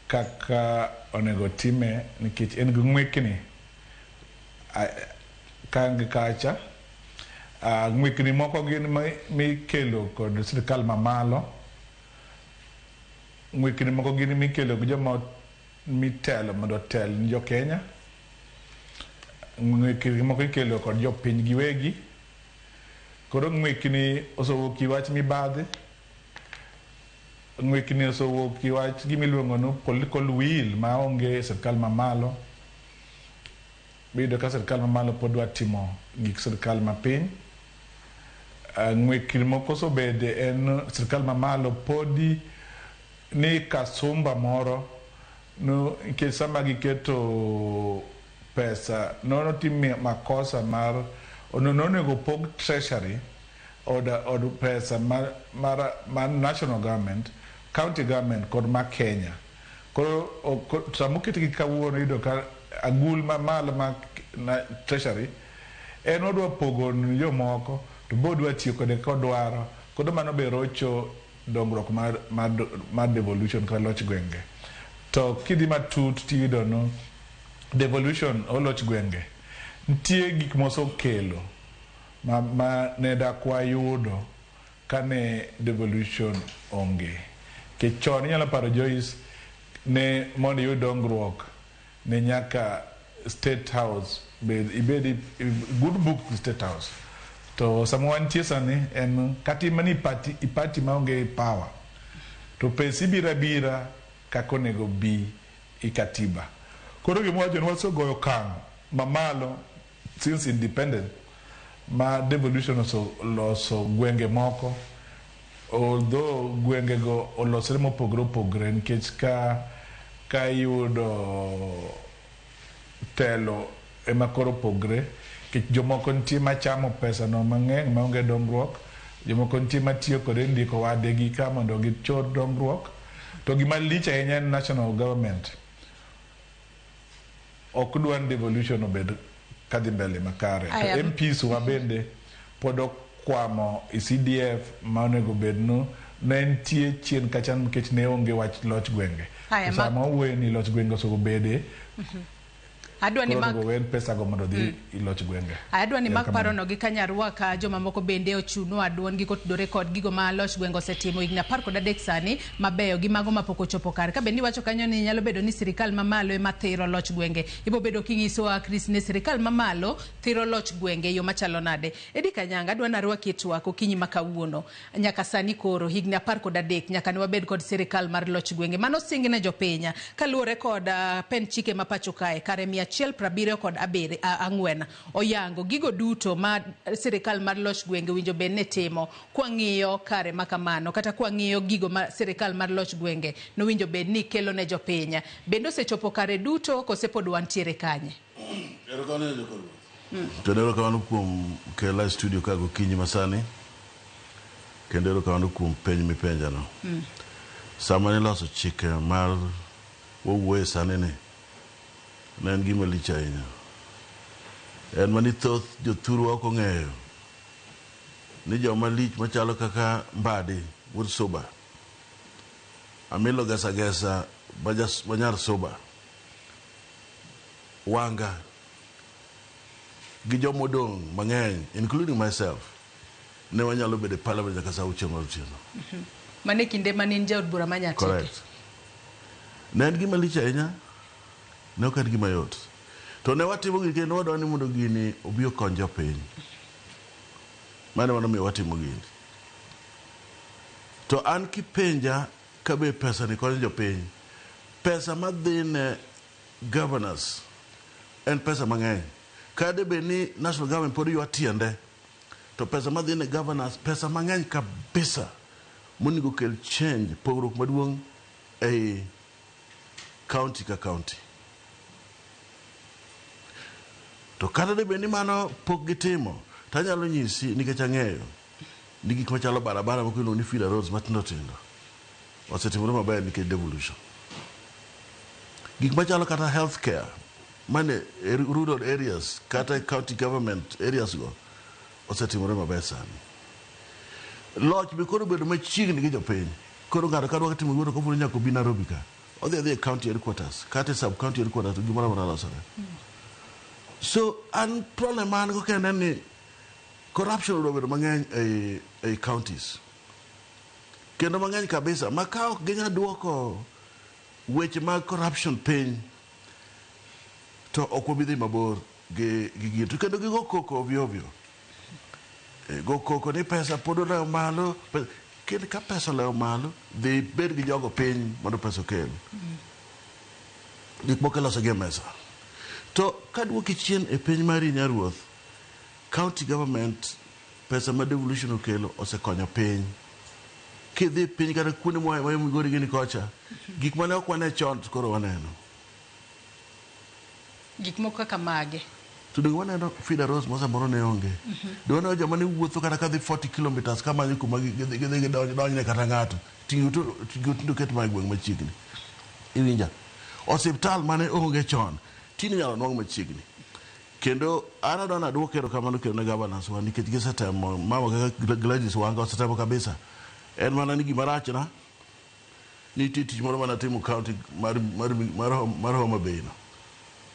kaka onego time nikech en gng'wekni kangi kacha ng'wikni moko gin mikelo kod sirikal mamalo ng'wikni moko gin mikelo gi joma mitelo mondo tel ni jo Kenya ng'wikni moko ikelo kod jopiny giwegi koro ng'wikni osowuok wach mibadhi ng'wikni osowuok wach gimiluongo no political will maonge sirikal mamalo bedo ka sirikal mamalo pod dwa timo gik sirikal mapiny ng'wikni moko sobede en sirikal mamalo podi ni kasumba moro no nikech sama giketo pesa nono timi makosa mar ononego pog treasury od pesa mar national government county government kod ma Kenya koro samuketi kawuono yudo ka agul mamalo ma treasury en odwa pogo jomoko to bodwa tiyo kode kodwaro kod mano be rocho dongruok mar devolution ka loch gwenge to kidhi matut tiyudo no devolution o loch gwenge nitie gik mosokelo ma ne dakwa yudo kane devolution onge kechon inyalo paro Joyce ne mondo yud dongruok ne nyaka State House ibedi good book State House to someone sani en katimani party maonge power to pesi bira kako nego bi ikatiba koro gimwacho ni wasogoyo kang mamalo since independent ma devolution loso gwenge moko although gwenge go olosre mopogre nikech ka yudo telo ema koro pogre kech jomoko nitie machamo pesa no mang'eny maonge dongruok jomoko nitie matiyo kode ndiko wadegi ka mondo gichor dongruok to gima lich ahinya en national government ok dwa devolution obed kadhi mbele makare to MPs wa bende pod okwamo CDF maonego bedno ne nitie chien kachan nikech ne onge wach loch gwenge sama wuoye ni loch gwenge osego bede adwa ni mag pesa go mondo dhi iloch gwenge adwa ni mag parono gi kanyarwa ka joma moko bende ochuno aduon gi kotudore kod gigo ma loch gwenge osetimo higni 13 sani mabeyo gi mago mapok ochopo kare ka bende wacho kanyo ni nyalo bedo ni sirikal mamalo ema thiro loch gwenge ibo bedo kingiso Chris ne sirikal mamalo thiro loch gwenge yo machalo nade Edi Kanyanga adwa narwa kitwako Okinyi makawuono nyaka sani koro higni 13 nyaka ni wabed kod sirikal mar loch gwenge mano singine jopenya kaluore kod pen chike mapacho kae kare 174 oyango gigo duto ma sirikal mar loch gwenge winjo bed ne timo kwang'iyo kare makamano kata kwang'iyo gigo ma sirikal mar loch gwenge no winjo bed ni kelo ne jopiny bende osechopo kare duto kose pod wantiere kanye. Todero kawano kuom kela studio kago kinyi masani kendo kawano kuom penj mipenja no. Sama ne loso chike mar wowuoye sani ne en gima lich ahinya. En mani thoth jothuru ok ong'eyo ni joma lich machalo kaka Mbadi wuod Soba, Amilo Gesa Banyar Soba, Wanga gi jomodong mang'eny including myself ne wanyalo bedo parliament nyaka saa 6 mar otieno. Mane kinde manin jaod bura manyatike. Correct. Ne en gima lich ahinya, ne ok en gima yot. To ne watimo gini kendo wadwani mondo gini obi okony jopiny. Mane wanomiyo watimo gini. To an kipenja kabe pesa ni konyo jopiny. Pesa madhi ne governors en pesa mang'eny. Kade be ni national government pod ywa tiende. To pesa madhi ne governors pesa mang'eny kabisa. Monego kel change pogruok maduong' ei county ka county. To kata de bende mano pok gitimo, tanyalo nyisi nikech ang'eyo ni gik machalo barabara moko ni feeder roads matindo tindo osetimore maber nikech devolution. Gik machalo kata healthcare mane rural areas kata county government areas go osetimore maber sani. Loch be koro bedo machiegni gi jopiny. Koro ng'ato kadwa timo goro koponi nyaka obi Nairobi ka. Odhi county headquarters, kata sub county headquarters to gimoro amora losore. So an problem man go kende ni corruption obedo mang'eny ei counties. Kendo mang'eny kabisa makao ginya duoko weche mag corruption piny to ok obi dhi mabor gi gitu kendo gigo koko ovyo. Go koko ni pesa pod oleo malo kendo ka pesa oleo malo dhi bed gi jogo piny mondo pesa okel. Gik moko loso gi mesa. To kaduoki chien e piny mari Nyaruoth, county government pesa ma devolution okelo osekonyo piny. Kidhi piny kata kuonde moyo migori gini kocha, gik mane ok wane chon koro waneno. Gik moko kaka mage. To do waneno feeder roads mosamoro ne onge. Dono joma ne wuotho kata kadhi 40 kilometers kama ni kuma gidhi donjne kata ng'ato. Tingo ket ma gweng' machiegni. Iwinja. Osiptal mane onge chon. Tini nyalo nwang' machiegni. Kendo anadona duokero kamano kendo ne governors wa nikech gisetemo mama kaka Gladys Wanga osetemo kabisa. En mana ni gima rach na ni tich moro mana timo county mar Homa Bay no.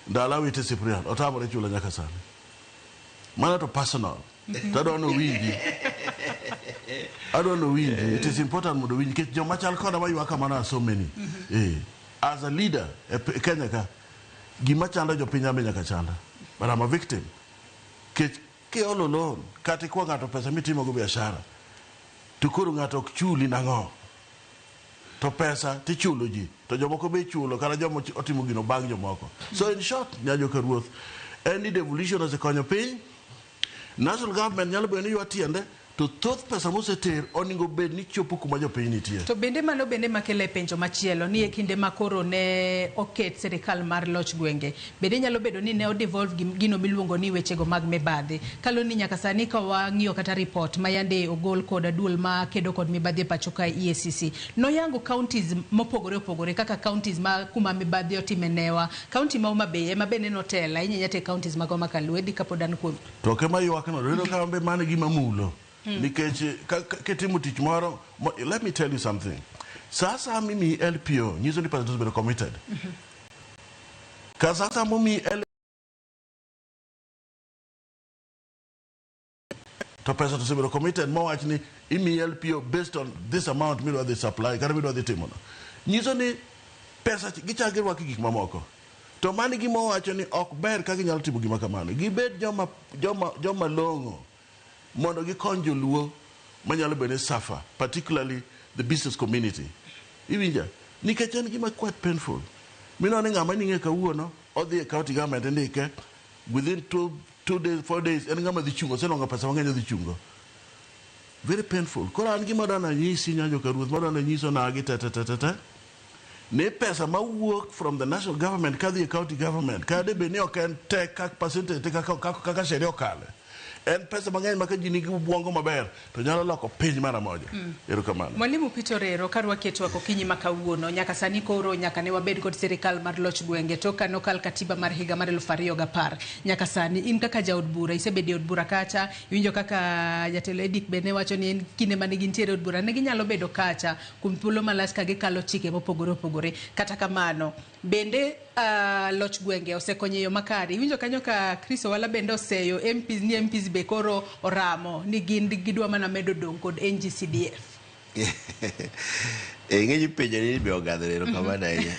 Ndala wite Cyprian otamore chula nyaka sani. Mana to personal. I don't know winji. It is important mondo winji nikech joma chal koda mayuaka mana so many. As a leader Kenya ka gima chanda jopiny ambe nyaka chanda. But I'm a victim. Ke all alone kati kwa ng'ato pesa mitimo go biashara. Tukuru ng'ato ok chuli nang'o. To pesa tichulo ji. To jomoko be chulo kata jomo otimo gino bang' jomoko. So in short, Nyajo Karuoth, any devolution as a konyo piny, national government nyalo bedo ni ywa tiende to thoth pesa moseter oningo bed ni chopo kuma jopiny nitie. To bende mano bende makele penjo machielo ni e kinde makoro ne oket sirikal mar loch gwenge. Bende nyalo bedo ni ne o devolve gino miluongo ni wechego mag mibadhi. Kalo ni nyaka sani ka wang'iyo kata report mayande ogol kod aduol ma kedo kod mibadhi pacho ka EACC. Noyango counties mopogore opogore kaka counties ma kuma mibadhi otimenewa. County ma Homa Bay ema bende notela inyanyate counties mag Homa Kalwedi kapodan kuom. To kema ywak no rero ka ambe mane gima mulo. Nikech ketimo tich moro, let me tell you something. Sasa mimi LPO nyiso ni pesa to be committed. Sasa mimi to pesa to be committed more actually imi LPO based on this amount me do the supply kana me do the timo. Nyiso ni pesa gichagirwa gik mamoko. To mani gimo wacho ni ok ber ka ginyalo timo gima kamano. Gibed joma longo mondo gikony joluo manyalo bene suffer, particularly the business community. Iwinja, nikech en gima quite painful. Mino ni ng'ama ning'e kawuono odhi county government ndike within 2 days 4 days en ngama dhi chungo selonga pesa mang'eny dhi chungo. Very painful. Kora an gima dana nyisi nyanjo ka ruoth madana nyiso nagi ta ne pesa mawuok from the national government kadhi county government kade be ne ok en tek kak percentage kaka sheria okale. En pesa mang'eny ma ka ji nigi buongo maber to nyalo loko piny mara moja. Erokamano. Mwalimu Peter Rero karwa keto Okinyi ma kawuono nyaka sani koro nyaka ne wabed kod sirikal mar loch gwenge toka nokal katiba mar higa mar 2010 nyaka sani in kaka jaod bura isebedo od bura kacha iwinjo kaka jatelo Edith bene wacho ni en kinde mane gintiere od bura ne ginyalo bedo kacha kuom thuolo malach ka gikalo chike mopogore opogore. Kata kamano bende loch gwenge osekonyo yo makari iwinjo kanyo ka Chris Owala bende oseyo MPs be koro oramo ni gin gidwa mana medo dong kod NGCDF. Ng'eyo penjo ni be ogadhero kamano ahinya.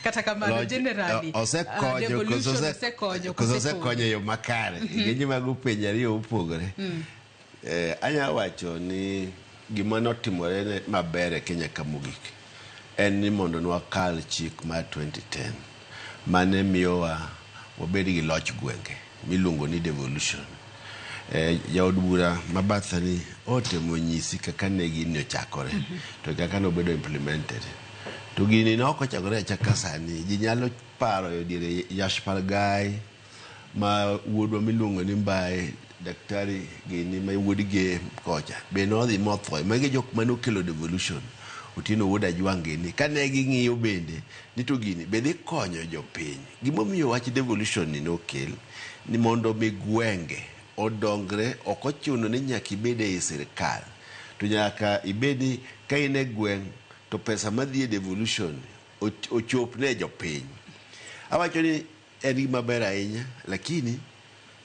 Kata kamano generally osekonyo yo makare. Ng'eyo mag penjo ariyo opogore. Anya wacho ni gima notimore maber e Kenya ka mogik en ni mondo nwakal chik mar 2010 mane miyowa wabed gi loch gwenge miluongo ni devolution. Jaod bura mabathani otemo nyisi kaka ne gini ochakore to kaka nobedo implemented. To gini ne ok ochakore achaka sani. Ji nyalo paro e diere Yashpal Gai ma wuodwa miluongo ni Mbae daktari gini ma wuodgi kocha be nodhi motho magi jok mane okelo devolution. Otieno wuod Ajwang' ni kane ging'iyo bende ni to gini be dhi konyo jopiny. Gimomiyo wach devolution ni nokel ni mondo mi gwenge odongre ok ochuno ni nyaka ibede e sirikal to nyaka ibedi ka in e gweng' to pesa madhi e devolution ochop ne jopiny. Awacho ni en gima ber ahinya lakini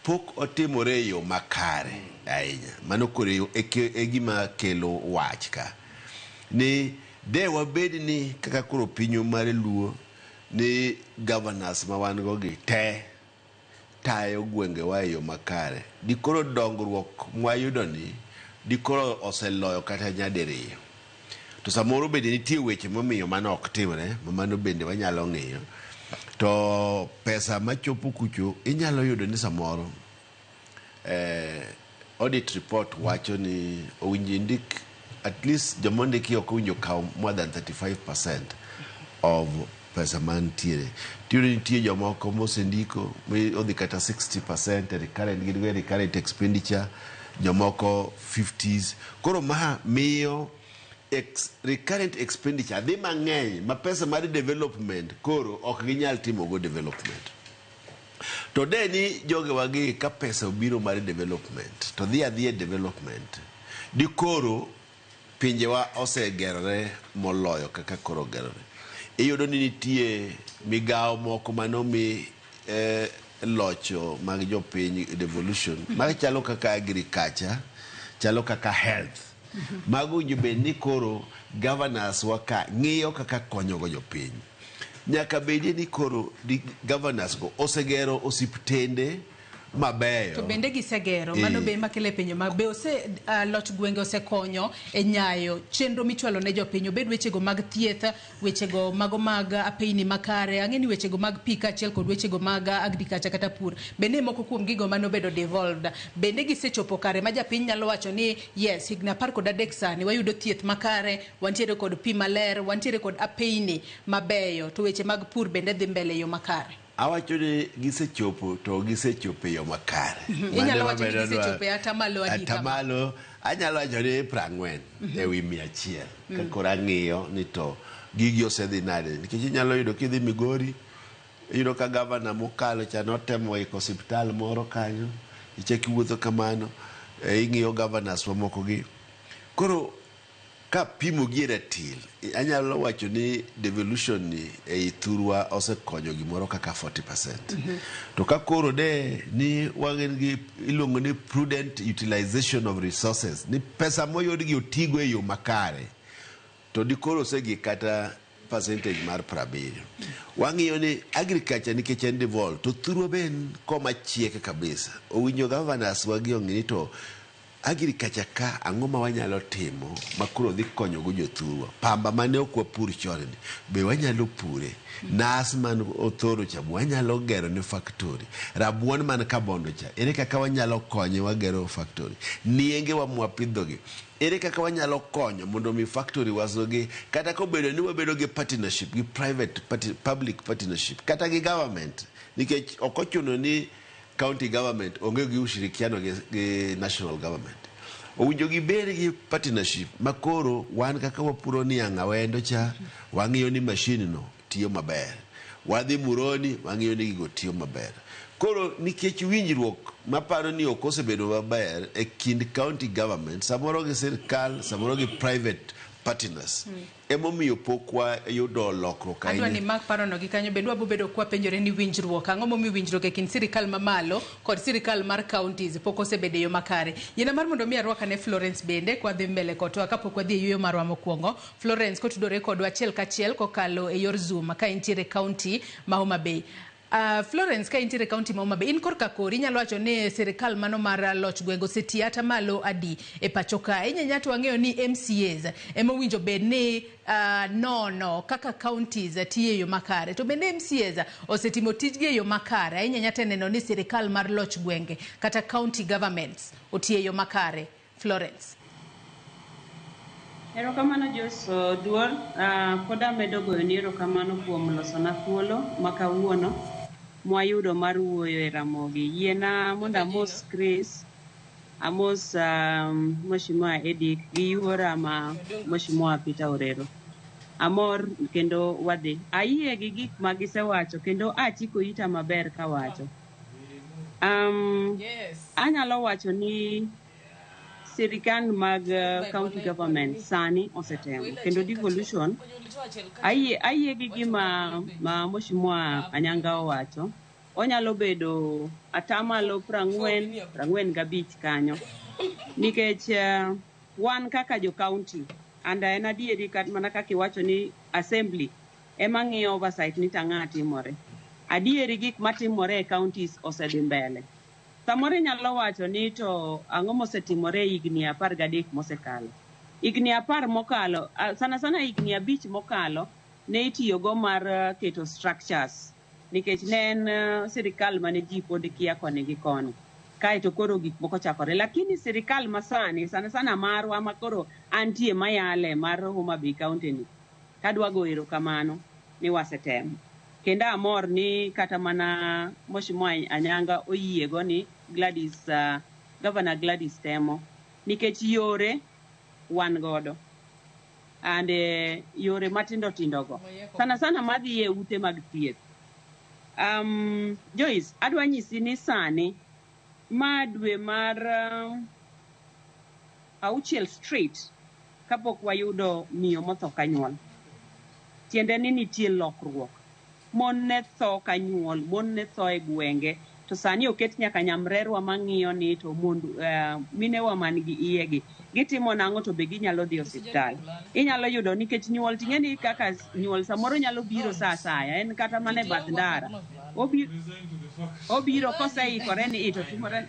pok otimore yo makare ahinya. Mano kore e gima kelo wach ka ni de wabed ni kaka koro pinyo mar luo ni governors ma wan go gi te tayo gwenge wa yo makare. Dikoro dongruok mwayudo ni dikoro oseloyo kata nyadiriyo. To samoro bende nitie weche momiyo mano ok timre mano bende wanyalo ng'iyo. To pesa machopo kucho inyalo yudo ni samoro audit report wacho ni owinjo ndik at least jomondiki ok owinjo kaw more than 35% of pesa mantiere. Nitie jomoko mosendiko odhi kata 60% recurrent expenditure, jomoko 50s. Koro ma miyo recurrent expenditure dhi mang'eny ma pesa mar development koro ok ginyal timo go development. To de ni joge wagi ka pesa obiro mar development to dhi adhi development di koro pinjewa osegerore moloyo kaka koro gerore. Iyudo ni nitie migawo moko manomi locho mag jopiny devolution mag chalo kaka agriculture, chalo kaka health. Mago bed ni koro governors waka ng'iyo kaka konyogo jopiny. Nyaka bedie ni koro governors go osegero osiptende mabeyo. To bende gisegero mano be makele penyo mabe ose loch gwenge osekonyo e nyayo chenro michwalo ne jopiny obed wechego mag thieth, wechego mago mag apeini makare, ang'eni wechego mag pika achiel kod wechego mag agriculture kata pur. Bende moko kuom gigo mano bedo devolved. Bende gisechopo kare ma japiny nyalo wacho ni yes, higni 13 sani wayudo thieth makare, wantiere kod pi maler, wantiere kod apeini mabeyo, to weche mag pur bende dhi mbele yo makare. Awacho ni gisechopo to gisechopo yo makare. Inyalo wacho ni gisechopo atamalo adika. Atamalo anyalo wacho ni 40 ewi 100. Kakora ng'iyo ni to gigi osedhi nade. Nikech inyalo yudo kidhi Migori yudo ka governor mokalo cha notemo iko hospital moro kanyo. Icheki wuotho kamano ing'iyo governors mamoko gi. Koro ka pimo gi ratil anyalo wacho ni devolution ni e thurwa osekonyo gimoro kaka 40%. To ka koro de ni wagen gi iluongo ni prudent utilization of resources ni pesa moyud gi otigo e yo makare to dikoro segi kata percentage mar 70. Wang'iyo ni agriculture nikech en devolved to thurwa ben koma chieke kabisa. Owinjo governors wagi ong'ini to agriculture ka ang'o ma wanyalo timo makuro dhi konyo go jothurwa. Pamba mane ok wapur chon ni be wanyalo pure. Nas man othoro cha wanyalo gero ne factory. Rabuon man kabondo cha ere kaka wanyalo konyo wagero factory. Nienge wa mwapidhogi ere kaka wanyalo konyo mondo mi factory wazogi kata kobedo ni wabedo gi partnership gi public partnership kata gi government nikech ok ochuno ni county government onge gi ushirikiano gi national government. Owinjo gibed gi partnership makoro wan kaka wapuro niang' awendo cha wang'iyo ni machine no tiyo maber. Wadhi Muroni wang'iyo ni gigo tiyo maber. Koro nikech winjruok maparo ni ok osebedo maber e kind county government samoro gi sirkal samoro gi private partners emomiyo pok wayudo lokruok ahinya. Adwa ni mak parono gi kanyo bende wabobedo kwa penjore ni winjruok ang'o momiyo winjruok e kind sirkal mamalo kod sirkal mar counties pok osebedo yo makare. Yiena mar mondo mi arwaka ne Florence bende kwa dhi mbele kotwa kapok wadhi e yueyo marwa mokwongo. Florence kotudore kodwa achiel kachiel kokalo e yor Zoom ka intiere county ma Homa Bay. Florence ka intiere county ma Homa Bay in korka kori inyalo wacho ni sirkal mano mar loch gwenge seti ata malo adi e pacho ka inyanya to wang'eyo ni MCAs ema winjo bed ni no kaka counties tiye yo makare to bende MCAs osetimo tijgi e yo makare inyanya teneno ni sirkal mar loch gwenge kata county governments otiye yo makare. Florence. Erokamano Joso duol koda medo goyo ni erokamano kuom loso na thuolo makawuono mwayudo mar wuoyo e Ramogi. Yiena mondo amos Chris amos Mheshimiwa Edick gi yuora ma Mheshimiwa Peter Orero. Amor kendo wadhi. Ayie gi gik ma gisewacho kendo achiko ita maber ka wacho. Anyalo wacho ni sirikal mag county government sani osetemo kendo devolution ayie gi gima ma Mheshimiwa Anyanga owacho onyalo bedo atamalo 45 kanyo nikech wan kaka jo county anda en adieri kat mana kaka iwacho ni assembly ema ng'iyo oversight ni tang'a timore adieri gik matimore e counties osedhi mbele. Samore nyalo wacho ni to ang'o mosetimore higni 13 mosekalo. Higni 10 mokalo sana higni 5 mokalo ne itiyogo mar keto structures nikech ne en sirikal mane ji pod kia koni gi koni kaeto koro gik moko chakore lakini sirikal masani sana marwa makoro antie mayale mar Homa Bay County ni kadwa go erokamano ni wasetemo kendo amor ni kata mana Mheshimiwa Anyanga oyiego ni Gladys Governor Gladys temo nikech yore wan godo and yore matindo go sana madhi e ute mag thieth. Joyce adwa nyisi ni sani madwe mar auchiel street kapok wayudo miyo motho kanyuol tiende ni nitie lokruok mon ne tho kanyuol mon ne tho e gwenge to sani oket nyaka nyamrerwa mang'iyo ni to mundu minewa man gi iyegi gitimo nang'o to be ginyalo dhi osiptal. Inyalo yudo nikech nyuol ting'eni kaka nyuol samoro nyalo biro saa asaya en kata mane bath ndara obiro koseikore ni ito timore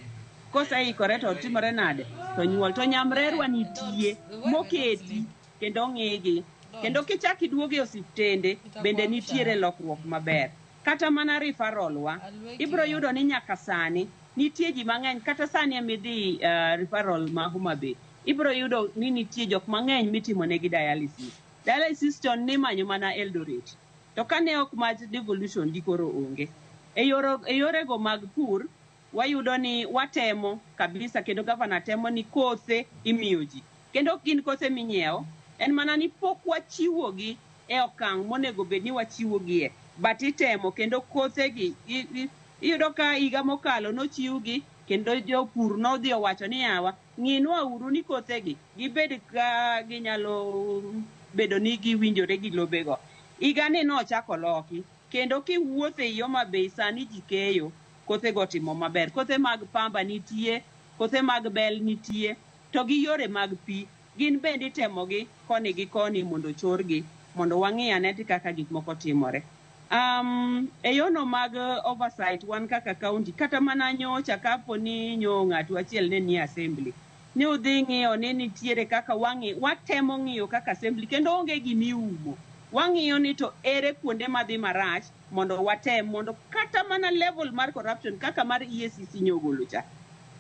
koseikore to timore nade to nyuol to nyamrerwa nitie moketi kendo ng'igi kendo kichak iduogo e osiptende bende nitiere lokruok maber. Kata mana referral wa ibro yudo ni nyaka sani nitie ji mang'eny kata sani emidhi referral ma Homa Bay ibro yudo ni nitie jok mang'eny mitimo negi dialysis to ni manyo mana Eldoret to kane ok mach devolution dikoro onge e yore go mag pur wayudo ni watemo kabisa kendo governor temo ni kothe imiyo ji kendo gin kothe minyiewo en mana ni pok wachiwo gi e okang' monego bed ni wachiwo gie but itemo kendo kothe gi iyudo ka higa mokalo nochiw gi kendo jopur nodhi owacho ni yawa ng'inwa uru ni kothe gi gibed ka ginyalo bedo ni giwinjore gi lobego. Higa ni nochako loki kendo kiwuotho e Homa Bay sani ji keyo kothe go timo maber. Kothe mag pamba nitie, kothe mag bel nitie, to gi yore mag pi gin bende itemo gi koni gi koni mondo chorgi mondo wang'i ane kaka gik moko timore. E yono mag oversight wan kaka county kata mana nyocha kapo ni ng'ato achiel ne ni assembly ni udhi ng'iyo ni nitiere kaka watemo ng'iyo kaka assembly kendo onge gimiumo. Wang'iyo ni to ere kuonde madhi marach mondo watem mondo kata mana level mar corruption kaka mar EACC nyogolo cha.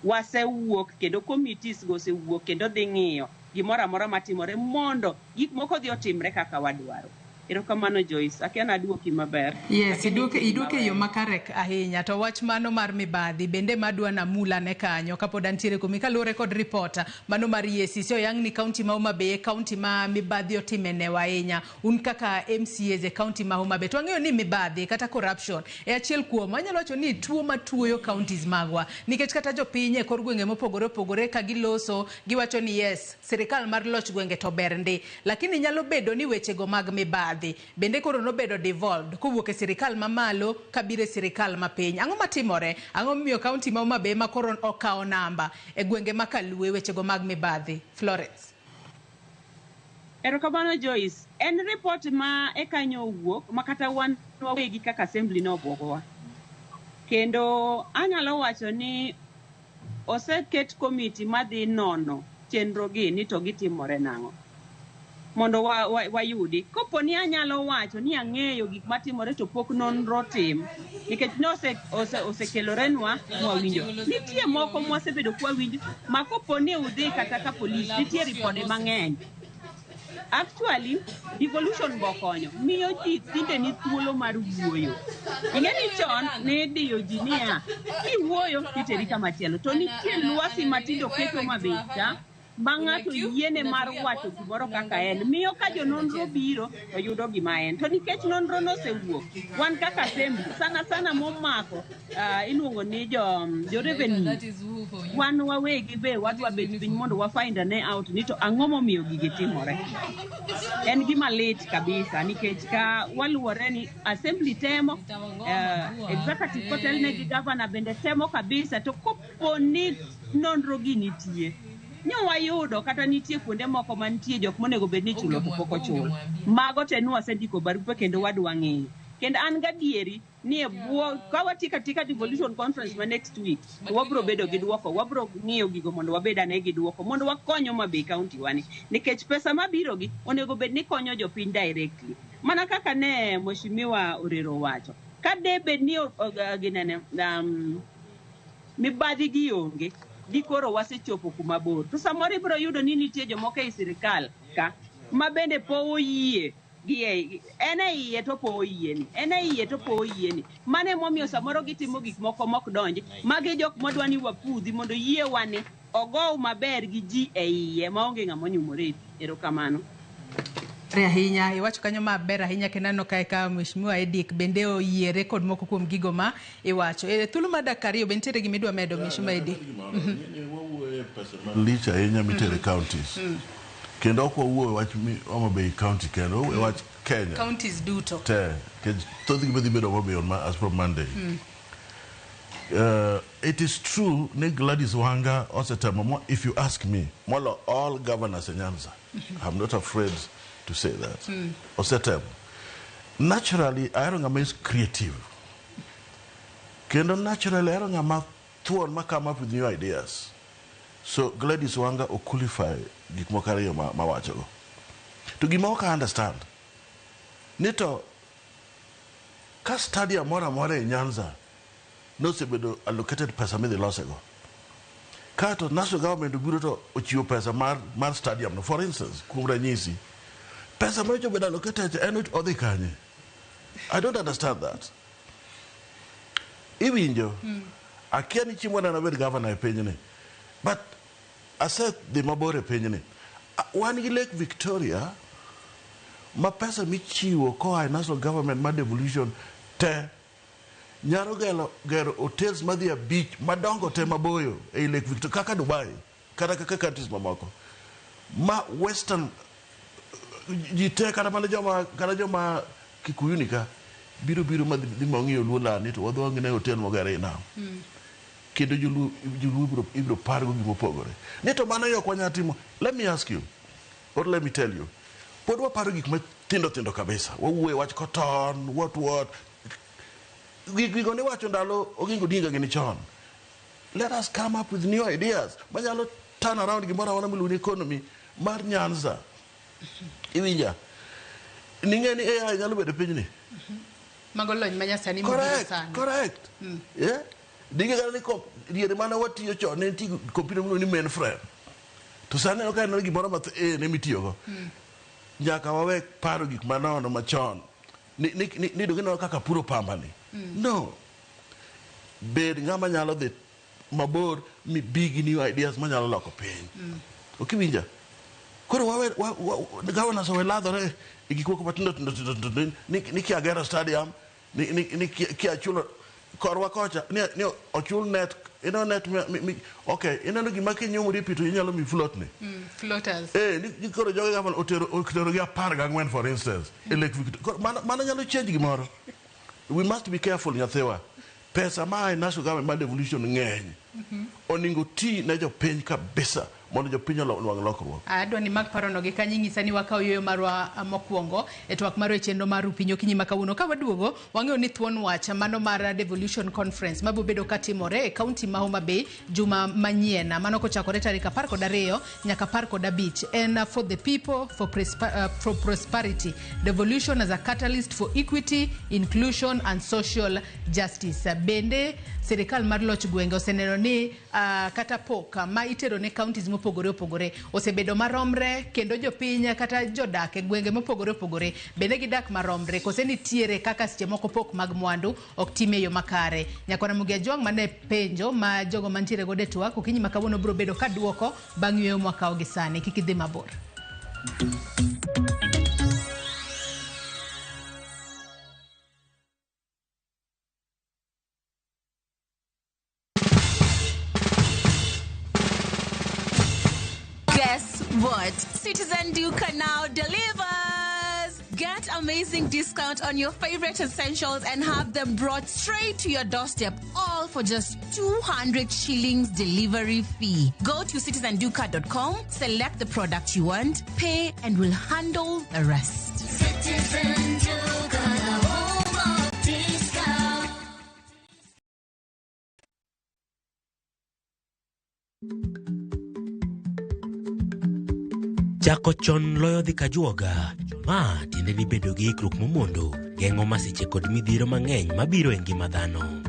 Wasewuok kendo committees go osewuok kendo dhi ng'iyo gimoro amora matimore mondo gik moko dhi otimre kaka wadwaro. Erokamano Joyce, akiana duoki maber. Yes, iduoke yo makare ahinya. To wach mano mar mibadhi bende madwa na mula ne kanyo kapod antiere komi kalure kod reporter mano mar EACC oyang ni county ma Homa Bay county ma mibadhi otimene ahinya. Un kaka MCAs e county ma Homa Bay to ang'eyo ni mibadhi kata corruption e achiel kuom anyalo wacho ni tuo matuoyo counties magwa nikech kata jopiny e kor gwenge mopogore opogore ka giloso giwacho ni yes sirikal mar loch gwenge to ber ndi lakini nyalo bedo ni wechego mag mibadhi bende koro nobedo devolved kowuok e sirikal mamalo kabire sirikal mapiny. Ang'o matimore? Ang'o miyo county ma Homa Bay ma koro okawo namba e gwenge makaluwe wechego mag mibadhi? Florence. Erokamano Joyce, en report ma e kanyo wuok makata wan wawegi kaka assembly no obwogowa. Kendo anyalo wacho ni oseket committee madhi nono chenro gi ni to gitimore nang'o mondo wayudi. Kopo ni anyalo wacho ni ang'eyo gik matimore to pok nonro tim nikech osekelorenwa mwawinjo. Nitie moko mwasebedo kwawinjo ma kopo ni udhi kata ka police nitie ripode mang'eny. Actually, devolution bokonyo miyo ji tinde ni thuolo mar wuoyo. Ing'eni chon ne diyo ji niya kiwuoyo kiteri kamachielo to nitie lwasi matindo keto mabita ma ng'ato yiene mar wacho gimoro kaka en miyo ka jononro biro to yudo gima en. To nikech nonro nosewuok wan kaka assembly sana momako iluongo ni jo revenue wan wawegi be wadwa bet piny mondo wa find ne out ni to ang'o momiyo gige timore. En gima lit kabisa nikech ka waluwore ni assembly temo executive hotel ne gi governor bende temo kabisa to kopo ni nonro gi nitie wayudo kata nitie kuonde moko mantie jok monego bed ni chulo to pok ochul. Mago te nwasendiko barupe kendo wadwa ng'eyo. Kendo an gadieri ni e bwo ka watika devolution conference ma next week wabro bedo gi duoko wabro ng'iyo gigo mondo wabed ane gi duoko mondo wakonyo Homa Bay county wani nikech pesa mabiro gi onego bed ni konyo jopiny directly mana kaka ne mheshimiwa Orero wacho ka debed ni ginene mibadhi gi onge di koro wasechopo kuma bor. To samoro ibro yudo ni nitie jomoko e sirikal ka ma bende po oyie gi ene iye to po oyie ni mane momiyo samoro gitimo gik moko mok donji magi jok modwa ni wapudhi mondo yie wani ogow maber gi ji e iye maonge ng'ama nyumore. Erokamano ahinya iwacho kanyo maber ahinya kenano kae ka mheshimiwa Edick bende oyiere kod moko kuom gigo ma iwacho thuolo ma Dakar bende nitiere gimidwa medo mheshimiwa Edick. Lich ahinya mitere counties kendo ok wawuoyo wach Homa Bay county kendo wach Kenya counties duto te kendo thoth gima dhi bedo Homa Bay as from Monday. It is true ni Gladys Wanga osetemo if you ask me molo all governors in Nyanza. I'm not afraid to say that. Osetemo. Naturally, Ayronga is creative. Kendo naturally, Ayronga thuon ma come up with new ideas. So Gladys Wanga o qualify gikmokare yo mawacho go. To gimoka understand. Nito ka stadium mora e Nyanza no sebedo allocated pesa mi lose go. Kato national government biro to ochiwo pesa mar stadium no. For instance, kuom ranyisi pesa mocho bedo allocated eno odhi kanye. I don't understand that. Iwinjo akia ni chiemo na bed governor e piny ni. But I said the mabore piny ni. Wan gi Lake Victoria ma pesa michiwo koa e national government ma devolution te nyaro gero hotels madhi beach madongo te maboyo e Lake Victoria kaka Dubai kata kaka countries mamoko ma western jite kata joma Kikuyu nika biro madhi mang'iyo lula ni to wadho ng'ine hotel mogere ina kendo julu ibro pargo gimo pogore ni to mano yo kwanya timo. Let me ask you or let me tell you pod waparo gik ma tindo kabisa wawuoye wach cotton what gigo ne wacho ndalo Oginga Odinga gini chon. Let us come up with new ideas manyalo turn around gimoro wana miluongo ni economy mar Nyanza. Iwinja. Ning'eni AI nyalo bedo pinyni. Magolony manyasani correct. Yeah. Dinge gani ko diere mana watiyo chon ne ti computer miluongo ni mainframe. To sani ok en gimoro math ne mitiyogo. Nyaka wawe paro gik manono machon. Ni dogino kaka puro pambani. No. Bed ng'ama nyalo dhi mabor mi big new ideas manyalo loko piny. Okiwinja. Koro wawe gawana so weladhore gik moko matindo ni kia gero stadium ni kia chulo korwa kocha ni ochul net net okay ineno gima kinyumri pito inyalo mi float ni floaters ni koro joge gamal otero gi 14 for instance mana nyalo change gimoro. We must be careful nyathiwa. Pesa ma national government ma devolution ng'eny oningo ti ne jopiny kabisa mondo jopiny olwang lokruok. Adwa ni mag parono gi kanyi ng'isa ni wakaw yoyo marwa mokwongo e twak marwa chenro mar Upinyo Okinyi makawuono ka waduogo wang'eyo ni thuon wach mano mar devolution conference mabo bedo katimore e kaunti ma Homa Bay juma manyien mano kochakore tarik 12 nyaka 15 en for the people for prosperity, devolution as a catalyst for equity, inclusion and social justice. Bende serikal mar loch gwenge oseneno ni kata pok ma itero ne counties mopogore opogore osebedo maromre kendo jopiny kata jodak e gwenge mopogore opogore bende gidak maromre kose nitiere kaka seche moko pok mag mwandu ok time yo makare. Nyakwana Mugia Jwang mane penjo ma jogo mantiere gode twak Okinyi makawuono bro bedo kaduoko bang' yweyo mwaka ogi sani kik idhi mabor. Guess what? Citizen Duca now delivers! Get amazing discount on your favorite essentials and have them brought straight to your doorstep, all for just 200 shillings delivery fee. Go to citizenduca.com, select the product you want, pay, and we'll handle the rest. Citizen Duca, home of discount. Chako chon loyo dhi kajuoga. Ma tiende ni bedo gi ikruok momondo geng'o masiche kod midhiero mang'eny mabiro e ngima dhano.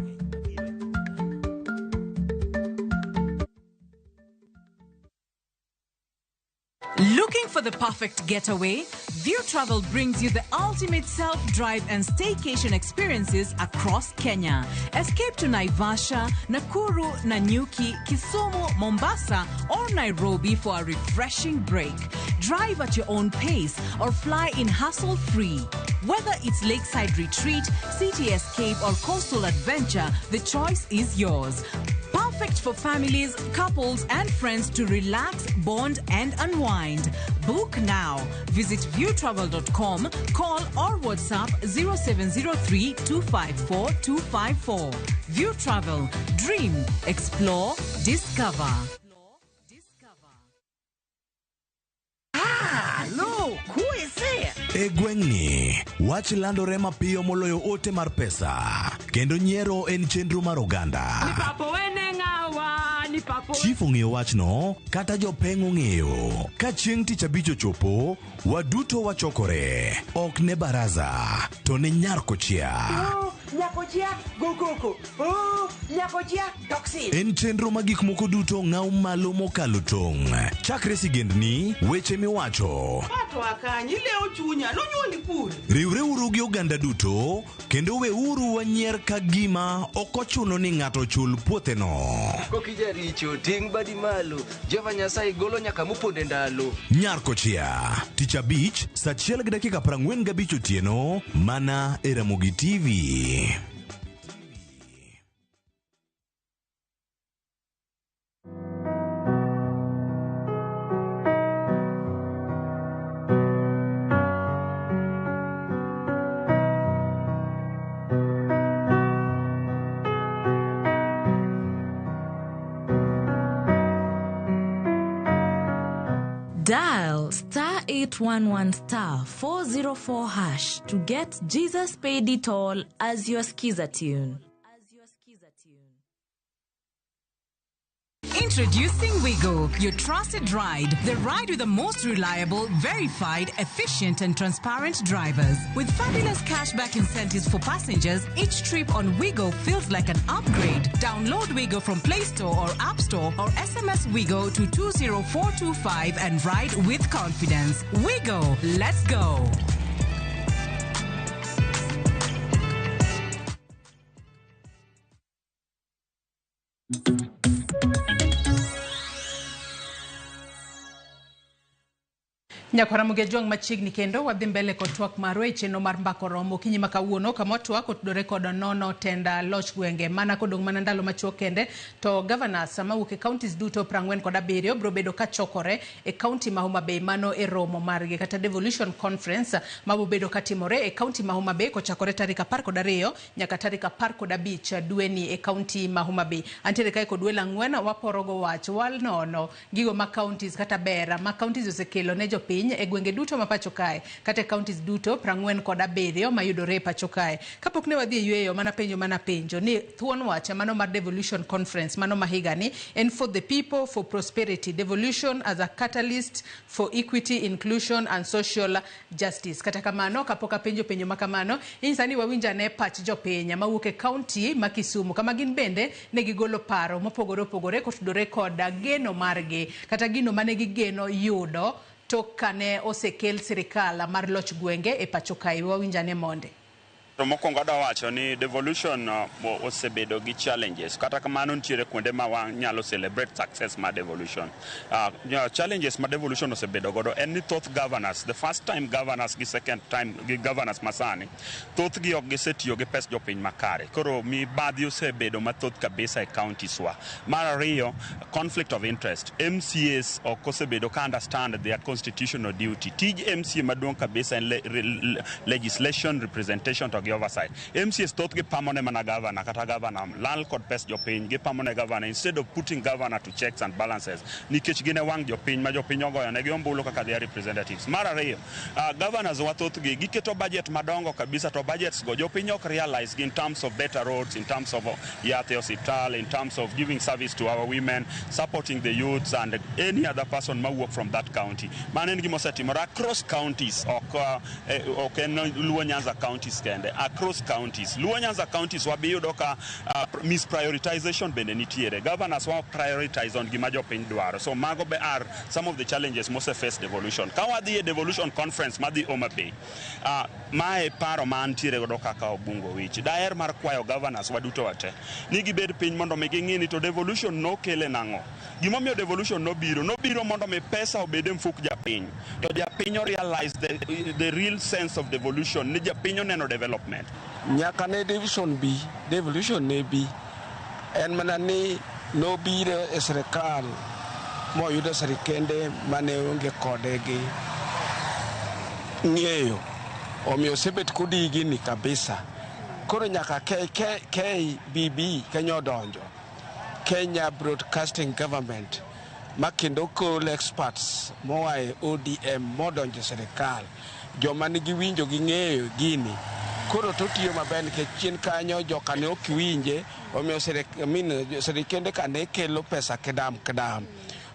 Looking for the perfect getaway? View Travel brings you the ultimate self-drive and staycation experiences across Kenya. Escape to Naivasha, Nakuru, Nanyuki, Kisumu, Mombasa, or Nairobi for a refreshing break. Drive at your own pace or fly in hassle-free. Whether it's lakeside retreat, city escape, or coastal adventure, the choice is yours. Perfect for families, couples, and friends to relax, bond, and unwind. Book now. Visit viewtravel.com, call or WhatsApp 0703 254 254. View Travel. Dream, explore, discover. Look, who is there? E gweng'ni, wach landore mapiyo moloyo ote mar pesa. Kendo nyiero en chenro mar oganda. Chief ong'eyo wachno, kata jopeng' ong'eyo. Ka chieng' tich abich ochopo, waduto wachokore. Ok ne baraza, to ne nyarkochia. Nyakochia, go. Oh, nyakochia, toxin. En chenro ma gik moko duto ng'aw malo mokalo tong'. Chakre sigendni, weche miwacho. Pato akanyi leo chunya, nonyuoli pur. Riwreuru gi oganda duto, kendo weuru wanyier ka gima ok ochuno ni ng'ato chul puotheno. Kokija richo, ting' badi malo, Jehova Nyasaye golo nyaka moponde ndalo. Nyarkochia, tich abich, saa 1:45 otieno, mana e Ramogi TV. Dial *811*404# to get Jesus Paid It All as your Skiza tune. Introducing Wigo, your trusted ride. The ride with the most reliable, verified, efficient, and transparent drivers. With fabulous cashback incentives for passengers, each trip on Wigo feels like an upgrade. Download Wigo from Play Store or App Store or SMS Wigo to 20425 and ride with confidence. Wigo, let's go. Nyakwaramuge jong machiegni kendo wadhi mbele kod twak marwa e chenro mar mbako romo kinyi makawuono kama twak otudore kod nono tenda loch gwenge mana kodong mana ndalo machuok kende to governors sama wuok e counties duto 47 bro bedo ka chokore e county ma Homa Bay mano e romo margi kata devolution conference ma bedo ka timore e county ma Homa Bay kochakore tarik 12 nyaka tarik 15 dweni e county ma Homa Bay. Antiere kae kod welo ang'wen waporogo wach wal nono gigo ma counties kata bera ma counties osekelo ne jopiny e gwenge duto ma pacho kae kata counties duto 47 mayudore pacho kae. Kapok ne wadhi yweyo mana penjo ni thuon wacha mano mar devolution conference mano mahigani and for the people, for prosperity, devolution as a catalyst for equity, inclusion and social justice. Kata kamano kapoka penjo makamano insani wawinja ne pach jopiny mawuok e county ma Kisumu kama gin bende ne gigolo paro mopogore kotudore kod geno margi kata gino mane gigeno yudo tokane osekel sirikal mar loch gwenge e pacho kae. Wawinjane monde. Mokwongo da wacho ni devolution osebedo gi challenges kata kamano ntiere kuonde ma wanyalo celebrate success ma devolution. Challenges ma devolution osebedo godo en ni thoth governors, the first time governors gi second time gi governors masani thoth gi ok gisetiyo gi pes jopiny makare. Koro mibadhi osebedo mathoth kabisa e counties wa. Mar ariyo, conflict of interest. MCAs ok osebedo ka understand their constitutional duty. Tij MCA maduong' kabisa en legislation representation to oversight. MCS thoth gi pamone mana governor kata governor lal kod pes jopiny gi pamone governor instead of putting governor to checks and balances nikech gine wang jopiny ma jopiny ogoyo ne gi ombulu kaka their representatives. Mar ariyo, governors wa thoth gi giketo budget madongo kabisa to budgets go jopiny ok realize in terms of better roads, in terms of yath hospital, in terms of giving service to our women, supporting the youths and any other person ma work from that county. Mano en gima osetimore across counties ok en Luo Nyanza counties kende. Across counties. Luo Nyanza counties wabiyudo ka misprioritization bende nitiere. Governors wa prioritize on gima jopiny dwaro. So mago be are some of the challenges mose face devolution. Ka wadhi e devolution conference madhi Homa Bay. Mae paro man tiere godo kaka obungo wich. Daer mar kwayo governors waduto wate. Ni gibed piny mondo mi ging'ini to devolution no kele nang'o. Gimomiyo devolution nobiro mondo mi pesa obede mfuk japiny. To japiny realize the real sense of devolution. Ni japiny oneno development. Nyaka ne devolution ne bi en mana ni no biro e sirikal moyudo sirikende mane onge kode gi ng'eyo omiyo sebet kodigi ni kabisa. Koro nyaka KBB Kenya odonjo, Kenya Broadcasting Government makendo kol experts moae ODM modonjo sirikal joma nigi winjo gi ng'eyo gini koro to tiyo maber nikech chien kanyo joka ne ok winje omiyo sirikende kane kelo pesa kedam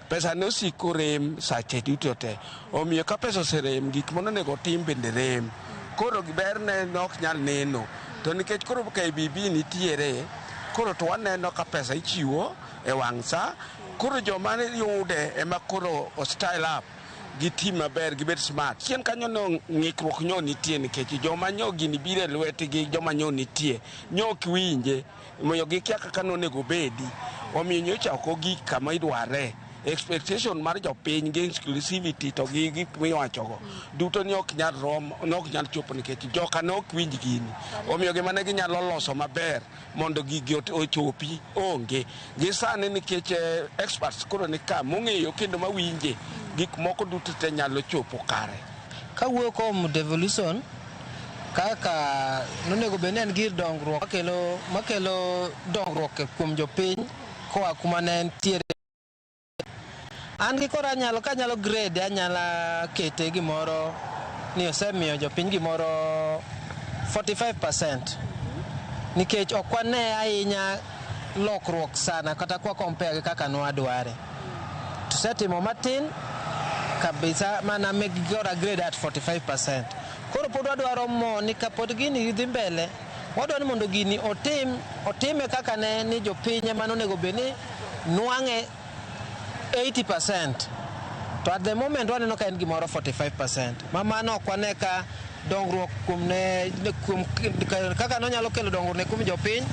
pesa ne osiko rem sache duto te omiyo ka pesa oserem gik monego tim bende rem koro ber ne ok nyal neno to nikech koro KBB nitiere koro to waneno ka pesa ichiwo e wang' sa koro joma ne yude ema koro style up gi team maber gi bet smart chien kanyo no ng'ikruok nyo nitie nikech joma nyo gini bire lweti gi joma nyo nitie nyo ok winje moyo gi kya kaka nonego bedi omiyo nyocha ok gi kama idware expectation mar jopiny gi exclusivity to gi gik miwachogo duto ni ok nyal rom ok nyal chopo nikech joka ne ok winj gini omiyo gima ne ginyalo loso maber mondo gigi ochopi onge gi sani nikech experts koro ni ka mong'eyo kendo mawinje gik moko duto te nyalo chopo kare. Kawuok kuom devolution kaka nonego bed en gir dongruok makelo dongruok kuom jopiny koa kuma ne ntiere. An gi kora kanyalo grade anyala kete gimoro ni osemiyo jopiny gimoro 45% nikech ok wane ahinya lokruok sana kata kwa compare gi kaka nwadware. Tusetimo matin kabisa mana megigora grade at 45%. Koro pod wadwaro mo ni kapod gini yudhi mbele, wadwaro ni mondo gini otime kaka ne ni jopinye manonego beni nwang'e 80%. To at the moment waneno ka en gimoro 45%. Mano ok wane ka dongruok kuom kaka nonyalo kelo dongruok ne kuom jopiny,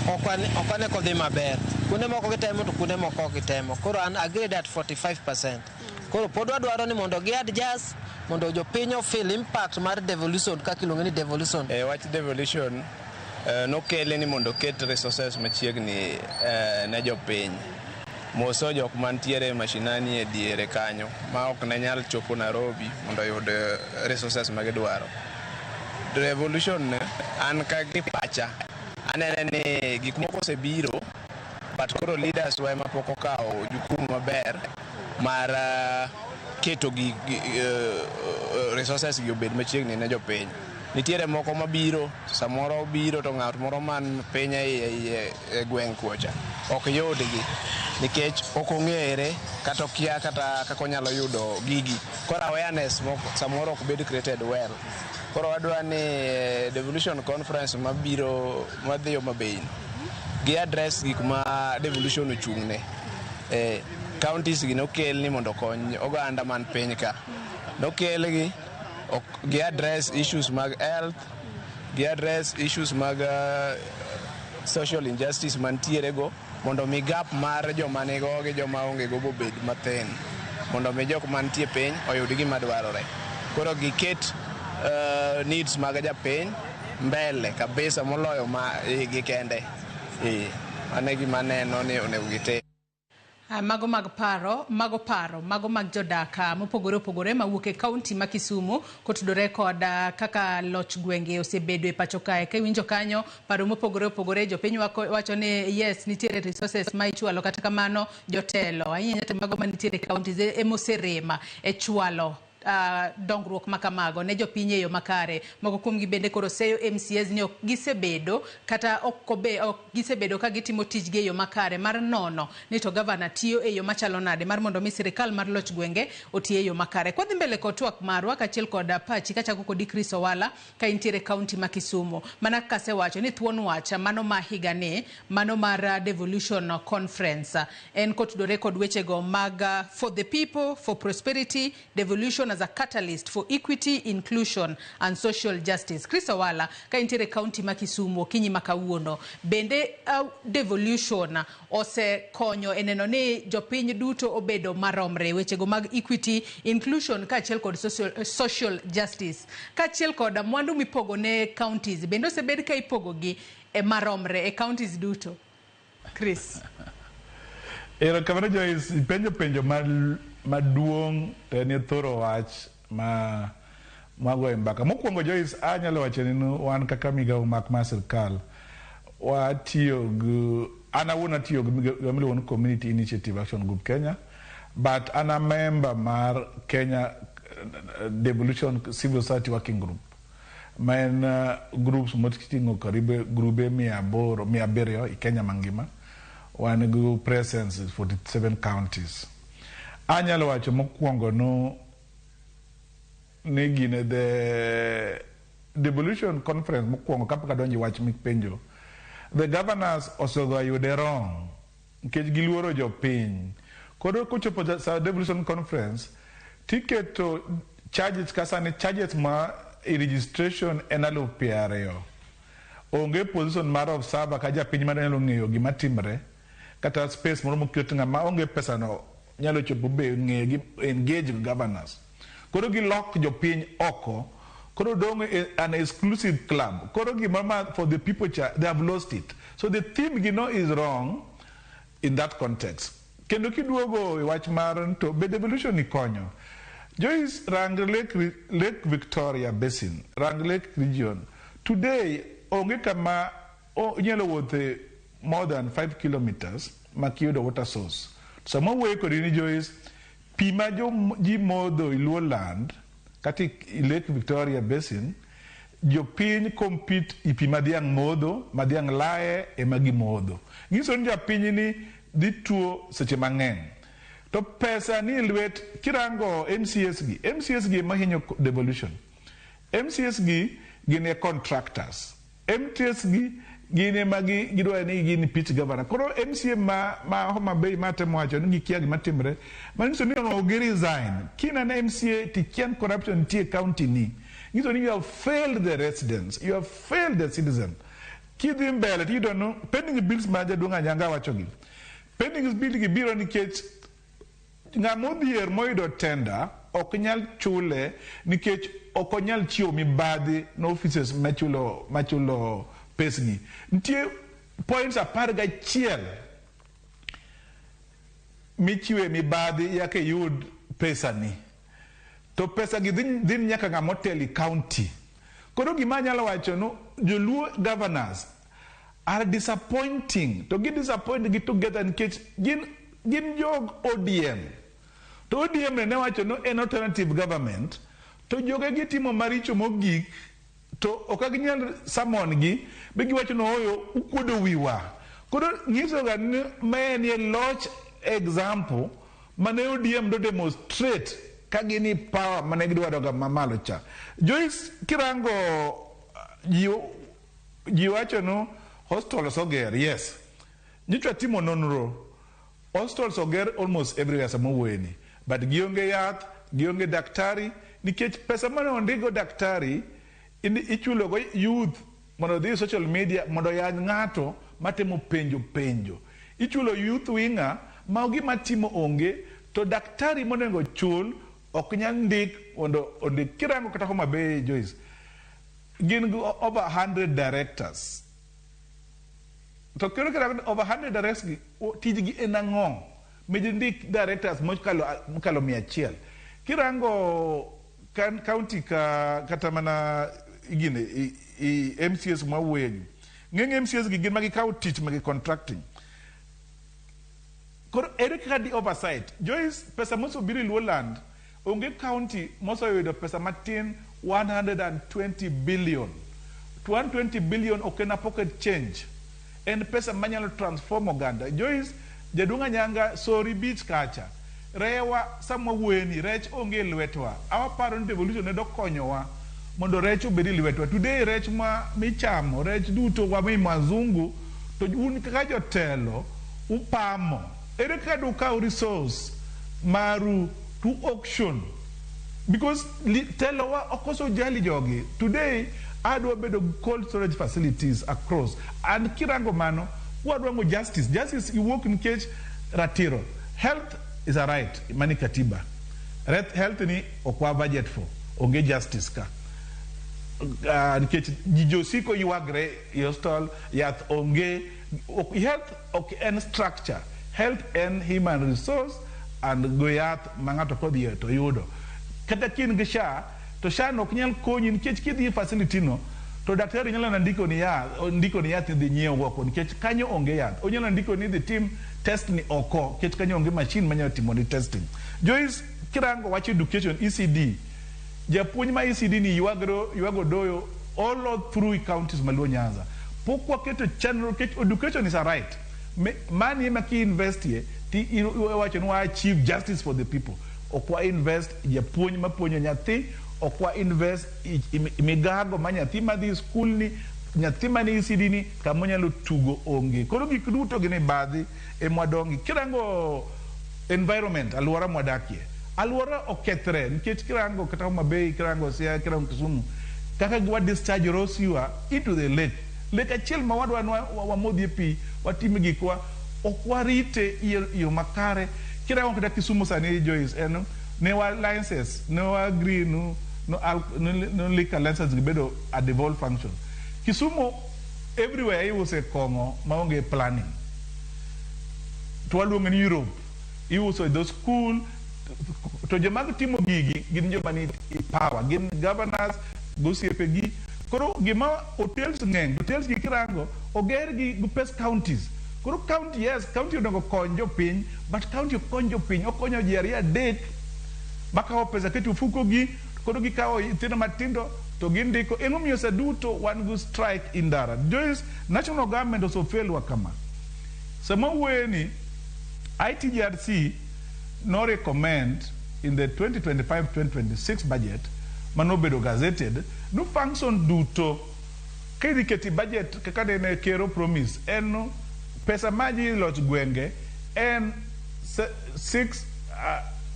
ok wane kodhi maber. Kuonde moko gitemo to kuonde moko gitemo. Koro an agreed at 45%. Koro pod wadwaro ni mondo gi adjust mondo jopiny feel impact mar devolution kaka iluongo ni devolution. Wach devolution nokele ni mondo ket resources machiegni ne jopiny. Moso jok mantiere mashinani e diere kanyo ma ok ne nyal chopo Nairobi mondo yud resources ma gidwaro. Devolution an ka gi pacha anene ni gik moko osebiro, but koro leaders wa ema pok okawo jukumu maber mar keto resources gi obed machiegni ne jopiny. Nitiere moko mabiro, samoro biro to ng'at moro man piny e gweng' kuocha ok yudgi nikech ok ong'ere kata okia kata kaka onyalo yudo gigi. Koro awareness samoro ok bed created well. Koro wadwa ni devolution conference mabiro madhi Homabay gi address gik ma devolution ochung'ne. Counties gi nokel ni mondo kony oganda man piny ka. Nokel gi address issues mag health, gi address issues mag social injustice mantiere go, mondo mi gap mar joma nigo gi joma onge go bobed mathin, mondo mi jok mantie piny oyud gima dwarore. Koro giket needs mag japiny mbele kabisa moloyo ma gikende. Ane gima neno ni onego gite. Mago mag jodaka mopogore opogore mawuok e kaunti ma Kisumu kotudore kod kaka loch gwenge osebedo e pacho kae. Ka winjo kanyo paro mopogore opogore, jopiny wacho ni yes nitiere resources ma ichwalo, kata kamano jotelo ahinya to mago manitiere kaunti emoserema e chwalo dongruok makamago ne jopiny e yo makare. Moko kuomgi bende koro seyo MCAs ni ok gisebedo kata ok gisebedo ka gitimo tijgi e yo makare mar nono ni to gavana tiyo e yo machalo nade mar mondo mi sirikal mar loch gwenge otiyo e yo makare. Kwa dhi mbele kod twak marwa kachiel kod pachi kachako kod Chris Owala ka intiere kaunti ma Kisumu. Mana kase wacho ni thuon wacha mano ma higani, mano mar devolution conference en kotudore kod wechego mag for the people, for prosperity, devolution as a catalyst for equity, inclusion and social justice. Chris Owala ka intiere kaunti ma Kisumu kinyi makawuono, bende devolution ose konyo eneno ni jopiny duto obedo maromre wechego mag equity, inclusion kachiel kod social justice, kachiel kod mwandu mipogo ne counties bende osebed ka ipogo gi maromre e counties duto. Chris. Kamano Joyce, penjo maduong' ni thoro wach mago e mbaka. Mokwongo Joyce, anyalo wacho ni wan kaka migawo mar sirkal watiyo gi, an awuon atiyo gi miluongo ni Community Initiative Action Group Kenya, but an a member mar Kenya Devolution Civil Society Working Group. Ma en groups moting'o karibu grube 700 i Kenya mangima. Wan gi presence in 47 counties. Anyalo wacho mokwongo ni gine the devolution conference mokwongo kapaka donji wach mikpenjo. The governors osogo ayude wrong nikech giluoro jopiny. Koro kochopo sa devolution conference tiketo charges kasane charges ma registration en 20,000. Onge position mar observer ka japiny manyalo ng'eyo gima timre kata space moro moket ng'ama onge pesa no nyalo chopo be ng'e engage governors. Koro gi lock jopiny oko. Koro dong an exclusive club. Koro gimama for the people they have lost it. So the theme is wrong in that context. Kendo kiduogo wach mar to be devolution ni konyo. Joyce rang Lake Victoria Basin, rang Lake region. Today onge kama nyalo wuothe more than 5 kilometers makiyudo water source. Samo way kodini Joyce pima ji modho iluo land kati Lake Victoria Basin jopiny compete ipi madhiang' modho, madhiang' laye ema gimodho. Nyiso ni japiny ni dhi tuo seche mang'eny. To pesa ni lwet kirango MCS gi mahinyo devolution. MCS gi gin contractors. MTS gi gin ma gidwa ni gin pitch governor. Koro MCA ma Homa Bay matemo wacho ni gikia gima timre. Manyiso ni ogi resign. Kina na MCA tikian corruption tie county ni. Nyiso ni you have failed the residents. You have failed the citizen. Kidhi mbele, you don't know. Pending bills maja dunga nyanga wacho gi. Pending bills gi biro nikech ng'amodhier moyudo tender ok nyal chule nikech ok onyal chiwo mibadhi no offices machulo pesgi. Nitie points 11 michiwe mibadhi yake yud pesa ni. To pesa gi dhi nyaka ng'amoteli county. Koro gima nyalo wacho no, joluo governors are disappointing. To gi disappoint gi together nikech gin jog ODM. To ODM ne wacho no an alternative government. To joge gitimo maricho mogik. To okaginyal samon gi. Begi wacho no oyo ukuodo wiwa. Koro nyiso ga ni mae loch example mane ODM do demonstrate kagini power mane gidwaro ga mamalo cha. Joyce kirango ji wacho no hostels oger, yes. Nyichwa timo nonro. Hostels oger almost everywhere samowueni. But gionge yath, gionge daktari, nikech pesa mane ondigo daktari, ichulo go youth, mondo dhi social media, mondo yany ng'ato matemo penjo. Ichulo youth winger, ma gima timo onge, to daktari monengo chul, ok nyal ndik, ondik kirango kata Homa Bay, Joyce. Gin over 100 directors. To kirango over 100 directors, tijgi enang'ong. Ndik directors mokalo 100. Kirango county kata mana igine MCS mawuoyegi. Ng'eng MCS gi gin magi kawo tich magi contracting. Koro ere kaka di oversight. Joyce pesa mosobiro Luo land onge county mosoyudo pesa matin 120 billion. 120 billion ok na pocket change. En pesa manyalo transform oganda. Joyce Jadunga nyanga sorry beach kacha. Rewa samwa weni rech onge lwetwa. Our parent devolution ne dokonyowa mondo rech obedi lwetwa. Today rech michamo rech duto wa mazungu to un kaka jotelo upamo. Ere kadu ka resource maru to auction because telo wa okoso jali jogi. Today adwa bedo cold storage facilities across and kirango mano wadwango justice iwuok nikech ratiro. Health is a right mani katiba. Health ni okwa budget for onge justice ka nikech jijosiko yuagre yostol yath onge health ok en structure. Health and human resource and goyath mangato kodhi to yudo kata kin gisha to sha nok nyal konyi nikech kidhi facility no to daktari nyalo ndiko ni yath dhi nyiewo go nikech kanyo onge yath. Onyalo ndiko ni the team test ni oko nikech kanyo onge machine manyalo timo ni testing. Joyce kirango wacho education ECD. Japuonj ma ECD ni yuago doyo all through counties maluo Nyanza. Pokwa keto channel education is a right. Money maki invest ye ti wacho no achieve justice for the people. Okwa invest japuonj mapuonyo nyathi, okwa invest migago manyathi madhi school ni nyathi mani ECD ni kamonyalo tugo onge. Koro gik duto gine badhi mwadongi. Kirango environment aluora mwadakie. Aluora okethre nikech kirango kata Homa Bay, kirango Siaya, kirango Kisumu. Kaka gwa discharge raw sewer into the lake. Lake achiel ma wadwa wamodhie pi watime gikwa okwarite iyo makare. Kirango kata Kisumu sani Joyce eno ne wa licenses ne wa agree no liquor licenses gibedo a devolved function. Kisumu everywhere iwuse kongo maonge planning. Twaluongo ni Europe iwuso those school to jomag timo gigi gin joma ni power, gin governors gosiepegi. Koro gima hotels ng'eny, hotels gi kirango oger gi pes counties. Koro county, yes, county onengo kony jopiny, but county okony jopiny, okonyo ji 2-3 makawo pesa keto fuko gi, koro gikawo nyithindo matindo to gindiko emomiyo saduto wan go strike indara jois national government osefelwa kama sama weni ITGRC no recommend in the 2025-2026 budget manobedo gazetted no function duto keti budget kaka ne kero promise en pesa maji loch gwenge en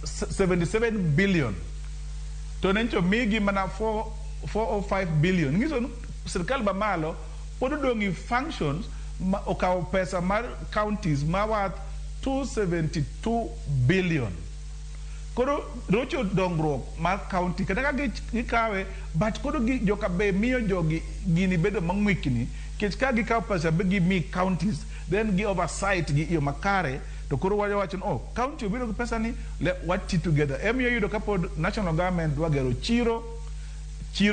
77 billion to nencho migi mana 405 billion ngiso serikal bamalo pod dongi functions okaw pesa mar counties worth 272 billion koro rocho dongruok mar county kata ka gikawe but koro joka be miyo jogi gini bedo mangwikni kech ka gikaw pesa be gi mi counties then gi oversight gi yo makare to koro wacho county obiro gi pesa ni what together emiyo yudo kapod national government dwa gero chiro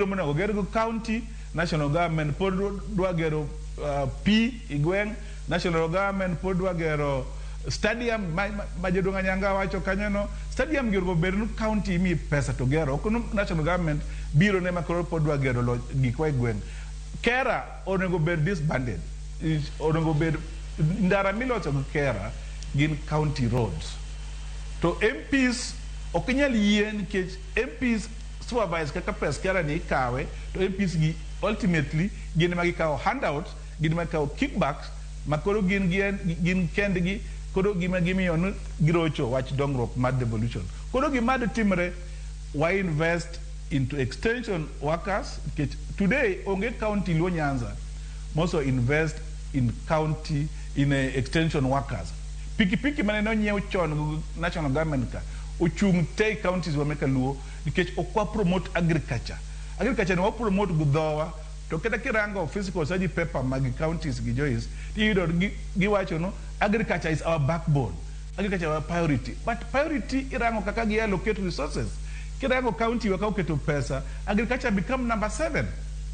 monego ger go county national government pod dwa gero pi igweng national government pod dwa gero stadium majedonga nyanga wacho kanyono stadium gero bernu county mi pesa to gero kono national government biro ne makoro pod dwa gero gikwa igweng kera onego ber disbanded onego ber ndara milocho kera gin county roads to MPs okinyal yien ke MPs supervise kaka pes kera ni kawe to MPs gi ultimately gin magi kawo handout gin magi kawo kickbacks makoro gin kendgi koro gima gimiyo girocho wach dongruok mad devolution koro gimad timre why invest into extension workers today onge county lo Nyanza also invest in county in extension workers piki mane no nyiew chon national government ka ochung te counties wa meka luo nikech okwa promote agriculture ne wa promote gudhowa to kata kirango physical surgery paper magi counties gi jois tido gi wacho no agriculture is our backbone agriculture is our priority but priority irango kaka gi allocate resources kirango county wa kauketo pesa agriculture become number 7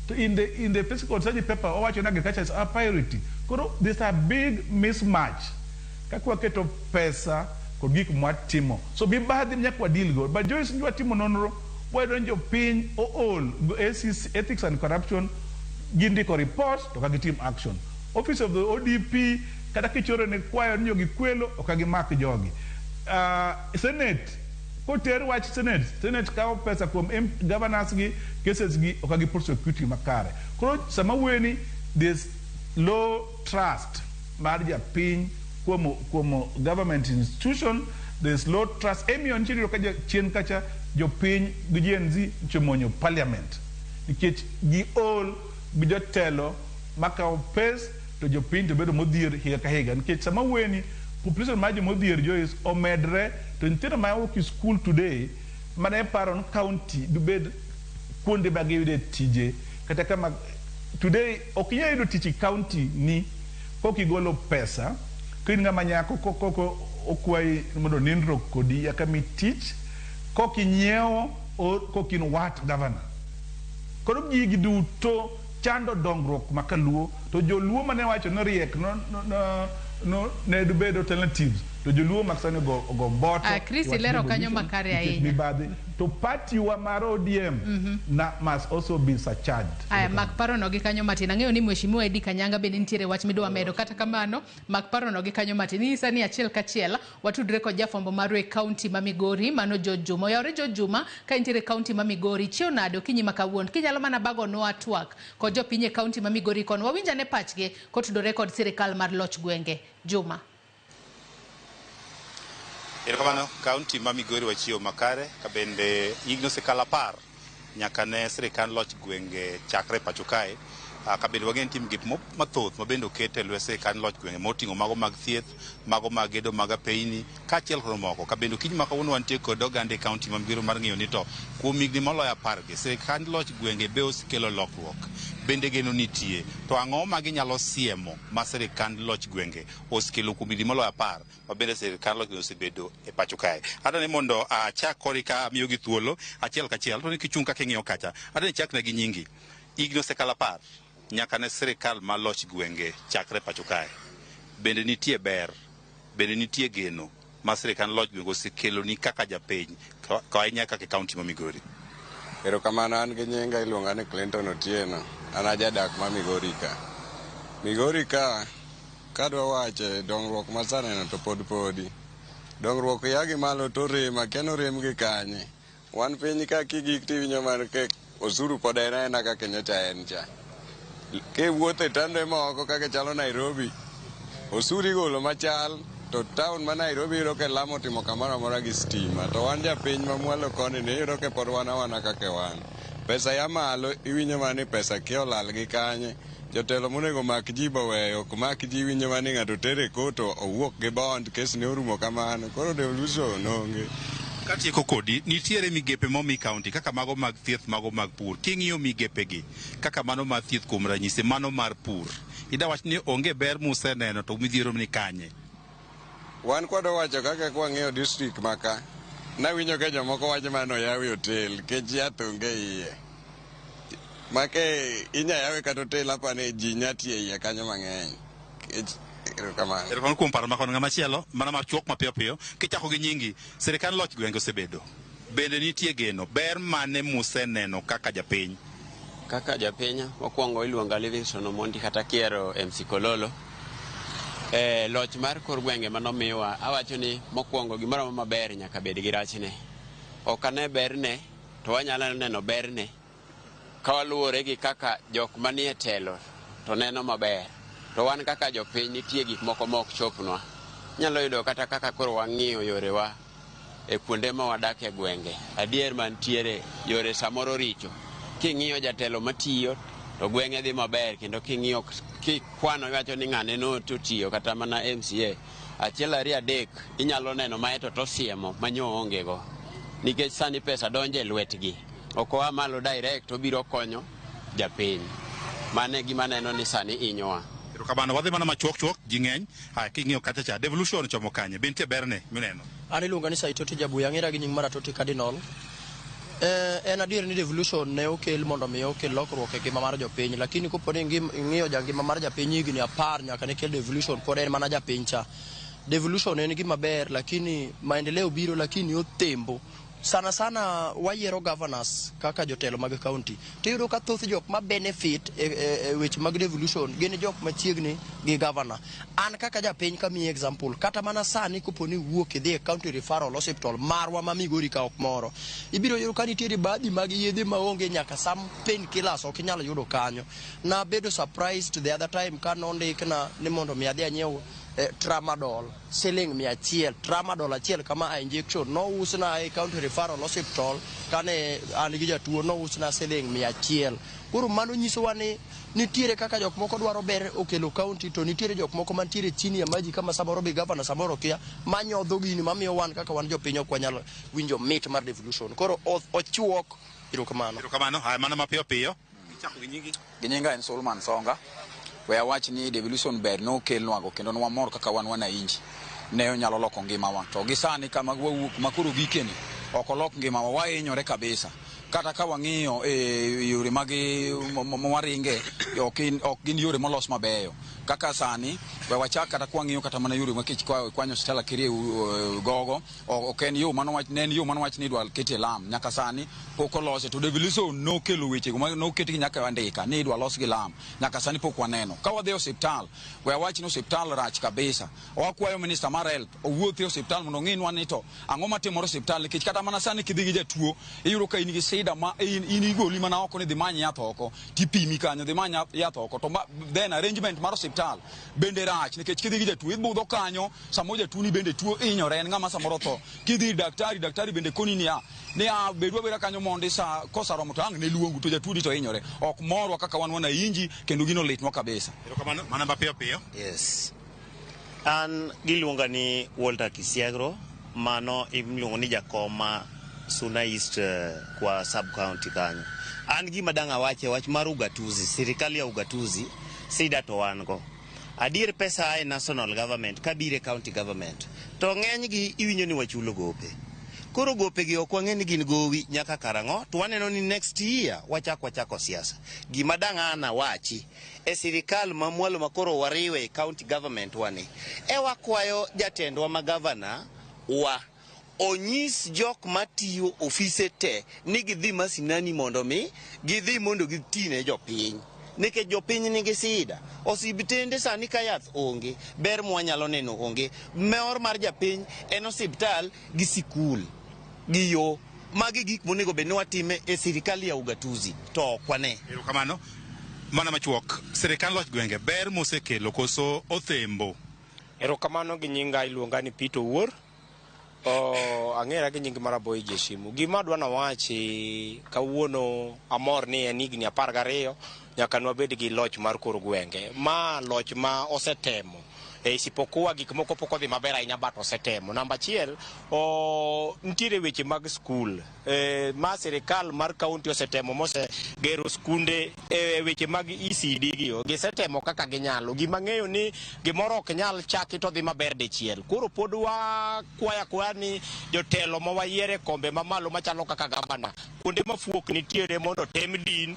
so in the physical surgery paper wacho na agriculture is our priority koro there's a big mismatch kakwa keto pesa kod gik mwatimo so bi baadhi nyakwa deal go but jois njwa timo nonro wadonjo piny ool ACC ethics and corruption gindiko report to kagitim action office of the ODP kata kichoro ne kwayo nyo gikwelo okagimak jogi senate koter wach senate kawo pesa kuom governors gi cases gi okagiprosecute makare koro sama weni there's low trust mar japiny kuom government institution there's low trust emiyo nchiro kaja chien kacha jopiny gi GNZ chomonyo parliament nikech gi all gi jotelo makawo pes to jopiny to bedo modhier higa ka higa nikech sama weni population mar jomodhier jois omedre to nyithindo ma ok school today mane paro county dubed kuonde ma giyude tije kata kama today ok inyal yudo tich county ni kokigolo pesa kin ng'ama nyako koko okwai mondo nindro kodi yaka mi tich kokinyiewo kokin wat governor koro gigi duto chando dongruok makaluo to joluo mane wacho no riek no ne dubedo alternatives to joluo maksane go boto Chris lero kanyo makare ahinya to party wa mar ODM na must also be surcharged mak parono gi kanyo matin ang'eyo ni mheshimiwa Edi Kanyanga be nitiere wach midwa medo kata kamano mak parono gi kanyo matin nisa ni achiel kachiel watudre kod jafombo marwe county ma Migori mano Jojuma yore Jojuma ka nitiere county ma Migori chionado kinyi makawuon kinyalo mana bago no atwak kod jopinye county ma Migori kon wawinja ne pachge kotudore kod sirikal mar loch gwenge Juma Erokamano county ma Migori wachio makare kabende igno sekala par nyaka ne sirikal loch gwenge chakre pacho kae kabende wagen tim gip mathoth mabende okete lwese kan loch gwenge moting'o mago mag thieth mago mag gedo mag apeini kaachiel kod moko kabende kiny ma kawuono wantie kod oganda e kaunti ma Migori mar ng'iyo ni to kuom higni moloyo 10 gi sirikal loch gwenge be osekelo lokruok bende geno nitie to ang'o ma ginyalo siemo ma sirikal loch gwenge osekelo kuom higni moloyo 10 ma bende sirikal loch gwenge osebedo e pacho kae adwa ni mondo achak kori ka miyo gi thuolo achiel kachiel to ni kichung' kaka ing'iyo kacha adwa ni chakna gi nyingi higni osekalo 10 nyaka ne sirikal ma loch gwenge chakre pacho kae bende nitie ber bende nitie geno ma sirikal loch gwenge osekelo ni kaka japiny ka ahinya kaka kaunti ma Migori Erokamano, an gi nyinga iluonga ni Clinton Otieno. An ajadak ma Migori ka. Migori ka, kadwa wache dongruok masaneno to pod podi. Dongruok yagi malo to rem, akiano rem gi kanye. Wan piny ka kigik tiwinjo mar ke osuru pod en kaka Kenyatta en cha. Kiwuotho e tande moko kaka chalo Nairobi, osuru igolo machal, to town ma Nairobi iyudo ke lamo timo kamoro amora gi stima. To wan japiny mamwalo koni ni iyudo ke pod wana kaka wan. Pesa ya malo iwinjo mani pesa kia olal gi kanye. Jotelo monego mak ji baweyo, ok mak ji winjo mani ng'ato tere koto owuok gi bond, kes ne orumo kamano. Koro devolution onge. Katieko kodi, nitiere migepe momi kaunti kaka mago mag thieth, mago mag pur. King'iyo migepegi kaka mano mar thieth kuom ranyisi, mano mar pur, ida wach ni onge ber museneno to midhiero ni kanye. Wan kwado wacho kaka kwang'iyo district maka, nawinjo ka jomoko wacho mano yawe hotel, kech yath onge iye. Make inya yawe kata hotel apane ji nyatie iye kanyo mang'eny. Erokamano kuom paro makon ng'ama chielo, mana mar chuok mapiyo piyo, kichako gi nyingi, sirikal loch gwenge osebedo. Bende nitie geno, ber mane museneno kaka japiny? Kaka japiny, mokwongo iluonga Livingston Omondi kata Kiero MC Kololo. Loch mar kor gwenge manomiwa, awacho ni mokwongo gimoro maber nyaka bed gi rachne. Ok ane berne, to wanyalo neno berne kawaluwore gi kaka jok manie telo to neno maber. To wan kaka jopiny nitie gik moko mok chopnwa. Nyalo yudo kata kaka koro wang'iyo yorewa e kuonde ma wadak e gwenge. Adier mantiere yore samoro richo. King'iyo jatelo matiyo to gwenge dhi maber, kendo king'iyo kwano iwacho ni ng'ane no to tiyo kata mana MCA. Achiel ariyo adek inyalo neno maeto to siemo manyo ongego. Nikech sani pesa donje lwetgi. Ok oa malo direct obiro konyo japiny. Mane gima neno ni sani inyowa. Erokamano, wadhi mana machuok ji ng'eny. King'iyo kacha cha devolution chomo kanye, bente berne mineno? An iluonga ni Saitoti Jabuya, ang'era gi nying mar Atoti Cardinal. En adier ni devolution ne okel mondo mi okel lokruok e ngima mar jopiny, lakini kopo ni ing'iyo ngima mar japiny higni 10 nyaka ne kel devolution, pod en mana japiny cha. Devolution en gima ber, lakini maendeleo biro, lakini otembo. Sana sana wayiero governors kaka jotelo mag county. Tiyudo ka thoth jok ma benefit e weche mag devolution gin jok machiegni gi governor. An kaka japiny ka mi example, kata mana sani kopo ni wuok idhi e county referral hospital marwa ma Migori ka ok moro, ibiro yudo ka nitiere baadhi mag yedhe maonge nyaka some painkillers ok inyalo yudo kanyo. Na bedo surprised the other time ka nondikna ni mondo mi adhi anyiew tramadol siling 100. Tramadol achiel kama a injection no usna e county referral hospital kane an gi jatuo no usna siling 100. Koro mano nyisowa ni nitiere kaka jok moko dwaro ber okelo county, to nitiere jok moko mantiere chini ya maji kama samoro bi governor samoro kia manyodho gini mamiyo wan kaka wan jopiny ok wanyal winjo mit mar devolution. Koro ochuok. Erokamano, mana mapiyo piyo. Kichako gi nyingi? Gi nyinga en Solomon Songa. We awach ni devolution ber no kelnwago kendo nwamor kaka wan wananchi ne onyalo loko ngimawa. To gisani kama wawuok makoro gikeni ok olok ngimawa, wahinyore kabisa. Kata ka wang'iyo yore mag waringe ok gin yore molos mabeyo. Kaka sani we wachak kata kwang'iyo kata mana yore makech kwanyo stela kirie gogo ok en yo manowach ne en yo manowach ni dwal kete lam. Nyaka sani pok olose, to devolution no kelo weche no keti nyaka andika ni dwal los gi lam. Nyaka sani pok waneno. Ka wadhi hospital, we awach ni hospital rach kabisa. Wakwayo minister mar health owuothi hospital mondo ng'inwa ni to ang'o matimore hospital, nikech kata mana sani kidhi gi jatuo iyudo ka in gi sida ma in igoli mana oko ni dhi many yath oko tipimi kanyo dhi many yath oko, to then arrangement mar hospital bende rach, nikech kidhi gi jatuo ibudho kanyo samo jatuo ni bende tuo inyore, en ng'ama samoro tho. Kidhi daktari bende koni ni bedwa bera kanyo mondi sa kosaromo to ang' ne luongu to jatuo ni to inyore. Ok morwa kaka wan wananchi, kendo gino litnwa kabisa. Erokamano, mana mapiyo piyo. Yes. An giluonga ni Walter Kisiagro, mano iluongo ni jakoma Suna East kwa sub county kanyo. An gima dang' awache wach mar ugatuzi, sirikali ya ugatuzi sida to wan go. Adier pesa ai national government kabire county government. To ng'eny gi iwinjo ni wachulo gope. Koro gope gi ok wang'e ni gin gowi nyaka karang'o, to waneno ni next year wachako siasa. Gima dang' an awachi e sirikal mamwalo makoro wariwe county government wani. Wakwayo jatendwa ma governor wa onyis jok matiyo ofise te ni gidhi masinani mondo mi gidhi mondo gitine jopiny nikech jopiny nigi sida. Osiptende sani ka yath onge, ber mwanyalo neno onge. Mor mar japiny en osiptal gi sikul gi yo. Magi gik monego bed ni watime e sirikal ya ugatuzi to ok wane. Kamano mana machuok sirikal loch gwenge ber mosekelo koso othembo. Erokamano gi nyinga iluonga ni Peter Owuor. Ang'era gi nying Maraboy Jeshimu. Gima adwa nawachi kawuono amor ni en higni 12 nyaka nwabed gi loch mar kor gwenge. Ma loch ma osetemo. Isipokuwa gik moko pok odhi maber ahinya but osetemo. Namba achiel, nitiere weche mag skul. Ma sirikal mar kaunti osetemo mosegero skunde weche mag ECD giyo. Gisetemo kaka ginyalo. Gima ng'eyo ni gimoro ok nyal chaki to dhi maber dichiel. Koro pod kwaya ni jotelo ma wayiere kombe mamalo machalo kaka gavana. Kuonde mafuok nitiere mondo tem din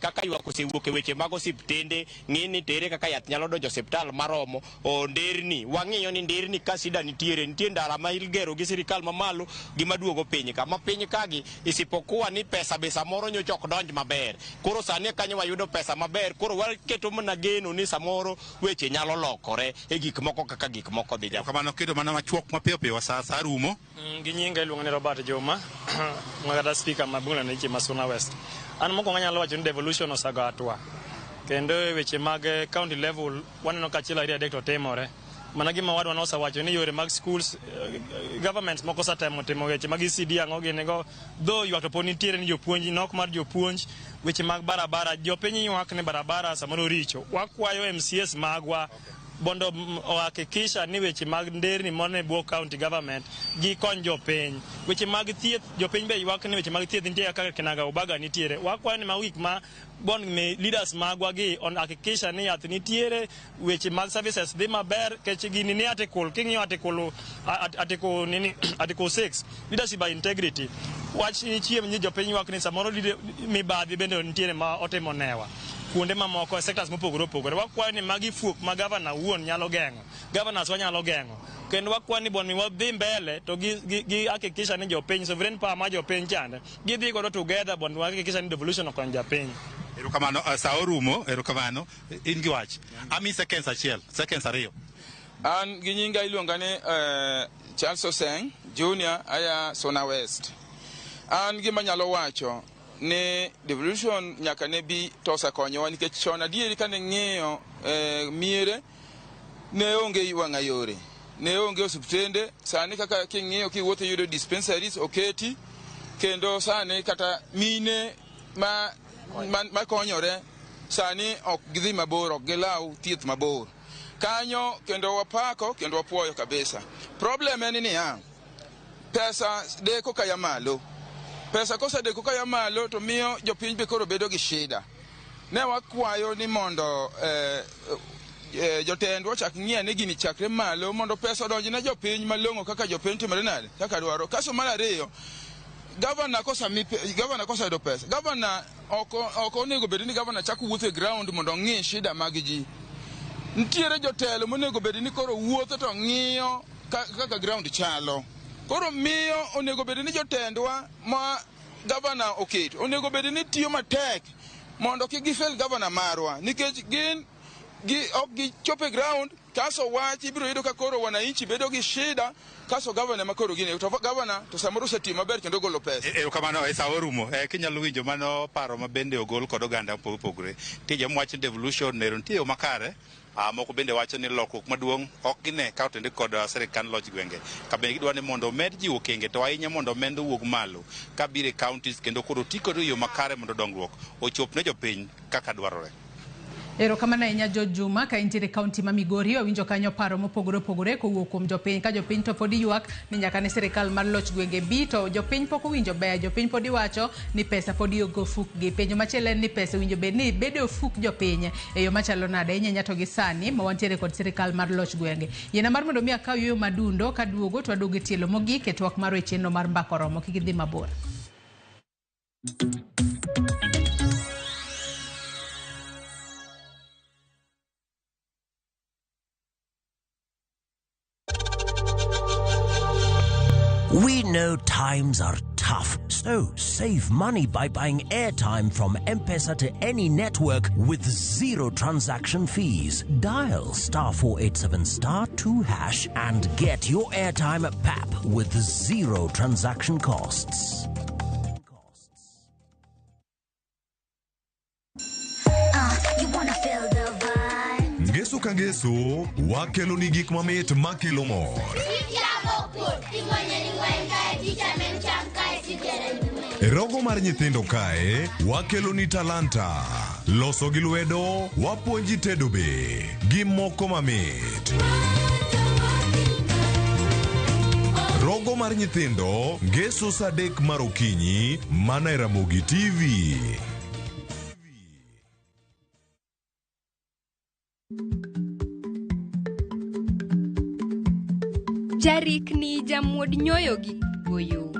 kaka ywak osewuok e weche mag osiptende, ng'ini tere kaka yath nyalo donjo osiptal maromo. Nderni wang'iyo ni nderni ka sida nitie ndara ma igero gi sirikal mamalo gima duogo piny kama piny kagi isipokuwa ni pesa be samoro nyocha ok donj maber. Koro sani kanyo wayudo pesa maber, koro waketo mana geno ni samoro weche nyalo lokore e gik moko kaka gik moko dhi. Kamano kedo mana machuok mapiyo piyo sa rumo. Gi nyinga iluongo ni Robert Joma ng'ata speaker mabungla ne chi Masuna West. An moko nyalo wacho ni devolution osago atwa. Kendo weche mag county level waneno ka chiel area dekto timore. Mana gima wadwa nosawacho ni yore mag schools governments moko satemo timo weche mag ECD ang'o ginego though ywak to poni nitiere ni jopuonj nok mar jopuonj weche mag barabara jopiny ywak ni barabara samoro richo. Wakwayo MCS magwa bondo ohakikisha ni weche mag nderni mone bwo county government gi kony jopiny. Weche mag thieth jopiny be ywak ni weche mag thieth nitie kaka Kinaga Ubaga nitiere. Wakwayo ni mawik ma bon me leaders magwa gi on hakikisha ni yath nitiere weche mag services dhi maber kech gini ni article king'io article 6 leadership by integrity. Wach ni chiem ni jopiny ywak ni samoro mibadhi bende nitiere ma otimo newa. Kuonde mamoko sectors mopogore opogore. Wakwayo ni magi fuok ma gavana wuon nyalo geng'o. Governors wanyalo geng'o. Kendo wakwayo ni bon mi wadhi mbele to gi hakikisha ni jopiny sovereign power ma jopiny chande gidhi godo together bon hakikisha ni devolution okony jopiny. Erokamano sa orumo erokamano in gi wach. Ami seconds achiel seconds ariyo. An gi nyinga iluonga ni Charles Oseng Junior aya Sona West. An gima nyalo wacho ne devolution nyaka ne bi to osekonyowa nikech chon adieri kane ng'iyo miere ne onge wang'a yore, ne onge osiptende. Sani kaka king'iyo kiwuotho yudo dispensaries oketi, kendo sani kata mine ma konyore sani ok gidhi mabor, ok gilaw thieth mabor kanyo. Kendo wapako kendo wapuoyo kabisa. Problem en ni pesa deko kaya malo. Pesa kosedeko kaya malo to miyo jopiny be koro bedo gi shida. Ne wakwayo ni mondo jotendwa ochak ng'iya ni gini chakre malo mondo pesa odonji ne jopiny malong'o kaka jopiny timore nade kaka dwaro. Kaso mar ariyo, gavana kosayudo pesa, gavana ok onego bed ni gavana chako wuotho e ground mondo ong'i shida mag ji. Nitiere jotelo monego bed ni koro wuotho to ng'iyo kaka ground chalo. Koro miyo onego bed ni jotendwa ma gavana oketo onego bed ni tiyo matek mondo kik gifel gavana marwa nikech gin ok gichope ground. Kaso wach ibiro yudo ka koro wananchi bedo gi shida, kaso gavana ma koro gine to gavana to samoro setimo maber kendo golo pesa. Kamano sa orumo kinyalo winjo mano paro ma bende ogol kod oganda pogore. Tije mwach devolution nero nitie makare. Moko bende wacho ni lokruok maduong' ok gine ka otende kod sirikal loch gwenge. Kabe gidwa ni mondo med jiwo kenge to ahinya mondo mendo wuog malo ka bire counties kendo koro tiko yo makare mondo dongruok ochop ne jopiny kaka dwarore. Erokamano ahinya George Juma ka intiere kaunti ma Migori. Winjo kanyo paro mopogore opogore kowuok kuom jopiny ka jopiny to pod ywak ni nyaka ne sirikal mar loch gwenge bi to jopiny pok owinjo ber. Jopiny pod iwacho ni pesa pod yogo fuk gi. Penjo machielo en ni pesa winjo bed ni bedo fuk jopiny e yo machalo nade ahinya to gi sani ma wantiere kod sirikal mar loch gwenge. Yiena mar mondo mi akaw yo madundo ka duogo to aduogo e tielo mogik e twak mar chenro mar mbako romo kik idhi mabor. We know times are tough, so save money by buying airtime from M-Pesa to any network with zero transaction fees. Dial *487*2# and get your airtime PAP with zero transaction costs. You wanna feel the vibe? Ngeso ka ngeso, wakelo ni gik mamit makelo mor. Rogo mar nyithindo kae, wakelo ni talanta. Loso gi lwedo, wapuonji tedo be. Gi moko mamit. Rogo mar nyithindo, ngeso saa 3 mar okinyi, mana e Ramogi TV. Jarikni jamuod nyoyo gi goyo.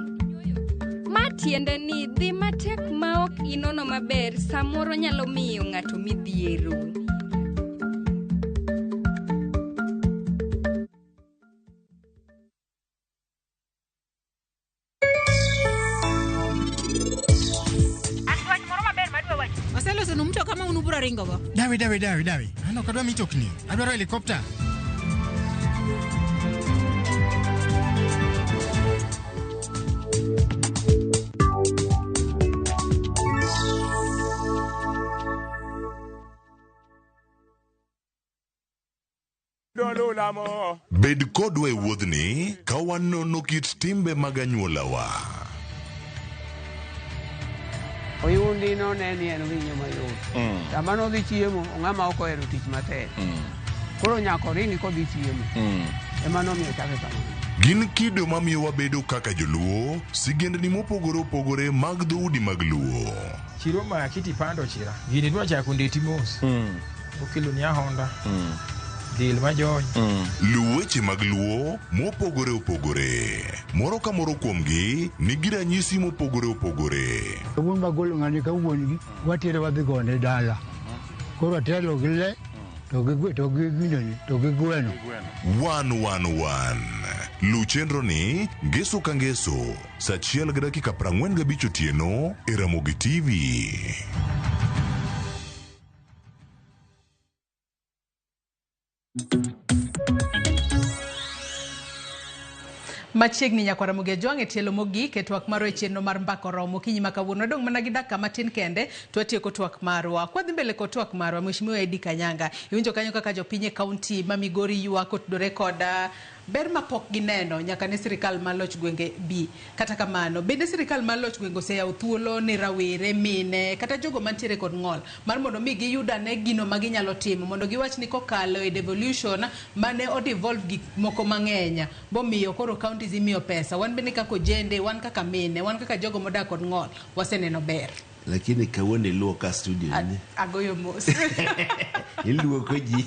Ma tiende ni dhi matek ma ok inono maber samoro nyalo miyo ng'ato midhiero. Oseloso nu mtoka ma unubura ringo go. Dawi. Ano kadwa mitokni. Adwaro helikopta. Bed kodwa e wuodhni ka wanono kit timbe mag anyuolawa. Oyundi no ne ni en winyo mayot. Sama no dhi chiemo, ng'ama ok ohero tich matek. Koro nyako ringi kodhi chiemo. Ema nomiyo chake kamano. Gin kido mamiyo wabedo kaka joluo, sigendni mopogore opogore mag dhoudi mag luo. Chiro ma kiti pando chira. Gini dwa chako ndeti mos. Okelo ni ahonda. Dil majony. Luweche mag luo mopogore opogore. Moro ka moro kuomgi nigi ranyisi mopogore opogore. Wuon magolo ng'ani ka wuongi watere wadhi gone dala. Koro atelo gi le to gi gweno. 111. Lu chenro ni ngeso ka ngeso saa 1:45 otieno e Ramogi TV. Machiegni nyakwara Muge Jwang e tielo mogik e twak maro e chenro mar mbako romo kinyi makawuono dong mana gi dakika matin kende to atieko twak marwa. Kwa dhi mbele ko twak marwa Mheshimiwa Eddie Kanyanga iwinjo kanyo kaka jopiny e kaunti ma Migori ywak otudore koda ber mapok gineno nyaka ne sirikal mar loch gwenge bi. Kata kamano bende sirikal mar loch gwenge oseyawo thuolo ne rawere, mine kata jogo mantiere kod ng'ol mar mondo mi giyudane gino ma ginyalo timo mondo giwach ni kokalo e devolution mane o devolve gik moko mang'eny bomiyo koro counties imiyo pesa. Wan bende kaka ojende, wan kaka mine, wan kaka jogo modak kod ng'ol waseneno ber. Lakini kawone luo ka studio ni. Agoyo mos. Iluo ko ji.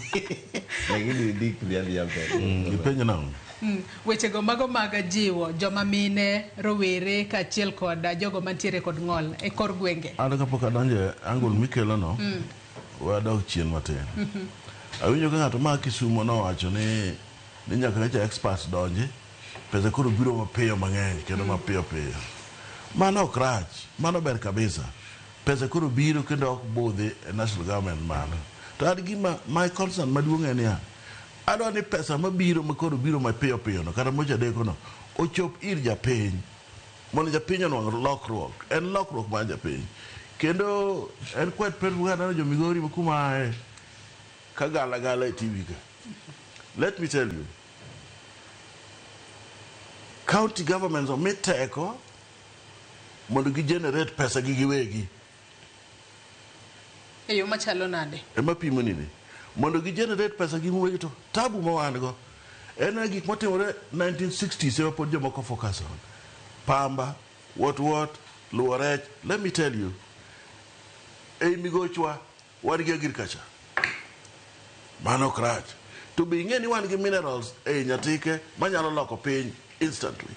Lakini dik riali ya pe. Ipenyo na. Weche go mago maga jiwo joma mine, rowere kaachiel kod jogo mantiere kod ng'ol e kor gwenge. An kapok adonjo angol mikelo no. Wadok chien matin. Awinjo ka ng'ato ma Kisumo nowacho ni nyaka ne experts donje pesa koro biro mapiyo mang'eny kendo mapiyo. Mano ok rach, mano ber kabisa. Pesa koro biro kendo ok budhi e national government mano. To ad gima my concern maduong' en ya. Adwa ni pesa mabiro makoro biro mapiyo no kata mocha deko no ochop ir japiny. Mondo japiny onwang' lokruok. En lokruok mar japiny. Kendo en kwet pet bugana jo Migori kuma kagala e TV ka. Let me tell you. County governments omi teko mondo gi generate pesa gi giwegi. Eyo machalo nade? Ema pimo nini. Mondo gi generate pesa gi giwegi to tabu ma wan go. En gik motimore 1960s e pod jomoko focus on. Pamba, what, luorech. Let me tell you. Ei migochwa wan gi agriculture. Mano krach. To be ing'e ni wan gi minerals ei Nyatike manyalo loko piny instantly.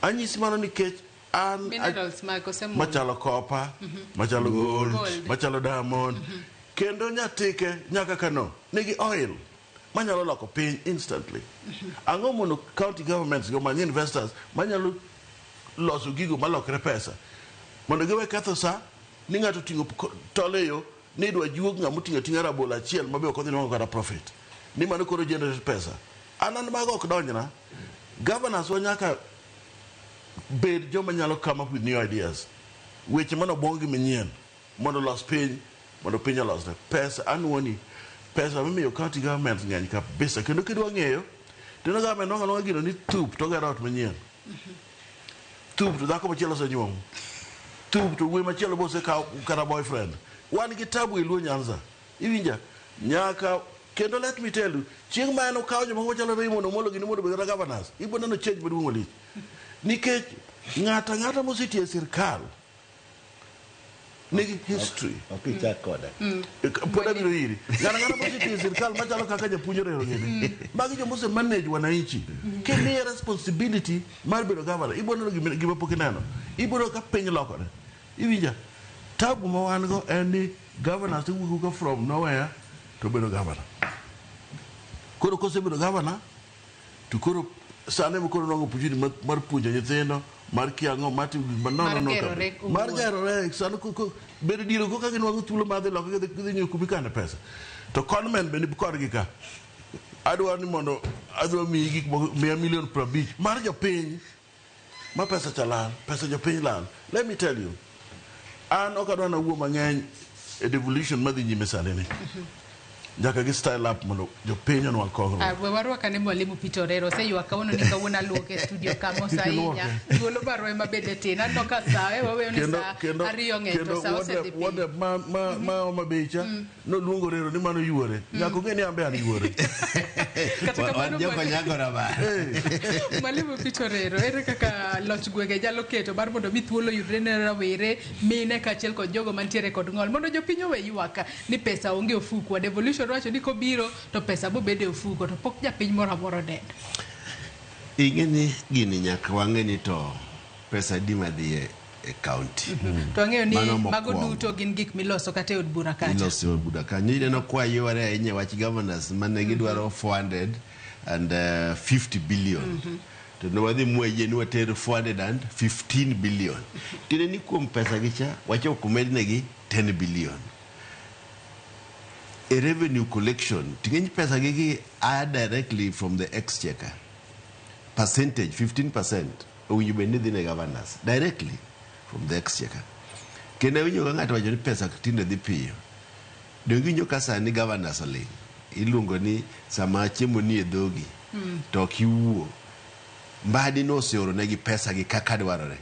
Anyisi mano nikech an minerals machalo copper, machalo gold, machalo diamond. Kendo Nyatike nyaka Kano nigi oil manyalo loko piny instantly. Ang'o mondo county governments go many investors manyalo loso gigo malokre pesa mondo giwe ketho sa ni ng'ato ting'o tole yo ni idwa juog ng'amo ting'o ting'a rabolo achiel mabe ok odhi nwang'o kata profit ni mano koro generate pesa. An mago ok donjna. Governors wa nyaka bed joma nyalo come up with new ideas, weche mano bongi manyien mondo los piny, mondo piny olos pesa. Anwoni pesa mimiyo county government ng'eny kabisa, kendo kidwa ng'eyo teno government nong'o gino ni thup to gero ot manyien, thup to dhako machielo osenyuomo, thup to wuoyi machielo bosekawo kata boyfriend. Wan gi tabu e Luo Nyanza, iwinja nyaka. Kendo let me tell you, chieng' ma en okawo joma machalo Raymond Omolo gi mondo obed governors, ibo neno change maduong' malich. Nikech ng'ata mosetie e sirkal nigi history. Ok ichak koda. Pod abiro iri. Ng'ata mosetie e sirkal machalo kaka japuonjre ng'ene. Magi joma ose manage wananchi. Kimiye responsibility mar bedo governor, ibo neno gima pok ineno. Ibo neno ka piny lokore. Iwinja, tabu ma wan go en ni governors wuok from nowhere to bedo governor. Koro kosebedo governor to koro sane mo koro nongo puonjni mar puonjo nyithindo mar kiango mati mar gerore sane bedo diro ko ka ginwango thuolo mar dhi loko gidhi nyiewo kubi kane pesa to conmen bende kodgi ka adwa ni mondo adwa miyi gik moko 100 million mar jopiny ma pesa chalal, pesa jopiny lal. Let me tell you, an ok adwa na wuo mang'eny e devolution madhi nyime sane ni. Jaka gi style up mondo jopiny onwa kongro. We warwaka ne mwalimu Peter Orero se yu akawuono ni kawuono aluok e studio kamo sainya. Thuolo baro ema bede tin. Ano ka sawe wawe ni sa ariyo ng'eto sa osedhi piny. Wode ma oma becha no luongo Orero ni mano yuore. Nyako ng'e ni ambe an yuore. Joko nyagora ba. Mwalimu Peter Orero, ere kaka loch gwenge jalo keto bar mondo mi thuolo yudre ne rawere mine kaachiel kod jogo mantiere kod ng'ol mondo jopiny owe ywaka ni pesa onge ofuku. Devolution wacho ni kobiro to pesa bo bede ofuko to pok japiny moro amora ded. Ing'eni gini nyaka wang'eni to pesa di madhi e county. To ang'eyo ni mago duto gin gik miloso kata e od bura kacha. Miloso e od bura kacha. Ineno kwa yware ahinya wach governors mane gidwaro 450 billion. To no wadhi mweje ni watero 415 billion. Tine ni kuom pesa gicha wacho kumednegi 10 billion. A revenue collection, ting'eny pesa gigi are directly from the exchequer. Percentage, 15%, owinjo bed ni dhi ne governors, directly from the exchequer. Kendo owinjo ka ng'ato wacho ni pesa tinde dhi piyo. Donge winjo ka sani governors oling. Iluongo ni sama chiemo ni e dhogi, to ok iwuo. Mbadi no oseoro negi pesa gi kaka dwarore.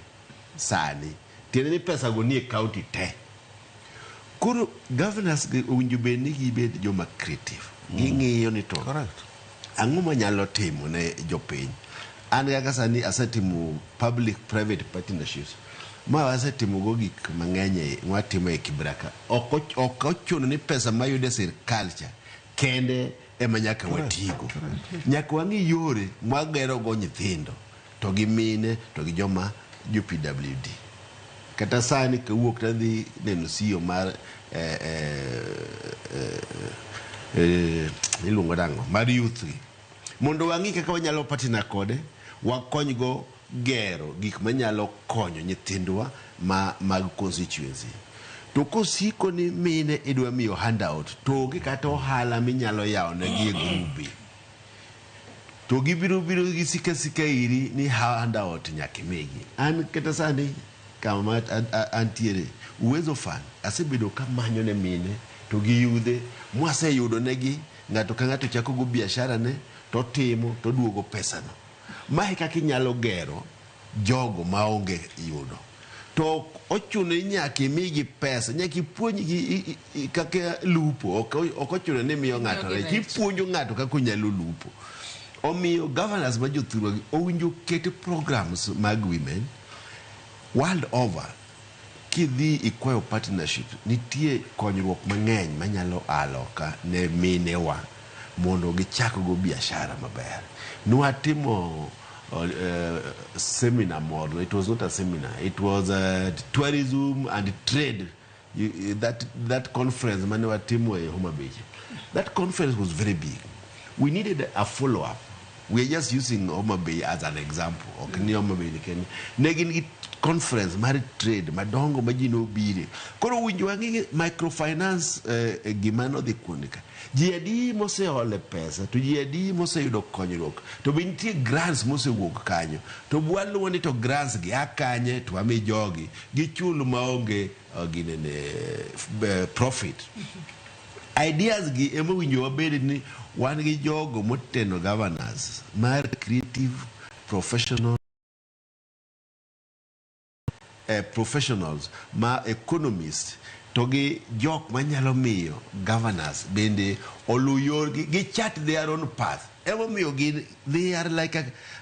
Sani. Tiende ni pesa go ni e county te. Koro governors owinjo bed ni gibed joma creative. Ging'iyo ni to. Ang'o manyalo timo ne jopiny. An kaka sani asetimo public private partnerships. Ma asetimo go gik mang'eny watimo e Kibraka. Ok ochuno ni pesa mayude sirkal cha kende ema nyaka watigo. Nyaka wang'i yore mwagero go nyithindo to gi mine to gi joma jo PWD. Kata sani kawuok tadhi neno CEO mar iluongo dango mar youth mondo wang'i kaka wanyalo patina kode wakonygo gero gik manyalo konyo nyithindwa mag constituency. To kosiko ni mine idwa miyo handout to onge kata ohala minyalo yawo negi e grube to gibiro gi sika iri ni handout nyaka imigi. An kata sani kama antiere Uwezo Fund asebedo ka manyo ne mine to gi yudhe mwaseyudo negi ng'ato ka ng'ato chako go biashara ne to timo to duogo pesa no. Mae kaka inyalo gero jogo maonge yudo. To ochuno nyaka imigi pesa, nyaka ipuonjgi kaka lupo. Ok ochuno ni miyo ng'ato rech, ipuonjo ng'ato kaka onyalo lupo. Omiyo governors ma jothurwa owinjo ket programs mag women world over. Kidhi ikwayo partnership nitie konyruok mang'eny manyalo aloka ne minewa mondo gichak go biashara maber. Nwatimo seminar model. It was not a seminar, it was a tourism and trade. That conference manewatimo e Homa Bay. That conference was very big. we needed a follow-up. We are just using Homa Bay as an example. Okay, Homa Bay Kenya. Negin conference, married trade, madongo majino biri. Koro winjwangi microfinance gimano di kunika. Jiadi mose ole pesa, to jiadi mose yudo konyruok. To bintie grants mose wuok kanyo. To bualo woni to grants gi akanye to ame jogi. Gichulu maonge profit. Ideas gi emo winjo wabedi ni wan gi jogo moteno governors, mar creative, professional, professionals, ma economists, to gi jok manyalo miyo governors bende oluyor gi chart their own path. Emo miyo gi, they are like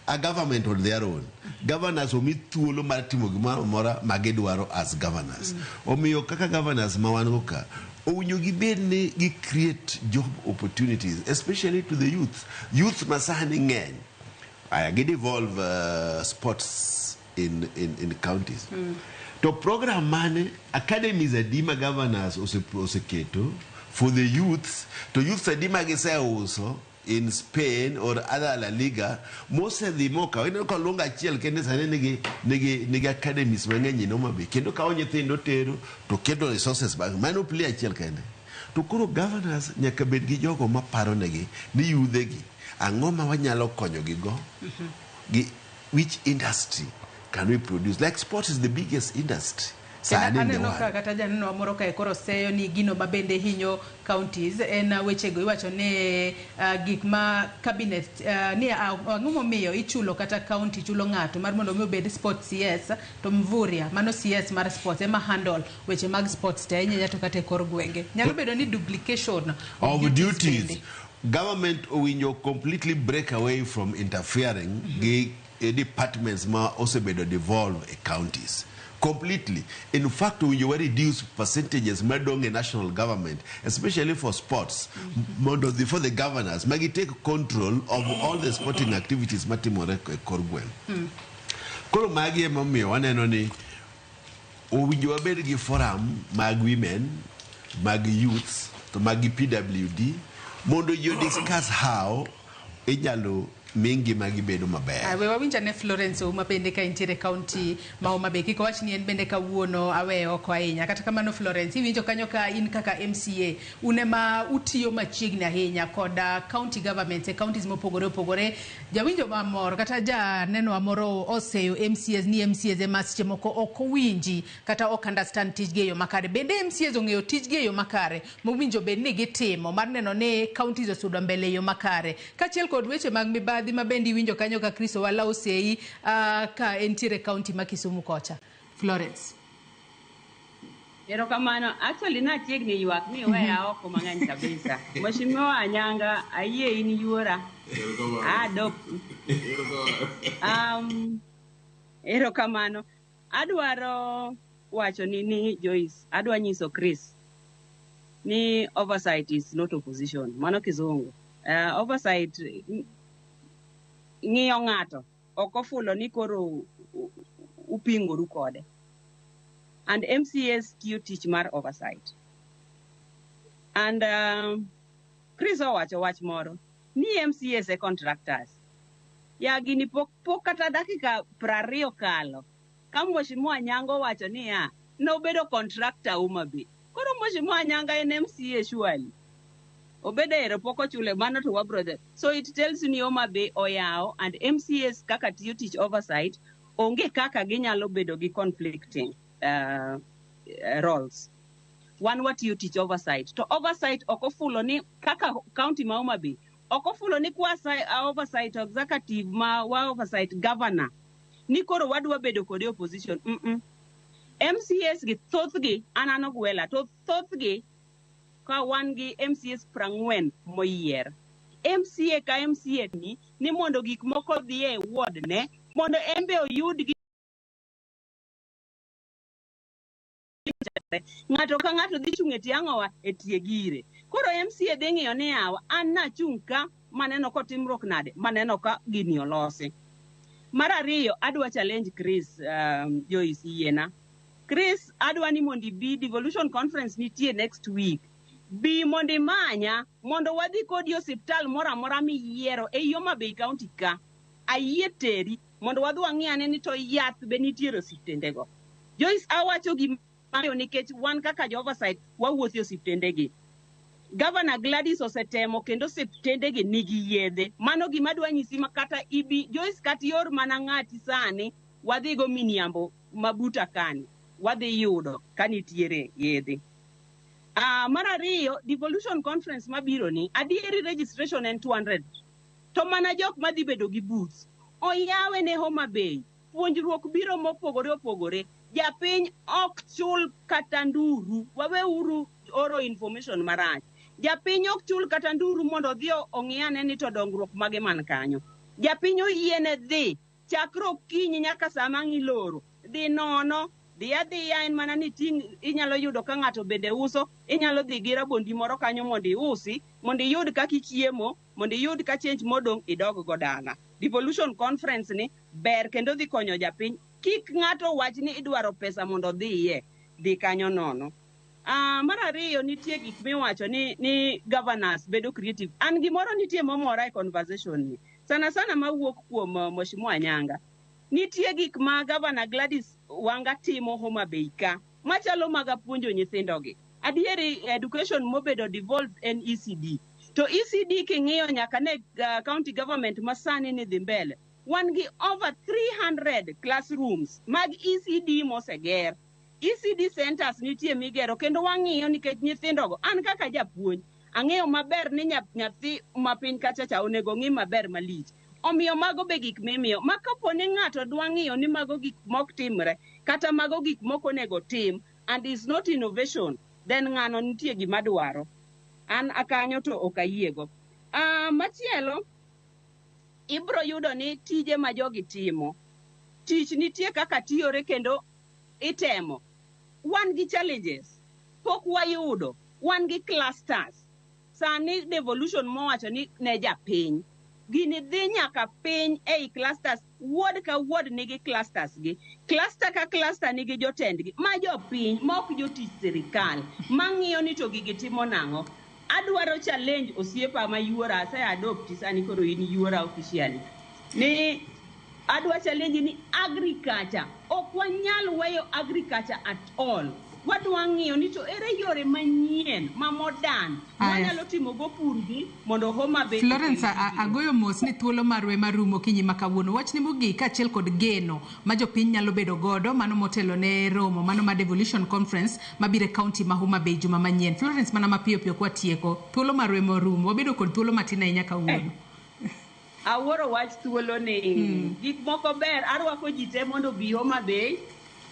a government on their own. Governors omi thuolo mar timo gimoro mora magidwaro as governors. Omiyo kaka governors mawango ka owinjo gibed ni gi create job opportunities, especially to the youth. Youth masani ng'eny. Aya gi devolve sports in counties. To program mane academies adima governors oseketo for the youth, to youth adima giseuso in Spain or other La Liga, most of the moka ino ko longa chiel kende sane nigi academies mang'eny no mabe kendo ka nyithindo tero to kendo resources bang mano play chiel kende to koro governors nyaka bed gi jogo maparo negi ni yudhe gi ang'o ma wanyalo konyo gi go gi which industry can we produce. Like sports is the biggest industry. Aneno kata janeno moro ka koro seyo ni gino mabende hinyo counties en wechego iwacho ne gik ma cabinet ni ang'umo miyo ichulo kata county chulo ng'ato mar mondo mi obed sports CS to Mvuria mano CS mar sports ema handle weche mag sports te nyanya to kata kor gwenge nyalo bedo ni duplication of duties. Government owinjo completely break away from interfering gi departments ma osebedo devolve counties. Completely. In fact, when you reduce percentages madong in national government, especially for sports, for the governors, may take control of all the sporting activities. Matimore Korgwen. Koro magi mami wanenoni uwinjo wabedi forum mag women, mag youths, to magi PWD, mondo you discuss how inyalo mingi magi bedo maber. We wawinja ne Florence uma bende ka intiere county ma Homa Bay kiko wach ni en bende kawuono aweyo ko ahinya kata kamano Florence iwinjo kanyo ka in kaka MCA unema utiyo machiegni ahinya koda county government e counties mopogore opogore jawinjo mamor kata ja neno amoro oseyo MCAs ni MCAs emaseche moko ok winji kata ok understand tijge yo makare bende MCAs ong'eyo tijge yo makare mowinjo bed ni gitimo mar neno ne counties osudo mbele yo makare kachiel kod weche mag mibadhi mabendi winjo kanyo ka Kristo wala osei ka entire county ma Kisumu kocha. Florence. Ero kamano actually na tiegni ywak ni weya oko mang'eny kabisa. Mheshimiwa Anyanga ayie in yuora. Adop. Ero kamano adwaro wacho ni Joyce adwa nyiso Chris ni oversight is not opposition. Mano kizungu. Oversight ng'iyo ng'ato okofulo ni koro upingoru kode. And MCAs tiyo tich mar oversight. And Chris owacho wach moro ni MCAs e contractors. Ya gini pok kata dakika 20 kalo. Ka Mheshimiwa Anyanga wacho ni nobedo contractor Homa Bay. Koro Mheshimiwa Anyanga en MCA surely. Obedero poko chule mano to wabrother. So it tells you Homa Bay oyao and MCAs kaka tiyo tich oversight onge kaka ginyalo bedo gi conflicting roles. One what you teach oversight. To oversight okofulo ni kaka county ma Homa Bay okofulo ni kwa oversight executive ma wa oversight governor ni koro wadwa bedo kode opposition. MCAs gi thothgi anano gwela to thothgi ka wan gi MCAs 40 moyier. MCA ka MCA ni mondo gik moko dhi e ward ne mondo embe oyud gi ng'ato ka ng'ato dhi chung' e tiang'owa e tie gire. Koro MCA dhi ng'iyo ni yawa an nachung' ka maneno kotimruok nade maneno ka gini olosi. Mar ariyo adwa challenge Chris Joyce yiena. Chris adwa ni mondi bi devolution conference nitie next week. bi mondo imanya mondo wadhi kodi osiptal moro amora miyiero e Homa Bay County ka ayie teri mondo wadhi wang'iane ni to yath be nitiere osiptendego. Joyce awacho gimayo nikech wan kaka jo oversight wawuotho e osiptendegi. Governor Gladys osetemo kendo osiptendegi nigi yedhe. Mano gima dwa nyisi ma kata ibi Joyce kata yor mana ng'ati sani wadhi go Miniambo Mabuta kani wadhi yudo ka nitiere yedhe. Mar ariyo, devolution conference mabiro ni adieri registration en 200 to mana jok madhi bedo gi booths oyawe ne Homa Bay. Puonjruok biro mopogore opogore, japiny ok chul kata nduru, waweuru oro information marach. Japiny ok chul kata nduru mondo dhi ong'iane ni to dongruok mage man kanyo. Japiny oyiene dhi chakre okinyi nyaka sama ng'iloro dhi nono. Dhi adhiya en mana ni inyalo yudo ka ng'ato bende uso, inyalo dhi gi rabondi moro kanyo mondo iusi, mondo iyud kaka ichiemo, mondo iyud ka change modong idog go dala. Devolution conference ni ber kendo dhi konyo japiny. Kik ng'ato wach ni idwaro pesa mondo dhiye, dhi kanyo nono. Mar ariyo nitie gik miwacho ni governors bedo creative. An gimoro nitie momora e conversation ni. Sana mawuok kuom Mheshimiwa Anyanga. Nitie gik ma Governor Gladys Wanga timo Homa Bay ka machalo maga puonjo nyithindogi. Adieri education mobedo devolved en ECD. To ECD king'iyo nyaka ne county government masani ni dhi mbele. Wan gi over 300 classrooms mag ECD moseger. ECD centers nitie migero kendo wang'iyo nikech nyithindogo. An kaka japuonj ang'eyo maber ni nyathi mapiny kacha cha onego ng'i maber malich. Omiyo mago be gik mimiyo ma kapo ni ng'ato dwa ng'iyo ni mago gik mok timre kata mago gik mok onego tim and is not innovation, then ng'ano nitie gima dwaro. An akanyo to ok ayiego. Machielo ibro yudo ni tije ma jogi timo, tich nitie kaka tiyore kendo itemo. Wan gi challenges pok wayudo, wan gi clusters. Sani devolution mowacho ni ne japiny gini dhi nyaka piny ei clusters, ward ka ward nigi clusters gi. Cluster ka cluster nigi jotendgi ma jopiny ma ok jotich sirikal mang'iyo ni to gigi timo nang'o. Adwaro challenge osiepa ma yuora ase adopti sani koro in yuora officially. Ni adwa challenge ni agriculture ok wanyal weyo agriculture at all. Wadwa ng'iyo ni to ere yore manyien ma modern wanyalo timo go purgi mondo Homa Bay. Florence agoyo mos ni thuolo marwe marumo kinyi makawuono. Wach ni mogik kaachiel kod geno ma jopiny nyalo bedo godo mano motelo ne romo mano ma devolution conference mabire county ma Homa Bay juma manyien. Florence mana mapiyo piyo kwa tieko thuolo marwe marumo wabedo kod thuolo matin ahinya kawuono. Awuoro wach thuolo ni gik moko ber arwako ji te mondo bi Homa Bay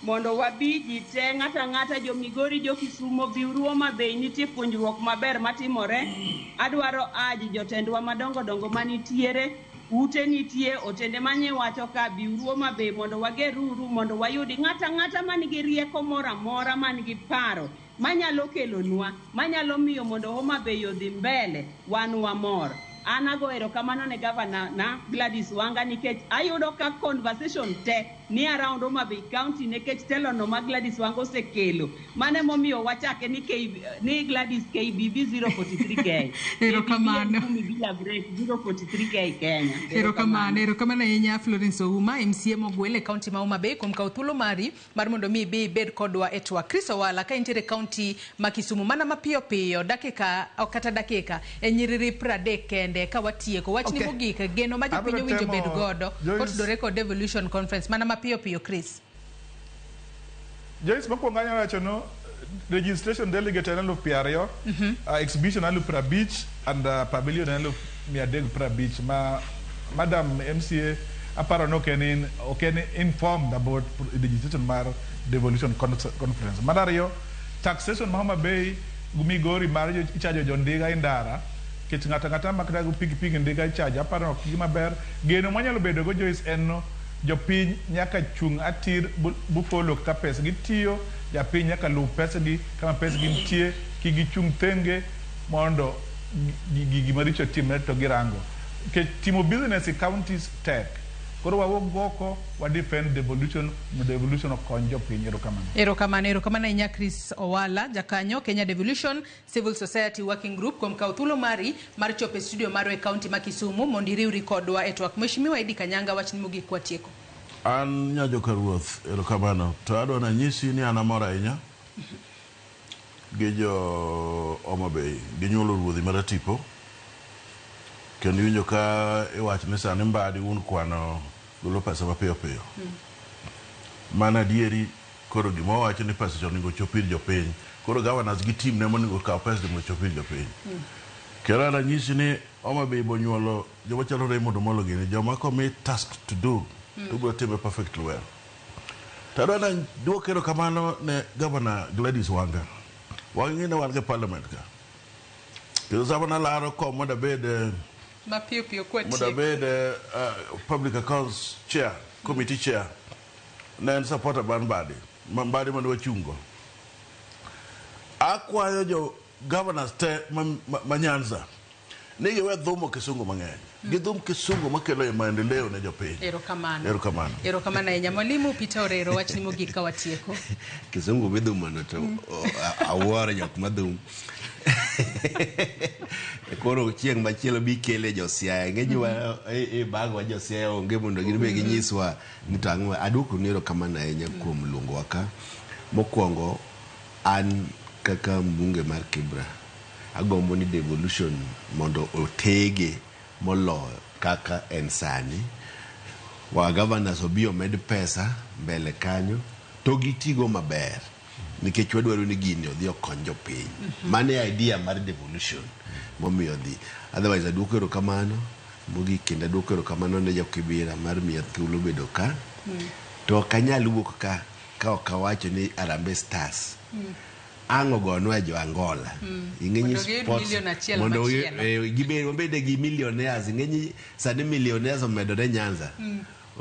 mondo wabi ji te ng'ata jo Migori jo Kisumo biuru Homa Bay nitie puonjruok maber matimore. Adwaro aji jotendwa madongo manitiere ute nitie otende manye wacho ka biuru Homa Bay mondo wageruru mondo wayudi ng'ata manigi rieko moro amora manigi paro manyalo kelonwa manyalo miyo mondo Homa Bay odhi mbele wan wamor. Anago erokamano ne Governor na Gladys Wanga nikech ayudo ka conversation te ni around Homa Bay County nikech telo no ma Gladys Wanga osekelo mane momiyo wachake ni Gladys KBB 043K. Erokamano. 043K Kenya. Erokamano ahinya Florence Ouma MCA mogwele county ma Homa Bay kuom kawo thuolo mari mar mondo mi bi bed kodwa e twak. Chris Owala ka intiere county ma Kisumu mana mapiyo dakika kata dakika e nyiriri 30 kende ka watieko wach ni mogik geno ma jopiny winjo bed godo kotudore kod devolution conference mana mapiyo Chris. Joyce mokwongo anyalo wacho no registration delegate en 20,000, exhibition en 50 and pavilion en 350 ma Madam MCA aparo no ok en informed about registration mar devolution conference. Mar ariyo taxation ma Homa Bay Migori mar ichajo jondiga indara kech ng'ata makra go pigi ndiga ichajo aparo ok gima ber geno manyalo bedo go Joyce en jopiny nyaka chung atir bufolo ka pesa gitiyo japiny nyaka lu pesa gi kama pesa gi nitie kigi chung thenge mondo gigi maricho timre to girango ke timo business in counties tech Koro wawuok goko wa defend devolution of konjo piny. Erokamano inya Chris Owala jakanyo Kenya Devolution Civil Society Working Group kuom kawo thuolo mari mar chopo studio maro e kaunti ma Kisumu mondo iriwri kodwa e twak Mheshimiwa Eddie Kanyanga wachni mogik kwa tieko. An nyajo ka ruoth erokamano to adwa na nyisi ni an amor ahinya gi jo Homa Bay ginyuolo ruodhi mar tipo kendo winjo ka iwach ni sani mbadi un kwano golo pesa mapiyo piyo. Mana dieri koro gima wacho ni pesa choningo chopir jopiny. Koro governors gi team ne moningo kawo pesa mo chopir jopiny. Kero na nyisi ni Homa Bay bonyuolo joma chalo Raymond Omolo gini joma commit task to do to bro time perfectly well. Tado na duok erokamano ne Governor Gladys Wanga. Wangine wange parliament ka. Kero sabana laro ko moda bed Mapio kwa tieko. Moda bed public accounts chair, committee chair. Na supporter banbadi. Mambadi mando wachungo. Akwayo jo governors te manyanza. Nige we dhumo Kisungu mang'eny. Gidhum Kisungu makelo e maendeleo ne jopiny. Erokamano enya Mwalimu Peter Orero wachni mogik ka watieko. Kisungu bidhum no to awuoro jok madhum. Koro chieng' machielo bikele josiaya ng'enywa e bagwa josiaya onge mondo ginbe ginyiswa ni tang'wa aduoko ni erokamano ahinya kuom luongowa ka. Mokwongo an kaka mbunge mar Kibra agombo ni devolution mondo otege moloyo kaka en sani. Wa governors obiyo med pesa mbele kanyo to gitigo maber nikech wadwaro ni gini odhi okony jopiny. Mane idea mar devolution momiyo dhi. Otherwise aduoko erokamano mogik kendo aduoko erokamano ne Kibra mar miya thuolo bedo ka. To kanyal wuok ka ok awacho ni Harambee Stars ango gonwa jo Angola. Ing'enyi sports mondo gibede gi millionaires. Ing'enyi sani millionaires omedore Nyanza.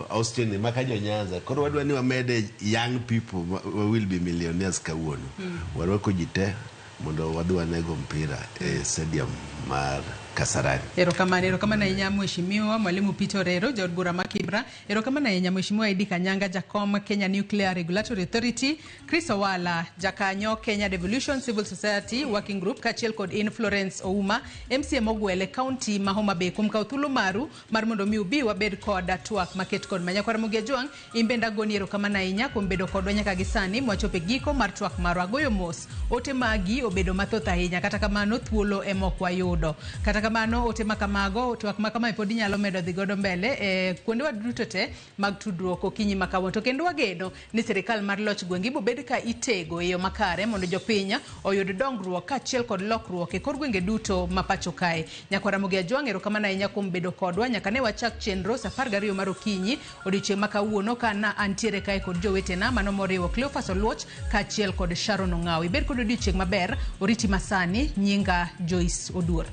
Austin makajo Nyanza. Koro wadwa ni wamede young people will be millionaires kawuono. Warwako jite mondo wadwa nego mpira e stadium mar Kasarani. Erokamano ahinya Mheshimiwa Mwalimu Peter Orero jaod bura ma Kibra. Erokamano ahinya Mheshimiwa Eddie Kanyanga jakom Kenya Nuclear Regulatory Authority. Chris Owala jakanyo Kenya Devolution Civil Society Working Group kachiel kod Influence Ouma MCA mogwele county ma Homa Bay kuom kawo thuolo maru mar mondo mi ubi wabed kod twak maket kod Manyakwar Mugiajwang. Imbenda goni erokamano ahinya kuom bedo kodwa nyaka gisani mwachope giko mar twak maru. Agoyo mos ote magi obedo mathoth ahinya kata kamano thuolo emokwa yudo. Kata kamano ote makamago twak makama pod nyalo medo dhi godo mbele kuonde waduto te mag tudruok okinyi makawo to kendo wagedo ni sirikal mar loch gwenge bo bed ka itego e yo makare mondo jopiny oyud dongruok kachiel kod lokruok e kor gwenge duto mapacho kae. Nyakwar Mugiajwang erokamano ahinya kuom bedo kodwa nyaka ne wachak chenro sa 12 mar okinyi odiochieng' makawuono kana antiere kae kod jowetena mano moriwo Cleophas Oluoch kachiel kod Sharon Ongawi. Ber kod odiochieng' maber oriti masani nyinga Joyce Oduor.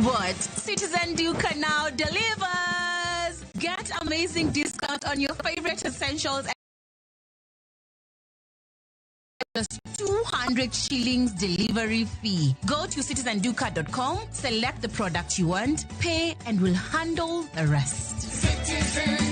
What? Citizen Duca now delivers! Get amazing discount on your favorite essentials at just 200 shillings delivery fee. Go to citizenduca.com, select the product you want, pay, and we'll handle the rest. Citizen